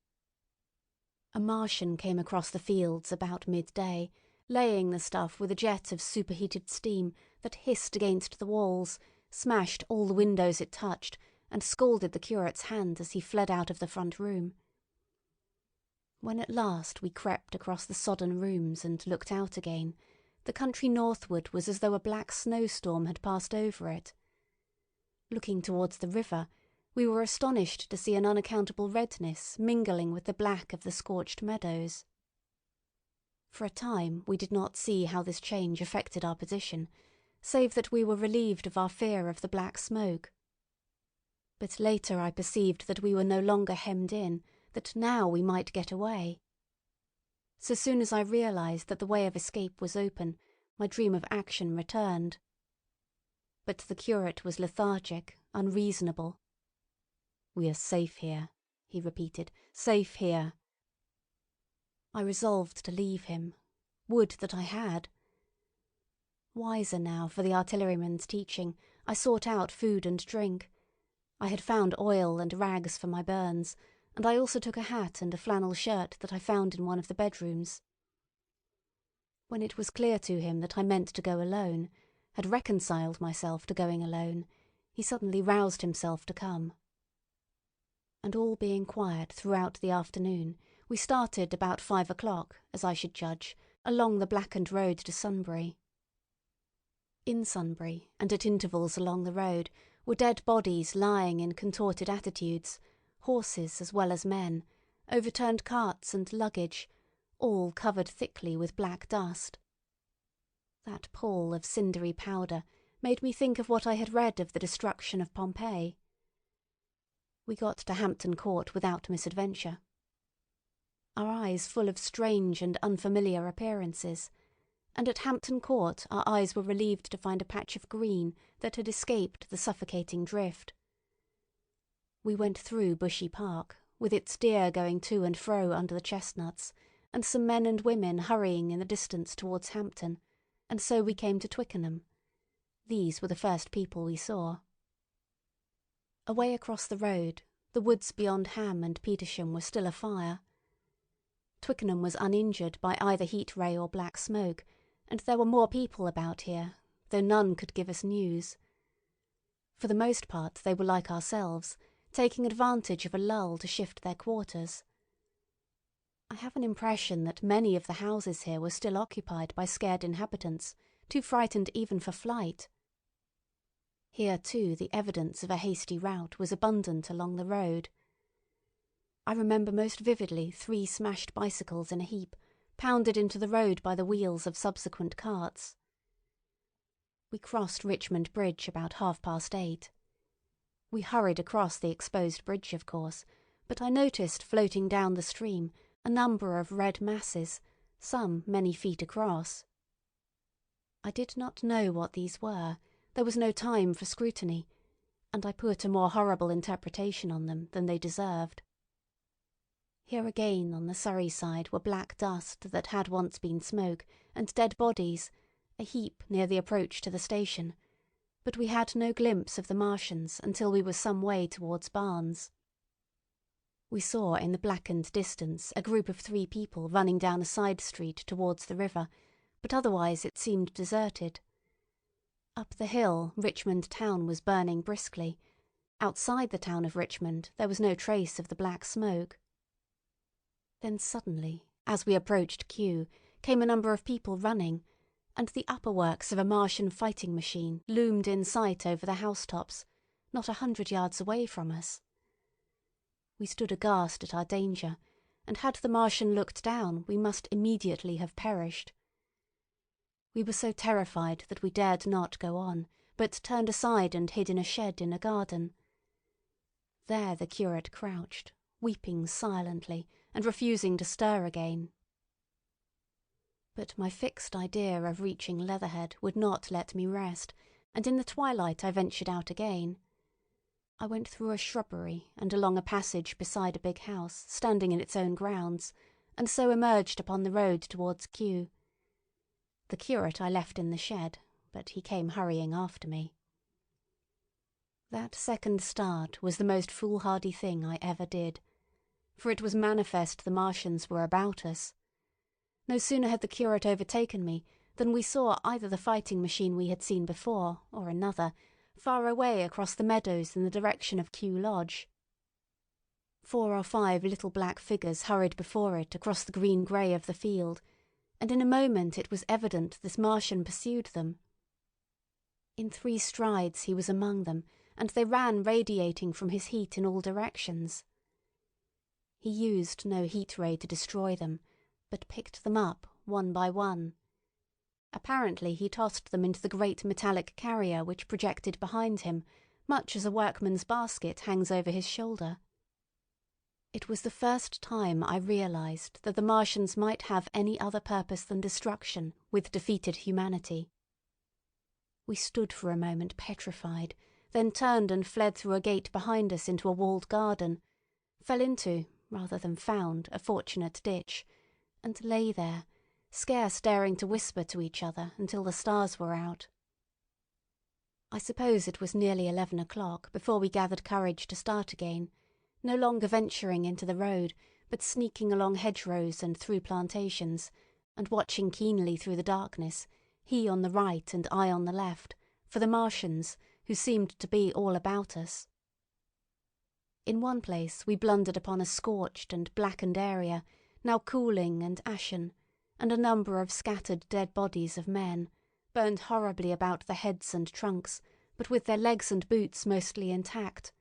A Martian came across the fields about midday, laying the stuff with a jet of superheated steam that hissed against the walls, smashed all the windows it touched, and scalded the curate's hand as he fled out of the front room. When at last we crept across the sodden rooms and looked out again, the country northward was as though a black snowstorm had passed over it. Looking towards the river, we were astonished to see an unaccountable redness mingling with the black of the scorched meadows. For a time we did not see how this change affected our position, save that we were relieved of our fear of the black smoke. But later I perceived that we were no longer hemmed in, that now we might get away. So soon as I realized that the way of escape was open, my dream of action returned. But the curate was lethargic, unreasonable. "We are safe here," he repeated, "safe here." I resolved to leave him. Would that I had. Wiser now for the artilleryman's teaching, I sought out food and drink. I had found oil and rags for my burns, and I also took a hat and a flannel shirt that I found in one of the bedrooms. When it was clear to him that I meant to go alone, had reconciled myself to going alone, he suddenly roused himself to come. And all being quiet throughout the afternoon, we started about 5 o'clock, as I should judge, along the blackened road to Sunbury. In Sunbury, and at intervals along the road, were dead bodies lying in contorted attitudes, horses as well as men, overturned carts and luggage, all covered thickly with black dust. That pall of cindery powder made me think of what I had read of the destruction of Pompeii. We got to Hampton Court without misadventure. Our eyes full of strange and unfamiliar appearances, and at Hampton Court our eyes were relieved to find a patch of green that had escaped the suffocating drift. We went through Bushy Park, with its deer going to and fro under the chestnuts, and some men and women hurrying in the distance towards Hampton, and so we came to Twickenham. These were the first people we saw. Away across the road, the woods beyond Ham and Petersham were still afire. Twickenham was uninjured by either heat ray or black smoke, and there were more people about here, though none could give us news. For the most part they were like ourselves, taking advantage of a lull to shift their quarters. I have an impression that many of the houses here were still occupied by scared inhabitants, too frightened even for flight. Here, too, the evidence of a hasty rout was abundant along the road. I remember most vividly 3 smashed bicycles in a heap, pounded into the road by the wheels of subsequent carts. We crossed Richmond Bridge about 8:30. We hurried across the exposed bridge, of course, but I noticed floating down the stream a number of red masses, some many feet across. I did not know what these were. There was no time for scrutiny, and I put a more horrible interpretation on them than they deserved. Here again on the Surrey side were black dust that had once been smoke, and dead bodies, a heap near the approach to the station, but we had no glimpse of the Martians until we were some way towards Barnes. We saw in the blackened distance a group of 3 people running down a side street towards the river, but otherwise it seemed deserted. Up the hill, Richmond town was burning briskly. Outside the town of Richmond there was no trace of the black smoke. Then suddenly, as we approached Kew, came a number of people running, and the upper works of a Martian fighting machine loomed in sight over the housetops, not 100 yards away from us. We stood aghast at our danger, and had the Martian looked down we must immediately have perished. We were so terrified that we dared not go on, but turned aside and hid in a shed in a garden. There the curate crouched, weeping silently and refusing to stir again. But my fixed idea of reaching Leatherhead would not let me rest, and in the twilight I ventured out again. I went through a shrubbery and along a passage beside a big house standing in its own grounds, and so emerged upon the road towards Kew. The curate I left in the shed, but he came hurrying after me. That second start was the most foolhardy thing I ever did, for it was manifest the Martians were about us. No sooner had the curate overtaken me than we saw either the fighting machine we had seen before, or another, far away across the meadows in the direction of Kew Lodge. 4 or 5 little black figures hurried before it across the green-grey of the field, and in a moment it was evident this Martian pursued them. In 3 strides he was among them, and they ran radiating from his heat in all directions. He used no heat ray to destroy them, but picked them up one by one. Apparently he tossed them into the great metallic carrier which projected behind him, much as a workman's basket hangs over his shoulder. It was the first time I realized that the Martians might have any other purpose than destruction with defeated humanity. We stood for a moment petrified, then turned and fled through a gate behind us into a walled garden, fell into, rather than found, a fortunate ditch, and lay there, scarce daring to whisper to each other until the stars were out. I suppose it was nearly 11 o'clock before we gathered courage to start again, no longer venturing into the road, but sneaking along hedgerows and through plantations, and watching keenly through the darkness, he on the right and I on the left, for the Martians, who seemed to be all about us. In one place we blundered upon a scorched and blackened area, now cooling and ashen, and a number of scattered dead bodies of men, burned horribly about the heads and trunks, but with their legs and boots mostly intact,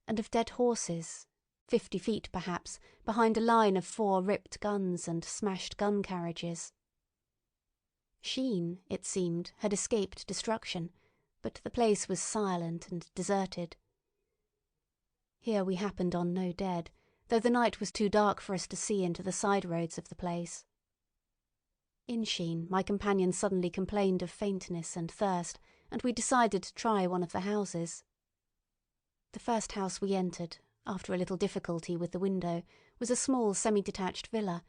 and of dead horses, 50 feet perhaps, behind a line of 4 ripped guns and smashed gun carriages. Sheen, it seemed, had escaped destruction, but the place was silent and deserted. Here we happened on no dead, though the night was too dark for us to see into the side roads of the place. In Sheen, my companion suddenly complained of faintness and thirst, and we decided to try one of the houses. The first house we entered, after a little difficulty with the window, was a small semi-detached villa,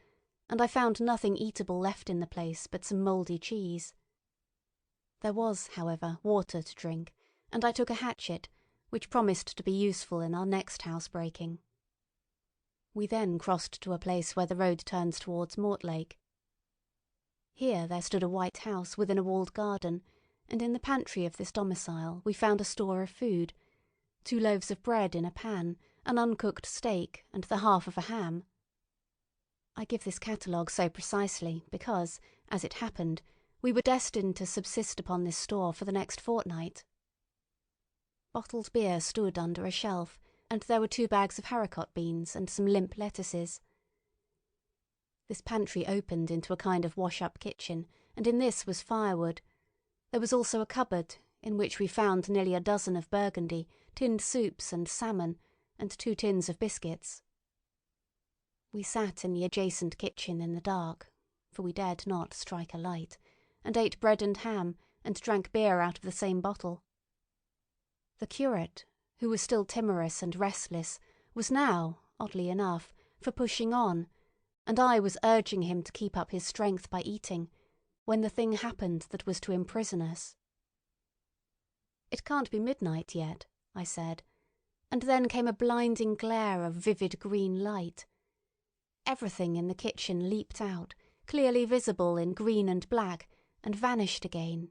and I found nothing eatable left in the place but some mouldy cheese. There was, however, water to drink, and I took a hatchet, which promised to be useful in our next housebreaking. We then crossed to a place where the road turns towards Mortlake. Here there stood a white house within a walled garden, and in the pantry of this domicile we found a store of food, 2 loaves of bread in a pan, an uncooked steak, and the half of a ham. I give this catalogue so precisely because, as it happened, we were destined to subsist upon this store for the next fortnight. Bottled beer stood under a shelf, and there were 2 bags of haricot beans and some limp lettuces. This pantry opened into a kind of wash-up kitchen, and in this was firewood. There was also a cupboard, in which we found nearly a dozen of burgundy, tinned soups and salmon, and 2 tins of biscuits. We sat in the adjacent kitchen in the dark, for we dared not strike a light, and ate bread and ham, and drank beer out of the same bottle. The curate, who was still timorous and restless, was now, oddly enough, for pushing on, and I was urging him to keep up his strength by eating, when the thing happened that was to imprison us. "It can't be midnight yet," I said, and then came a blinding glare of vivid green light. Everything in the kitchen leaped out, clearly visible in green and black, and vanished again.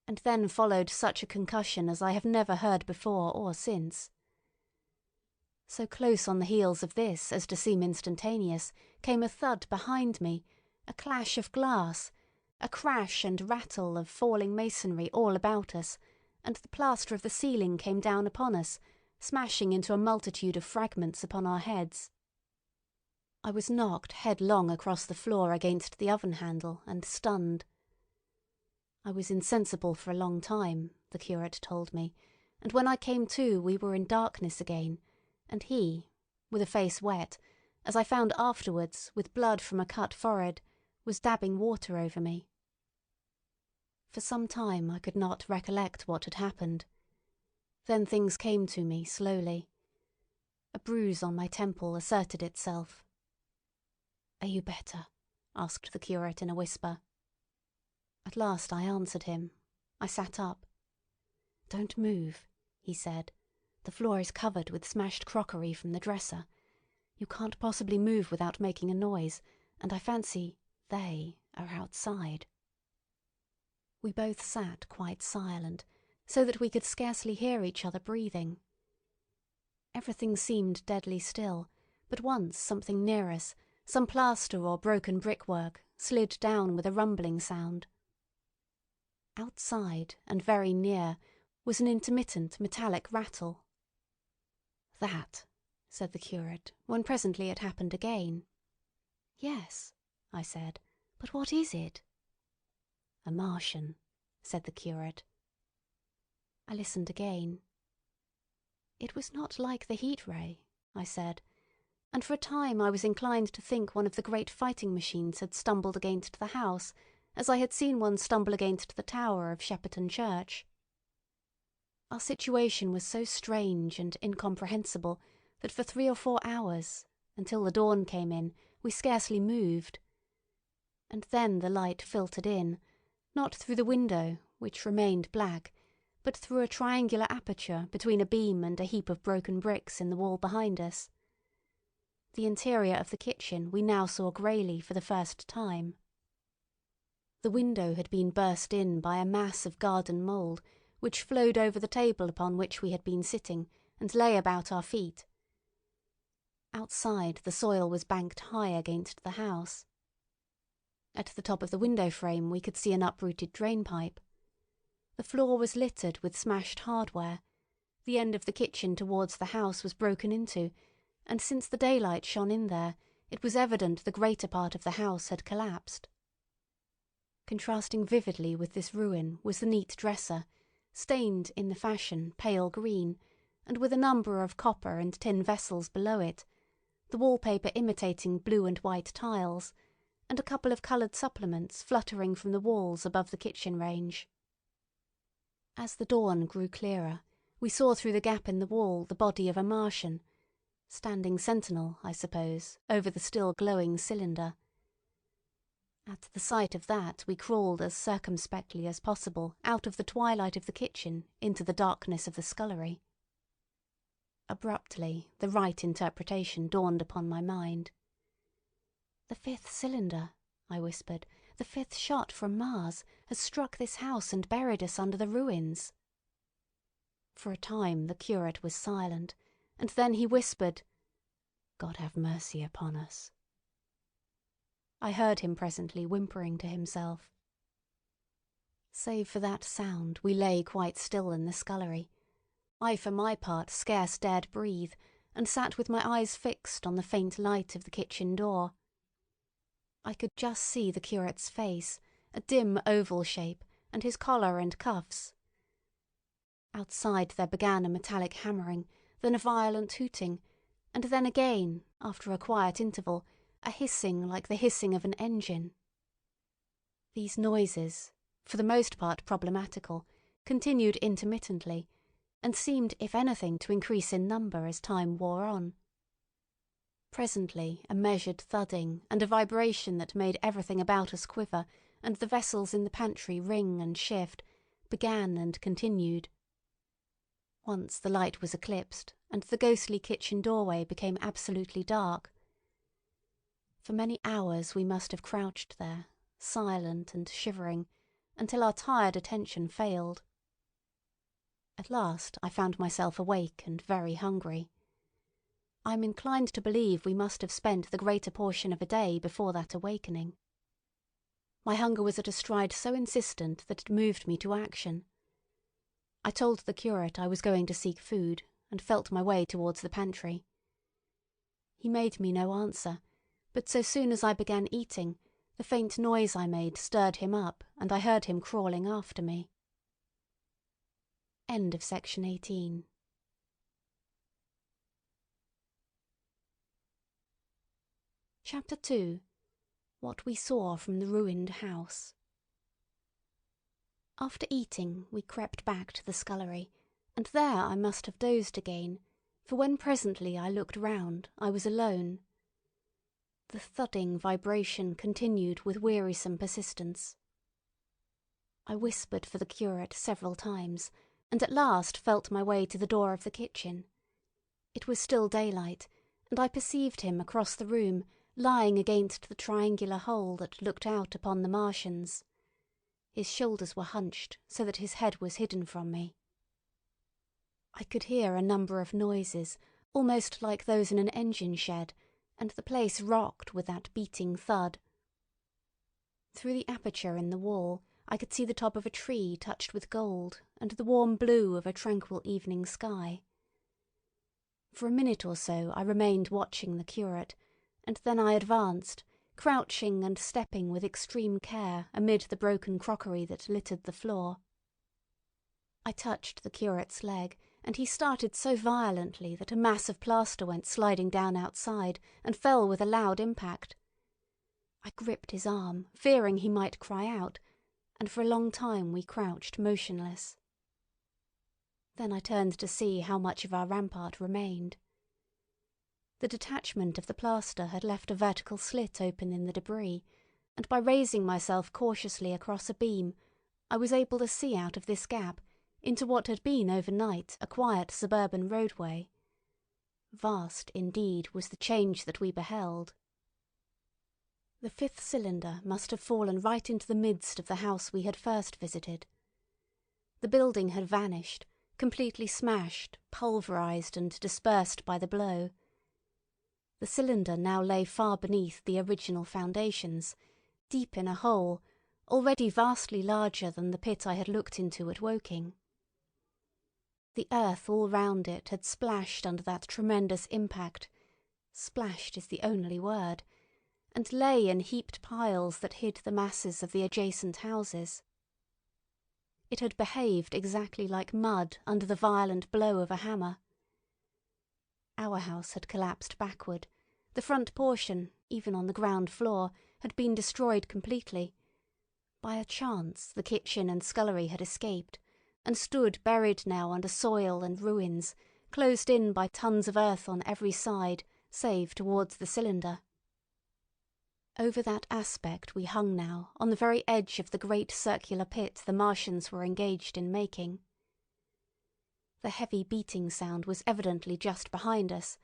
And then followed such a concussion as I have never heard before or since. So close on the heels of this as to seem instantaneous came a thud behind me, a clash of glass, a crash and rattle of falling masonry all about us, and the plaster of the ceiling came down upon us, smashing into a multitude of fragments upon our heads. I was knocked headlong across the floor against the oven handle and stunned. I was insensible for a long time, the curate told me, and when I came to we were in darkness again, and he, with a face wet, as I found afterwards, with blood from a cut forehead, was dabbing water over me. For some time I could not recollect what had happened. Then things came to me slowly. A bruise on my temple asserted itself. "Are you better?" asked the curate in a whisper. At last I answered him. I sat up. "Don't move," he said. "The floor is covered with smashed crockery from the dresser. You can't possibly move without making a noise, and I fancy they are outside." We both sat quite silent, so that we could scarcely hear each other breathing. Everything seemed deadly still, but once something near us, some plaster or broken brickwork, slid down with a rumbling sound. Outside, and very near, was an intermittent metallic rattle. "That," said the curate, when presently it happened again. "Yes," I said, "but what is it?" "A Martian," said the curate. I listened again. "It was not like the heat ray," I said, and for a time I was inclined to think one of the great fighting machines had stumbled against the house, as I had seen one stumble against the tower of Shepperton Church. Our situation was so strange and incomprehensible that for 3 or 4 hours, until the dawn came in, we scarcely moved. And then the light filtered in, not through the window, which remained black, but through a triangular aperture between a beam and a heap of broken bricks in the wall behind us. The interior of the kitchen we now saw greyly for the first time. The window had been burst in by a mass of garden mould, which flowed over the table upon which we had been sitting and lay about our feet. Outside the soil was banked high against the house. At the top of the window frame we could see an uprooted drainpipe. The floor was littered with smashed hardware. The end of the kitchen towards the house was broken into, and since the daylight shone in there, it was evident the greater part of the house had collapsed. Contrasting vividly with this ruin was the neat dresser, stained in the fashion pale green, and with a number of copper and tin vessels below it, the wallpaper imitating blue and white tiles, and a couple of coloured supplements fluttering from the walls above the kitchen range. As the dawn grew clearer, we saw through the gap in the wall the body of a Martian, standing sentinel, I suppose, over the still glowing cylinder. At the sight of that we crawled as circumspectly as possible out of the twilight of the kitchen into the darkness of the scullery. Abruptly the right interpretation dawned upon my mind. "The 5th cylinder," I whispered, "the 5th shot from Mars has struck this house and buried us under the ruins." For a time the curate was silent, and then he whispered, "God have mercy upon us." I heard him presently whimpering to himself. Save for that sound we lay quite still in the scullery. I for my part scarce dared breathe, and sat with my eyes fixed on the faint light of the kitchen door. I could just see the curate's face, a dim oval shape, and his collar and cuffs. Outside there began a metallic hammering, then a violent hooting, and then again, after a quiet interval, a hissing like the hissing of an engine. These noises, for the most part problematical, continued intermittently, and seemed, if anything, to increase in number as time wore on. Presently a measured thudding and a vibration that made everything about us quiver and the vessels in the pantry ring and shift began and continued. Once the light was eclipsed, and the ghostly kitchen doorway became absolutely dark. For many hours we must have crouched there, silent and shivering, until our tired attention failed. At last I found myself awake and very hungry. I am inclined to believe we must have spent the greater portion of a day before that awakening. My hunger was at a stride so insistent that it moved me to action. I told the curate I was going to seek food, and felt my way towards the pantry. He made me no answer, but so soon as I began eating, The faint noise I made stirred him up, and I heard him crawling after me. End of section 18. Chapter 2. What we saw from the ruined house. After eating, we crept back to the scullery, and there I must have dozed again, for when presently I looked round, I was alone. The thudding vibration continued with wearisome persistence. I whispered for the curate several times, and at last felt my way to the door of the kitchen. It was still daylight, and I perceived him across the room, lying against the triangular hole that looked out upon the Martians. His shoulders were hunched so that his head was hidden from me. I could hear a number of noises, almost like those in an engine shed, and the place rocked with that beating thud. Through the aperture in the wall I could see the top of a tree touched with gold and the warm blue of a tranquil evening sky. For a minute or so I remained watching the curate, and then I advanced, crouching and stepping with extreme care amid the broken crockery that littered the floor. I touched the curate's leg, and he started so violently that a mass of plaster went sliding down outside and fell with a loud impact. I gripped his arm, fearing he might cry out, and for a long time we crouched motionless. Then I turned to see how much of our rampart remained. The detachment of the plaster had left a vertical slit open in the debris, and by raising myself cautiously across a beam, I was able to see out of this gap into what had been overnight a quiet suburban roadway. Vast, indeed, was the change that we beheld. The fifth cylinder must have fallen right into the midst of the house we had first visited. The building had vanished, completely smashed, pulverized, and dispersed by the blow. The cylinder now lay far beneath the original foundations, deep in a hole, already vastly larger than the pit I had looked into at Woking. The earth all round it had splashed under that tremendous impact, splashed is the only word, and lay in heaped piles that hid the masses of the adjacent houses. It had behaved exactly like mud under the violent blow of a hammer. Our house had collapsed backward. The front portion, even on the ground floor, had been destroyed completely. By a chance the kitchen and scullery had escaped, and stood buried now under soil and ruins, closed in by tons of earth on every side, save towards the cylinder. Over that aspect we hung now, on the very edge of the great circular pit the Martians were engaged in making. The heavy beating sound was evidently just behind us,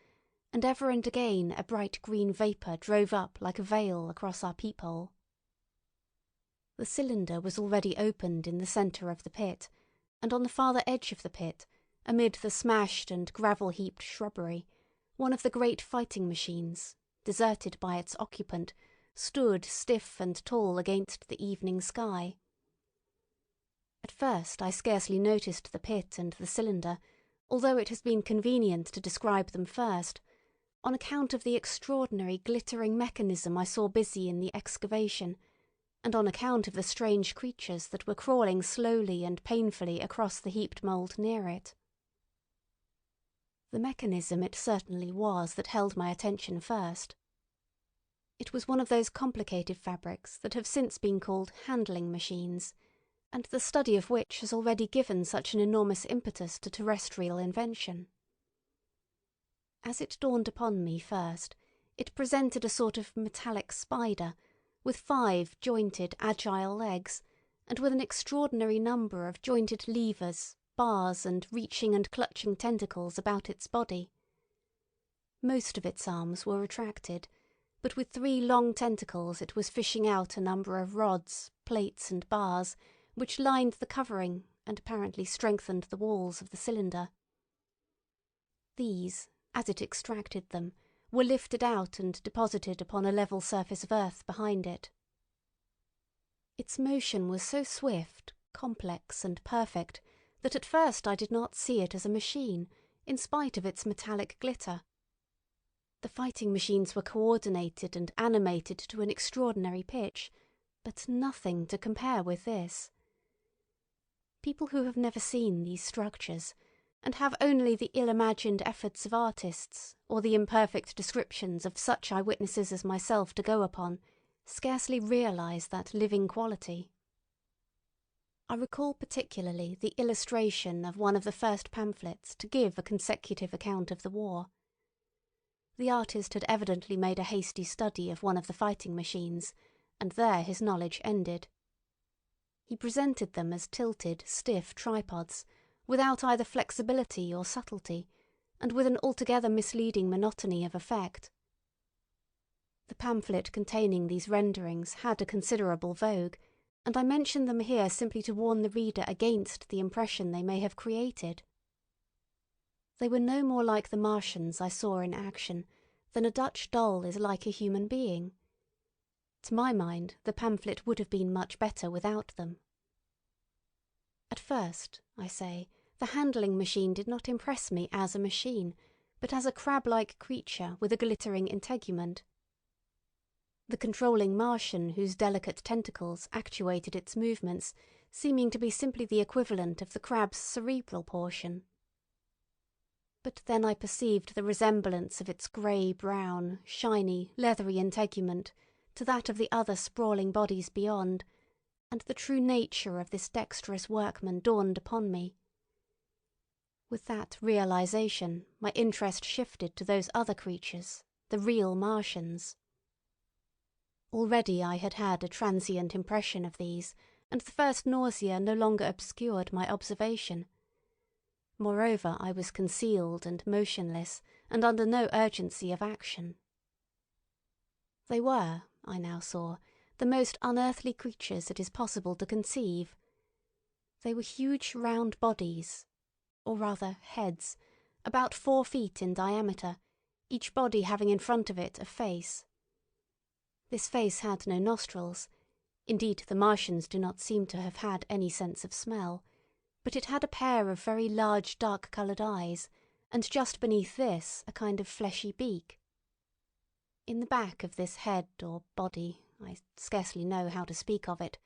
and ever and again a bright green vapour drove up like a veil across our peephole. The cylinder was already opened in the centre of the pit, and on the farther edge of the pit, amid the smashed and gravel-heaped shrubbery, one of the great fighting machines, deserted by its occupant, stood stiff and tall against the evening sky. At first I scarcely noticed the pit and the cylinder, although it has been convenient to describe them first, on account of the extraordinary glittering mechanism I saw busy in the excavation, and on account of the strange creatures that were crawling slowly and painfully across the heaped mould near it. The mechanism it certainly was that held my attention first. It was one of those complicated fabrics that have since been called handling machines, and the study of which has already given such an enormous impetus to terrestrial invention. As it dawned upon me first, it presented a sort of metallic spider, with 5 jointed, agile legs, and with an extraordinary number of jointed levers, bars, and reaching and clutching tentacles about its body. Most of its arms were retracted, but with 3 long tentacles it was fishing out a number of rods, plates, and bars, which lined the covering and apparently strengthened the walls of the cylinder. These, as it extracted them, were lifted out and deposited upon a level surface of earth behind it. Its motion was so swift, complex, and perfect that at first I did not see it as a machine, in spite of its metallic glitter. The fighting machines were coordinated and animated to an extraordinary pitch, but nothing to compare with this. People who have never seen these structures, and have only the ill-imagined efforts of artists or the imperfect descriptions of such eyewitnesses as myself to go upon, scarcely realise that living quality. I recall particularly the illustration of one of the first pamphlets to give a consecutive account of the war. The artist had evidently made a hasty study of one of the fighting machines, and there his knowledge ended. He presented them as tilted, stiff tripods, without either flexibility or subtlety, and with an altogether misleading monotony of effect. The pamphlet containing these renderings had a considerable vogue, and I mention them here simply to warn the reader against the impression they may have created. They were no more like the Martians I saw in action than a Dutch doll is like a human being. To my mind, the pamphlet would have been much better without them. At first, I say, the handling machine did not impress me as a machine, but as a crab-like creature with a glittering integument. The controlling Martian whose delicate tentacles actuated its movements, seeming to be simply the equivalent of the crab's cerebral portion. But then I perceived the resemblance of its grey-brown, shiny, leathery integument to that of the other sprawling bodies beyond, and the true nature of this dexterous workman dawned upon me. With that realization, my interest shifted to those other creatures, the real Martians. Already I had had a transient impression of these, and the first nausea no longer obscured my observation. Moreover, I was concealed and motionless, and under no urgency of action. They were, I now saw, the most unearthly creatures it is possible to conceive. They were huge round bodies, or rather heads, about 4 feet in diameter, each body having in front of it a face. This face had no nostrils. Indeed, the Martians do not seem to have had any sense of smell, but it had a pair of very large dark-coloured eyes, and just beneath this a kind of fleshy beak. In the back of this head or body, I scarcely know how to speak of it,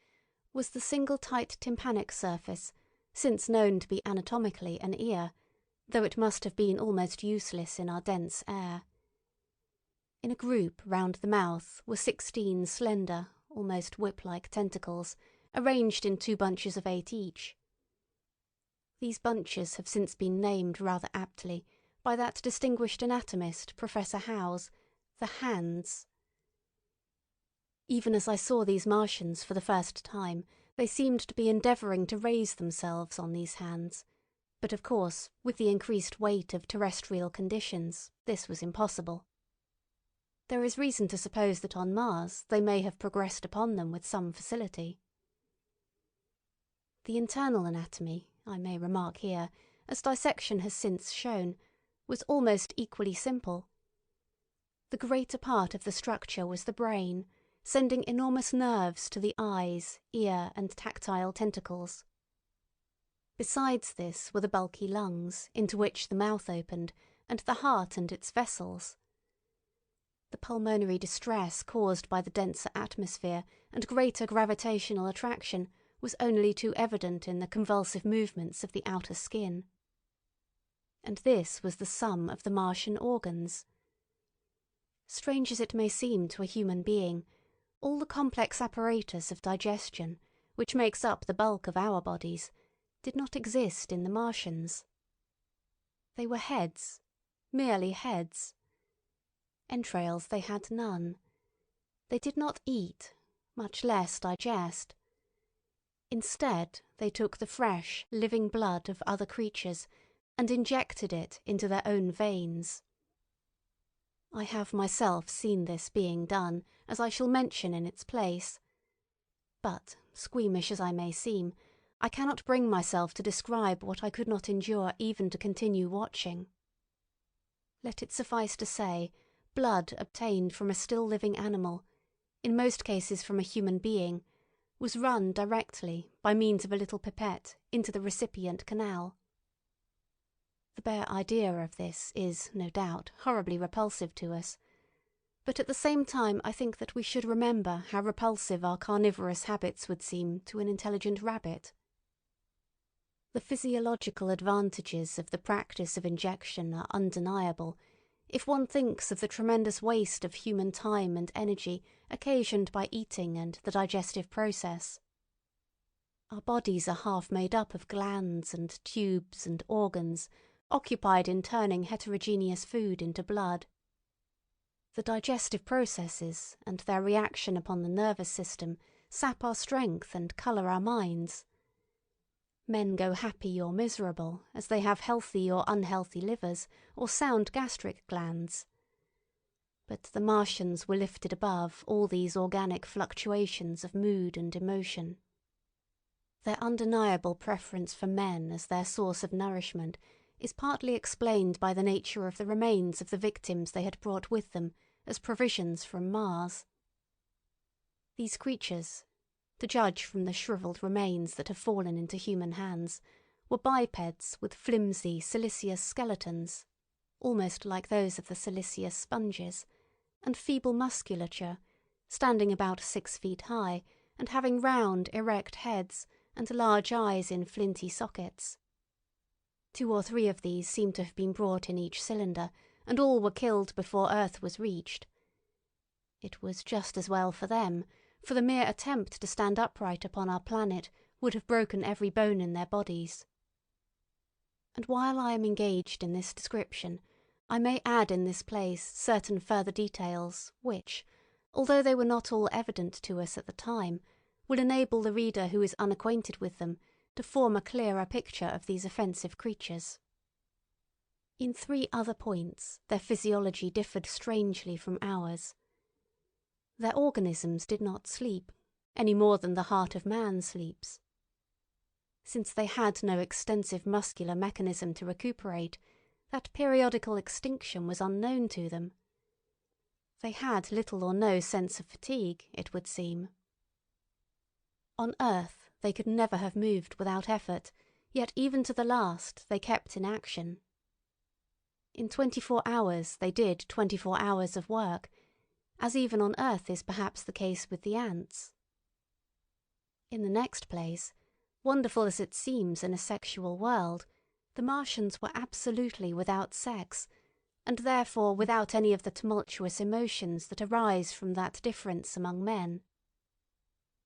was the single tight tympanic surface, since known to be anatomically an ear, though it must have been almost useless in our dense air. In a group round the mouth were 16 slender, almost whip-like tentacles, arranged in 2 bunches of 8 each. These bunches have since been named rather aptly by that distinguished anatomist, Professor Howes, the hands. Even as I saw these Martians for the first time, they seemed to be endeavouring to raise themselves on these hands, but of course, with the increased weight of terrestrial conditions, this was impossible. There is reason to suppose that on Mars they may have progressed upon them with some facility. The internal anatomy, I may remark here, as dissection has since shown, was almost equally simple. The greater part of the structure was the brain, sending enormous nerves to the eyes, ear, and tactile tentacles. Besides this were the bulky lungs, into which the mouth opened, and the heart and its vessels. The pulmonary distress caused by the denser atmosphere and greater gravitational attraction was only too evident in the convulsive movements of the outer skin. And this was the sum of the Martian organs. Strange as it may seem to a human being, all the complex apparatus of digestion, which makes up the bulk of our bodies, did not exist in the Martians. They were heads, merely heads. Entrails they had none. They did not eat, much less digest. Instead, they took the fresh, living blood of other creatures and injected it into their own veins. I have myself seen this being done, as I shall mention in its place. But, squeamish as I may seem, I cannot bring myself to describe what I could not endure even to continue watching. Let it suffice to say, blood obtained from a still-living animal, in most cases from a human being, was run directly, by means of a little pipette, into the recipient canal. The bare idea of this is, no doubt, horribly repulsive to us, but at the same time I think that we should remember how repulsive our carnivorous habits would seem to an intelligent rabbit. The physiological advantages of the practice of injection are undeniable, if one thinks of the tremendous waste of human time and energy occasioned by eating and the digestive process. Our bodies are half made up of glands and tubes and organs, occupied in turning heterogeneous food into blood. The digestive processes and their reaction upon the nervous system sap our strength and colour our minds. Men go happy or miserable as they have healthy or unhealthy livers or sound gastric glands. But the Martians were lifted above all these organic fluctuations of mood and emotion. Their undeniable preference for men as their source of nourishment is partly explained by the nature of the remains of the victims they had brought with them as provisions from Mars. These creatures, to judge from the shriveled remains that have fallen into human hands, were bipeds with flimsy siliceous skeletons, almost like those of the siliceous sponges, and feeble musculature, standing about 6 feet high and having round, erect heads and large eyes in flinty sockets. 2 or 3 of these seemed to have been brought in each cylinder, and all were killed before Earth was reached. It was just as well for them, for the mere attempt to stand upright upon our planet would have broken every bone in their bodies. And while I am engaged in this description, I may add in this place certain further details which, although they were not all evident to us at the time, will enable the reader who is unacquainted with them to form a clearer picture of these offensive creatures. In 3 other points their physiology differed strangely from ours. Their organisms did not sleep, any more than the heart of man sleeps. Since they had no extensive muscular mechanism to recuperate, that periodical extinction was unknown to them. They had little or no sense of fatigue, it would seem. On Earth they could never have moved without effort, yet even to the last they kept in action. In 24 hours they did 24 hours of work, as even on Earth is perhaps the case with the ants. In the next place, wonderful as it seems in a sexual world, the Martians were absolutely without sex, and therefore without any of the tumultuous emotions that arise from that difference among men.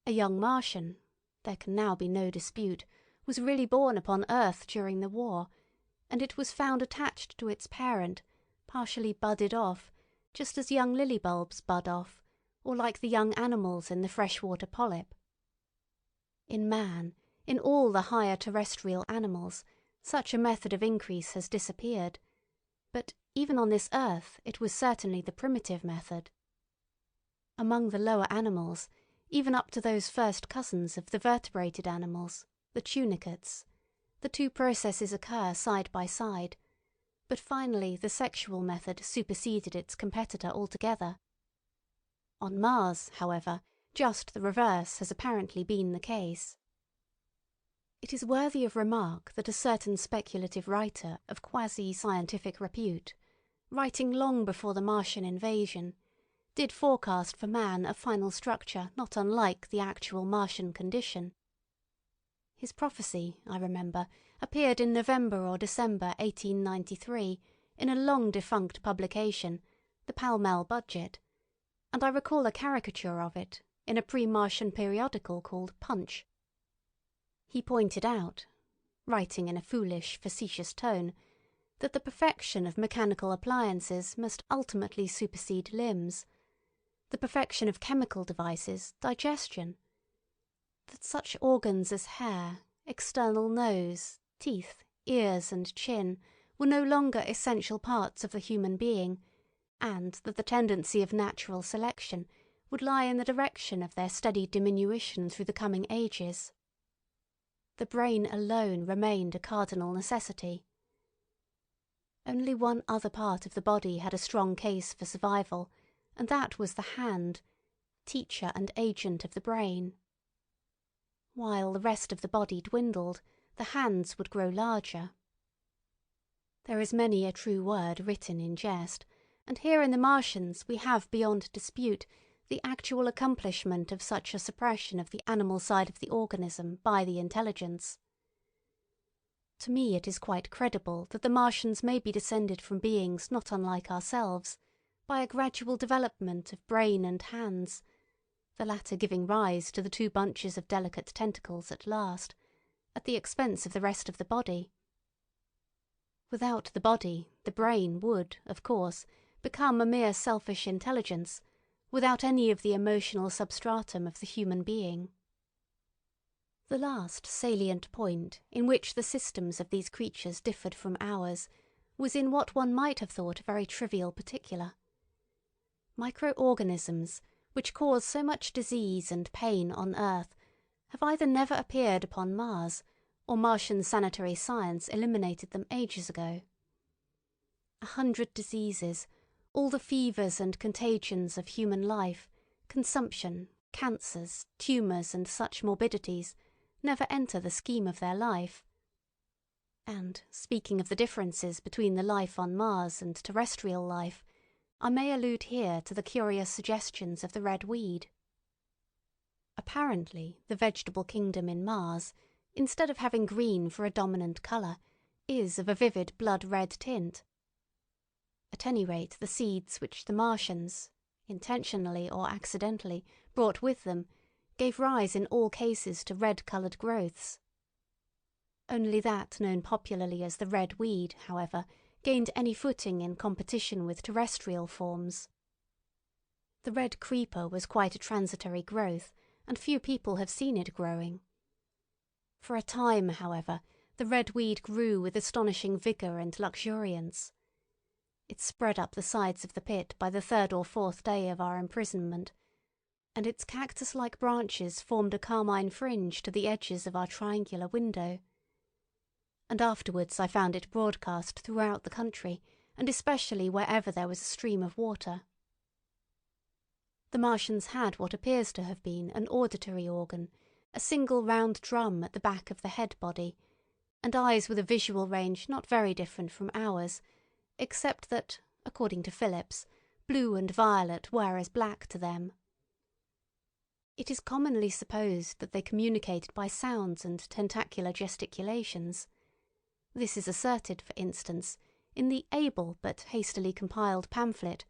A young Martian, there can now be no dispute, was really born upon Earth during the war, and it was found attached to its parent, partially budded off, just as young lily bulbs bud off, or like the young animals in the freshwater polyp. In man, in all the higher terrestrial animals, such a method of increase has disappeared, but even on this earth it was certainly the primitive method. Among the lower animals, even up to those first cousins of the vertebrated animals, the tunicates, the 2 processes occur side by side, but finally the sexual method superseded its competitor altogether. On Mars, however, just the reverse has apparently been the case. It is worthy of remark that a certain speculative writer of quasi-scientific repute, writing long before the Martian invasion, did forecast for man a final structure not unlike the actual Martian condition. His prophecy, I remember, appeared in November or December 1893 in a long-defunct publication, the Pall Mall Budget, and I recall a caricature of it in a pre-Martian periodical called Punch. He pointed out, writing in a foolish, facetious tone, that the perfection of mechanical appliances must ultimately supersede limbs, the perfection of chemical devices, digestion, that such organs as hair, external nose, teeth, ears and chin were no longer essential parts of the human being, and that the tendency of natural selection would lie in the direction of their steady diminution through the coming ages. The brain alone remained a cardinal necessity. Only one other part of the body had a strong case for survival, and that was the hand, teacher and agent of the brain. While the rest of the body dwindled, the hands would grow larger. There is many a true word written in jest, and here in the Martians we have beyond dispute the actual accomplishment of such a suppression of the animal side of the organism by the intelligence. To me it is quite credible that the Martians may be descended from beings not unlike ourselves, by a gradual development of brain and hands, the latter giving rise to the two bunches of delicate tentacles at last, at the expense of the rest of the body. Without the body, the brain would, of course, become a mere selfish intelligence, without any of the emotional substratum of the human being. The last salient point in which the systems of these creatures differed from ours was in what one might have thought a very trivial particular. Microorganisms, which cause so much disease and pain on Earth, have either never appeared upon Mars, or Martian sanitary science eliminated them ages ago. 100 diseases, all the fevers and contagions of human life, consumption, cancers, tumours and such morbidities, never enter the scheme of their life. And, speaking of the differences between the life on Mars and terrestrial life, I may allude here to the curious suggestions of the red weed. Apparently, the vegetable kingdom in Mars, instead of having green for a dominant colour, is of a vivid blood-red tint. At any rate, the seeds which the Martians, intentionally or accidentally, brought with them, gave rise in all cases to red-coloured growths. Only that known popularly as the red weed, however, gained any footing in competition with terrestrial forms. The red creeper was quite a transitory growth, and few people have seen it growing. For a time, however, the red weed grew with astonishing vigour and luxuriance. It spread up the sides of the pit by the 3rd or 4th day of our imprisonment, and its cactus-like branches formed a carmine fringe to the edges of our triangular window. And afterwards I found it broadcast throughout the country, and especially wherever there was a stream of water. The Martians had what appears to have been an auditory organ, a single round drum at the back of the head body, and eyes with a visual range not very different from ours, except that, according to Phillips, blue and violet were as black to them. It is commonly supposed that they communicated by sounds and tentacular gesticulations. This is asserted, for instance, in the able but hastily compiled pamphlet,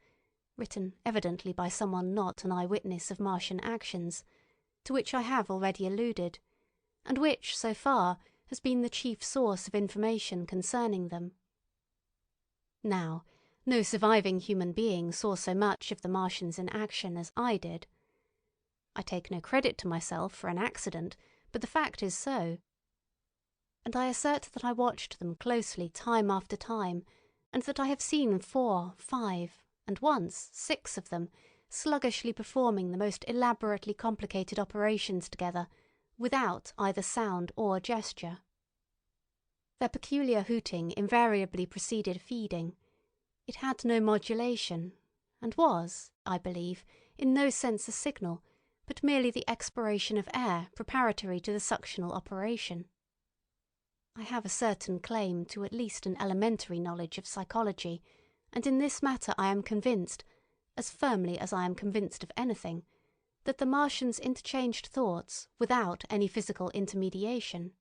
written evidently by someone not an eyewitness of Martian actions, to which I have already alluded, and which, so far, has been the chief source of information concerning them. Now, no surviving human being saw so much of the Martians in action as I did. I take no credit to myself for an accident, but the fact is so. And I assert that I watched them closely time after time, and that I have seen 4, 5, and once 6 of them sluggishly performing the most elaborately complicated operations together, without either sound or gesture. Their peculiar hooting invariably preceded feeding. It had no modulation, and was, I believe, in no sense a signal, but merely the expiration of air preparatory to the suctional operation. I have a certain claim to at least an elementary knowledge of psychology, and in this matter I am convinced, as firmly as I am convinced of anything, that the Martians interchanged thoughts without any physical intermediation.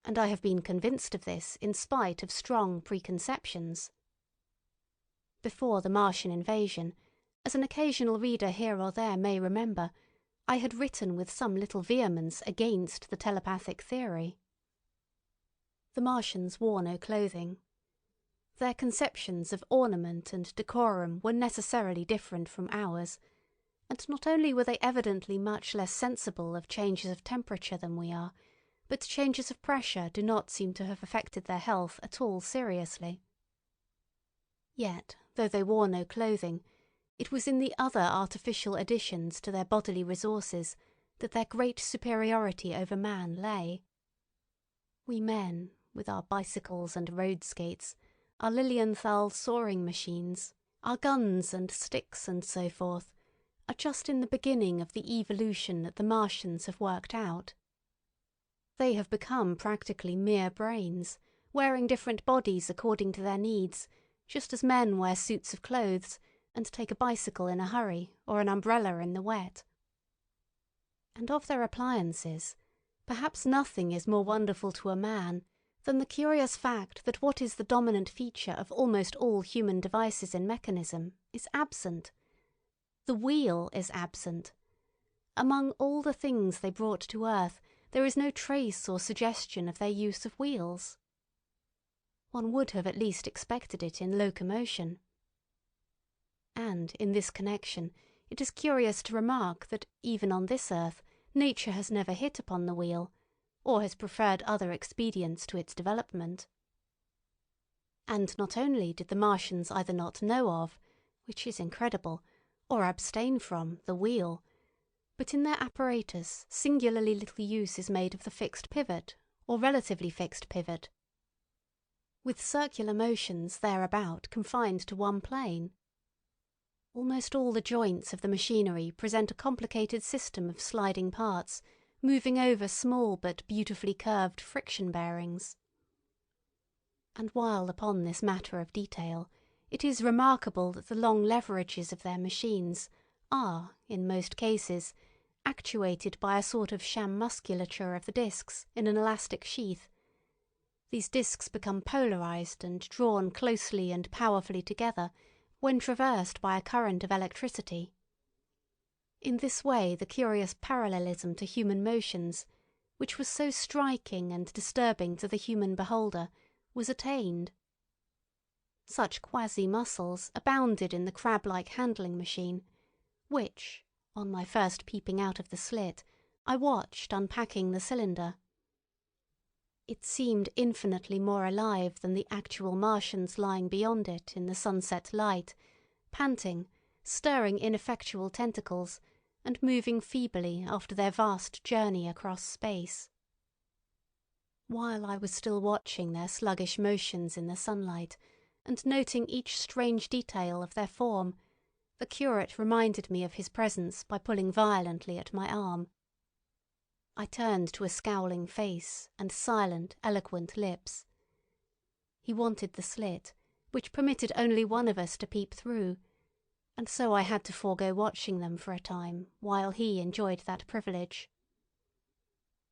And I have been convinced of this in spite of strong preconceptions. Before the Martian invasion, as an occasional reader here or there may remember, I had written with some little vehemence against the telepathic theory. The Martians wore no clothing. Their conceptions of ornament and decorum were necessarily different from ours, and not only were they evidently much less sensible of changes of temperature than we are, but changes of pressure do not seem to have affected their health at all seriously. Yet, though they wore no clothing, it was in the other artificial additions to their bodily resources that their great superiority over man lay. We men, with our bicycles and road skates, our Lilienthal soaring machines, our guns and sticks and so forth, are just in the beginning of the evolution that the Martians have worked out. They have become practically mere brains, wearing different bodies according to their needs, just as men wear suits of clothes and take a bicycle in a hurry or an umbrella in the wet. And of their appliances, perhaps nothing is more wonderful to a man than the curious fact that what is the dominant feature of almost all human devices in mechanism is absent. The wheel is absent. Among all the things they brought to earth, there is no trace or suggestion of their use of wheels. One would have at least expected it in locomotion. And in this connection, it is curious to remark that even on this earth, nature has never hit upon the wheel, or has preferred other expedients to its development. And not only did the Martians either not know of, which is incredible, or abstain from, the wheel, but in their apparatus singularly little use is made of the fixed pivot, or relatively fixed pivot, with circular motions thereabout confined to one plane. Almost all the joints of the machinery present a complicated system of sliding parts, moving over small but beautifully curved friction bearings. And while upon this matter of detail, it is remarkable that the long leverages of their machines are, in most cases, actuated by a sort of sham musculature of the discs in an elastic sheath. These discs become polarized and drawn closely and powerfully together when traversed by a current of electricity. In this way the curious parallelism to human motions, which was so striking and disturbing to the human beholder, was attained. Such quasi-muscles abounded in the crab-like handling machine, which, on my first peeping out of the slit, I watched unpacking the cylinder. It seemed infinitely more alive than the actual Martians lying beyond it in the sunset light, panting, stirring ineffectual tentacles, and moving feebly after their vast journey across space. While I was still watching their sluggish motions in the sunlight, and noting each strange detail of their form, the curate reminded me of his presence by pulling violently at my arm. I turned to a scowling face and silent, eloquent lips. He wanted the slit, which permitted only one of us to peep through, and so I had to forego watching them for a time while he enjoyed that privilege.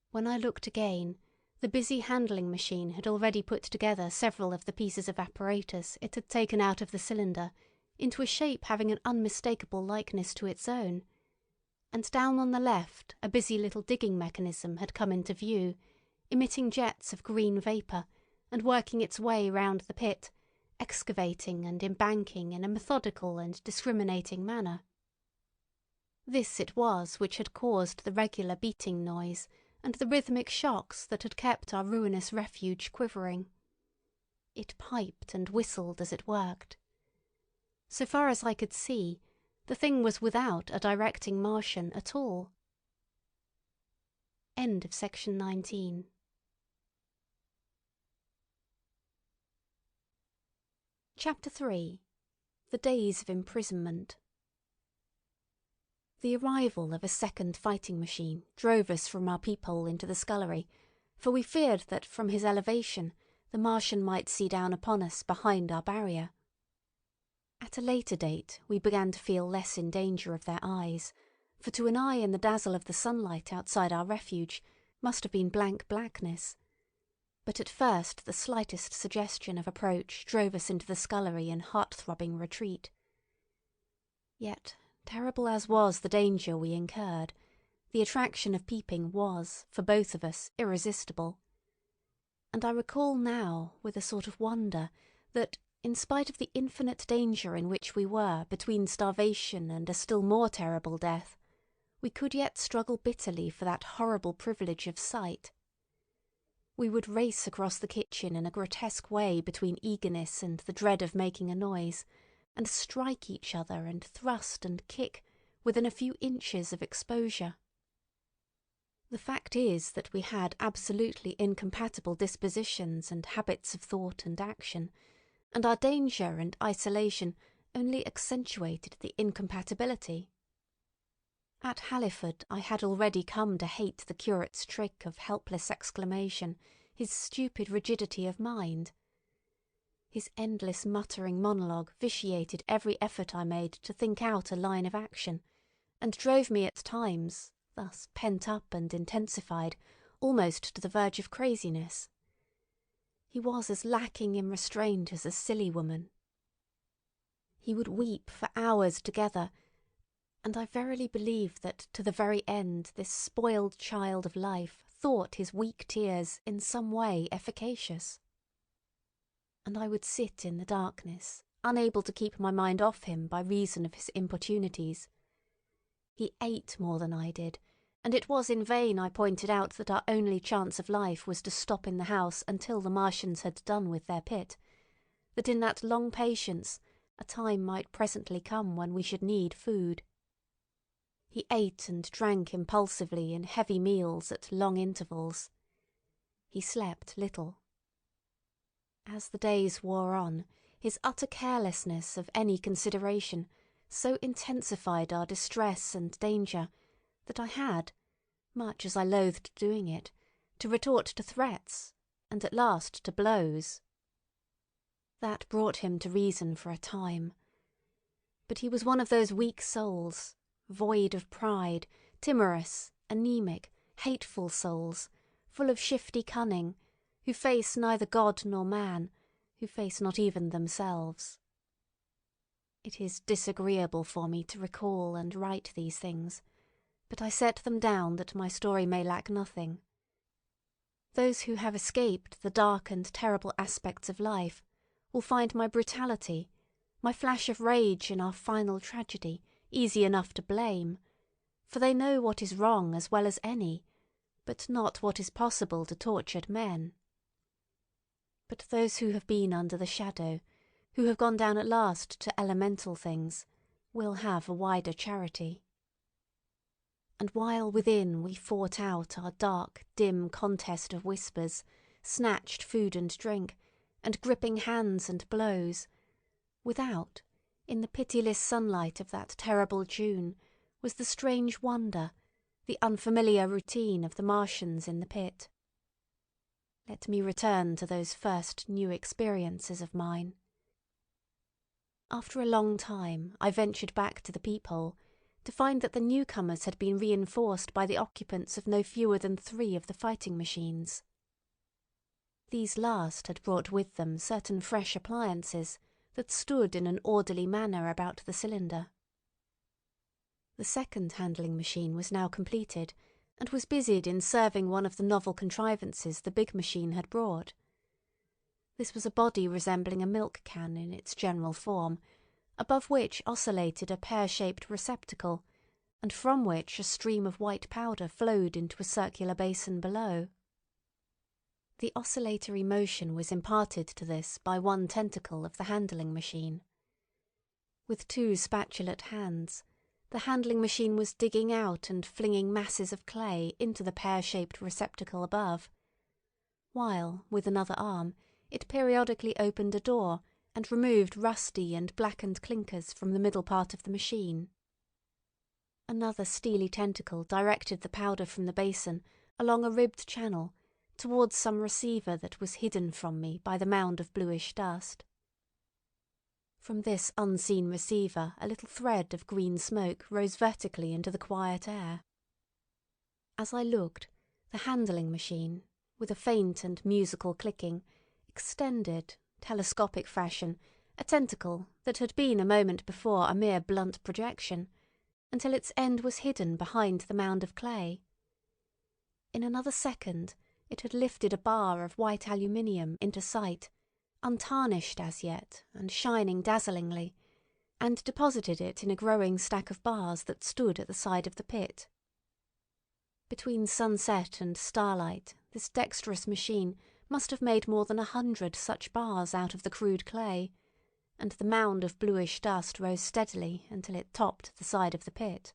When I looked again, the busy handling machine had already put together several of the pieces of apparatus it had taken out of the cylinder into a shape having an unmistakable likeness to its own, and down on the left a busy little digging mechanism had come into view, emitting jets of green vapour and working its way round the pit, excavating and embanking in a methodical and discriminating manner. This it was which had caused the regular beating noise and the rhythmic shocks that had kept our ruinous refuge quivering. It piped and whistled as it worked. So far as I could see, the thing was without a directing Martian at all. End of section 19. Chapter 3. The Days of Imprisonment. The arrival of a second fighting machine drove us from our peephole into the scullery, for we feared that from his elevation the Martian might see down upon us behind our barrier. At a later date we began to feel less in danger of their eyes, for to an eye in the dazzle of the sunlight outside our refuge must have been blank blackness. But at first the slightest suggestion of approach drove us into the scullery in heart-throbbing retreat. Yet, terrible as was the danger we incurred, the attraction of peeping was, for both of us, irresistible. And I recall now, with a sort of wonder, that, in spite of the infinite danger in which we were between starvation and a still more terrible death, we could yet struggle bitterly for that horrible privilege of sight. We would race across the kitchen in a grotesque way between eagerness and the dread of making a noise, and strike each other and thrust and kick within a few inches of exposure. The fact is that we had absolutely incompatible dispositions and habits of thought and action, and our danger and isolation only accentuated the incompatibility. At Halliford I had already come to hate the curate's trick of helpless exclamation, his stupid rigidity of mind. His endless muttering monologue vitiated every effort I made to think out a line of action, and drove me at times, thus pent up and intensified, almost to the verge of craziness. He was as lacking in restraint as a silly woman. He would weep for hours together, and I verily believe that to the very end this spoiled child of life thought his weak tears in some way efficacious. And I would sit in the darkness, unable to keep my mind off him by reason of his importunities. He ate more than I did, and it was in vain I pointed out that our only chance of life was to stop in the house until the Martians had done with their pit, that in that long patience a time might presently come when we should need food. He ate and drank impulsively in heavy meals at long intervals. He slept little. As the days wore on, his utter carelessness of any consideration so intensified our distress and danger that I had, much as I loathed doing it, to retort to threats, and at last to blows. That brought him to reason for a time. But he was one of those weak souls, void of pride, timorous, anemic, hateful souls, full of shifty cunning, who face neither God nor man, who face not even themselves. It is disagreeable for me to recall and write these things, but I set them down that my story may lack nothing. Those who have escaped the dark and terrible aspects of life will find my brutality, my flash of rage in our final tragedy, easy enough to blame, for they know what is wrong as well as any, but not what is possible to tortured men. But those who have been under the shadow, who have gone down at last to elemental things, will have a wider charity. And while within we fought out our dark, dim contest of whispers, snatched food and drink, and gripping hands and blows, without, in the pitiless sunlight of that terrible June, was the strange wonder, the unfamiliar routine of the Martians in the pit. Let me return to those first new experiences of mine. After a long time I ventured back to the peephole, to find that the newcomers had been reinforced by the occupants of no fewer than 3 of the fighting machines. These last had brought with them certain fresh appliances that stood in an orderly manner about the cylinder. The second handling machine was now completed, and was busied in serving one of the novel contrivances the big machine had brought. This was a body resembling a milk can in its general form, above which oscillated a pear-shaped receptacle, and from which a stream of white powder flowed into a circular basin below. The oscillatory motion was imparted to this by one tentacle of the handling machine. With 2 spatulate hands, the handling machine was digging out and flinging masses of clay into the pear-shaped receptacle above, while, with another arm, it periodically opened a door and removed rusty and blackened clinkers from the middle part of the machine. Another steely tentacle directed the powder from the basin along a ribbed channel towards some receiver that was hidden from me by the mound of bluish dust. From this unseen receiver a little thread of green smoke rose vertically into the quiet air. As I looked, the handling machine, with a faint and musical clicking, extended, telescopic fashion, a tentacle that had been a moment before a mere blunt projection, until its end was hidden behind the mound of clay. In another second it had lifted a bar of white aluminium into sight, untarnished as yet and shining dazzlingly, and deposited it in a growing stack of bars that stood at the side of the pit. Between sunset and starlight this dexterous machine must have made more than 100 such bars out of the crude clay, and the mound of bluish dust rose steadily until it topped the side of the pit.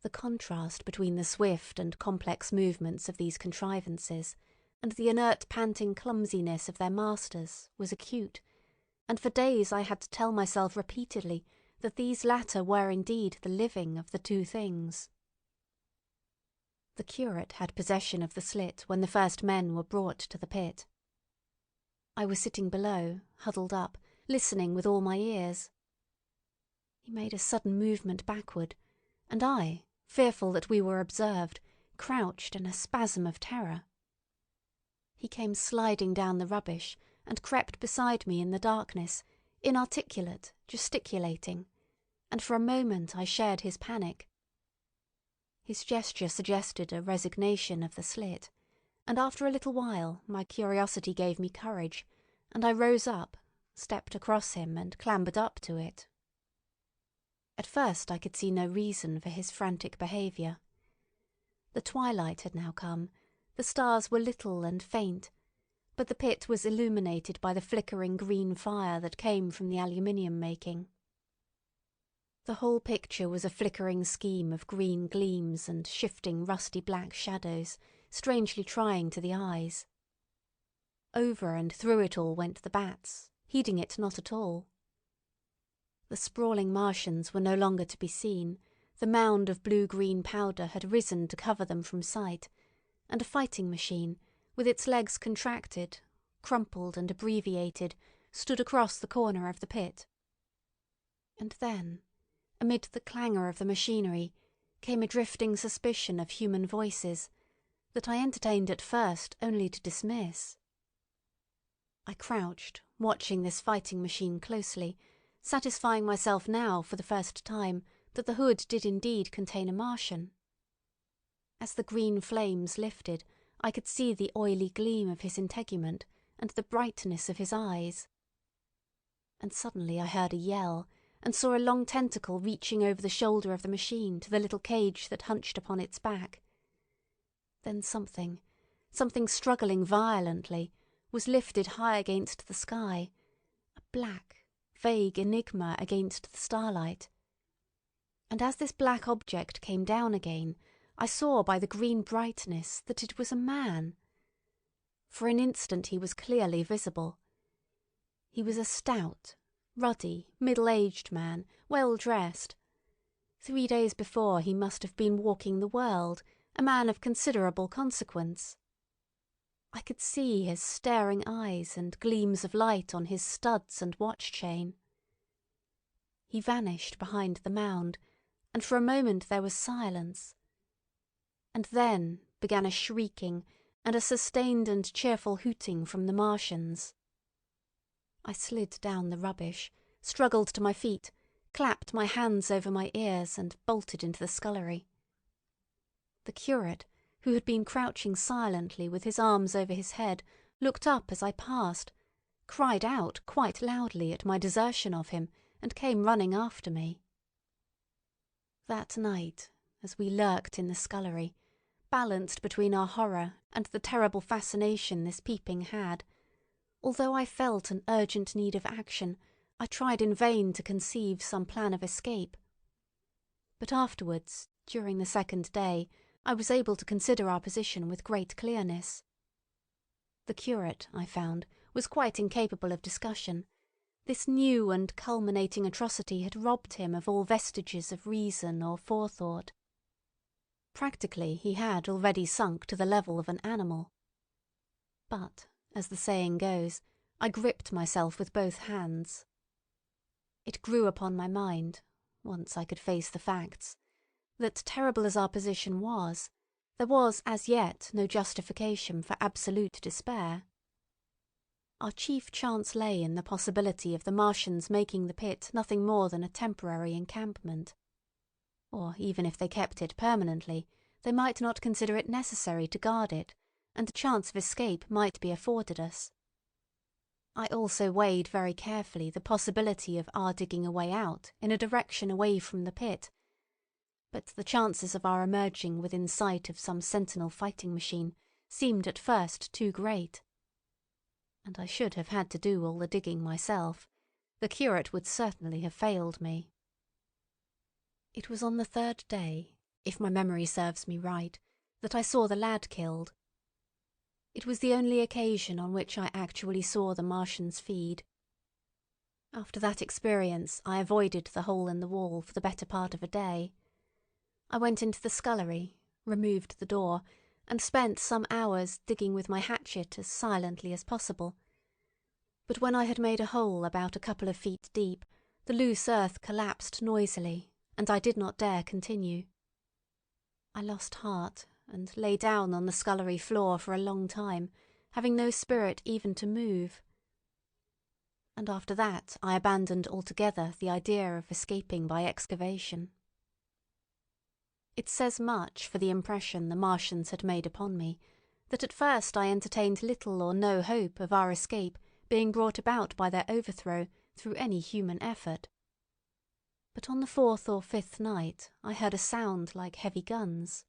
The contrast between the swift and complex movements of these contrivances and the inert panting clumsiness of their masters was acute, and for days I had to tell myself repeatedly that these latter were indeed the living of the 2 things. The curate had possession of the slit when the first men were brought to the pit. I was sitting below, huddled up, listening with all my ears. He made a sudden movement backward, and I, fearful that we were observed, crouched in a spasm of terror. He came sliding down the rubbish and crept beside me in the darkness, inarticulate, gesticulating, and for a moment I shared his panic. His gesture suggested a resignation of the slit, and after a little while my curiosity gave me courage, and I rose up, stepped across him, and clambered up to it. At first I could see no reason for his frantic behaviour. The twilight had now come, the stars were little and faint, but the pit was illuminated by the flickering green fire that came from the aluminium making. The whole picture was a flickering scheme of green gleams and shifting rusty black shadows, strangely trying to the eyes. Over and through it all went the bats, heeding it not at all. The sprawling Martians were no longer to be seen, the mound of blue-green powder had risen to cover them from sight, and a fighting machine, with its legs contracted, crumpled and abbreviated, stood across the corner of the pit. And then, amid the clangor of the machinery, came a drifting suspicion of human voices that I entertained at first only to dismiss. I crouched, watching this fighting machine closely, satisfying myself now for the first time that the hood did indeed contain a Martian. As the green flames lifted, I could see the oily gleam of his integument and the brightness of his eyes. And suddenly I heard a yell, and saw a long tentacle reaching over the shoulder of the machine to the little cage that hunched upon its back. Then something struggling violently, was lifted high against the sky, a black, vague enigma against the starlight. And as this black object came down again, I saw by the green brightness that it was a man. For an instant he was clearly visible. He was a stout, ruddy, middle-aged man, well dressed. 3 days before he must have been walking the world, a man of considerable consequence. I could see his staring eyes and gleams of light on his studs and watch-chain. He vanished behind the mound, and for a moment there was silence. And then began a shrieking and a sustained and cheerful hooting from the Martians. I slid down the rubbish, struggled to my feet, clapped my hands over my ears, and bolted into the scullery. The curate, who had been crouching silently with his arms over his head, looked up as I passed, cried out quite loudly at my desertion of him, and came running after me. That night, as we lurked in the scullery, balanced between our horror and the terrible fascination this peeping had, although I felt an urgent need of action, I tried in vain to conceive some plan of escape. But afterwards, during the second day, I was able to consider our position with great clearness. The curate, I found, was quite incapable of discussion. This new and culminating atrocity had robbed him of all vestiges of reason or forethought. Practically, he had already sunk to the level of an animal. But, as the saying goes, I gripped myself with both hands. It grew upon my mind, once I could face the facts, that terrible as our position was, there was as yet no justification for absolute despair. Our chief chance lay in the possibility of the Martians making the pit nothing more than a temporary encampment. Or even if they kept it permanently, they might not consider it necessary to guard it, and a chance of escape might be afforded us. I also weighed very carefully the possibility of our digging a way out in a direction away from the pit, but the chances of our emerging within sight of some sentinel fighting machine seemed at first too great. And I should have had to do all the digging myself. The curate would certainly have failed me. It was on the third day, if my memory serves me right, that I saw the lad killed. It was the only occasion on which I actually saw the Martians feed. After that experience I avoided the hole in the wall for the better part of a day. I went into the scullery, removed the door, and spent some hours digging with my hatchet as silently as possible. But when I had made a hole about a couple of feet deep, the loose earth collapsed noisily, and I did not dare continue. I lost heart and lay down on the scullery floor for a long time, having no spirit even to move. And after that I abandoned altogether the idea of escaping by excavation. It says much for the impression the Martians had made upon me, that at first I entertained little or no hope of our escape being brought about by their overthrow through any human effort. But on the fourth or fifth night I heard a sound like heavy guns.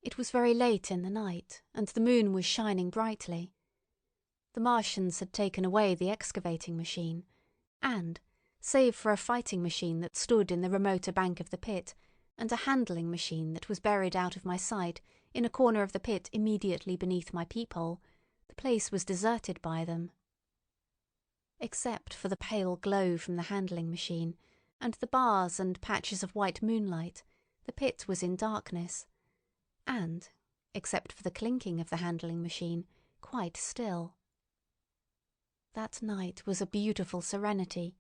It was very late in the night, and the moon was shining brightly. The Martians had taken away the excavating machine, and, save for a fighting machine that stood in the remoter bank of the pit, and a handling machine that was buried out of my sight in a corner of the pit immediately beneath my peephole, the place was deserted by them. Except for the pale glow from the handling machine, and the bars and patches of white moonlight, the pit was in darkness, and, except for the clinking of the handling machine, quite still. That night was a beautiful serenity.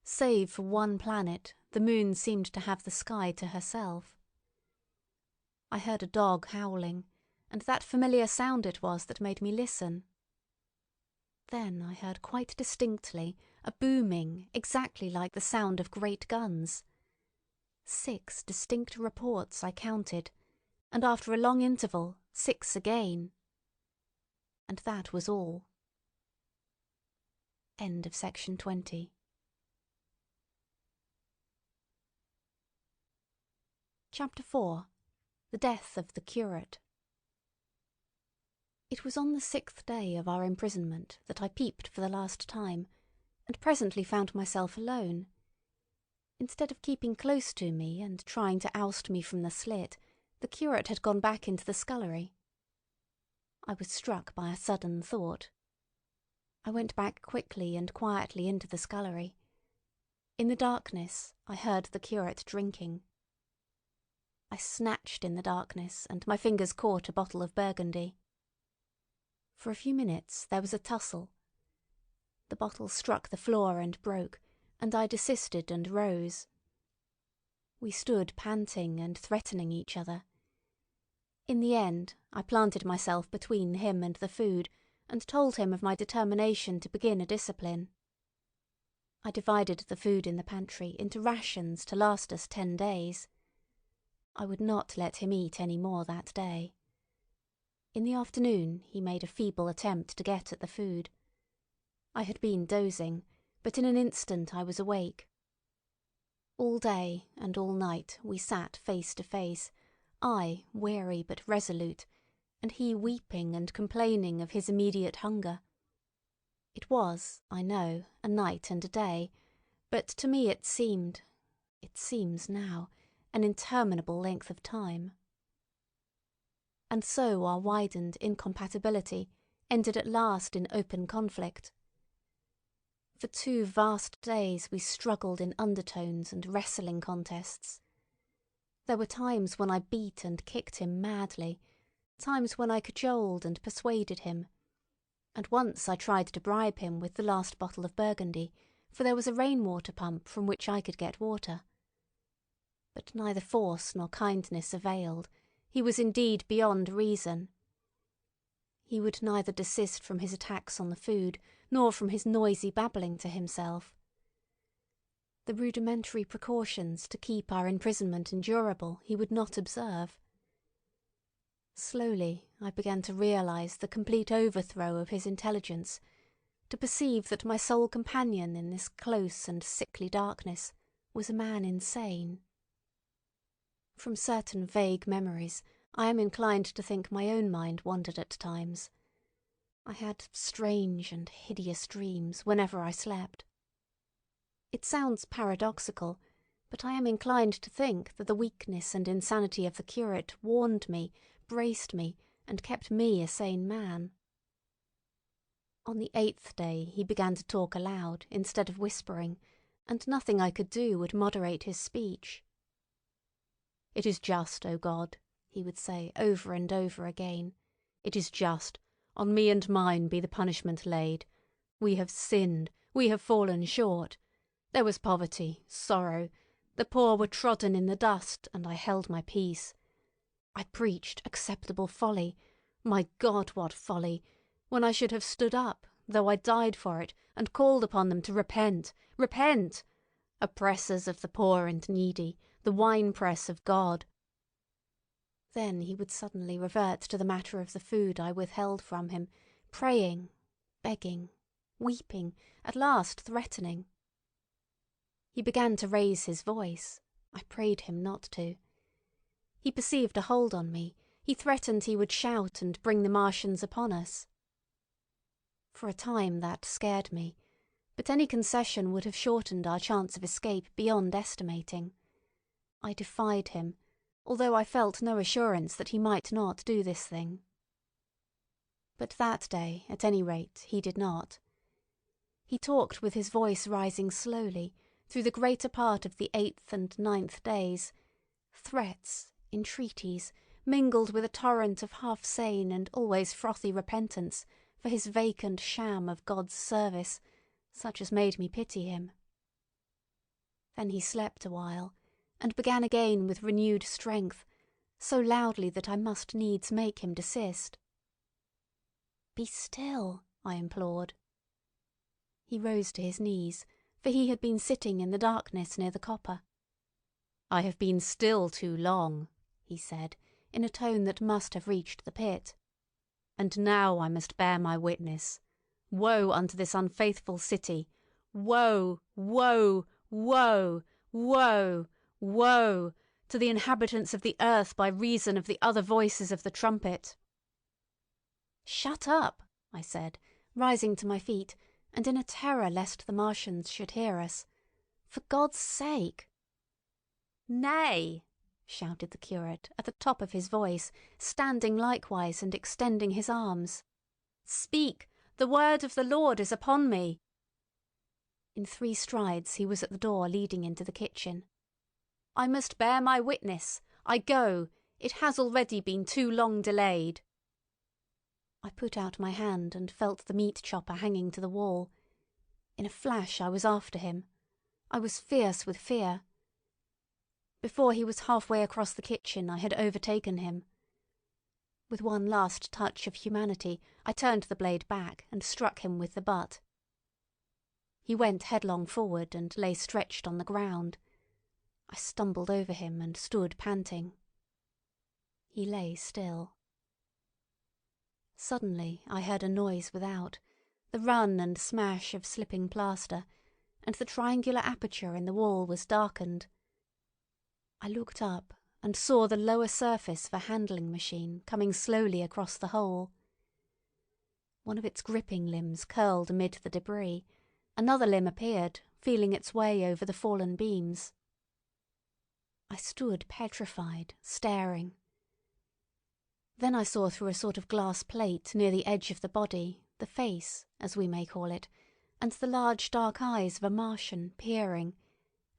Save for one planet, the moon seemed to have the sky to herself. I heard a dog howling, and that familiar sound it was that made me listen. Then I heard quite distinctly a booming exactly like the sound of great guns. 6 distinct reports I counted, and after a long interval 6 again. And that was all. End of section 20. Chapter 4. The Death of the Curate. It was on the 6th day of our imprisonment that I peeped for the last time, and presently found myself alone. Instead of keeping close to me and trying to oust me from the slit, the curate had gone back into the scullery. I was struck by a sudden thought. I went back quickly and quietly into the scullery. In the darkness I heard the curate drinking. I snatched in the darkness, and my fingers caught a bottle of Burgundy. For a few minutes there was a tussle. The bottle struck the floor and broke, and I desisted and rose. We stood panting and threatening each other. In the end I planted myself between him and the food, and told him of my determination to begin a discipline. I divided the food in the pantry into rations to last us 10 days. I would not let him eat any more that day. In the afternoon he made a feeble attempt to get at the food. I had been dozing, but in an instant I was awake. All day and all night we sat face to face, I weary but resolute, and he weeping and complaining of his immediate hunger. It was, I know, a night and a day, but to me it seems now, an interminable length of time. And so our widened incompatibility ended at last in open conflict. For 2 vast days we struggled in undertones and wrestling contests. There were times when I beat and kicked him madly, times when I cajoled and persuaded him, and once I tried to bribe him with the last bottle of Burgundy, for there was a rainwater pump from which I could get water. But neither force nor kindness availed. He was indeed beyond reason. He would neither desist from his attacks on the food, nor from his noisy babbling to himself. The rudimentary precautions to keep our imprisonment endurable he would not observe. Slowly I began to realise the complete overthrow of his intelligence, to perceive that my sole companion in this close and sickly darkness was a man insane. From certain vague memories, I am inclined to think my own mind wandered at times. I had strange and hideous dreams whenever I slept. It sounds paradoxical, but I am inclined to think that the weakness and insanity of the curate warned me, braced me, and kept me a sane man. On the 8th day he began to talk aloud instead of whispering, and nothing I could do would moderate his speech. "It is just, O God," he would say over and over again. "It is just. On me and mine be the punishment laid. We have sinned. We have fallen short. There was poverty, sorrow. The poor were trodden in the dust, and I held my peace. I preached acceptable folly. My God, what folly! When I should have stood up, though I died for it, and called upon them to repent. Repent! Oppressors of the poor and needy, the winepress of God." Then he would suddenly revert to the matter of the food I withheld from him, praying, begging, weeping, at last threatening. He began to raise his voice. I prayed him not to. He perceived a hold on me. He threatened he would shout and bring the Martians upon us. For a time that scared me, but any concession would have shortened our chance of escape beyond estimating. I defied him, although I felt no assurance that he might not do this thing. But that day, at any rate, he did not. He talked with his voice rising slowly through the greater part of the 8th and 9th days, threats, entreaties, mingled with a torrent of half-sane and always frothy repentance for his vacant sham of God's service, such as made me pity him. Then he slept a while, and began again with renewed strength, so loudly that I must needs make him desist. "Be still," I implored. He rose to his knees, for he had been sitting in the darkness near the copper. "I have been still too long," he said, in a tone that must have reached the pit. "And now I must bear my witness. Woe unto this unfaithful city! Woe, woe, woe, woe, woe, to the inhabitants of the earth by reason of the other voices of the trumpet!" "Shut up," I said, rising to my feet, and in a terror lest the Martians should hear us. "For God's sake!" "Nay!" shouted the curate at the top of his voice, standing likewise and extending his arms. "Speak! The word of the Lord is upon me!" In 3 strides he was at the door leading into the kitchen. "I must bear my witness. I go. It has already been too long delayed." I put out my hand and felt the meat chopper hanging to the wall. In a flash I was after him. I was fierce with fear. Before he was halfway across the kitchen I had overtaken him. With one last touch of humanity I turned the blade back and struck him with the butt. He went headlong forward and lay stretched on the ground. I stumbled over him and stood panting. He lay still. Suddenly I heard a noise without, the run and smash of slipping plaster, and the triangular aperture in the wall was darkened. I looked up and saw the lower surface of a handling machine coming slowly across the hole. One of its gripping limbs curled amid the debris. Another limb appeared, feeling its way over the fallen beams. I stood petrified, staring. Then I saw through a sort of glass plate near the edge of the body, the face, as we may call it, and the large dark eyes of a Martian peering,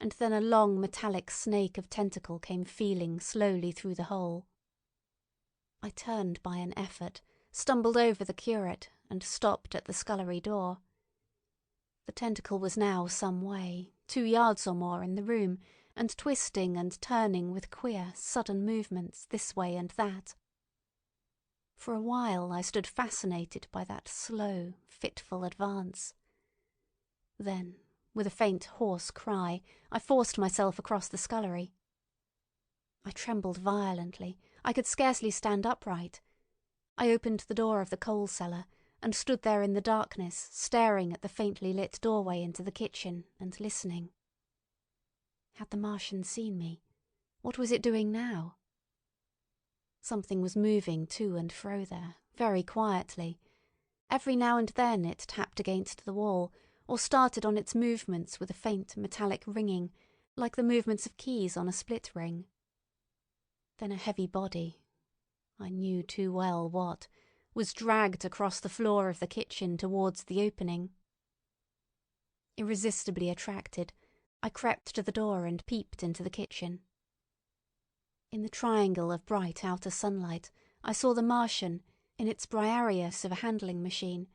and then a long metallic snake of tentacle came feeling slowly through the hole. I turned by an effort, stumbled over the curate, and stopped at the scullery door. The tentacle was now some way, 2 yards or more in the room, and twisting and turning with queer, sudden movements this way and that. For a while I stood fascinated by that slow, fitful advance. Then, with a faint, hoarse cry, I forced myself across the scullery. I trembled violently. I could scarcely stand upright. I opened the door of the coal cellar and stood there in the darkness, staring at the faintly lit doorway into the kitchen and listening. Had the Martian seen me? What was it doing now? Something was moving to and fro there, very quietly. Every now and then it tapped against the wall, or started on its movements with a faint metallic ringing, like the movements of keys on a split ring. Then a heavy body, I knew too well what, was dragged across the floor of the kitchen towards the opening. Irresistibly attracted, I crept to the door and peeped into the kitchen. In the triangle of bright outer sunlight I saw the Martian, in its Briareus of a handling machine,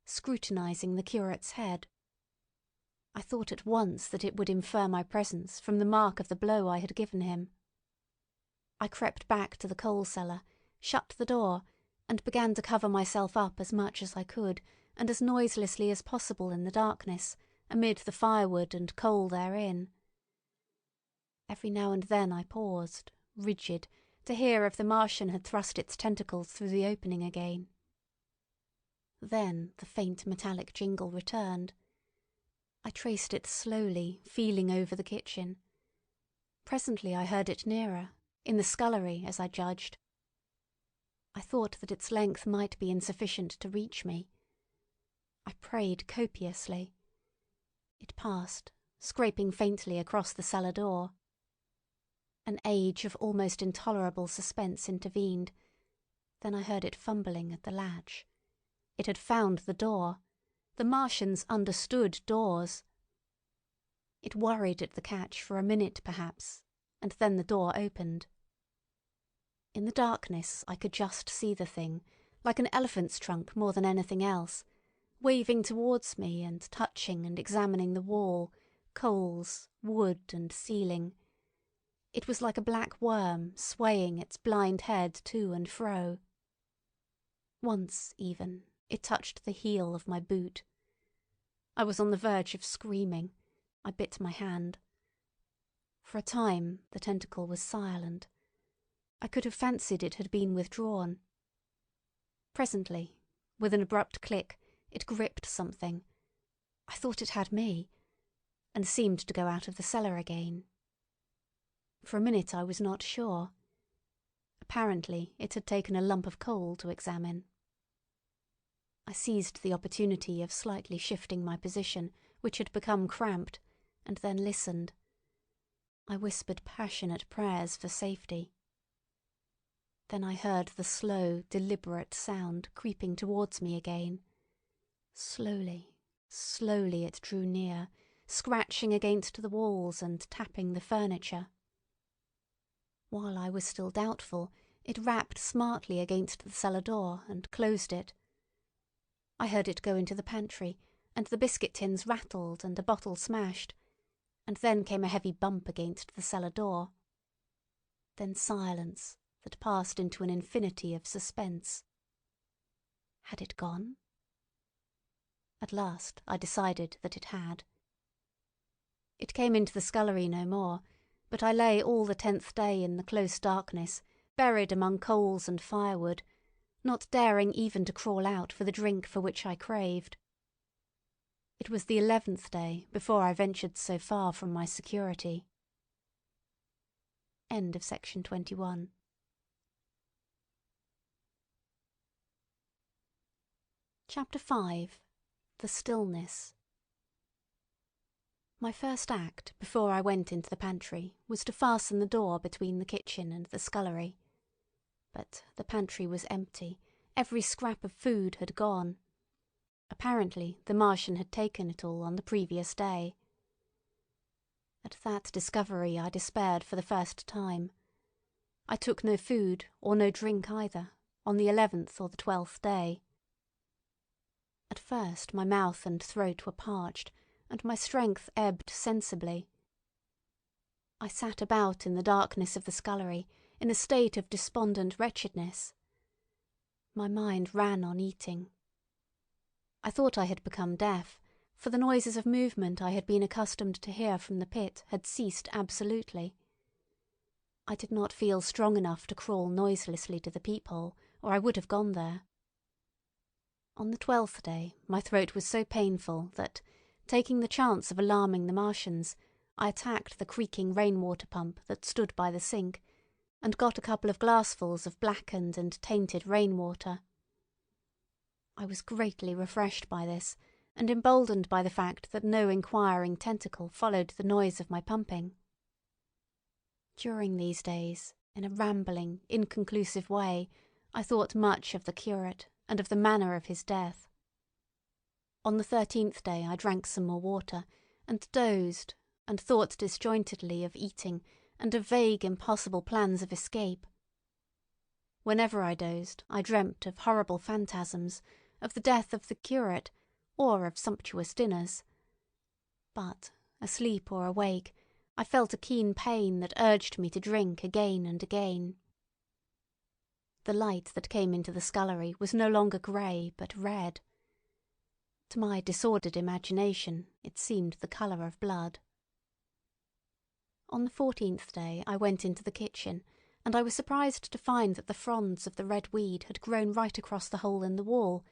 scrutinising the curate's head. I thought at once that it would infer my presence from the mark of the blow I had given him. I crept back to the coal cellar, shut the door, and began to cover myself up as much as I could and as noiselessly as possible in the darkness, amid the firewood and coal therein. Every now and then I paused, rigid, to hear if the Martian had thrust its tentacles through the opening again. Then the faint metallic jingle returned. I traced it slowly, feeling over the kitchen. Presently I heard it nearer, in the scullery, as I judged. I thought that its length might be insufficient to reach me. I prayed copiously. It passed, scraping faintly across the cellar door. An age of almost intolerable suspense intervened. Then I heard it fumbling at the latch. It had found the door. The Martians understood doors. It worried at the catch for a minute perhaps, and then the door opened. In the darkness I could just see the thing, like an elephant's trunk more than anything else, waving towards me and touching and examining the wall, coals, wood and ceiling. It was like a black worm swaying its blind head to and fro. Once, even, it touched the heel of my boot. I was on the verge of screaming. I bit my hand. For a time the tentacle was silent. I could have fancied it had been withdrawn. Presently, with an abrupt click, it gripped something. I thought it had me, and seemed to go out of the cellar again. For a minute I was not sure. Apparently it had taken a lump of coal to examine. I seized the opportunity of slightly shifting my position, which had become cramped, and then listened. I whispered passionate prayers for safety. Then I heard the slow, deliberate sound creeping towards me again. Slowly, slowly it drew near, scratching against the walls and tapping the furniture. While I was still doubtful, it rapped smartly against the cellar door and closed it. I heard it go into the pantry, and the biscuit tins rattled and a bottle smashed, and then came a heavy bump against the cellar door. Then silence that passed into an infinity of suspense. Had it gone? At last I decided that it had. It came into the scullery no more, but I lay all the 10th day in the close darkness, buried among coals and firewood, not daring even to crawl out for the drink for which I craved. It was the 11th day before I ventured so far from my security. End of section 21. Chapter 5. The Stillness. My first act before I went into the pantry was to fasten the door between the kitchen and the scullery. But the pantry was empty. Every scrap of food had gone. Apparently the Martian had taken it all on the previous day. At that discovery I despaired for the first time. I took no food, or no drink either, on the 11th or the 12th day. At first my mouth and throat were parched, and my strength ebbed sensibly. I sat about in the darkness of the scullery in a state of despondent wretchedness. My mind ran on eating. I thought I had become deaf, for the noises of movement I had been accustomed to hear from the pit had ceased absolutely. I did not feel strong enough to crawl noiselessly to the peephole, or I would have gone there. On the 12th day my throat was so painful that, taking the chance of alarming the Martians, I attacked the creaking rainwater pump that stood by the sink, and got a couple of glassfuls of blackened and tainted rainwater. I was greatly refreshed by this, and emboldened by the fact that no inquiring tentacle followed the noise of my pumping. During these days, in a rambling, inconclusive way, I thought much of the curate and of the manner of his death. On the 13th day I drank some more water, and dozed, and thought disjointedly of eating, and of vague, impossible plans of escape. Whenever I dozed, I dreamt of horrible phantasms, of the death of the curate, or of sumptuous dinners. But, asleep or awake, I felt a keen pain that urged me to drink again and again. The light that came into the scullery was no longer grey, but red. To my disordered imagination, it seemed the colour of blood. On the 14th day I went into the kitchen, and I was surprised to find that the fronds of the red weed had grown right across the hole in the wall,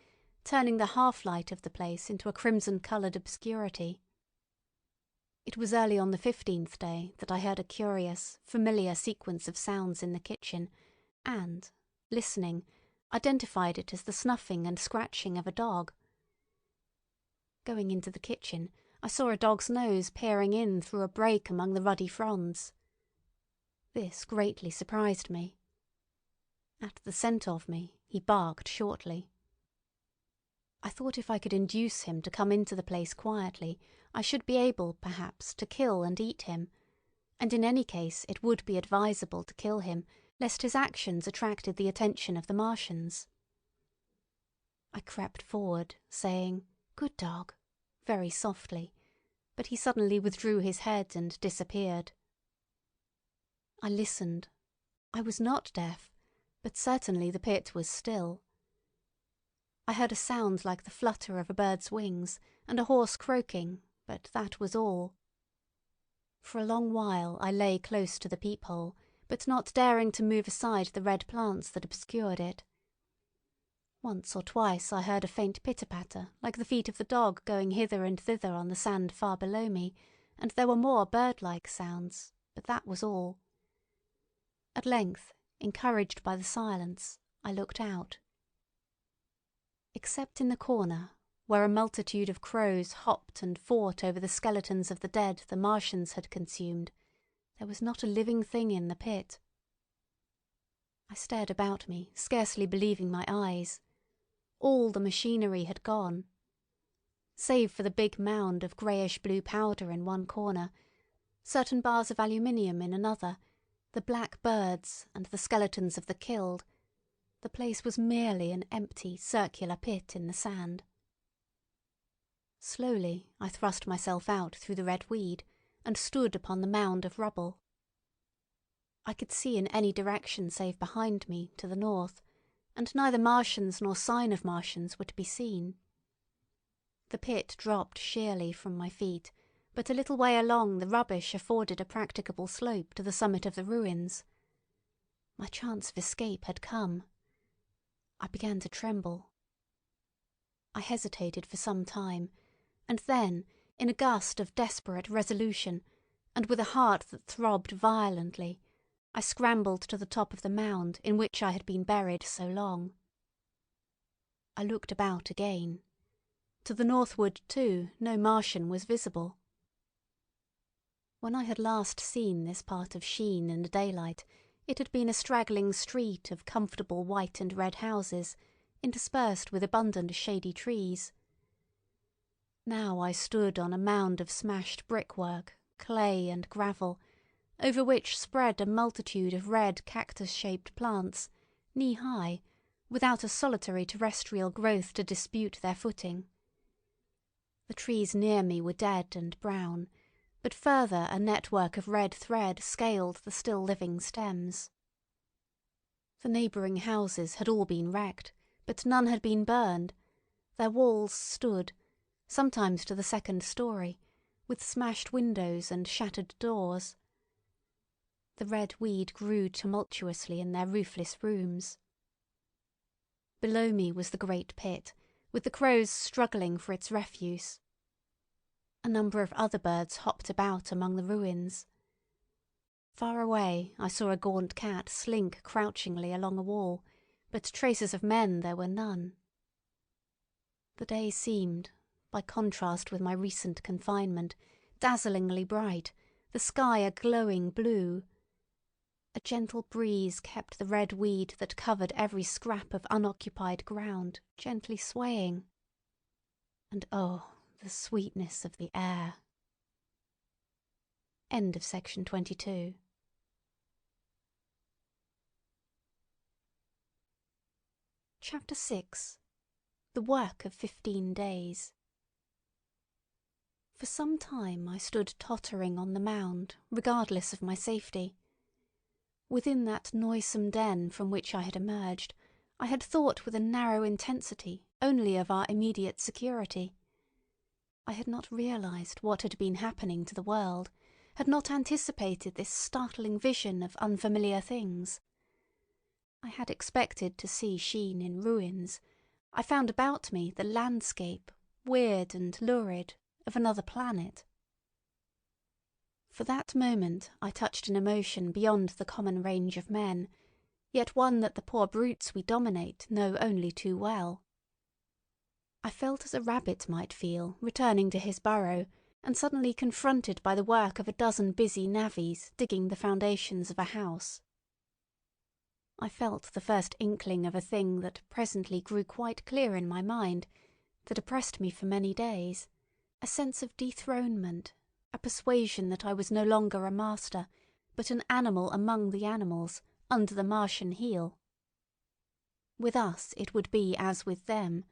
turning the half-light of the place into a crimson-coloured obscurity. It was early on the 15th day that I heard a curious, familiar sequence of sounds in the kitchen, and, listening, identified it as the snuffing and scratching of a dog. Going into the kitchen, I saw a dog's nose peering in through a break among the ruddy fronds. This greatly surprised me. At the scent of me, he barked shortly. I thought if I could induce him to come into the place quietly, I should be able, perhaps, to kill and eat him, and in any case it would be advisable to kill him, lest his actions attracted the attention of the Martians. I crept forward, saying, "Good dog," very softly, but he suddenly withdrew his head and disappeared. I listened. I was not deaf, but certainly the pit was still. I heard a sound like the flutter of a bird's wings and a horse croaking, but that was all. For a long while I lay close to the peephole, but not daring to move aside the red plants that obscured it. Once or twice I heard a faint pitter-patter, like the feet of the dog going hither and thither on the sand far below me, and there were more bird-like sounds, but that was all. At length, encouraged by the silence, I looked out. Except in the corner, where a multitude of crows hopped and fought over the skeletons of the dead the Martians had consumed, there was not a living thing in the pit. I stared about me, scarcely believing my eyes. All the machinery had gone. Save for the big mound of greyish-blue powder in one corner, certain bars of aluminium in another, the black birds and the skeletons of the killed, the place was merely an empty, circular pit in the sand. Slowly I thrust myself out through the red weed and stood upon the mound of rubble. I could see in any direction save behind me, to the north, and neither Martians nor sign of Martians were to be seen. The pit dropped sheerly from my feet, but a little way along the rubbish afforded a practicable slope to the summit of the ruins. My chance of escape had come. I began to tremble. I hesitated for some time, and then, in a gust of desperate resolution, and with a heart that throbbed violently, I scrambled to the top of the mound in which I had been buried so long. I looked about again. To the northward, too, no Martian was visible. When I had last seen this part of Sheen in the daylight, it had been a straggling street of comfortable white and red houses, interspersed with abundant shady trees. Now I stood on a mound of smashed brickwork, clay and gravel, over which spread a multitude of red cactus-shaped plants, knee-high, without a solitary terrestrial growth to dispute their footing. The trees near me were dead and brown, but further a network of red thread scaled the still-living stems. The neighbouring houses had all been wrecked, but none had been burned. Their walls stood, sometimes to the second story, with smashed windows and shattered doors. The red weed grew tumultuously in their roofless rooms. Below me was the great pit, with the crows struggling for its refuse. A number of other birds hopped about among the ruins. Far away I saw a gaunt cat slink crouchingly along a wall, but traces of men there were none. The day seemed, by contrast with my recent confinement, dazzlingly bright, the sky a glowing blue. A gentle breeze kept the red weed that covered every scrap of unoccupied ground gently swaying. And oh, the sweetness of the air. End of section 22. Chapter 6. The Work of 15 Days. For some time I stood tottering on the mound, regardless of my safety. Within that noisome den from which I had emerged, I had thought with a narrow intensity only of our immediate security. I had not realized what had been happening to the world, had not anticipated this startling vision of unfamiliar things. I had expected to see Sheen in ruins. I found about me the landscape, weird and lurid, of another planet. For that moment I touched an emotion beyond the common range of men, yet one that the poor brutes we dominate know only too well. I felt as a rabbit might feel returning to his burrow and suddenly confronted by the work of a dozen busy navvies digging the foundations of a house. I felt the first inkling of a thing that presently grew quite clear in my mind, that oppressed me for many days, a sense of dethronement, a persuasion that I was no longer a master, but an animal among the animals, under the Martian heel. With us it would be as with them,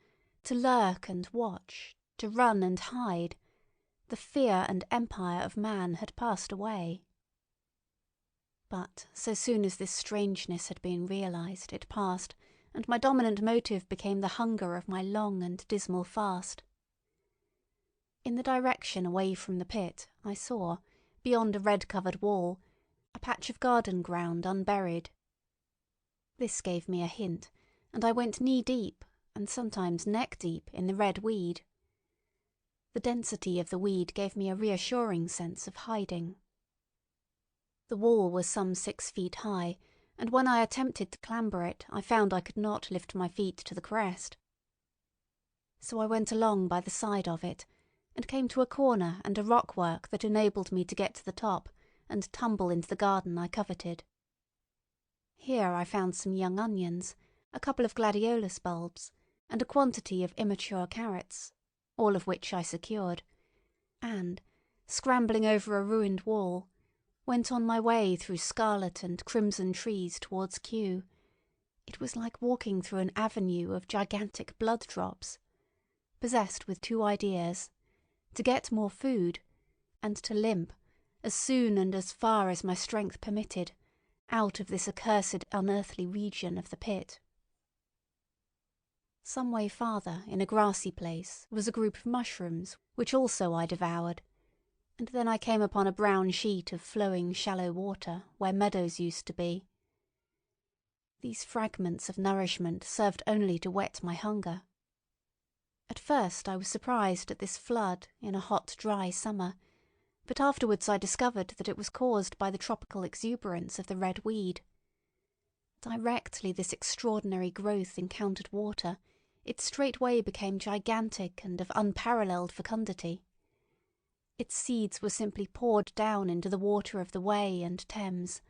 to lurk and watch, to run and hide. The fear and empire of man had passed away. But so soon as this strangeness had been realized, it passed, and my dominant motive became the hunger of my long and dismal fast. In the direction away from the pit I saw, beyond a red-covered wall, a patch of garden ground unburied. This gave me a hint, and I went knee-deep, and sometimes neck-deep, in the red weed. The density of the weed gave me a reassuring sense of hiding. The wall was some 6 feet high, and when I attempted to clamber it, I found I could not lift my feet to the crest. So I went along by the side of it, and came to a corner and a rockwork that enabled me to get to the top and tumble into the garden I coveted. Here I found some young onions, a couple of gladiolus bulbs, and a quantity of immature carrots, all of which I secured, and, scrambling over a ruined wall, went on my way through scarlet and crimson trees towards Kew. It was like walking through an avenue of gigantic blood drops, possessed with 2 ideas: to get more food, and to limp, as soon and as far as my strength permitted, out of this accursed unearthly region of the pit. Some way farther, in a grassy place, was a group of mushrooms, which also I devoured, and then I came upon a brown sheet of flowing shallow water where meadows used to be. These fragments of nourishment served only to whet my hunger. At first I was surprised at this flood in a hot, dry summer, but afterwards I discovered that it was caused by the tropical exuberance of the red weed. Directly this extraordinary growth encountered water, it straightway became gigantic and of unparalleled fecundity. Its seeds were simply poured down into the water of the Wey and Thames,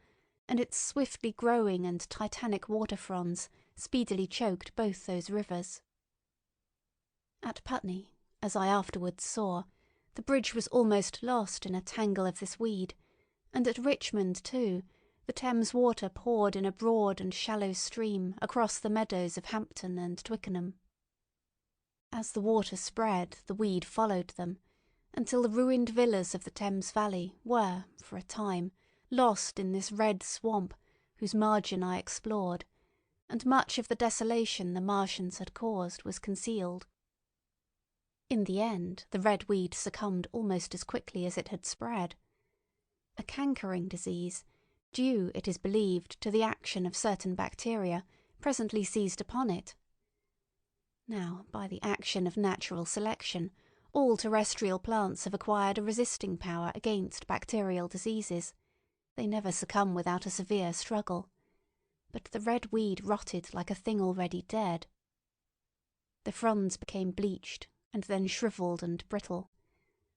and its swiftly growing and titanic water fronds speedily choked both those rivers. At Putney, as I afterwards saw, the bridge was almost lost in a tangle of this weed, and at Richmond, too, the Thames water poured in a broad and shallow stream across the meadows of Hampton and Twickenham. As the water spread, the weed followed them, until the ruined villas of the Thames Valley were, for a time, lost in this red swamp whose margin I explored, and much of the desolation the Martians had caused was concealed. In the end, the red weed succumbed almost as quickly as it had spread. A cankering disease, due, it is believed, to the action of certain bacteria, presently seized upon it. Now, by the action of natural selection, all terrestrial plants have acquired a resisting power against bacterial diseases. They never succumb without a severe struggle. But the red weed rotted like a thing already dead. The fronds became bleached, and then shriveled and brittle.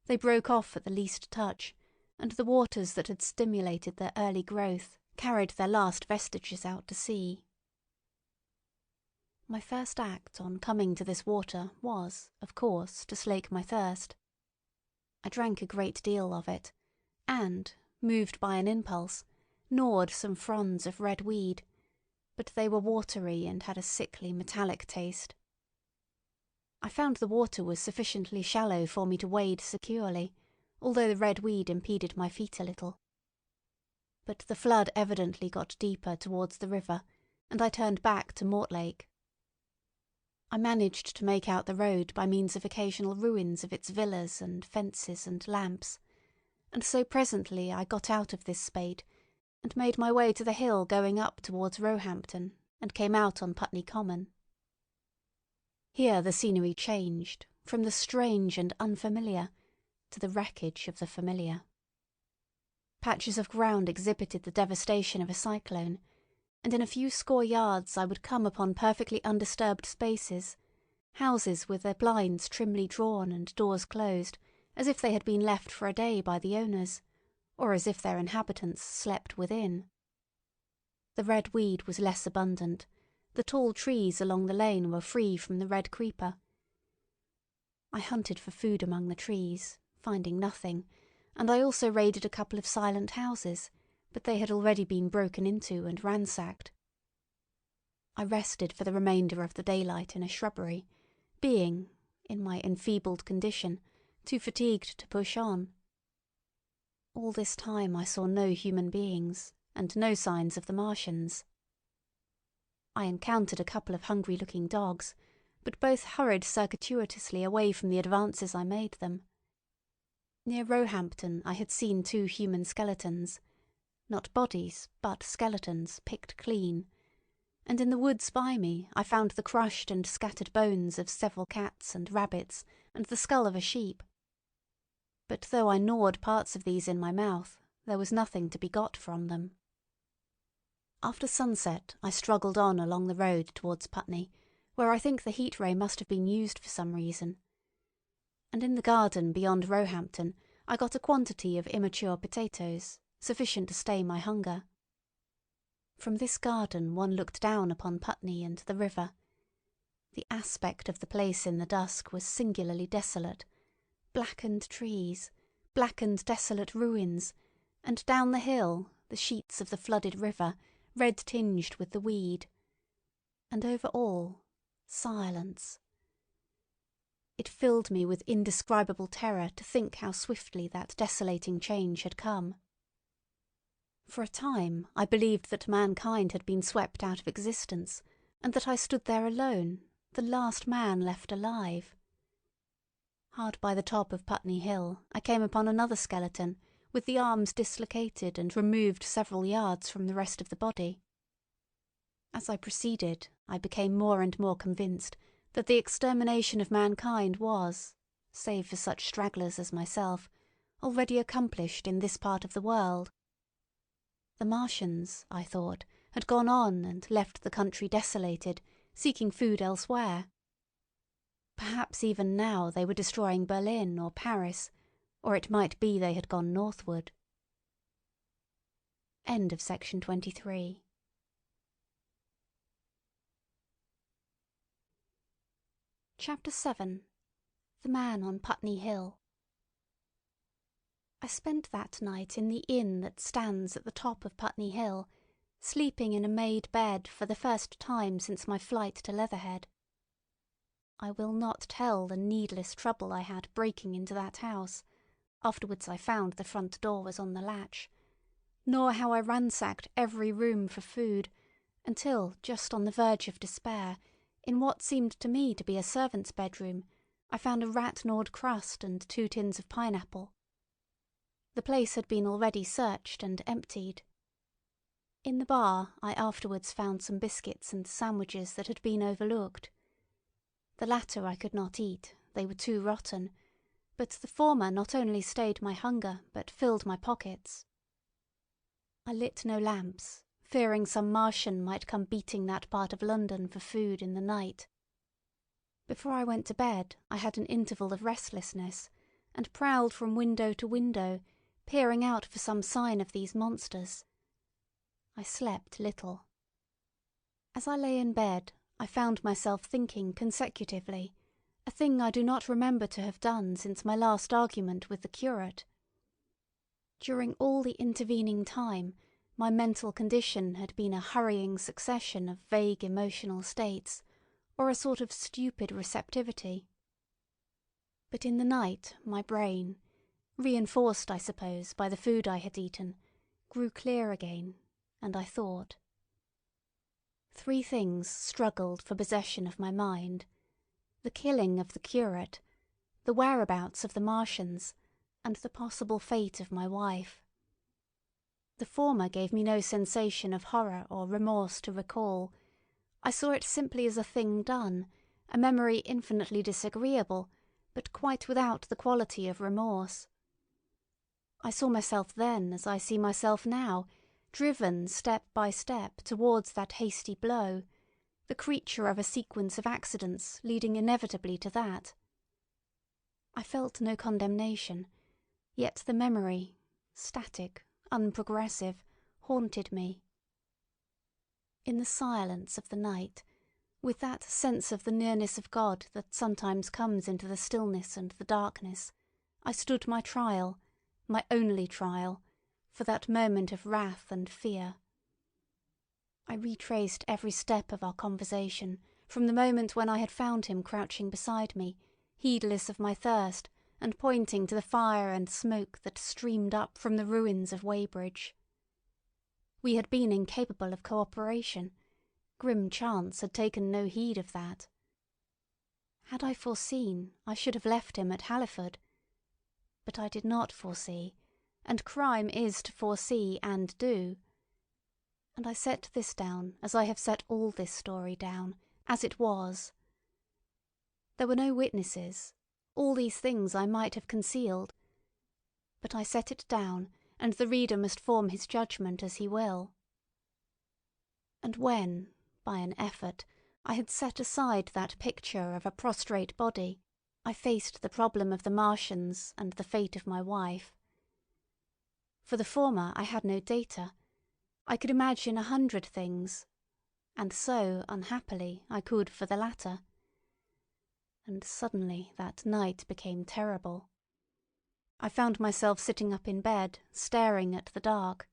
They broke off at the least touch, and the waters that had stimulated their early growth carried their last vestiges out to sea. My first act on coming to this water was, of course, to slake my thirst. I drank a great deal of it, and, moved by an impulse, gnawed some fronds of red weed, but they were watery and had a sickly metallic taste. I found the water was sufficiently shallow for me to wade securely, although the red weed impeded my feet a little. But the flood evidently got deeper towards the river, and I turned back to Mortlake. I managed to make out the road by means of occasional ruins of its villas and fences and lamps, and so presently I got out of this spate and made my way to the hill going up towards Roehampton, and came out on Putney Common. Here the scenery changed from the strange and unfamiliar to the wreckage of the familiar. Patches of ground exhibited the devastation of a cyclone, and in a few score yards I would come upon perfectly undisturbed spaces, houses with their blinds trimly drawn and doors closed, as if they had been left for a day by the owners, or as if their inhabitants slept within. The red weed was less abundant, the tall trees along the lane were free from the red creeper. I hunted for food among the trees, finding nothing, and I also raided a couple of silent houses, but they had already been broken into and ransacked. I rested for the remainder of the daylight in a shrubbery, being, in my enfeebled condition, too fatigued to push on. All this time I saw no human beings, and no signs of the Martians. I encountered a couple of hungry-looking dogs, but both hurried circuitously away from the advances I made them. Near Roehampton I had seen 2 human skeletons, not bodies, but skeletons picked clean, and in the woods by me I found the crushed and scattered bones of several cats and rabbits and the skull of a sheep. But though I gnawed parts of these in my mouth, there was nothing to be got from them. After sunset I struggled on along the road towards Putney, where I think the heat ray must have been used for some reason. And in the garden beyond Roehampton I got a quantity of immature potatoes, sufficient to stay my hunger. From this garden one looked down upon Putney and the river. The aspect of the place in the dusk was singularly desolate. Blackened trees, blackened desolate ruins, and down the hill the sheets of the flooded river, red-tinged with the weed. And over all, silence. It filled me with indescribable terror to think how swiftly that desolating change had come. For a time I believed that mankind had been swept out of existence, and that I stood there alone, the last man left alive. Hard by the top of Putney Hill I came upon another skeleton, with the arms dislocated and removed several yards from the rest of the body. As I proceeded, I became more and more convinced that the extermination of mankind was, save for such stragglers as myself, already accomplished in this part of the world. The Martians, I thought, had gone on and left the country desolated, seeking food elsewhere. Perhaps even now they were destroying Berlin or Paris, or it might be they had gone northward. End of section 23. Chapter 7. The Man on Putney Hill. I spent that night in the inn that stands at the top of Putney Hill, sleeping in a made bed for the first time since my flight to Leatherhead. I will not tell the needless trouble I had breaking into that house. Afterwards I found the front door was on the latch, nor how I ransacked every room for food, until, just on the verge of despair, in what seemed to me to be a servant's bedroom, I found a rat-gnawed crust and 2 tins of pineapple. The place had been already searched and emptied. In the bar I afterwards found some biscuits and sandwiches that had been overlooked. The latter I could not eat, they were too rotten, but the former not only stayed my hunger, but filled my pockets. I lit no lamps, fearing some Martian might come beating that part of London for food in the night. Before I went to bed I had an interval of restlessness, and prowled from window to window, peering out for some sign of these monsters. I slept little. As I lay in bed, I found myself thinking consecutively, a thing I do not remember to have done since my last argument with the curate. During all the intervening time, My mental condition had been a hurrying succession of vague emotional states, or a sort of stupid receptivity. But in the night my brain, reinforced I suppose by the food I had eaten, grew clear again, and I thought. 3 things struggled for possession of my mind: the killing of the curate, the whereabouts of the Martians, and the possible fate of my wife. The former gave me no sensation of horror or remorse to recall. I saw it simply as a thing done, a memory infinitely disagreeable, but quite without the quality of remorse. I saw myself then as I see myself now, driven step by step towards that hasty blow, the creature of a sequence of accidents leading inevitably to that. I felt no condemnation, yet the memory, static, unprogressive, haunted me. In the silence of the night, with that sense of the nearness of God that sometimes comes into the stillness and the darkness, I stood my trial, my only trial, for that moment of wrath and fear. I retraced every step of our conversation, from the moment when I had found him crouching beside me, heedless of my thirst, and pointing to the fire and smoke that streamed up from the ruins of Weybridge. We had been incapable of cooperation. Grim chance had taken no heed of that. Had I foreseen, I should have left him at Halliford. But I did not foresee, and crime is to foresee and do. And I set this down as I have set all this story down, as it was. There were no witnesses. All these things I might have concealed. But I set it down, and the reader must form his judgment as he will. And when, by an effort, I had set aside that picture of a prostrate body, I faced the problem of the Martians and the fate of my wife. For the former I had no data. I could imagine 100 things, and so, unhappily, I could for the latter. And suddenly that night became terrible. I found myself sitting up in bed, staring at the dark.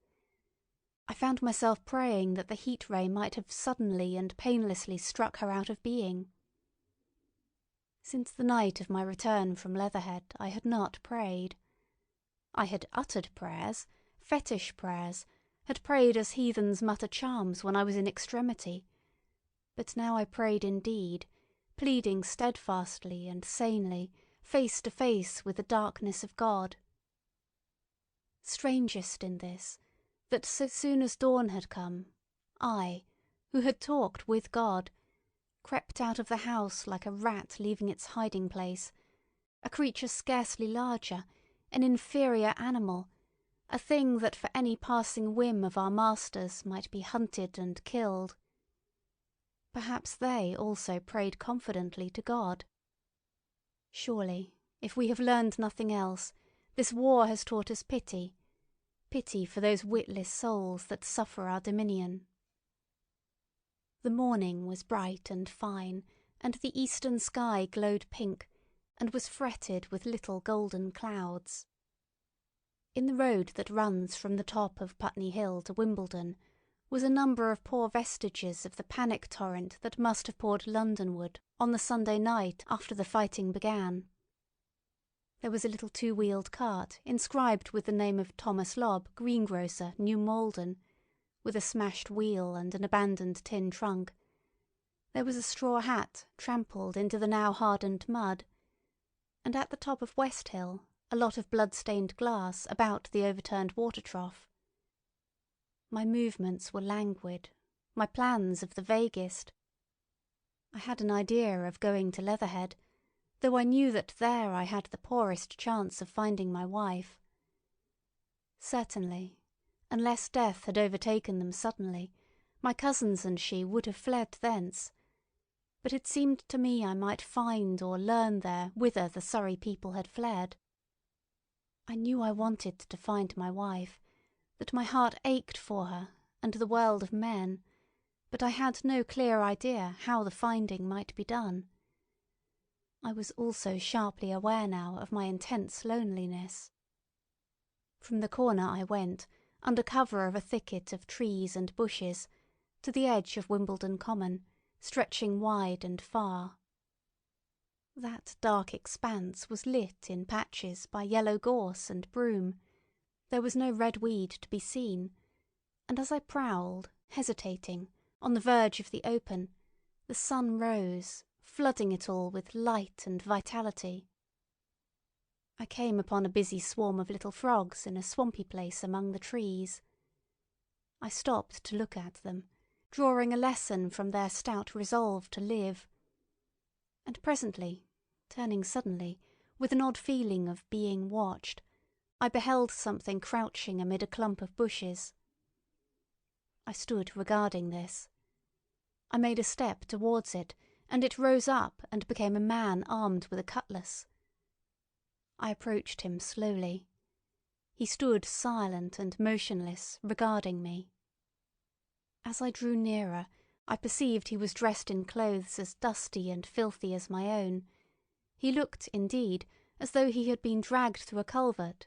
I found myself praying that the heat ray might have suddenly and painlessly struck her out of being. Since the night of my return from Leatherhead I had not prayed. I had uttered prayers, fetish prayers, had prayed as heathens mutter charms when I was in extremity, but now I prayed indeed, pleading steadfastly and sanely, face to face with the darkness of God. Strangest in this, that so soon as dawn had come, I, who had talked with God, crept out of the house like a rat leaving its hiding-place, a creature scarcely larger, an inferior animal, a thing that for any passing whim of our masters might be hunted and killed. Perhaps they also prayed confidently to God. Surely, if we have learned nothing else, this war has taught us pity, pity for those witless souls that suffer our dominion. The morning was bright and fine, and the eastern sky glowed pink, and was fretted with little golden clouds. In the road that runs from the top of Putney Hill to Wimbledon was a number of poor vestiges of the panic torrent that must have poured Londonward on the Sunday night after the fighting began. There was a little 2-wheeled cart inscribed with the name of Thomas Lobb, greengrocer, New Malden, with a smashed wheel and an abandoned tin trunk. There was a straw hat trampled into the now hardened mud, and at the top of West Hill a lot of blood-stained glass about the overturned water trough. My movements were languid, my plans of the vaguest. I had an idea of going to Leatherhead, though I knew that there I had the poorest chance of finding my wife. Certainly, unless death had overtaken them suddenly, my cousins and she would have fled thence, but it seemed to me I might find or learn there whither the Surrey people had fled. I knew I wanted to find my wife, that my heart ached for her and the world of men, but I had no clear idea how the finding might be done. I was also sharply aware now of my intense loneliness. From the corner I went, under cover of a thicket of trees and bushes, to the edge of Wimbledon Common, stretching wide and far. That dark expanse was lit in patches by yellow gorse and broom. There was no red weed to be seen, and as I prowled, hesitating, on the verge of the open, the sun rose, flooding it all with light and vitality. I came upon a busy swarm of little frogs in a swampy place among the trees. I stopped to look at them, drawing a lesson from their stout resolve to live. And presently, turning suddenly, with an odd feeling of being watched, I beheld something crouching amid a clump of bushes. I stood regarding this. I made a step towards it, and it rose up and became a man armed with a cutlass. I approached him slowly. He stood silent and motionless, regarding me. As I drew nearer, I perceived he was dressed in clothes as dusty and filthy as my own. He looked, indeed, as though he had been dragged through a culvert.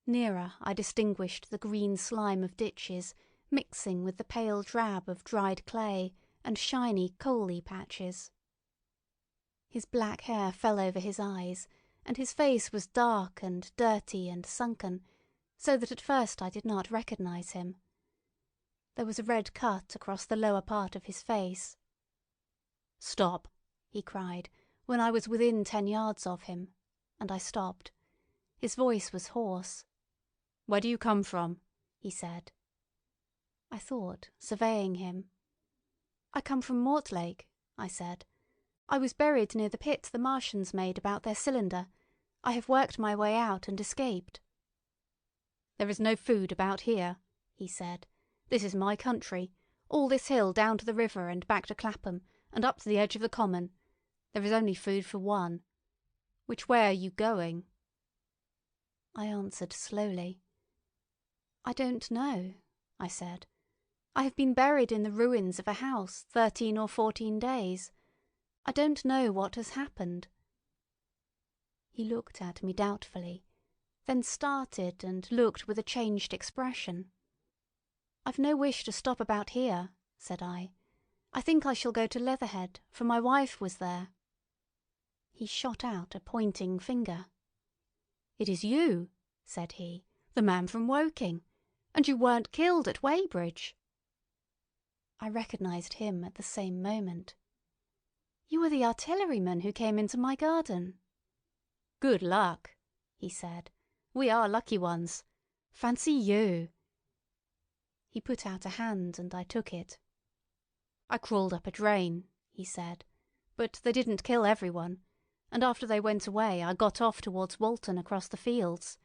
Nearer, I distinguished the green slime of ditches mixing with the pale drab of dried clay and shiny coaly patches. His black hair fell over his eyes, and his face was dark and dirty and sunken, so that at first I did not recognize him. There was a red cut across the lower part of his face. "Stop!" he cried, when I was within 10 yards of him, and I stopped. His voice was hoarse. "Where do you come from?" he said. I thought, surveying him. "I come from Mortlake," I said. "I was buried near the pit the Martians made about their cylinder. I have worked my way out and escaped." "There is no food about here," he said. "This is my country. All this hill down to the river and back to Clapham, and up to the edge of the common. There is only food for one. Which way are you going?" I answered slowly. "I don't know," I said. "I have been buried in the ruins of a house 13 or 14 days. I don't know what has happened." He looked at me doubtfully, then started and looked with a changed expression. "I've no wish to stop about here," said I. "I think I shall go to Leatherhead, for my wife was there." He shot out a pointing finger. "It is you," said he, "the man from Woking. And you weren't killed at Weybridge." I recognised him at the same moment. "You are the artilleryman who came into my garden." "Good luck," he said. "We are lucky ones. Fancy you!" He put out a hand and I took it. "I crawled up a drain," he said, "but they didn't kill everyone, and after they went away I got off towards Walton across the fields.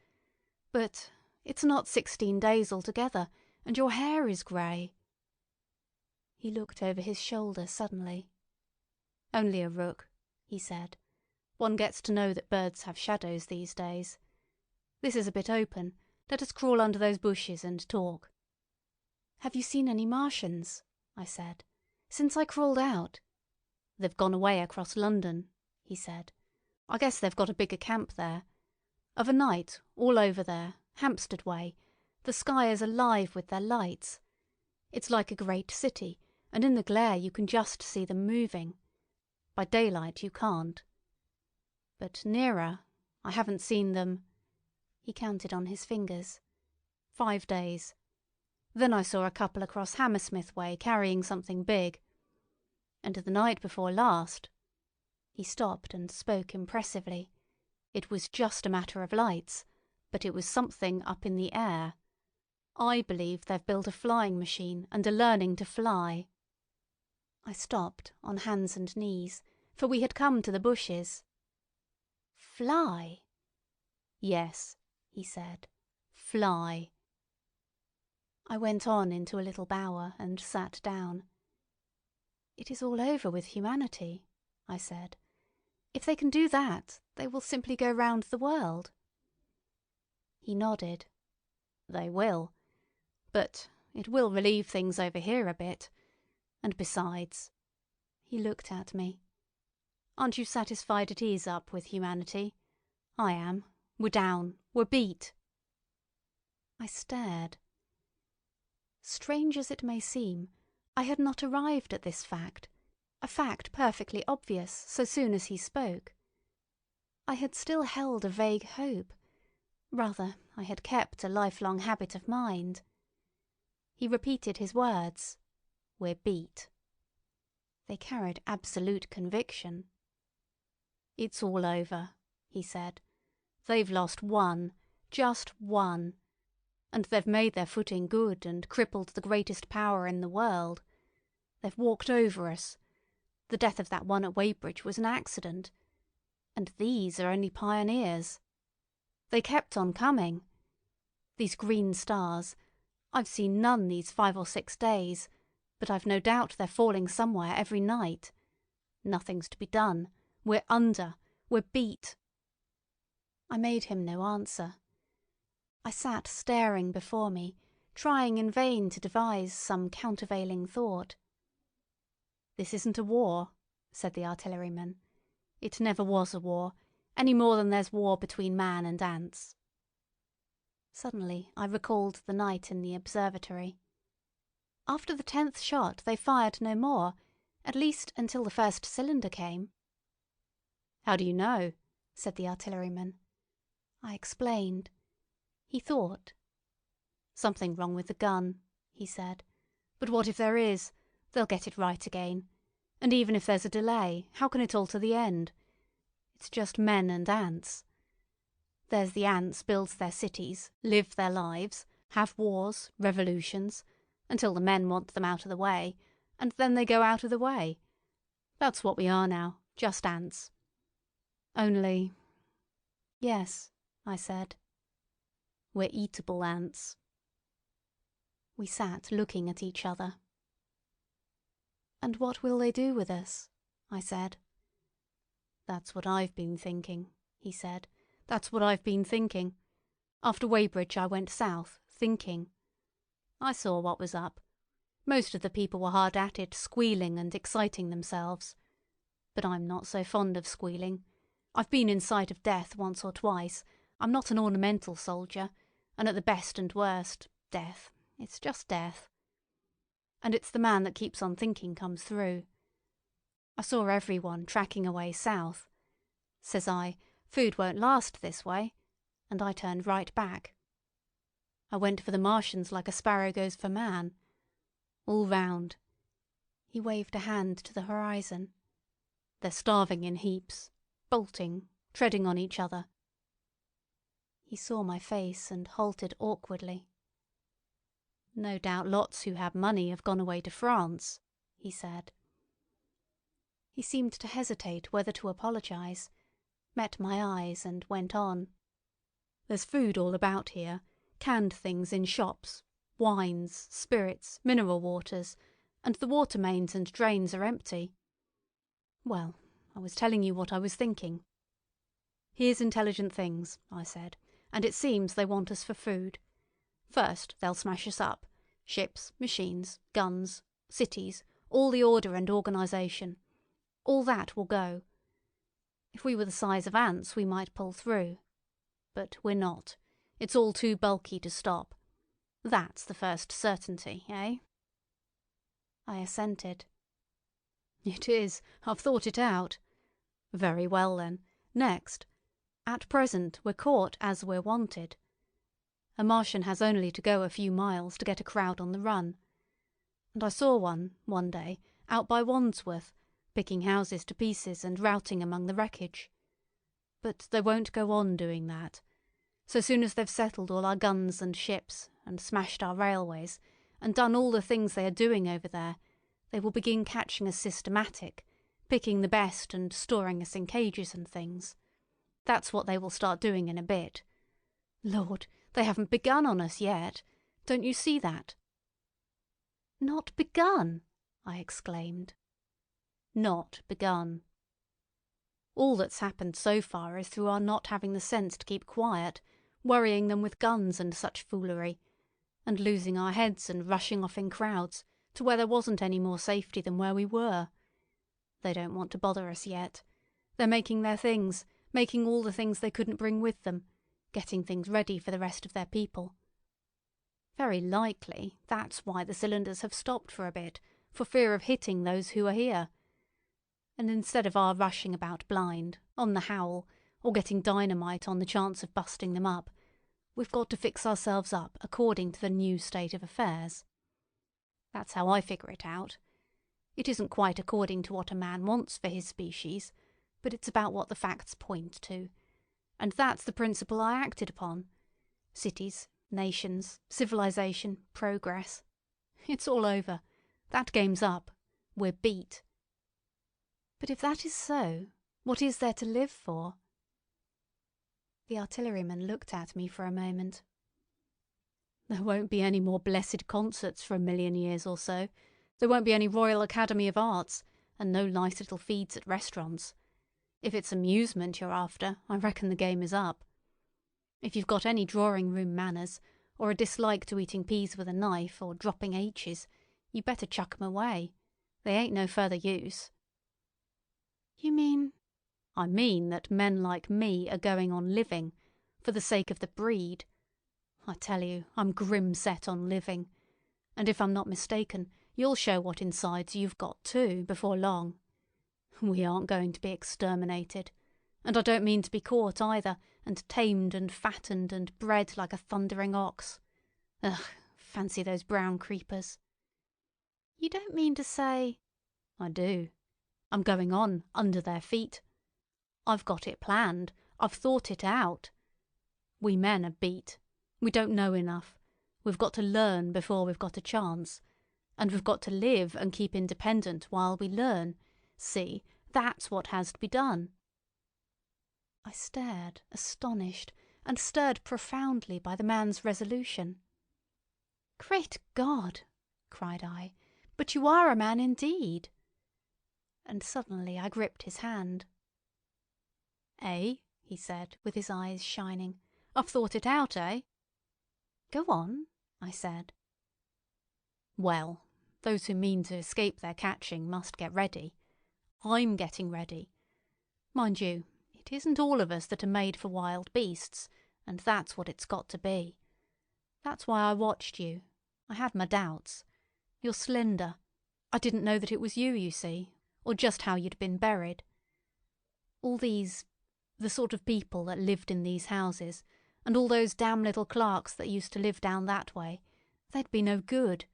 But it's not 16 days altogether, and your hair is grey." He looked over his shoulder suddenly. "Only a rook," he said. "One gets to know that birds have shadows these days. This is a bit open. Let us crawl under those bushes and talk." "Have you seen any Martians?" I said. "Since I crawled out." "They've gone away across London," he said. "I guess they've got a bigger camp there. Of a night, all over there, Hampstead way, the sky is alive with their lights. It's like a great city, and in the glare you can just see them moving. By daylight you can't. But nearer, I haven't seen them." He counted on his fingers. 5 days. Then I saw a couple across Hammersmith way carrying something big. And the night before last—" He stopped and spoke impressively. "It was just a matter of lights, but it was something up in the air. I believe they've built a flying machine and are learning to fly." I stopped on hands and knees, for we had come to the bushes. "Fly?" "Yes," he said. "Fly." I went on into a little bower and sat down. "It is all over with humanity," I said. "If they can do that, they will simply go round the world." He nodded. "They will. But it will relieve things over here a bit. And besides—" He looked at me. "Aren't you satisfied it is up with humanity? I am. We're down. We're beat." I stared. Strange as it may seem, I had not arrived at this fact, a fact perfectly obvious so soon as he spoke. I had still held a vague hope. Rather, I had kept a lifelong habit of mind. He repeated his words. "We're beat." They carried absolute conviction. "It's all over," he said. "They've lost one, just one. And they've made their footing good and crippled the greatest power in the world. They've walked over us. The death of that one at Weybridge was an accident. And these are only pioneers. They kept on coming. These green stars, I've seen none these 5 or 6 days, but I've no doubt they're falling somewhere every night. Nothing's to be done. We're under. We're beat." I made him no answer. I sat staring before me, trying in vain to devise some countervailing thought. "This isn't a war," said the artilleryman. "It never was a war, any more than there's war between man and ants." Suddenly I recalled the night in the observatory. After the 10th shot they fired no more, at least until the first cylinder came. "How do you know?" said the artilleryman. I explained. He thought. "Something wrong with the gun," he said. "But what if there is? They'll get it right again. And even if there's a delay, how can it alter the end? It's just men and ants. There's the ants build their cities, live their lives, have wars, revolutions, until the men want them out of the way, and then they go out of the way. That's what we are now, just ants. Only—" "Yes," I said. "We're eatable ants." We sat looking at each other. "And what will they do with us?" I said. "That's what I've been thinking," he said. "That's what I've been thinking. After Weybridge I went south, thinking. I saw what was up. Most of the people were hard at it, squealing and exciting themselves. But I'm not so fond of squealing. I've been in sight of death once or twice. I'm not an ornamental soldier, and at the best and worst, death. It's just death. And it's the man that keeps on thinking comes through. I saw everyone tracking away south. Says I, food won't last this way, and I turned right back. I went for the Martians like a sparrow goes for man. All round." He waved a hand to the horizon. "They're starving in heaps, bolting, treading on each other." He saw my face and halted awkwardly. "No doubt lots who had money have gone away to France," he said. He seemed to hesitate whether to apologise, met my eyes and went on. "There's food all about here, canned things in shops, wines, spirits, mineral waters, and the water mains and drains are empty. Well, I was telling you what I was thinking. Here's intelligent things, I said, and it seems they want us for food. First, they'll smash us up. Ships, machines, guns, cities, all the order and organisation. All that will go. If we were the size of ants, we might pull through. But we're not. It's all too bulky to stop. That's the first certainty, eh?" I assented. "It is. I've thought it out." "Very well, then. Next. At present, we're caught as we're wanted. A Martian has only to go a few miles to get a crowd on the run. And I saw one day, out by Wandsworth, picking houses to pieces and routing among the wreckage. But they won't go on doing that. So soon as they've settled all our guns and ships, and smashed our railways, and done all the things they are doing over there, they will begin catching us systematic, picking the best and storing us in cages and things. That's what they will start doing in a bit. Lord, they haven't begun on us yet. Don't you see that?" "Not begun!" I exclaimed. "Not begun. All that's happened so far is through our not having the sense to keep quiet, worrying them with guns and such foolery, and losing our heads and rushing off in crowds to where there wasn't any more safety than where we were. They don't want to bother us yet. They're making their things, making all the things they couldn't bring with them, getting things ready for the rest of their people. Very likely that's why the cylinders have stopped for a bit, for fear of hitting those who are here. And instead of our rushing about blind, on the howl, or getting dynamite on the chance of busting them up, we've got to fix ourselves up according to the new state of affairs. That's how I figure it out. It isn't quite according to what a man wants for his species, but it's about what the facts point to. And that's the principle I acted upon. Cities, nations, civilization, progress. It's all over. That game's up. We're beat. But if that is so, what is there to live for? The artilleryman looked at me for a moment. There won't be any more blessed concerts for 1,000,000 years or so. There won't be any Royal Academy of Arts, and no nice little feeds at restaurants. If it's amusement you're after, I reckon the game is up. If you've got any drawing-room manners, or a dislike to eating peas with a knife or dropping H's, you better chuck 'em away. They ain't no further use. You mean? I mean that men like me are going on living, for the sake of the breed. I tell you, I'm grim set on living. And if I'm not mistaken, you'll show what insides you've got too, before long. We aren't going to be exterminated. And I don't mean to be caught either, and tamed and fattened and bred like a thundering ox. Ugh, fancy those brown creepers. You don't mean to say... I do. I'm going on, under their feet. I've got it planned. I've thought it out. We men are beat. We don't know enough. We've got to learn before we've got a chance. And we've got to live and keep independent while we learn. See, that's what has to be done. I stared, astonished, and stirred profoundly by the man's resolution. Great God! Cried I. But you are a man indeed. And suddenly I gripped his hand. Eh? He said, with his eyes shining. I've thought it out, eh? Go on, I said. Well, those who mean to escape their catching must get ready. I'm getting ready. Mind you, it isn't all of us that are made for wild beasts, and that's what it's got to be. That's why I watched you. I had my doubts. You're slender. I didn't know that it was you, you see, or just how you'd been buried. All these, the sort of people that lived in these houses, and all those damn little clerks that used to live down that way, they'd be no good.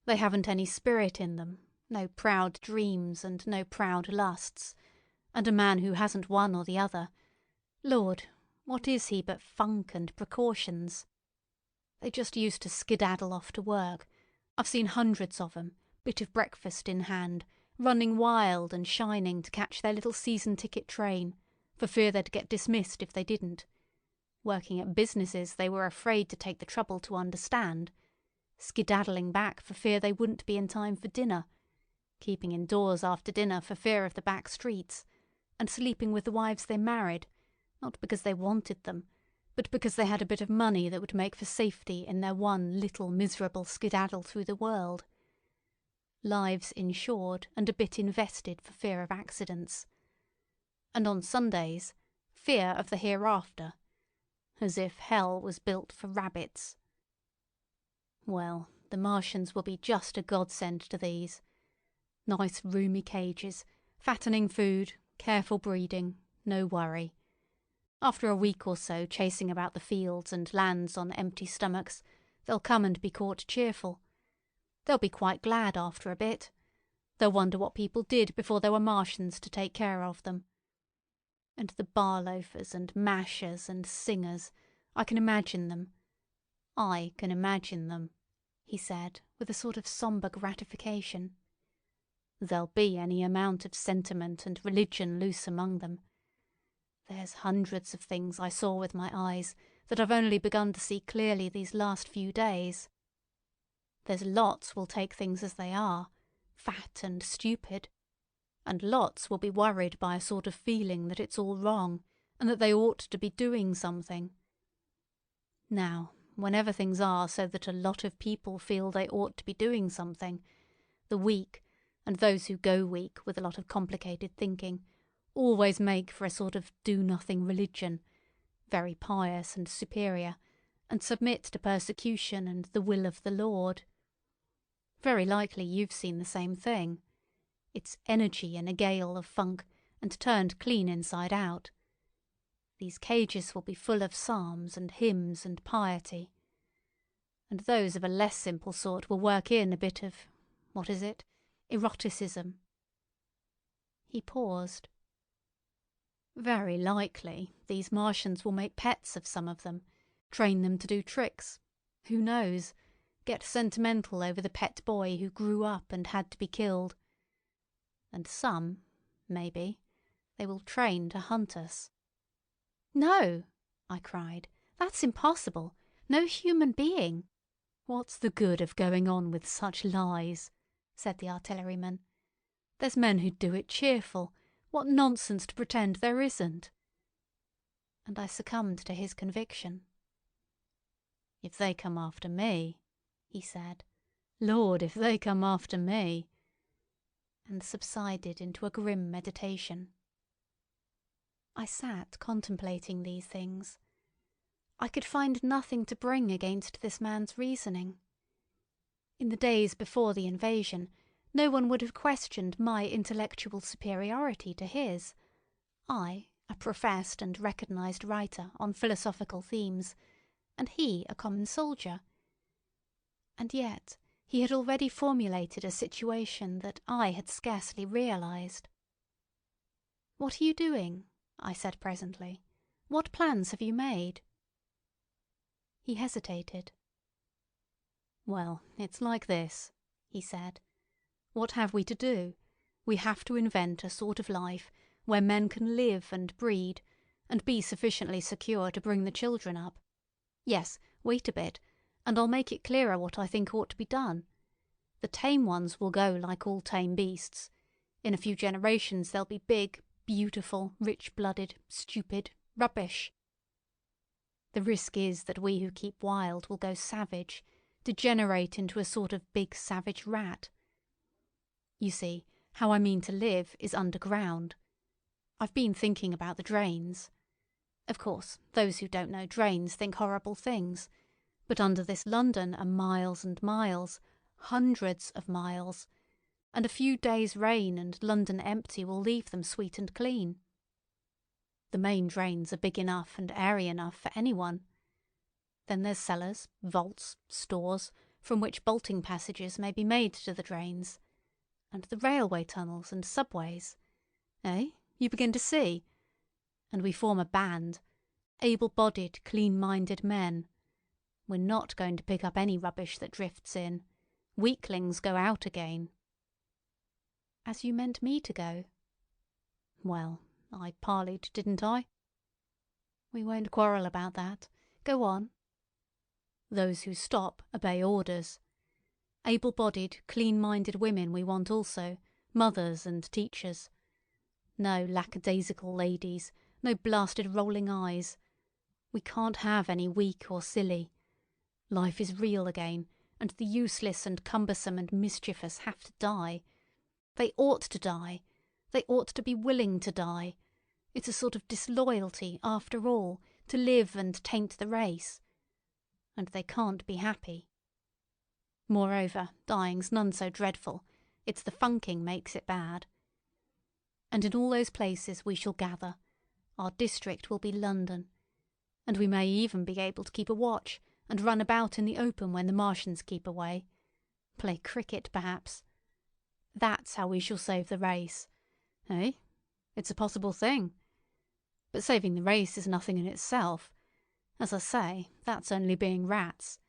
They haven't any spirit in them, no proud dreams and no proud lusts, and a man who hasn't one or the other, Lord, what is he but funk and precautions? They just used to skedaddle off to work. I've seen hundreds of 'em, bit of breakfast in hand, running wild and shining to catch their little season ticket train, for fear they'd get dismissed if they didn't. Working at businesses they were afraid to take the trouble to understand, skedaddling back for fear they wouldn't be in time for dinner, keeping indoors after dinner for fear of the back streets, and sleeping with the wives they married, not because they wanted them, but because they had a bit of money that would make for safety in their one little miserable skedaddle through the world. Lives insured and a bit invested for fear of accidents. And on Sundays, fear of the hereafter, as if hell was built for rabbits. Well, the Martians will be just a godsend to these. Nice roomy cages, fattening food, careful breeding, no worry. After a week or so chasing about the fields and lands on empty stomachs, they'll come and be caught cheerful. They'll be quite glad after a bit. They'll wonder what people did before there were Martians to take care of them. And the bar loafers and mashers and singers, I can imagine them. I can imagine them, he said, with a sort of sombre gratification. There'll be any amount of sentiment and religion loose among them. There's hundreds of things I saw with my eyes that I've only begun to see clearly these last few days. There's lots will take things as they are, fat and stupid, and lots will be worried by a sort of feeling that it's all wrong and that they ought to be doing something. Now, whenever things are so that a lot of people feel they ought to be doing something, the weak, and those who go weak with a lot of complicated thinking, always make for a sort of do-nothing religion, very pious and superior, and submit to persecution and the will of the Lord. Very likely you've seen the same thing. It's energy in a gale of funk and turned clean inside out. These cages will be full of psalms and hymns and piety. And those of a less simple sort will work in a bit of, what is it, eroticism. He paused. Very likely these Martians will make pets of some of them, train them to do tricks. Who knows? Get sentimental over the pet boy who grew up and had to be killed. And some, maybe, they will train to hunt us. No, I cried. That's impossible. No human being. What's the good of going on with such lies? Said the artilleryman. There's men who'd do it cheerful. What nonsense to pretend there isn't. And I succumbed to his conviction. If they come after me, he said. Lord, if they come after me. And subsided into a grim meditation. I sat contemplating these things. I could find nothing to bring against this man's reasoning. In the days before the invasion, no one would have questioned my intellectual superiority to his. I, a professed and recognised writer on philosophical themes, and he a common soldier. And yet he had already formulated a situation that I had scarcely realised. "What are you doing?" I said presently. "What plans have you made?" He hesitated. "Well, it's like this," he said. "What have we to do? We have to invent a sort of life where men can live and breed, and be sufficiently secure to bring the children up. Yes, wait a bit, and I'll make it clearer what I think ought to be done. The tame ones will go like all tame beasts. In a few generations they'll be big, beautiful, rich-blooded, stupid, rubbish. The risk is that we who keep wild will go savage, degenerate into a sort of big savage rat. You see, how I mean to live is underground. I've been thinking about the drains. Of course, those who don't know drains think horrible things, but under this London are miles and miles, hundreds of miles, and a few days' rain and London empty will leave them sweet and clean. The main drains are big enough and airy enough for anyone. Then there's cellars, vaults, stores, from which bolting passages may be made to the drains, and the railway tunnels and subways. Eh? You begin to see? And we form a band, able-bodied, clean-minded men. We're not going to pick up any rubbish that drifts in. Weaklings go out again." "As you meant me to go." "Well, I parleyed, didn't I?" "We won't quarrel about that. Go on." "Those who stop obey orders. Able-bodied, clean-minded women we want also, mothers and teachers. No lackadaisical ladies, no blasted rolling eyes. We can't have any weak or silly. Life is real again, and the useless and cumbersome and mischievous have to die. They ought to die. They ought to be willing to die. It's a sort of disloyalty, after all, to live and taint the race. And they can't be happy. Moreover, dying's none so dreadful. It's the funking makes it bad. And in all those places we shall gather. Our district will be London. And we may even be able to keep a watch and run about in the open when the Martians keep away. Play cricket, perhaps. That's how we shall save the race. Eh? It's a possible thing. But saving the race is nothing in itself. As I say, that's only being rats.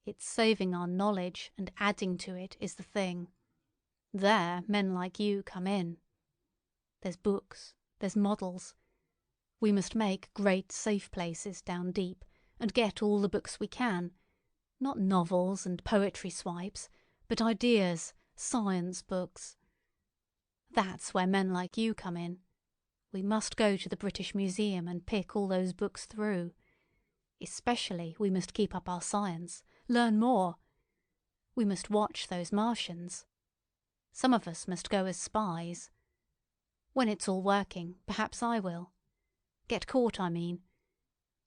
It's saving our knowledge and adding to it is the thing. There men like you come in. There's books, there's models. We must make great safe places down deep and get all the books we can. Not novels and poetry swipes, but ideas, science books. That's where men like you come in. We must go to the British Museum and pick all those books through. Especially we must keep up our science, learn more. We must watch those Martians. Some of us must go as spies. When it's all working, perhaps I will. Get caught, I mean.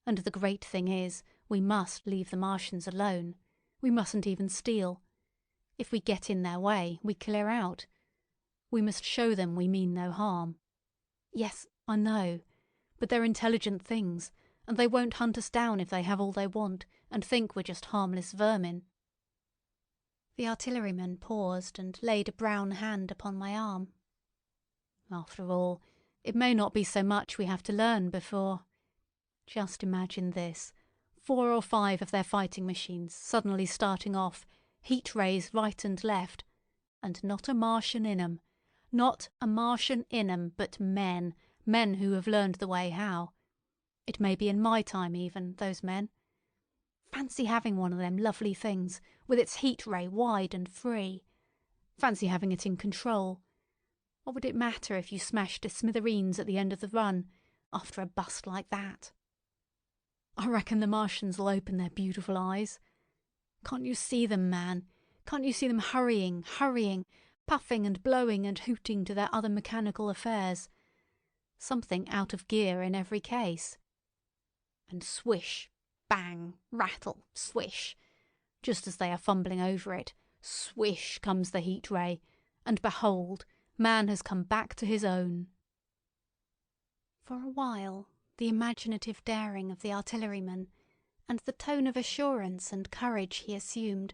And the great thing is, We must leave the Martians alone. We mustn't even steal. If we get in their way, we clear out. We must show them we mean no harm. Yes, I know, but they're intelligent things, and they won't hunt us down if they have all they want and think we're just harmless vermin." The artilleryman paused and laid a brown hand upon my arm. "After all, it may not be so much we have to learn before. Just imagine this. 4 or 5 of their fighting machines suddenly starting off, heat rays right and left, and not a Martian in 'em. Not a Martian in 'em, but men who have learned the way how. It may be in my time even, those men. Fancy having one of them lovely things, with its heat ray wide and free. Fancy having it in control. What would it matter if you smashed to smithereens at the end of the run, after a bust like that? I reckon the Martians'll open their beautiful eyes. Can't you see them, man? Can't you see them hurrying, puffing and blowing and hooting to their other mechanical affairs? Something out of gear in every case. And swish, bang, rattle, swish. Just as they are fumbling over it, swish comes the heat ray, and behold, man has come back to his own." For a while, the imaginative daring of the artilleryman and the tone of assurance and courage he assumed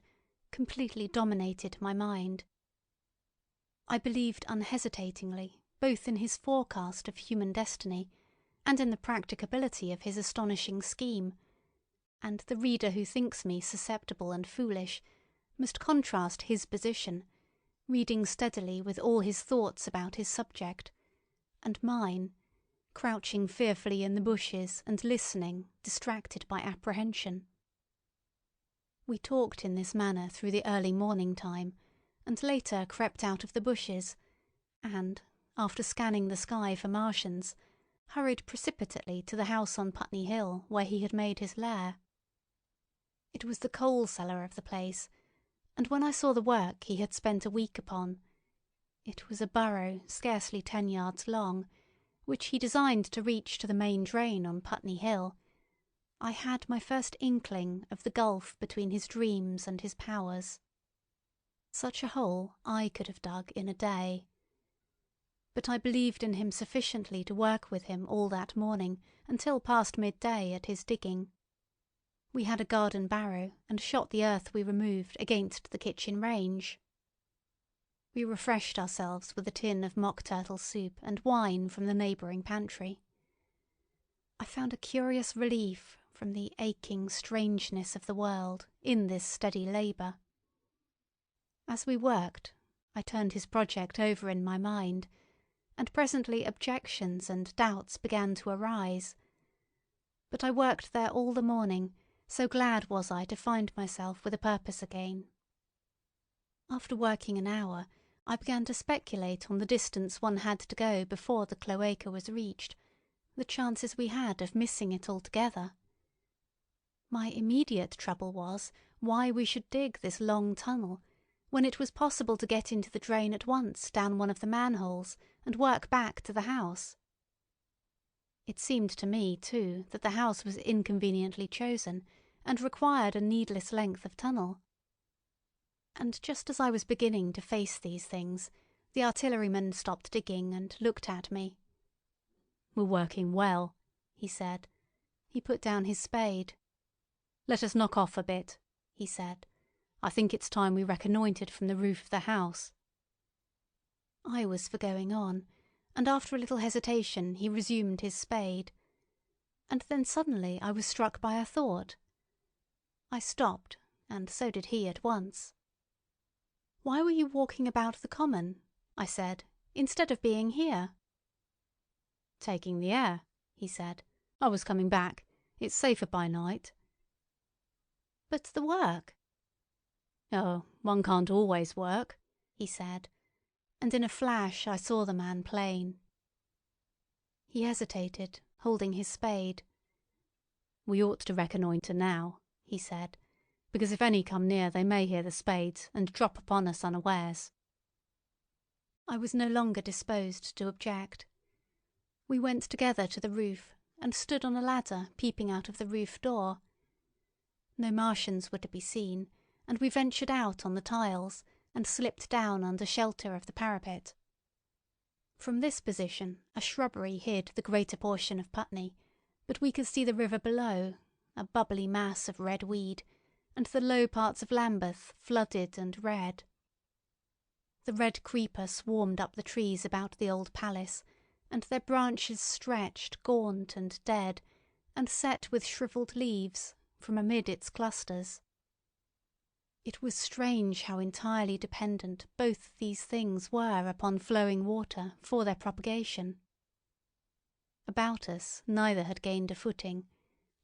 completely dominated my mind. I believed unhesitatingly both in his forecast of human destiny and in the practicability of his astonishing scheme, and the reader who thinks me susceptible and foolish must contrast his position, reading steadily with all his thoughts about his subject, and mine, crouching fearfully in the bushes and listening, distracted by apprehension. We talked in this manner through the early morning time, and later crept out of the bushes, and, after scanning the sky for Martians, hurried precipitately to the house on Putney Hill where he had made his lair. It was the coal cellar of the place, and when I saw the work he had spent a week upon, it was a burrow scarcely 10 yards long, which he designed to reach to the main drain on Putney Hill, I had my first inkling of the gulf between his dreams and his powers. Such a hole I could have dug in a day. But I believed in him sufficiently to work with him all that morning until past midday at his digging. We had a garden barrow and shot the earth we removed against the kitchen range. We refreshed ourselves with a tin of mock turtle soup and wine from the neighbouring pantry. I found a curious relief from the aching strangeness of the world in this steady labour. As we worked, I turned his project over in my mind, and presently objections and doubts began to arise. But I worked there all the morning, so glad was I to find myself with a purpose again. After working an hour, I began to speculate on the distance one had to go before the cloaca was reached, the chances we had of missing it altogether. My immediate trouble was why we should dig this long tunnel, when it was possible to get into the drain at once down one of the manholes and work back to the house. It seemed to me, too, that the house was inconveniently chosen and required a needless length of tunnel. And just as I was beginning to face these things, the artilleryman stopped digging and looked at me. "We're working well," he said. He put down his spade. "Let us knock off a bit," he said. "I think it's time we reconnoitred from the roof of the house." I was for going on, and after a little hesitation he resumed his spade. And then suddenly I was struck by a thought. I stopped, and so did he at once. "Why were you walking about the common," I said, "instead of being here?" "Taking the air," he said. "I was coming back. It's safer by night." "But the work?" "Oh, one can't always work," he said, and in a flash I saw the man plain. He hesitated, holding his spade. "We ought to reconnoitre now," he said, "because if any come near they may hear the spades and drop upon us unawares." I was no longer disposed to object. We went together to the roof and stood on a ladder peeping out of the roof door. No Martians were to be seen, and we ventured out on the tiles and slipped down under shelter of the parapet. From this position a shrubbery hid the greater portion of Putney, but we could see the river below, a bubbly mass of red weed, and the low parts of Lambeth flooded and red. The red creeper swarmed up the trees about the old palace, and their branches stretched gaunt and dead, and set with shrivelled leaves, from amid its clusters. It was strange how entirely dependent both these things were upon flowing water for their propagation. About us neither had gained a footing.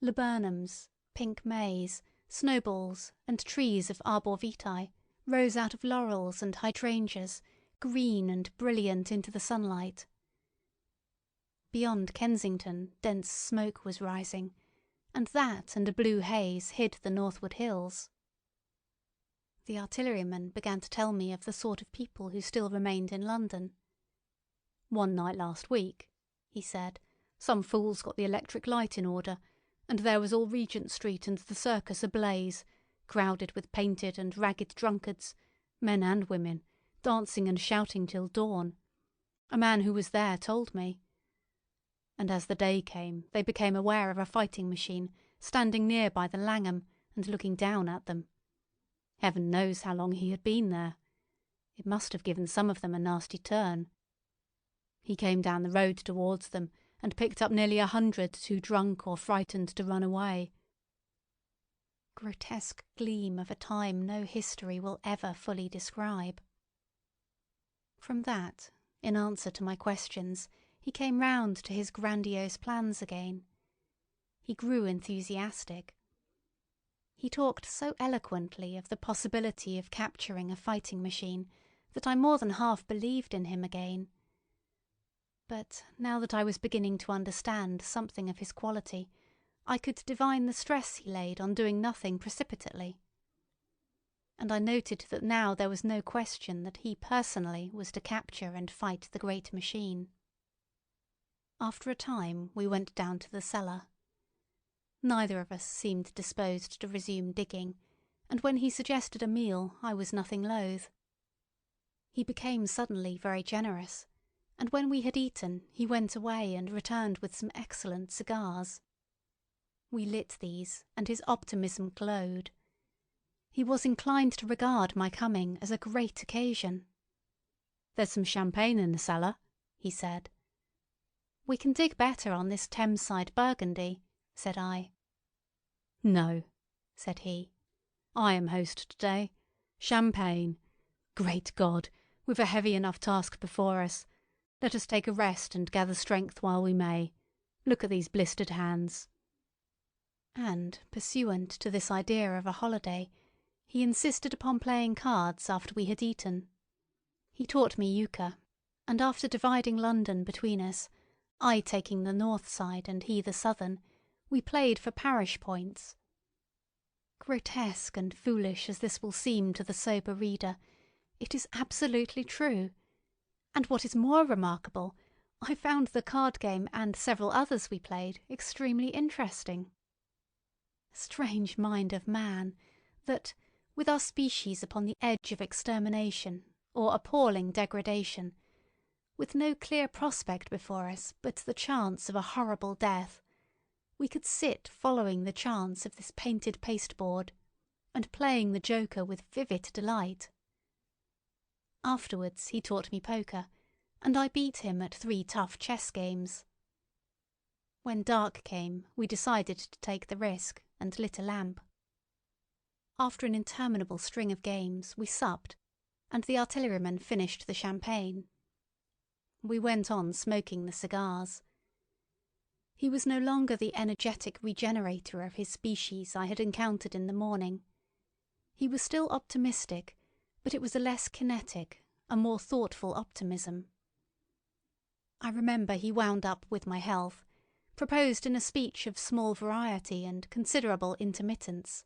Laburnums, pink maize, snowballs, and trees of arbor vitae rose out of laurels and hydrangeas, green and brilliant into the sunlight. Beyond Kensington dense smoke was rising, and that and a blue haze hid the northward hills. The artilleryman began to tell me of the sort of people who still remained in London. "One night last week," he said, "some fools got the electric light in order, and there was all Regent Street and the Circus ablaze, crowded with painted and ragged drunkards, men and women, dancing and shouting till dawn. A man who was there told me. And as the day came, they became aware of a fighting machine standing near by the Langham and looking down at them. Heaven knows how long he had been there. It must have given some of them a nasty turn. He came down the road towards them and picked up nearly 100 too drunk or frightened to run away." Grotesque gleam of a time no history will ever fully describe. From that, in answer to my questions, he came round to his grandiose plans again. He grew enthusiastic. He talked so eloquently of the possibility of capturing a fighting machine that I more than half believed in him again. But now that I was beginning to understand something of his quality, I could divine the stress he laid on doing nothing precipitately. And I noted that now there was no question that he personally was to capture and fight the great machine. After a time we went down to the cellar. Neither of us seemed disposed to resume digging, and when he suggested a meal I was nothing loath. He became suddenly very generous, and when we had eaten he went away and returned with some excellent cigars. We lit these, and his optimism glowed. He was inclined to regard my coming as a great occasion. "There's some champagne in the cellar," he said. "We can dig better on this Thames-side Burgundy," said I. "No," said he. "I am host today. Champagne. Great God, we've a heavy enough task before us. Let us take a rest and gather strength while we may. Look at these blistered hands." And, pursuant to this idea of a holiday, he insisted upon playing cards after we had eaten. He taught me euchre, and after dividing London between us, I taking the north side and he the southern, we played for parish points. Grotesque and foolish as this will seem to the sober reader, it is absolutely true. And what is more remarkable, I found the card game and several others we played extremely interesting. Strange mind of man, that, with our species upon the edge of extermination or appalling degradation, with no clear prospect before us but the chance of a horrible death, we could sit following the chance of this painted pasteboard, and playing the joker with vivid delight. Afterwards he taught me poker, and I beat him at 3 tough chess games. When dark came, we decided to take the risk, and lit a lamp. After an interminable string of games, we supped, and the artilleryman finished the champagne. We went on smoking the cigars. He was no longer the energetic regenerator of his species I had encountered in the morning. He was still optimistic, but it was a less kinetic, a more thoughtful optimism. I remember he wound up with my health, proposed in a speech of small variety and considerable intermittence.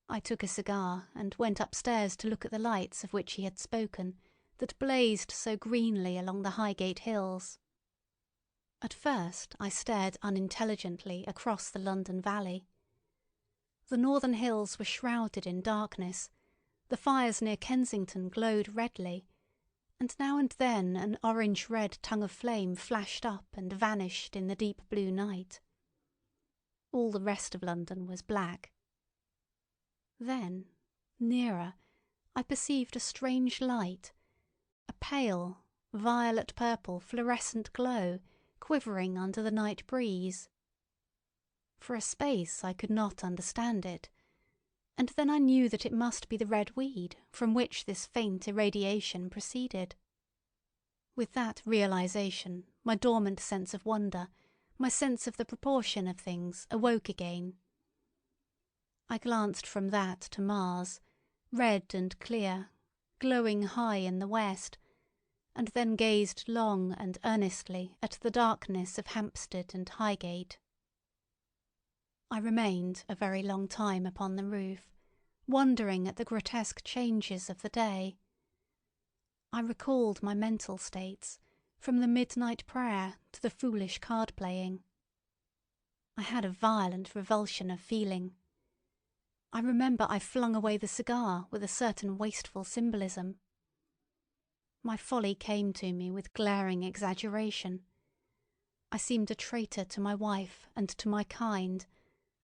I took a cigar and went upstairs to look at the lights of which he had spoken, that blazed so greenly along the Highgate hills. At first I stared unintelligently across the London valley. The northern hills were shrouded in darkness, the fires near Kensington glowed redly, and now and then an orange-red tongue of flame flashed up and vanished in the deep blue night. All the rest of London was black. Then, nearer, I perceived a strange light, a pale, violet-purple fluorescent glow quivering under the night breeze. For a space I could not understand it, and then I knew that it must be the red weed from which this faint irradiation proceeded. With that realization, my dormant sense of wonder, my sense of the proportion of things, awoke again. I glanced from that to Mars, red and clear, glowing high in the west, and then gazed long and earnestly at the darkness of Hampstead and Highgate. I remained a very long time upon the roof, wondering at the grotesque changes of the day. I recalled my mental states, from the midnight prayer to the foolish card-playing. I had a violent revulsion of feeling. I remember I flung away the cigar with a certain wasteful symbolism. My folly came to me with glaring exaggeration. I seemed a traitor to my wife and to my kind.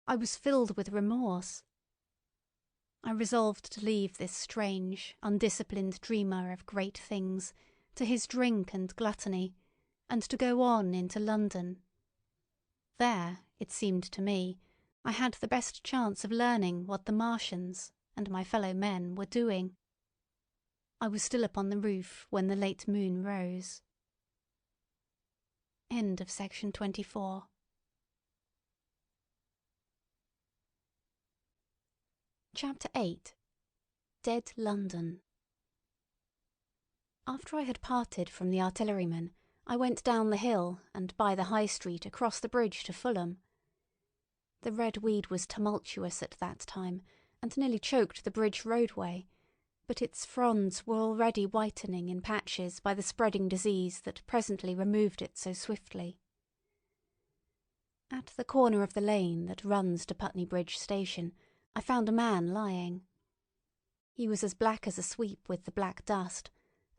I was filled with remorse. I resolved to leave this strange, undisciplined dreamer of great things to his drink and gluttony, and to go on into London. There, it seemed to me, I had the best chance of learning what the Martians and my fellow men were doing. I was still upon the roof when the late moon rose. End of section 24. Chapter 8. Dead London. After I had parted from the artilleryman, I went down the hill and by the High Street across the bridge to Fulham. The red weed was tumultuous at that time and nearly choked the bridge roadway, but its fronds were already whitening in patches by the spreading disease that presently removed it so swiftly. At the corner of the lane that runs to Putney Bridge Station, I found a man lying. He was as black as a sweep with the black dust,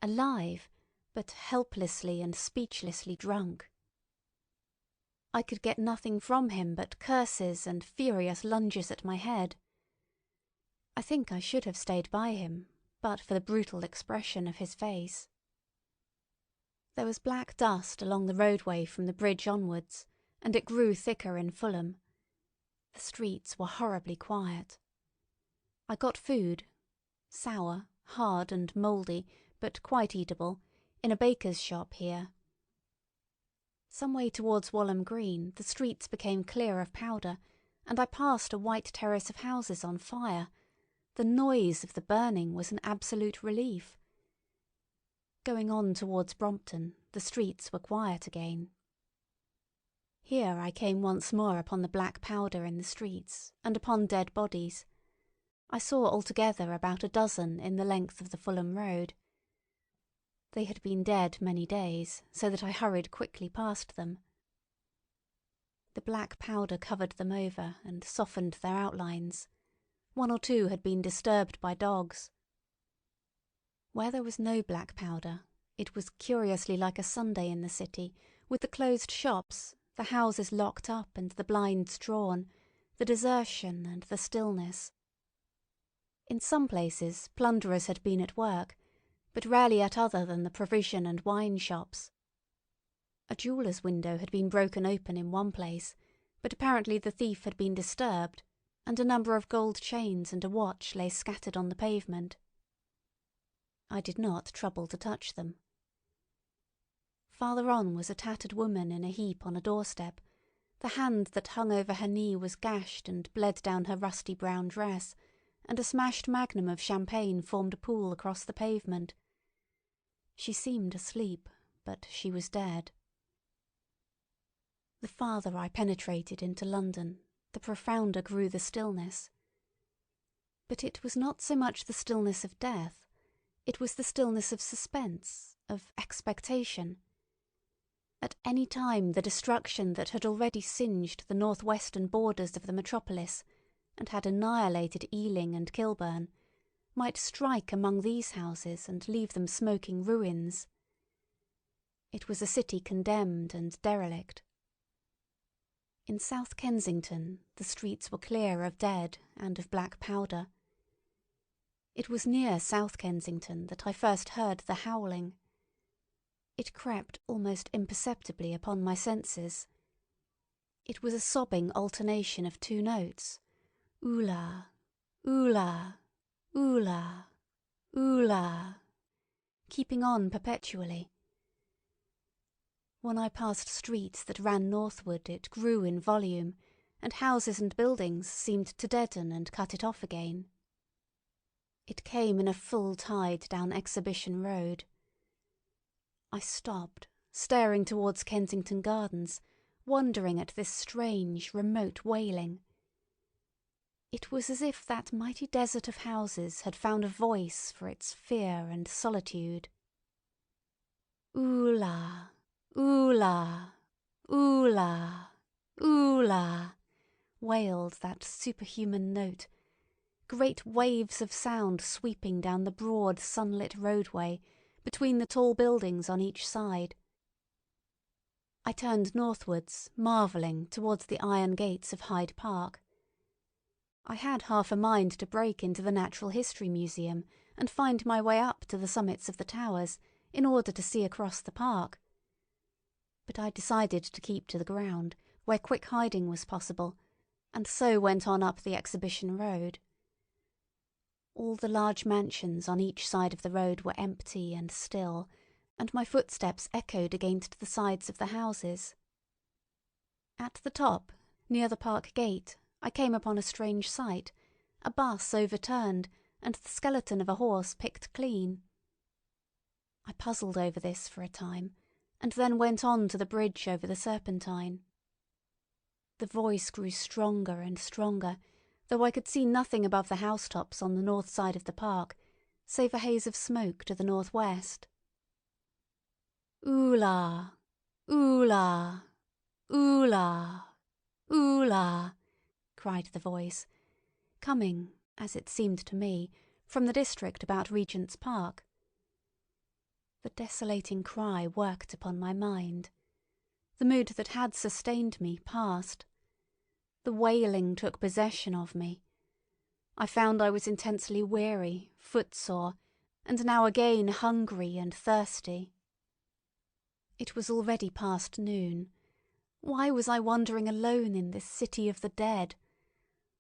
alive, but helplessly and speechlessly drunk. I could get nothing from him but curses and furious lunges at my head. I think I should have stayed by him, but for the brutal expression of his face. There was black dust along the roadway from the bridge onwards, and it grew thicker in Fulham. The streets were horribly quiet. I got food, sour, hard and mouldy, but quite eatable, in a baker's shop here. Some way towards Walham Green the streets became clear of powder, and I passed a white terrace of houses on fire. The noise of the burning was an absolute relief. Going on towards Brompton, the streets were quiet again. Here I came once more upon the black powder in the streets, and upon dead bodies. I saw altogether about a dozen in the length of the Fulham Road. They had been dead many days, so that I hurried quickly past them. The black powder covered them over and softened their outlines. One or two had been disturbed by dogs. Where there was no black powder, it was curiously like a Sunday in the city, with the closed shops, the houses locked up and the blinds drawn, the desertion and the stillness. In some places plunderers had been at work, but rarely at other than the provision and wine shops. A jeweller's window had been broken open in one place, but apparently the thief had been disturbed, and a number of gold chains and a watch lay scattered on the pavement. I did not trouble to touch them. Farther on was a tattered woman in a heap on a doorstep. The hand that hung over her knee was gashed and bled down her rusty brown dress, and a smashed magnum of champagne formed a pool across the pavement. She seemed asleep, but she was dead. The farther I penetrated into London, the profounder grew the stillness. But it was not so much the stillness of death, it was the stillness of suspense, of expectation. At any time the destruction that had already singed the northwestern borders of the metropolis, and had annihilated Ealing and Kilburn, might strike among these houses and leave them smoking ruins. It was a city condemned and derelict. In South Kensington the streets were clear of dead and of black powder. It was near South Kensington that I first heard the howling. It crept almost imperceptibly upon my senses. It was a sobbing alternation of two notes, oola, oola, oola, oola, keeping on perpetually. When I passed streets that ran northward it grew in volume, and houses and buildings seemed to deaden and cut it off again. It came in a full tide down Exhibition Road. I stopped, staring towards Kensington Gardens, wondering at this strange, remote wailing. It was as if that mighty desert of houses had found a voice for its fear and solitude. Oola, oola, oola, oola, wailed that superhuman note, great waves of sound sweeping down the broad sunlit roadway between the tall buildings on each side. I turned northwards, marvelling, towards the iron gates of Hyde Park. I had half a mind to break into the Natural History Museum and find my way up to the summits of the towers in order to see across the park. But I decided to keep to the ground, where quick hiding was possible, and so went on up the Exhibition Road. All the large mansions on each side of the road were empty and still, and my footsteps echoed against the sides of the houses. At the top, near the park gate, I came upon a strange sight, a bus overturned and the skeleton of a horse picked clean. I puzzled over this for a time, and then went on to the bridge over the Serpentine. The voice grew stronger and stronger, though I could see nothing above the housetops on the north side of the park, save a haze of smoke to the northwest. Oola, oola, oola, oola, cried the voice, coming, as it seemed to me, from the district about Regent's Park. The desolating cry worked upon my mind. The mood that had sustained me passed. The wailing took possession of me. I found I was intensely weary, footsore, and now again hungry and thirsty. It was already past noon. Why was I wandering alone in this city of the dead?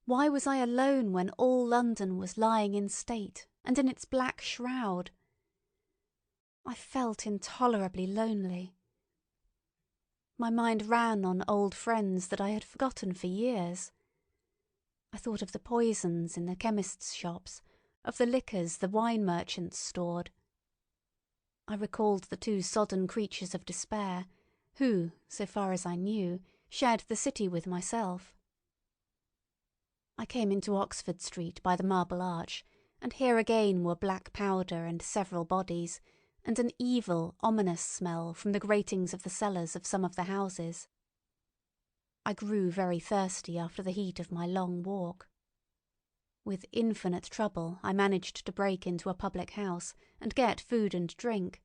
Why was I alone when all London was lying in state and in its black shroud? I felt intolerably lonely. My mind ran on old friends that I had forgotten for years. I thought of the poisons in the chemists' shops, of the liquors the wine merchants stored. I recalled the two sodden creatures of despair, who, so far as I knew, shared the city with myself. I came into Oxford Street by the Marble Arch, and here again were black powder and several bodies, and an evil, ominous smell from the gratings of the cellars of some of the houses. I grew very thirsty after the heat of my long walk. With infinite trouble I managed to break into a public house and get food and drink.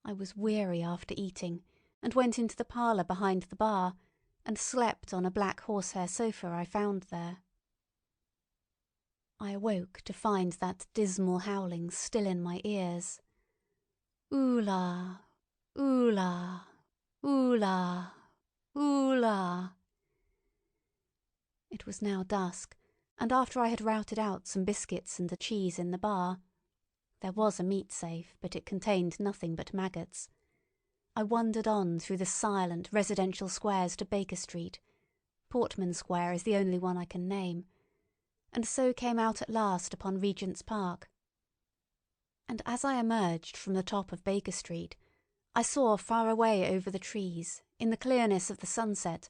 I was weary after eating, and went into the parlour behind the bar, and slept on a black horsehair sofa I found there. I awoke to find that dismal howling still in my ears. Oola, oola, oola, oola. It was now dusk, and after I had routed out some biscuits and a cheese in the bar—there was a meat safe, but it contained nothing but maggots—I wandered on through the silent residential squares to Baker Street. Portman Square is the only one I can name, and so came out at last upon Regent's Park. And as I emerged from the top of Baker Street, I saw far away over the trees, in the clearness of the sunset,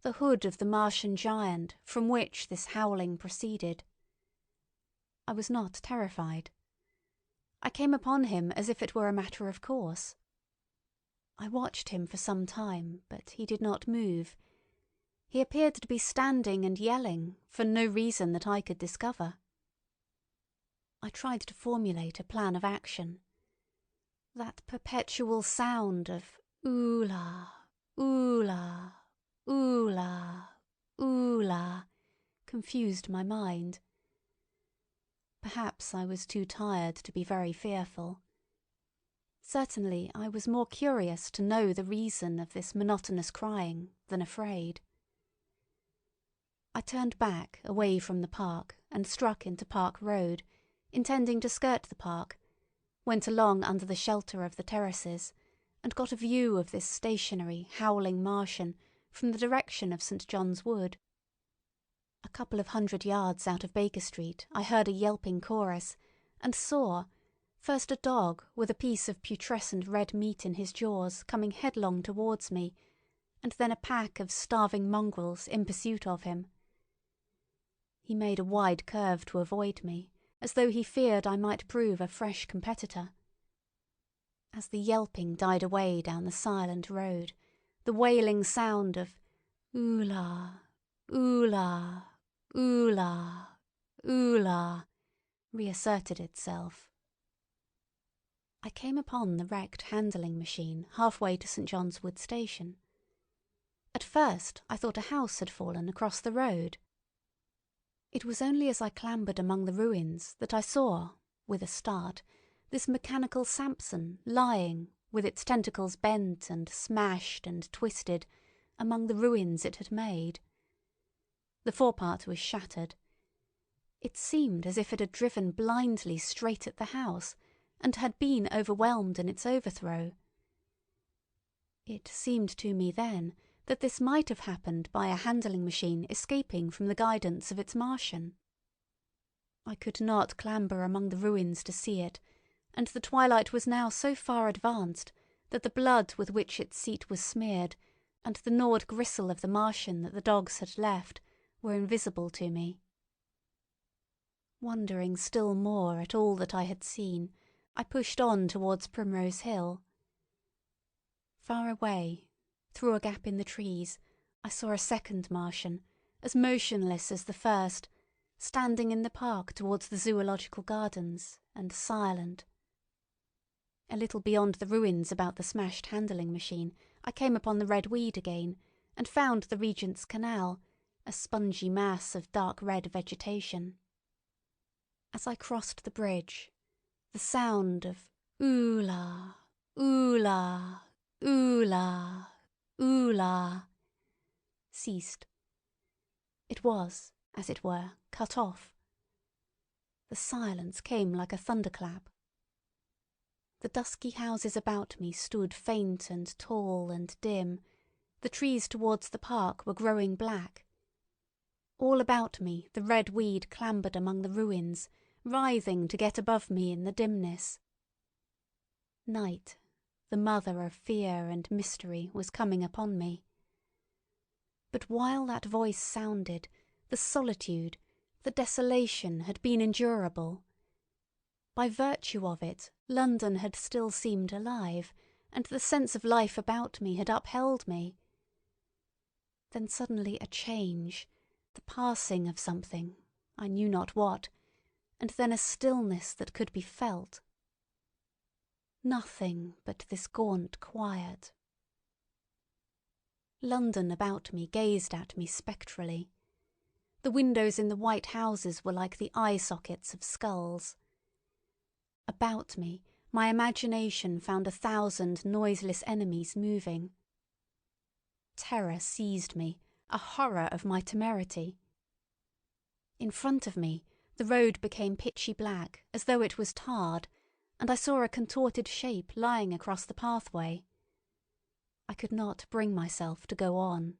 the hood of the Martian giant from which this howling proceeded. I was not terrified. I came upon him as if it were a matter of course. I watched him for some time, but he did not move. He appeared to be standing and yelling for no reason that I could discover. I tried to formulate a plan of action. That perpetual sound of ooh-la, ooh-la, ooh-la, ooh-la confused my mind. Perhaps I was too tired to be very fearful. Certainly I was more curious to know the reason of this monotonous crying than afraid. I turned back away from the park and struck into Park Road, intending to skirt the park, went along under the shelter of the terraces, and got a view of this stationary, howling Martian from the direction of St. John's Wood. A couple of 100 yards out of Baker Street I heard a yelping chorus, and saw, first a dog with a piece of putrescent red meat in his jaws coming headlong towards me, and then a pack of starving mongrels in pursuit of him. He made a wide curve to avoid me, as though he feared I might prove a fresh competitor. As the yelping died away down the silent road, the wailing sound of ooh-la, ooh-la, ooh-la, ooh-la reasserted itself. I came upon the wrecked handling machine halfway to St. John's Wood Station. At first I thought a house had fallen across the road. It was only as I clambered among the ruins that I saw, with a start, this mechanical Samson lying, with its tentacles bent and smashed and twisted, among the ruins it had made. The forepart was shattered. It seemed as if it had driven blindly straight at the house, and had been overwhelmed in its overthrow. It seemed to me then that this might have happened by a handling machine escaping from the guidance of its Martian. I could not clamber among the ruins to see it, and the twilight was now so far advanced that the blood with which its seat was smeared, and the gnawed gristle of the Martian that the dogs had left, were invisible to me. Wondering still more at all that I had seen, I pushed on towards Primrose Hill. Far away, through a gap in the trees, I saw a second Martian, as motionless as the first, standing in the park towards the Zoological Gardens, and silent. A little beyond the ruins about the smashed handling machine, I came upon the red weed again, and found the Regent's Canal, a spongy mass of dark red vegetation. As I crossed the bridge, the sound of ooh-la, ooh-la, ooh-la, ooh-la ceased. It was, as it were, cut off. The silence came like a thunderclap. The dusky houses about me stood faint and tall and dim. The trees towards the park were growing black. All about me the red weed clambered among the ruins, writhing to get above me in the dimness. Night, the mother of fear and mystery, was coming upon me. But while that voice sounded, the solitude, the desolation had been endurable. By virtue of it, London had still seemed alive, and the sense of life about me had upheld me. Then suddenly a change, the passing of something, I knew not what, and then a stillness that could be felt. Nothing but this gaunt quiet. London about me gazed at me spectrally. The windows in the white houses were like the eye sockets of skulls. About me, my imagination found 1,000 noiseless enemies moving. Terror seized me, a horror of my temerity. In front of me, the road became pitchy black, as though it was tarred, and I saw a contorted shape lying across the pathway. I could not bring myself to go on.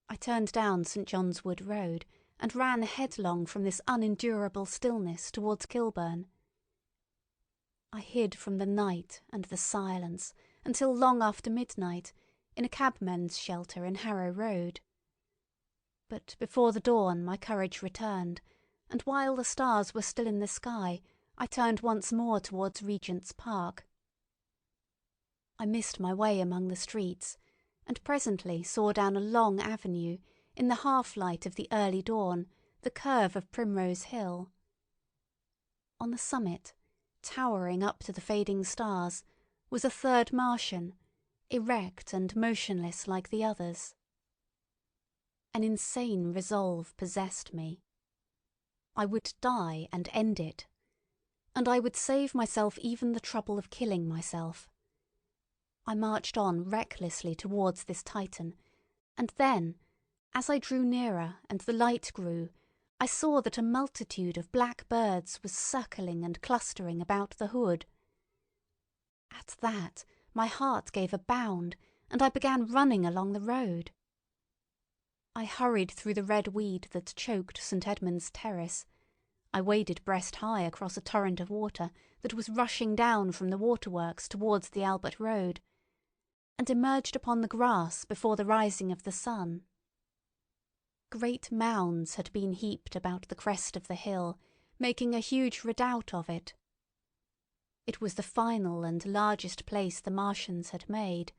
I turned down St. John's Wood Road and ran headlong from this unendurable stillness towards Kilburn. I hid from the night and the silence until long after midnight in a cabmen's shelter in Harrow Road. But before the dawn my courage returned, and while the stars were still in the sky, I turned once more towards Regent's Park. I missed my way among the streets, and presently saw down a long avenue, in the half-light of the early dawn, the curve of Primrose Hill. On the summit, towering up to the fading stars, was a third Martian, erect and motionless like the others. An insane resolve possessed me. I would die and end it, and I would save myself even the trouble of killing myself. I marched on recklessly towards this Titan, and then, as I drew nearer and the light grew, I saw that a multitude of black birds was circling and clustering about the hood. At that, my heart gave a bound, and I began running along the road. I hurried through the red weed that choked St. Edmund's Terrace. I waded breast-high across a torrent of water that was rushing down from the waterworks towards the Albert Road, and emerged upon the grass before the rising of the sun. Great mounds had been heaped about the crest of the hill, making a huge redoubt of it. It was the final and largest place the Martians had made,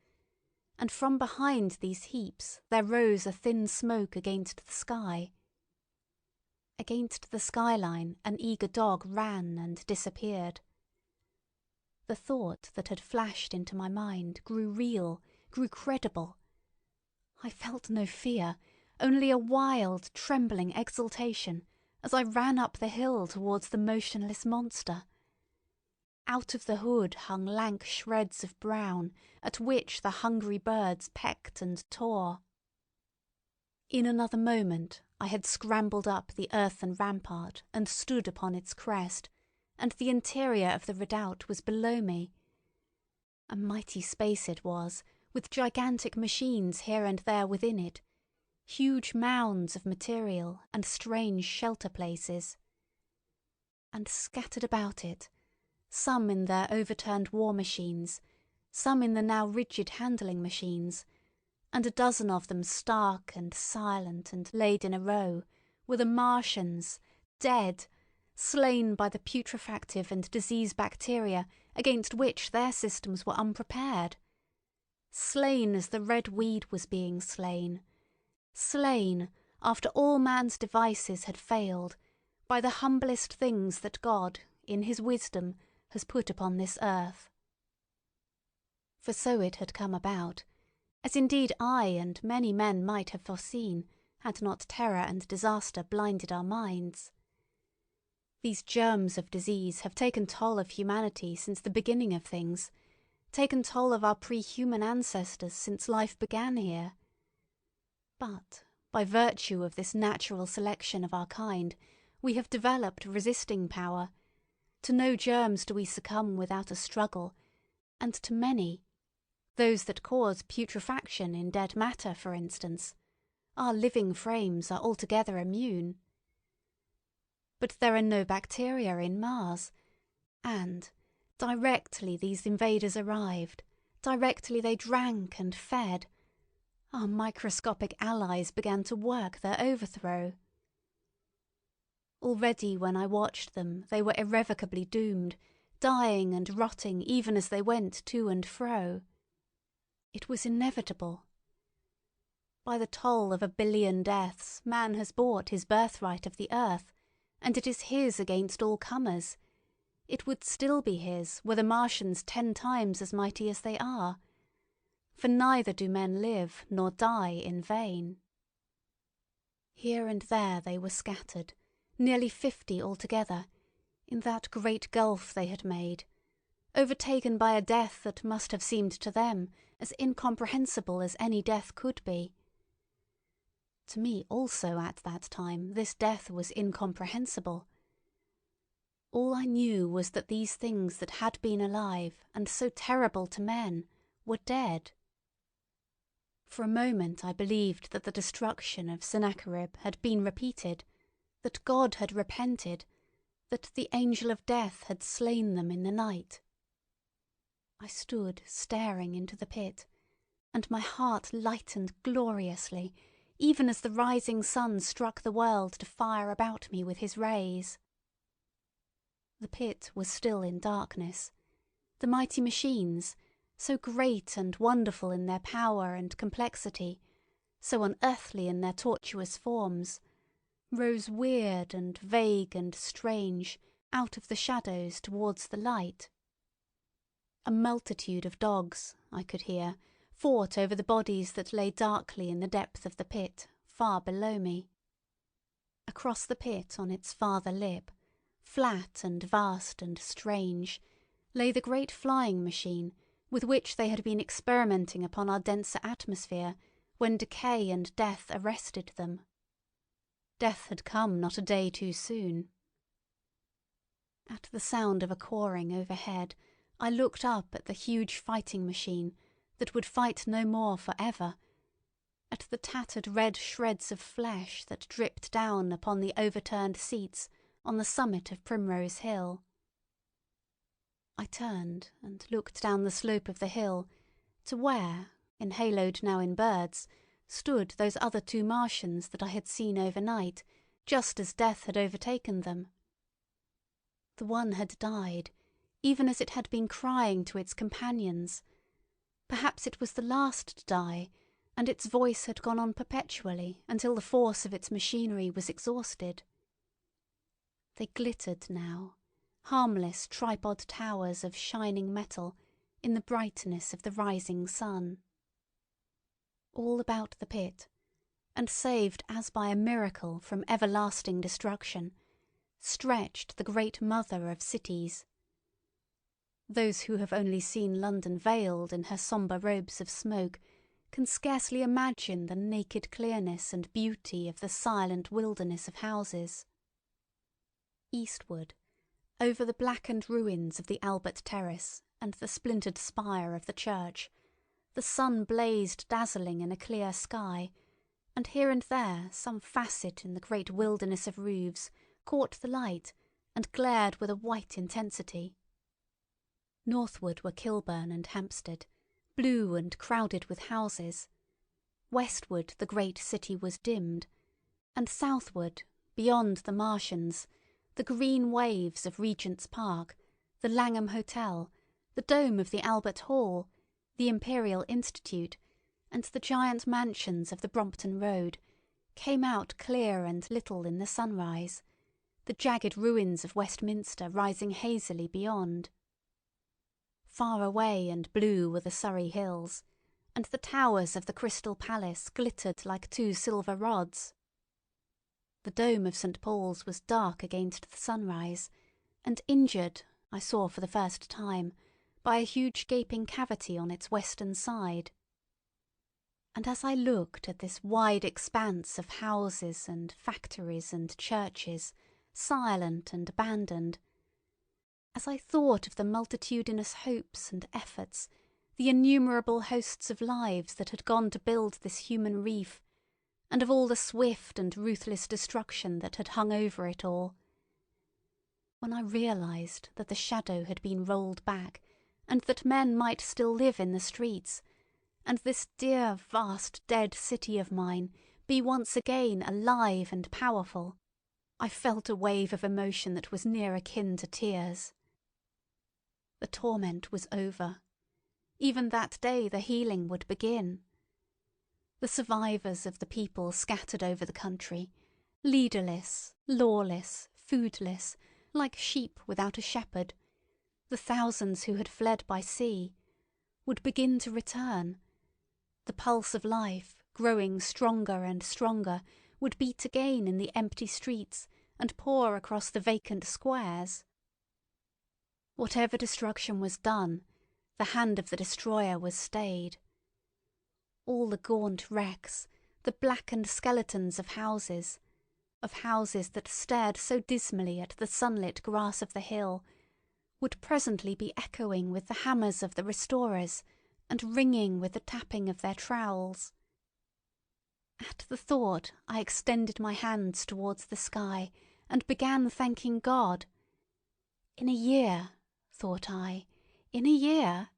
and from behind these heaps there rose a thin smoke against the sky. Against the skyline an eager dog ran and disappeared. The thought that had flashed into my mind grew real, grew credible. I felt no fear, only a wild, trembling exultation as I ran up the hill towards the motionless monster. Out of the hood hung lank shreds of brown, at which the hungry birds pecked and tore. In another moment I had scrambled up the earthen rampart and stood upon its crest, and the interior of the redoubt was below me. A mighty space it was, with gigantic machines here and there within it, huge mounds of material and strange shelter places. And scattered about it, some in their overturned war machines, some in the now rigid handling machines, and a dozen of them stark and silent and laid in a row, were the Martians, dead, slain by the putrefactive and disease bacteria against which their systems were unprepared, slain as the red weed was being slain, slain after all man's devices had failed, by the humblest things that God, in his wisdom, has put upon this earth. For so it had come about, as indeed I and many men might have foreseen, had not terror and disaster blinded our minds. These germs of disease have taken toll of humanity since the beginning of things, taken toll of our pre-human ancestors since life began here. But, by virtue of this natural selection of our kind, we have developed resisting power. To no germs do we succumb without a struggle, and to many, those that cause putrefaction in dead matter, for instance, our living frames are altogether immune. But there are no bacteria in Mars, and, directly these invaders arrived, directly they drank and fed, our microscopic allies began to work their overthrow. Already when I watched them they were irrevocably doomed, dying and rotting even as they went to and fro. It was inevitable. By the toll of 1 billion deaths man has bought his birthright of the earth, and it is his against all comers. It would still be his were the Martians 10 times as mighty as they are, for neither do men live nor die in vain. Here and there they were scattered, nearly 50 altogether, in that great gulf they had made, overtaken by a death that must have seemed to them as incomprehensible as any death could be. To me also at that time this death was incomprehensible. All I knew was that these things that had been alive and so terrible to men were dead. For a moment I believed that the destruction of Sennacherib had been repeated, that God had repented, that the angel of death had slain them in the night. I stood staring into the pit, and my heart lightened gloriously, even as the rising sun struck the world to fire about me with his rays. The pit was still in darkness. The mighty machines, so great and wonderful in their power and complexity, so unearthly in their tortuous forms, rose weird and vague and strange out of the shadows towards the light. A multitude of dogs, I could hear, fought over the bodies that lay darkly in the depth of the pit, far below me. Across the pit on its farther lip, flat and vast and strange, lay the great flying machine with which they had been experimenting upon our denser atmosphere when decay and death arrested them. Death had come not a day too soon. At the sound of a cawing overhead, I looked up at the huge fighting machine that would fight no more for ever, at the tattered red shreds of flesh that dripped down upon the overturned seats on the summit of Primrose Hill. I turned and looked down the slope of the hill to where, enhaloed now in birds, stood those other two Martians that I had seen overnight, just as death had overtaken them. The one had died, even as it had been crying to its companions. Perhaps it was the last to die, and its voice had gone on perpetually until the force of its machinery was exhausted. They glittered now, harmless tripod towers of shining metal in the brightness of the rising sun. All about the pit, and saved as by a miracle from everlasting destruction, stretched the great mother of cities. Those who have only seen London veiled in her sombre robes of smoke can scarcely imagine the naked clearness and beauty of the silent wilderness of houses. Eastward, over the blackened ruins of the Albert Terrace and the splintered spire of the church, the sun blazed dazzling in a clear sky, and here and there some facet in the great wilderness of roofs caught the light and glared with a white intensity. Northward were Kilburn and Hampstead, blue and crowded with houses. Westward the great city was dimmed, and southward, beyond the Martians, the green waves of Regent's Park, the Langham Hotel, the dome of the Albert Hall, the Imperial Institute, and the giant mansions of the Brompton Road came out clear and little in the sunrise, the jagged ruins of Westminster rising hazily beyond. Far away and blue were the Surrey Hills, and the towers of the Crystal Palace glittered like two silver rods. The dome of St. Paul's was dark against the sunrise, and injured, I saw for the first time, by a huge gaping cavity on its western side. And as I looked at this wide expanse of houses and factories and churches, silent and abandoned, as I thought of the multitudinous hopes and efforts, the innumerable hosts of lives that had gone to build this human reef, and of all the swift and ruthless destruction that had hung over it all, when I realized that the shadow had been rolled back, and that men might still live in the streets, and this dear, vast, dead city of mine be once again alive and powerful, I felt a wave of emotion that was near akin to tears. The torment was over. Even that day the healing would begin. The survivors of the people scattered over the country, leaderless, lawless, foodless, like sheep without a shepherd, the thousands who had fled by sea, would begin to return. The pulse of life, growing stronger and stronger, would beat again in the empty streets and pour across the vacant squares. Whatever destruction was done, the hand of the destroyer was stayed. All the gaunt wrecks, the blackened skeletons of houses that stared so dismally at the sunlit grass of the hill, would presently be echoing with the hammers of the restorers and ringing with the tapping of their trowels. At the thought I extended my hands towards the sky and began thanking God. In a year, thought I, in a year.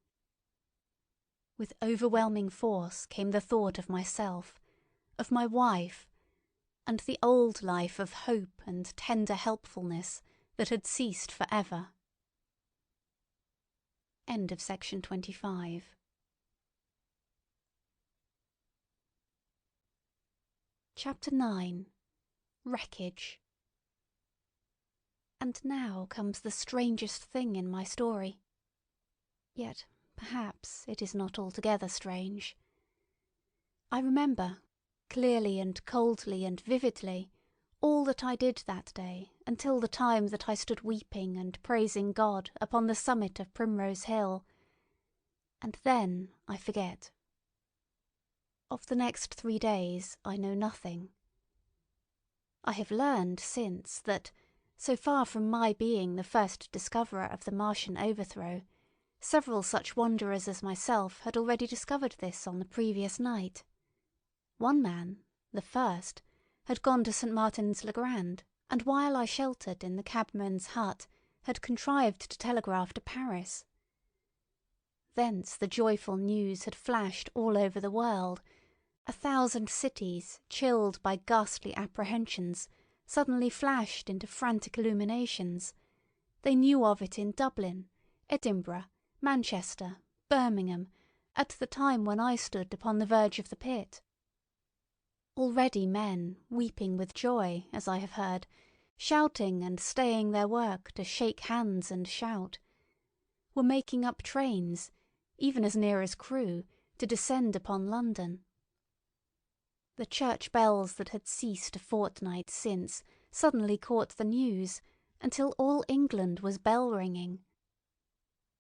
With overwhelming force came the thought of myself, of my wife, and the old life of hope and tender helpfulness that had ceased for ever. End of section 25. Chapter 9. Wreckage. And now comes the strangest thing in my story. Yet, perhaps, it is not altogether strange. I remember, clearly and coldly and vividly, all that I did that day until the time that I stood weeping and praising God upon the summit of Primrose Hill. And then I forget. Of the next 3 days I know nothing. I have learned since that, so far from my being the first discoverer of the Martian overthrow, several such wanderers as myself had already discovered this on the previous night. One man, the first, had gone to St. Martin's-le-Grand, and while I sheltered in the cabman's hut, had contrived to telegraph to Paris. Thence the joyful news had flashed all over the world. 1,000 cities, chilled by ghastly apprehensions, suddenly flashed into frantic illuminations. They knew of it in Dublin, Edinburgh, Manchester, Birmingham, at the time when I stood upon the verge of the pit. Already men, weeping with joy, as I have heard, shouting and staying their work to shake hands and shout, were making up trains, even as near as Crewe, to descend upon London. The church bells that had ceased a fortnight since suddenly caught the news, until all England was bell-ringing.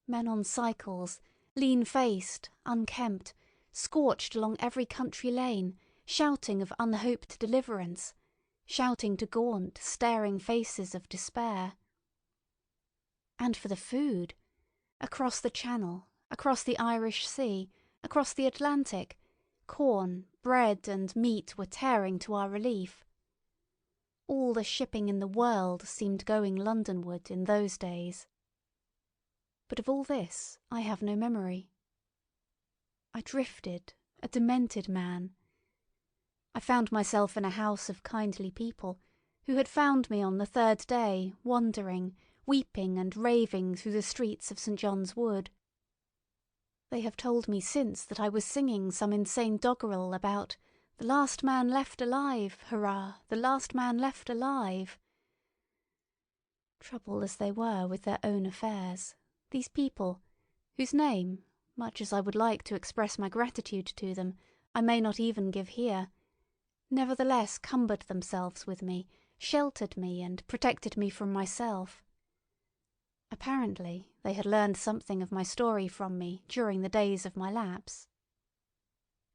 Men on cycles, lean-faced, unkempt, scorched along every country lane, shouting of unhoped deliverance, shouting to gaunt, staring faces of despair. And for the food, across the Channel, across the Irish Sea, across the Atlantic, corn, bread, and meat were tearing to our relief. All the shipping in the world seemed going Londonward in those days. But of all this I have no memory. I drifted, a demented man. I found myself in a house of kindly people, who had found me on the 3rd day wandering, weeping and raving through the streets of St. John's Wood. They have told me since that I was singing some insane doggerel about "the last man left alive, hurrah, the last man left alive." Troubled as they were with their own affairs, these people, whose name, much as I would like to express my gratitude to them, I may not even give here, nevertheless cumbered themselves with me, sheltered me, and protected me from myself. Apparently they had learned something of my story from me during the days of my lapse.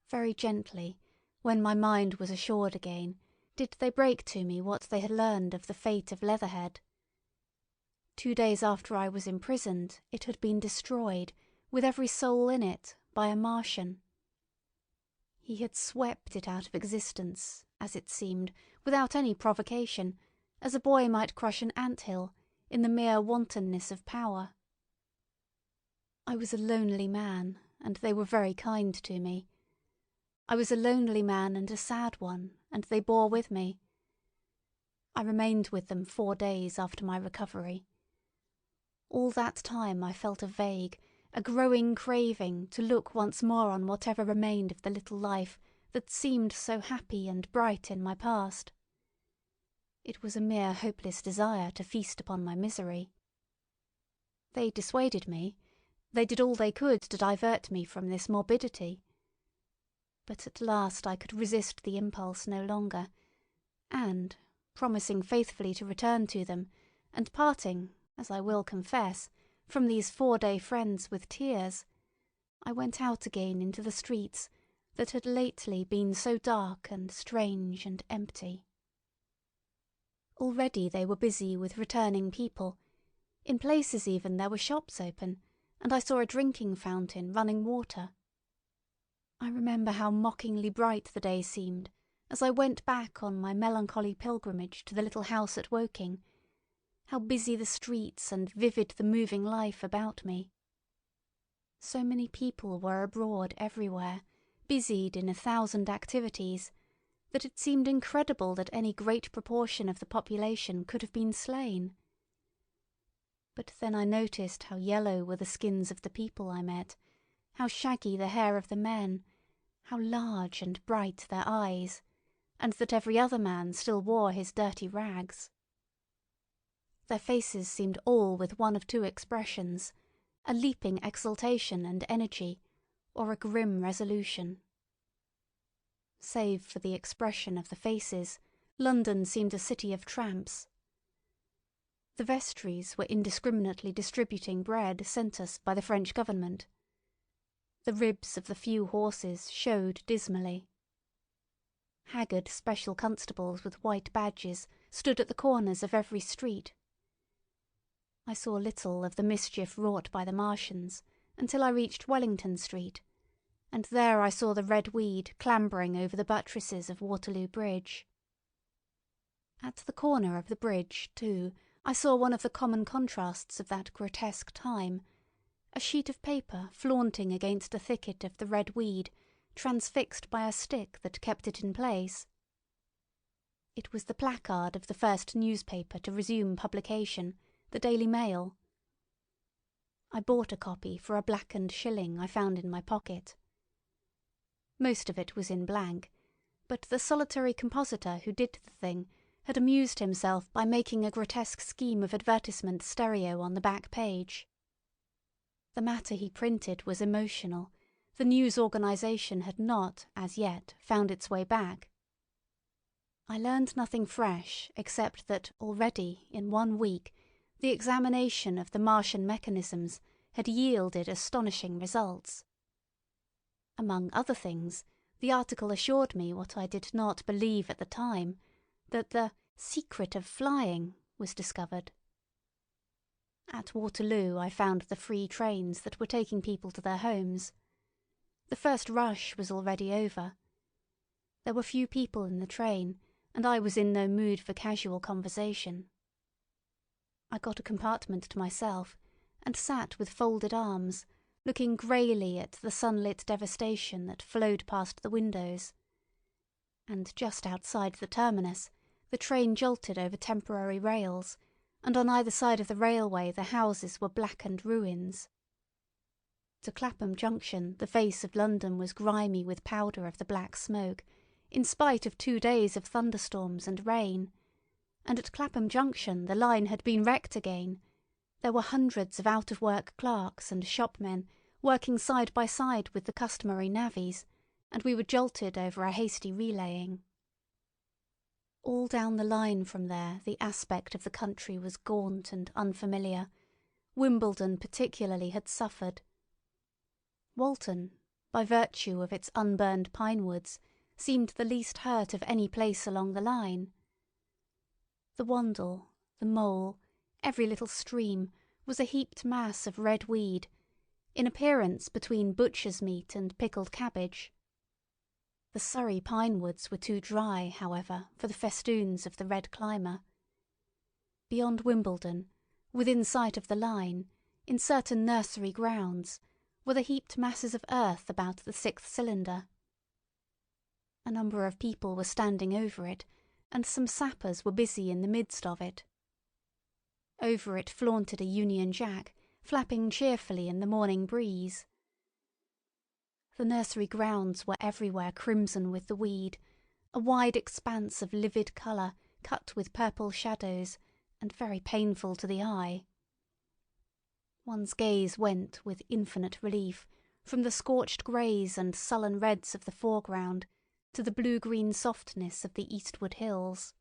Very gently, when my mind was assured again, did they break to me what they had learned of the fate of Leatherhead. 2 days after I was imprisoned, it had been destroyed, with every soul in it, by a Martian. He had swept it out of existence, as it seemed, without any provocation, as a boy might crush an ant-hill, in the mere wantonness of power. I was a lonely man, and they were very kind to me. I was a lonely man and a sad one, and they bore with me. I remained with them 4 days after my recovery. All that time I felt a growing craving to look once more on whatever remained of the little life that seemed so happy and bright in my past. It was a mere hopeless desire to feast upon my misery. They dissuaded me. They did all they could to divert me from this morbidity. But at last I could resist the impulse no longer, and, promising faithfully to return to them, and parting, as I will confess, from these 4-day friends with tears, I went out again into the streets that had lately been so dark and strange and empty. Already they were busy with returning people. In places even there were shops open, and I saw a drinking fountain running water. I remember how mockingly bright the day seemed as I went back on my melancholy pilgrimage to the little house at Woking, how busy the streets and vivid the moving life about me. So many people were abroad everywhere, busied in 1,000 activities, that it seemed incredible that any great proportion of the population could have been slain. But then I noticed how yellow were the skins of the people I met, how shaggy the hair of the men, how large and bright their eyes, and that every other man still wore his dirty rags. Their faces seemed all with one of two expressions, a leaping exultation and energy, or a grim resolution. Save for the expression of the faces, London seemed a city of tramps. The vestries were indiscriminately distributing bread sent us by the French government. The ribs of the few horses showed dismally. Haggard special constables with white badges stood at the corners of every street. I saw little of the mischief wrought by the Martians until I reached Wellington Street, and there I saw the red weed clambering over the buttresses of Waterloo Bridge. At the corner of the bridge, too, I saw one of the common contrasts of that grotesque time, a sheet of paper flaunting against a thicket of the red weed, transfixed by a stick that kept it in place. It was the placard of the first newspaper to resume publication, the Daily Mail. I bought a copy for a blackened shilling I found in my pocket. Most of it was in blank, but the solitary compositor who did the thing had amused himself by making a grotesque scheme of advertisement stereo on the back page. The matter he printed was emotional. The news organisation had not, as yet, found its way back. I learned nothing fresh except that already, in 1 week, the examination of the Martian mechanisms had yielded astonishing results. Among other things, the article assured me what I did not believe at the time, that the secret of flying was discovered. At Waterloo I found the free trains that were taking people to their homes. The first rush was already over. There were few people in the train, and I was in no mood for casual conversation. I got a compartment to myself, and sat with folded arms, looking greyly at the sunlit devastation that flowed past the windows. And just outside the terminus, the train jolted over temporary rails, and on either side of the railway the houses were blackened ruins. To Clapham Junction the face of London was grimy with powder of the black smoke, in spite of 2 days of thunderstorms and rain, and at Clapham Junction the line had been wrecked again. There were hundreds of out-of-work clerks and shopmen working side by side with the customary navvies, and we were jolted over a hasty relaying. All down the line from there the aspect of the country was gaunt and unfamiliar. Wimbledon particularly had suffered. Walton, by virtue of its unburned pine woods, seemed the least hurt of any place along the line. The Wandle, the Mole, every little stream, was a heaped mass of red weed, in appearance between butcher's meat and pickled cabbage. The Surrey pine woods were too dry, however, for the festoons of the red climber. Beyond Wimbledon, within sight of the line, in certain nursery grounds, were the heaped masses of earth about the 6th cylinder. A number of people were standing over it, and some sappers were busy in the midst of it. Over it flaunted a Union Jack, flapping cheerfully in the morning breeze. The nursery grounds were everywhere crimson with the weed, a wide expanse of livid colour cut with purple shadows, and very painful to the eye. One's gaze went with infinite relief from the scorched greys and sullen reds of the foreground to the blue-green softness of the eastward hills.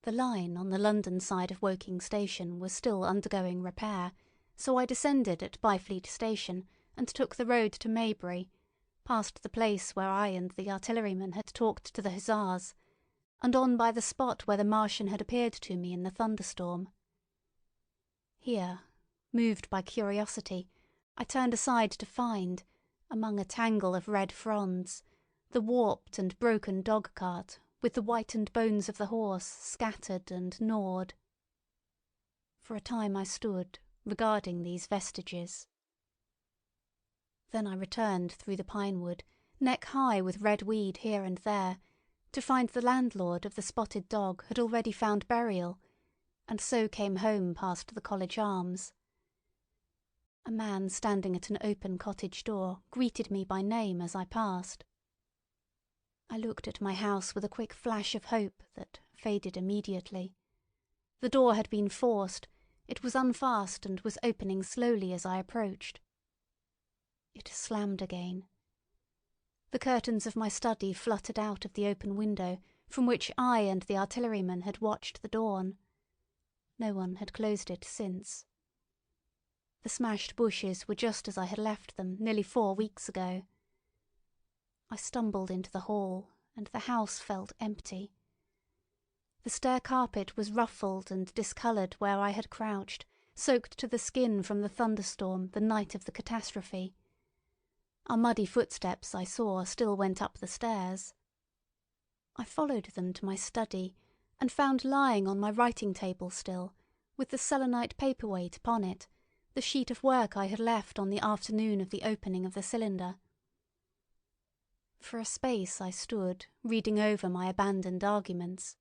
The line on the London side of Woking Station was still undergoing repair, so I descended at Byfleet Station and took the road to Maybury, past the place where I and the artilleryman had talked to the hussars, and on by the spot where the Martian had appeared to me in the thunderstorm. Here, moved by curiosity, I turned aside to find, among a tangle of red fronds, the warped and broken dog-cart with the whitened bones of the horse scattered and gnawed. For a time I stood, regarding these vestiges. Then I returned through the pine wood, neck high with red weed here and there, to find the landlord of the Spotted Dog had already found burial, and so came home past the College Arms. A man standing at an open cottage door greeted me by name as I passed. I looked at my house with a quick flash of hope that faded immediately. The door had been forced, it was unfast and was opening slowly as I approached. It slammed again. The curtains of my study fluttered out of the open window from which I and the artilleryman had watched the dawn. No one had closed it since. The smashed bushes were just as I had left them nearly 4 weeks ago. I stumbled into the hall, and the house felt empty. The stair carpet was ruffled and discoloured where I had crouched, soaked to the skin from the thunderstorm the night of the catastrophe. Our muddy footsteps, I saw, still went up the stairs. I followed them to my study, and found lying on my writing table still, with the selenite paperweight upon it, the sheet of work I had left on the afternoon of the opening of the cylinder. For a space I stood, reading over my abandoned arguments.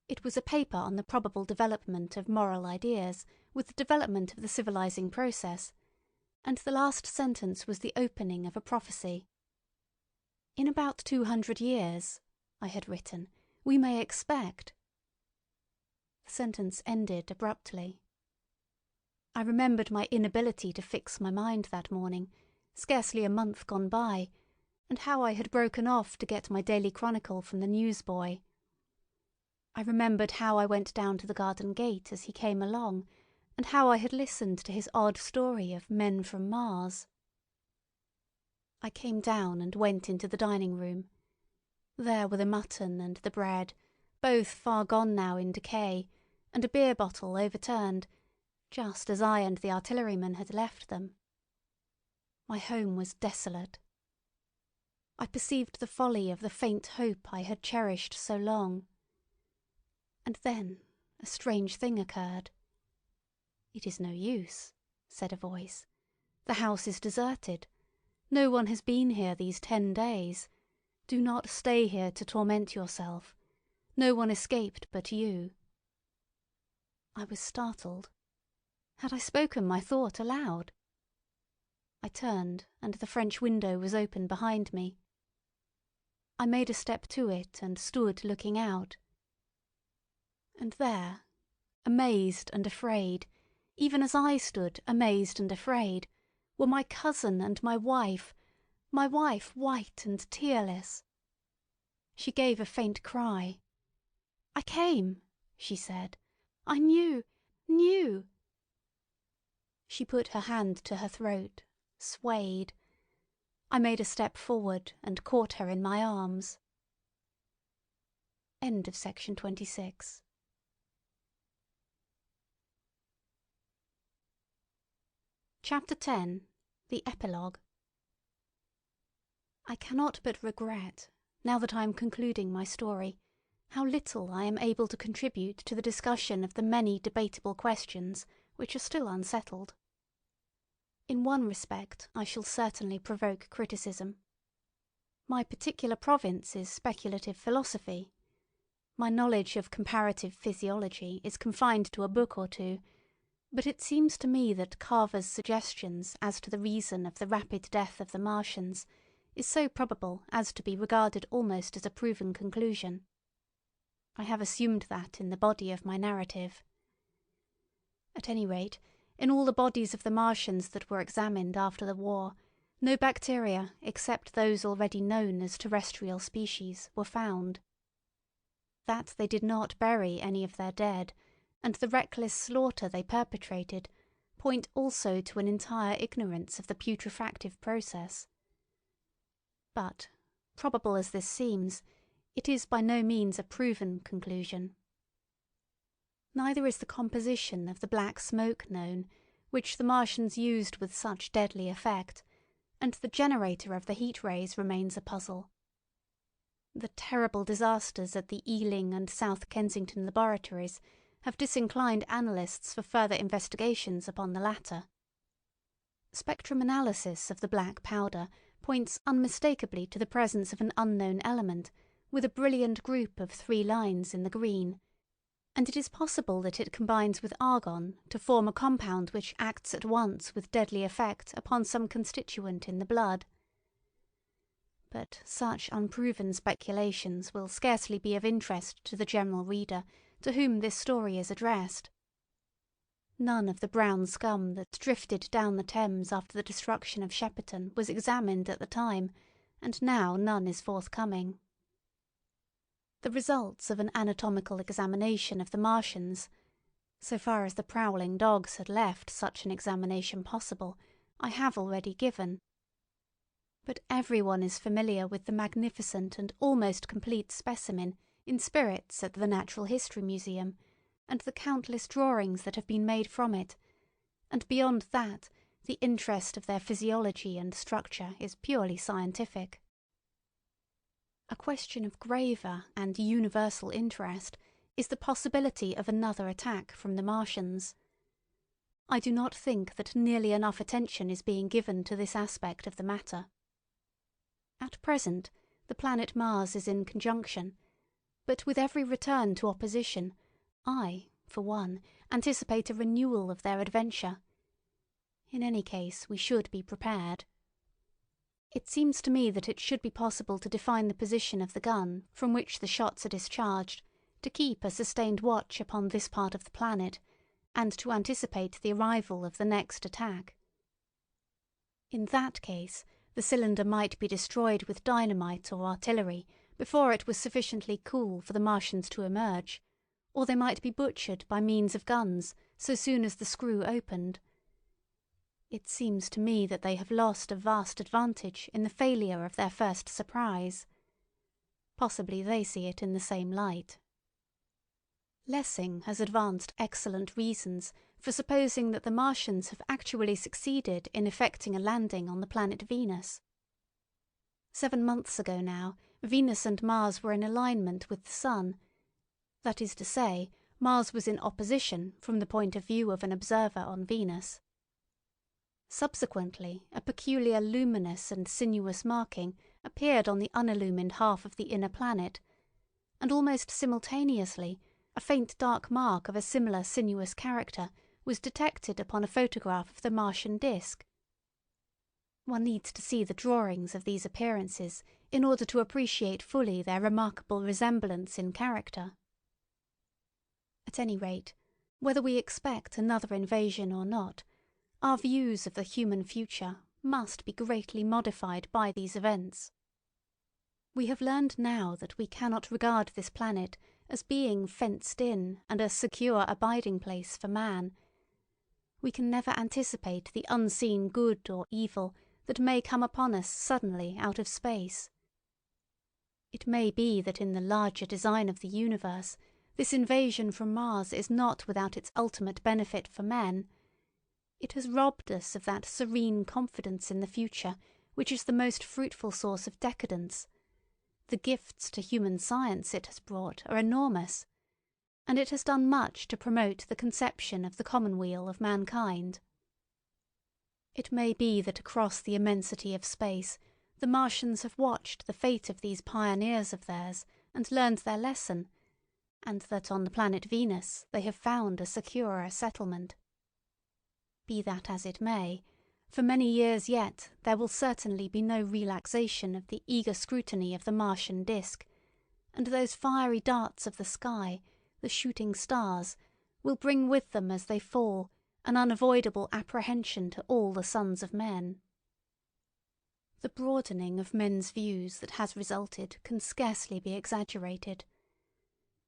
It was a paper on the probable development of moral ideas with the development of the civilizing process, and the last sentence was the opening of a prophecy. In about 200 years, I had written, we may expect. The sentence ended abruptly. I remembered my inability to fix my mind that morning, scarcely a month gone by, and how I had broken off to get my daily chronicle from the newsboy. I remembered how I went down to the garden gate as he came along, and how I had listened to his odd story of men from Mars. I came down and went into the dining room. There were the mutton and the bread, both far gone now in decay, and a beer bottle overturned, just as I and the artilleryman had left them. My home was desolate. I perceived the folly of the faint hope I had cherished so long. And then a strange thing occurred. "It is no use," said a voice. "The house is deserted. No one has been here these 10 days. Do not stay here to torment yourself. No one escaped but you." I was startled. Had I spoken my thought aloud? I turned, and the French window was open behind me. I made a step to it and stood looking out. And there, amazed and afraid, even as I stood amazed and afraid, were my cousin and my wife white and tearless. She gave a faint cry. "I came," she said. "I knew. She put her hand to her throat, swayed. I made a step forward and caught her in my arms. End of section 26. Chapter 10. The Epilogue. I cannot but regret, now that I am concluding my story, how little I am able to contribute to the discussion of the many debatable questions which are still unsettled. In one respect I shall certainly provoke criticism. My particular province is speculative philosophy. My knowledge of comparative physiology is confined to a book or two, but it seems to me that Carver's suggestions as to the reason of the rapid death of the Martians is so probable as to be regarded almost as a proven conclusion. I have assumed that in the body of my narrative. At any rate, in all the bodies of the Martians that were examined after the war, no bacteria except those already known as terrestrial species were found. That they did not bury any of their dead, and the reckless slaughter they perpetrated, point also to an entire ignorance of the putrefactive process. But, probable as this seems, it is by no means a proven conclusion. Neither is the composition of the black smoke known, which the Martians used with such deadly effect, and the generator of the heat rays remains a puzzle. The terrible disasters at the Ealing and South Kensington laboratories have disinclined analysts for further investigations upon the latter. Spectrum analysis of the black powder points unmistakably to the presence of an unknown element, with a brilliant group of 3 lines in the green, and it is possible that it combines with argon to form a compound which acts at once with deadly effect upon some constituent in the blood. But such unproven speculations will scarcely be of interest to the general reader to whom this story is addressed. None of the brown scum that drifted down the Thames after the destruction of Shepperton was examined at the time, and now none is forthcoming. The results of an anatomical examination of the Martians, so far as the prowling dogs had left such an examination possible, I have already given. But everyone is familiar with the magnificent and almost complete specimen in spirits at the Natural History Museum, and the countless drawings that have been made from it, and beyond that, the interest of their physiology and structure is purely scientific. A question of graver and universal interest is the possibility of another attack from the Martians. I do not think that nearly enough attention is being given to this aspect of the matter. At present, the planet Mars is in conjunction, but with every return to opposition, I, for one, anticipate a renewal of their adventure. In any case, we should be prepared. It seems to me that it should be possible to define the position of the gun from which the shots are discharged, to keep a sustained watch upon this part of the planet, and to anticipate the arrival of the next attack. In that case, the cylinder might be destroyed with dynamite or artillery before it was sufficiently cool for the Martians to emerge, or they might be butchered by means of guns so soon as the screw opened. It seems to me that they have lost a vast advantage in the failure of their first surprise. Possibly they see it in the same light. Lessing has advanced excellent reasons for supposing that the Martians have actually succeeded in effecting a landing on the planet Venus. 7 months ago now, Venus and Mars were in alignment with the Sun. That is to say, Mars was in opposition from the point of view of an observer on Venus. Subsequently, a peculiar luminous and sinuous marking appeared on the unillumined half of the inner planet, and almost simultaneously a faint dark mark of a similar sinuous character was detected upon a photograph of the Martian disk. One needs to see the drawings of these appearances in order to appreciate fully their remarkable resemblance in character. At any rate, whether we expect another invasion or not, our views of the human future must be greatly modified by these events. We have learned now that we cannot regard this planet as being fenced in and a secure abiding place for man. We can never anticipate the unseen good or evil that may come upon us suddenly out of space. It may be that in the larger design of the universe, this invasion from Mars is not without its ultimate benefit for men. It has robbed us of that serene confidence in the future which is the most fruitful source of decadence. The gifts to human science it has brought are enormous, and it has done much to promote the conception of the commonweal of mankind. It may be that across the immensity of space the Martians have watched the fate of these pioneers of theirs and learned their lesson, and that on the planet Venus they have found a securer settlement. Be that as it may, for many years yet there will certainly be no relaxation of the eager scrutiny of the Martian disk, and those fiery darts of the sky, the shooting stars, will bring with them as they fall an unavoidable apprehension to all the sons of men. The broadening of men's views that has resulted can scarcely be exaggerated.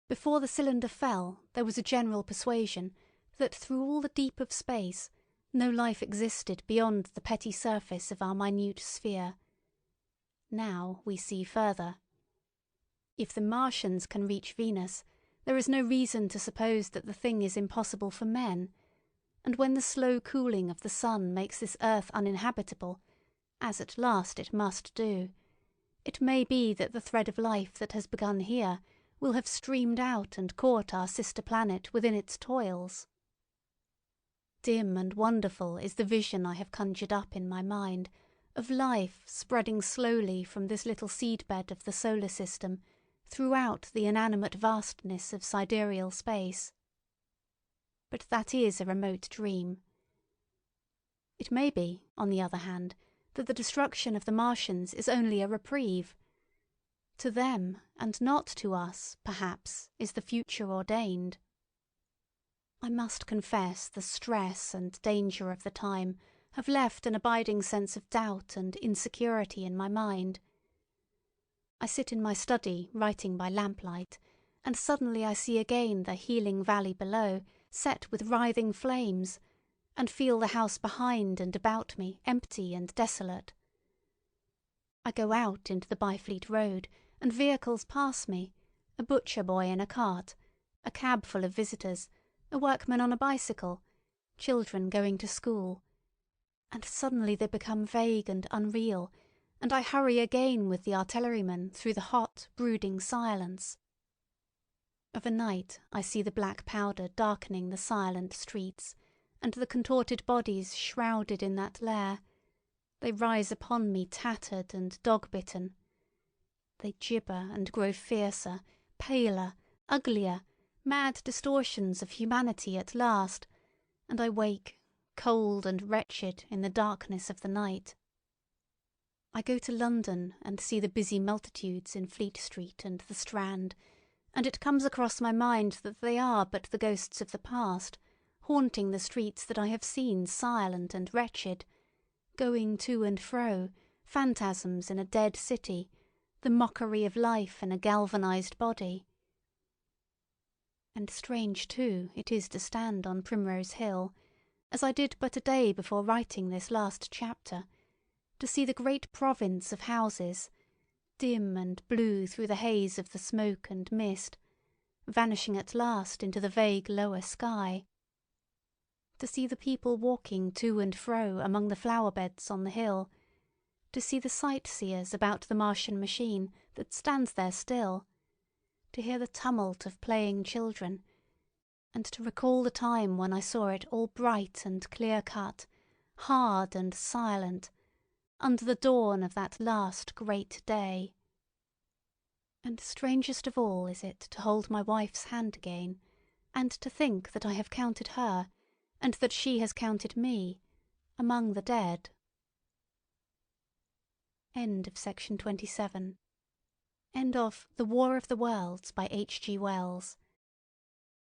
Before the cylinder fell, there was a general persuasion that through all the deep of space no life existed beyond the petty surface of our minute sphere. Now we see further. If the Martians can reach Venus, there is no reason to suppose that the thing is impossible for men, and when the slow cooling of the sun makes this earth uninhabitable, as at last it must do, it may be that the thread of life that has begun here will have streamed out and caught our sister planet within its toils. Dim and wonderful is the vision I have conjured up in my mind of life spreading slowly from this little seedbed of the solar system throughout the inanimate vastness of sidereal space. But that is a remote dream. It may be, on the other hand, that the destruction of the Martians is only a reprieve. To them, and not to us, perhaps, is the future ordained. I must confess the stress and danger of the time have left an abiding sense of doubt and insecurity in my mind. I sit in my study writing by lamplight, and suddenly I see again the healing valley below set with writhing flames, and feel the house behind and about me empty and desolate. I go out into the Byfleet Road, and vehicles pass me, a butcher boy in a cart, a cab full of visitors, a workman on a bicycle, children going to school, and suddenly they become vague and unreal, and I hurry again with the artilleryman through the hot, brooding silence. Of a night I see the black powder darkening the silent streets, and the contorted bodies shrouded in that lair. They rise upon me tattered and dog-bitten. They gibber and grow fiercer, paler, uglier, mad distortions of humanity at last, and I wake, cold and wretched, in the darkness of the night. I go to London and see the busy multitudes in Fleet Street and the Strand, and it comes across my mind that they are but the ghosts of the past, haunting the streets that I have seen silent and wretched, going to and fro, phantasms in a dead city, the mockery of life in a galvanized body. And strange, too, it is to stand on Primrose Hill, as I did but a day before writing this last chapter, to see the great province of houses, dim and blue through the haze of the smoke and mist, vanishing at last into the vague lower sky, to see the people walking to and fro among the flower-beds on the hill, to see the sightseers about the Martian machine that stands there still, to hear the tumult of playing children, and to recall the time when I saw it all bright and clear-cut, hard and silent, under the dawn of that last great day. And strangest of all is it to hold my wife's hand again, and to think that I have counted her, and that she has counted me, among the dead. End of section 27. End of The War of the Worlds by H. G. Wells.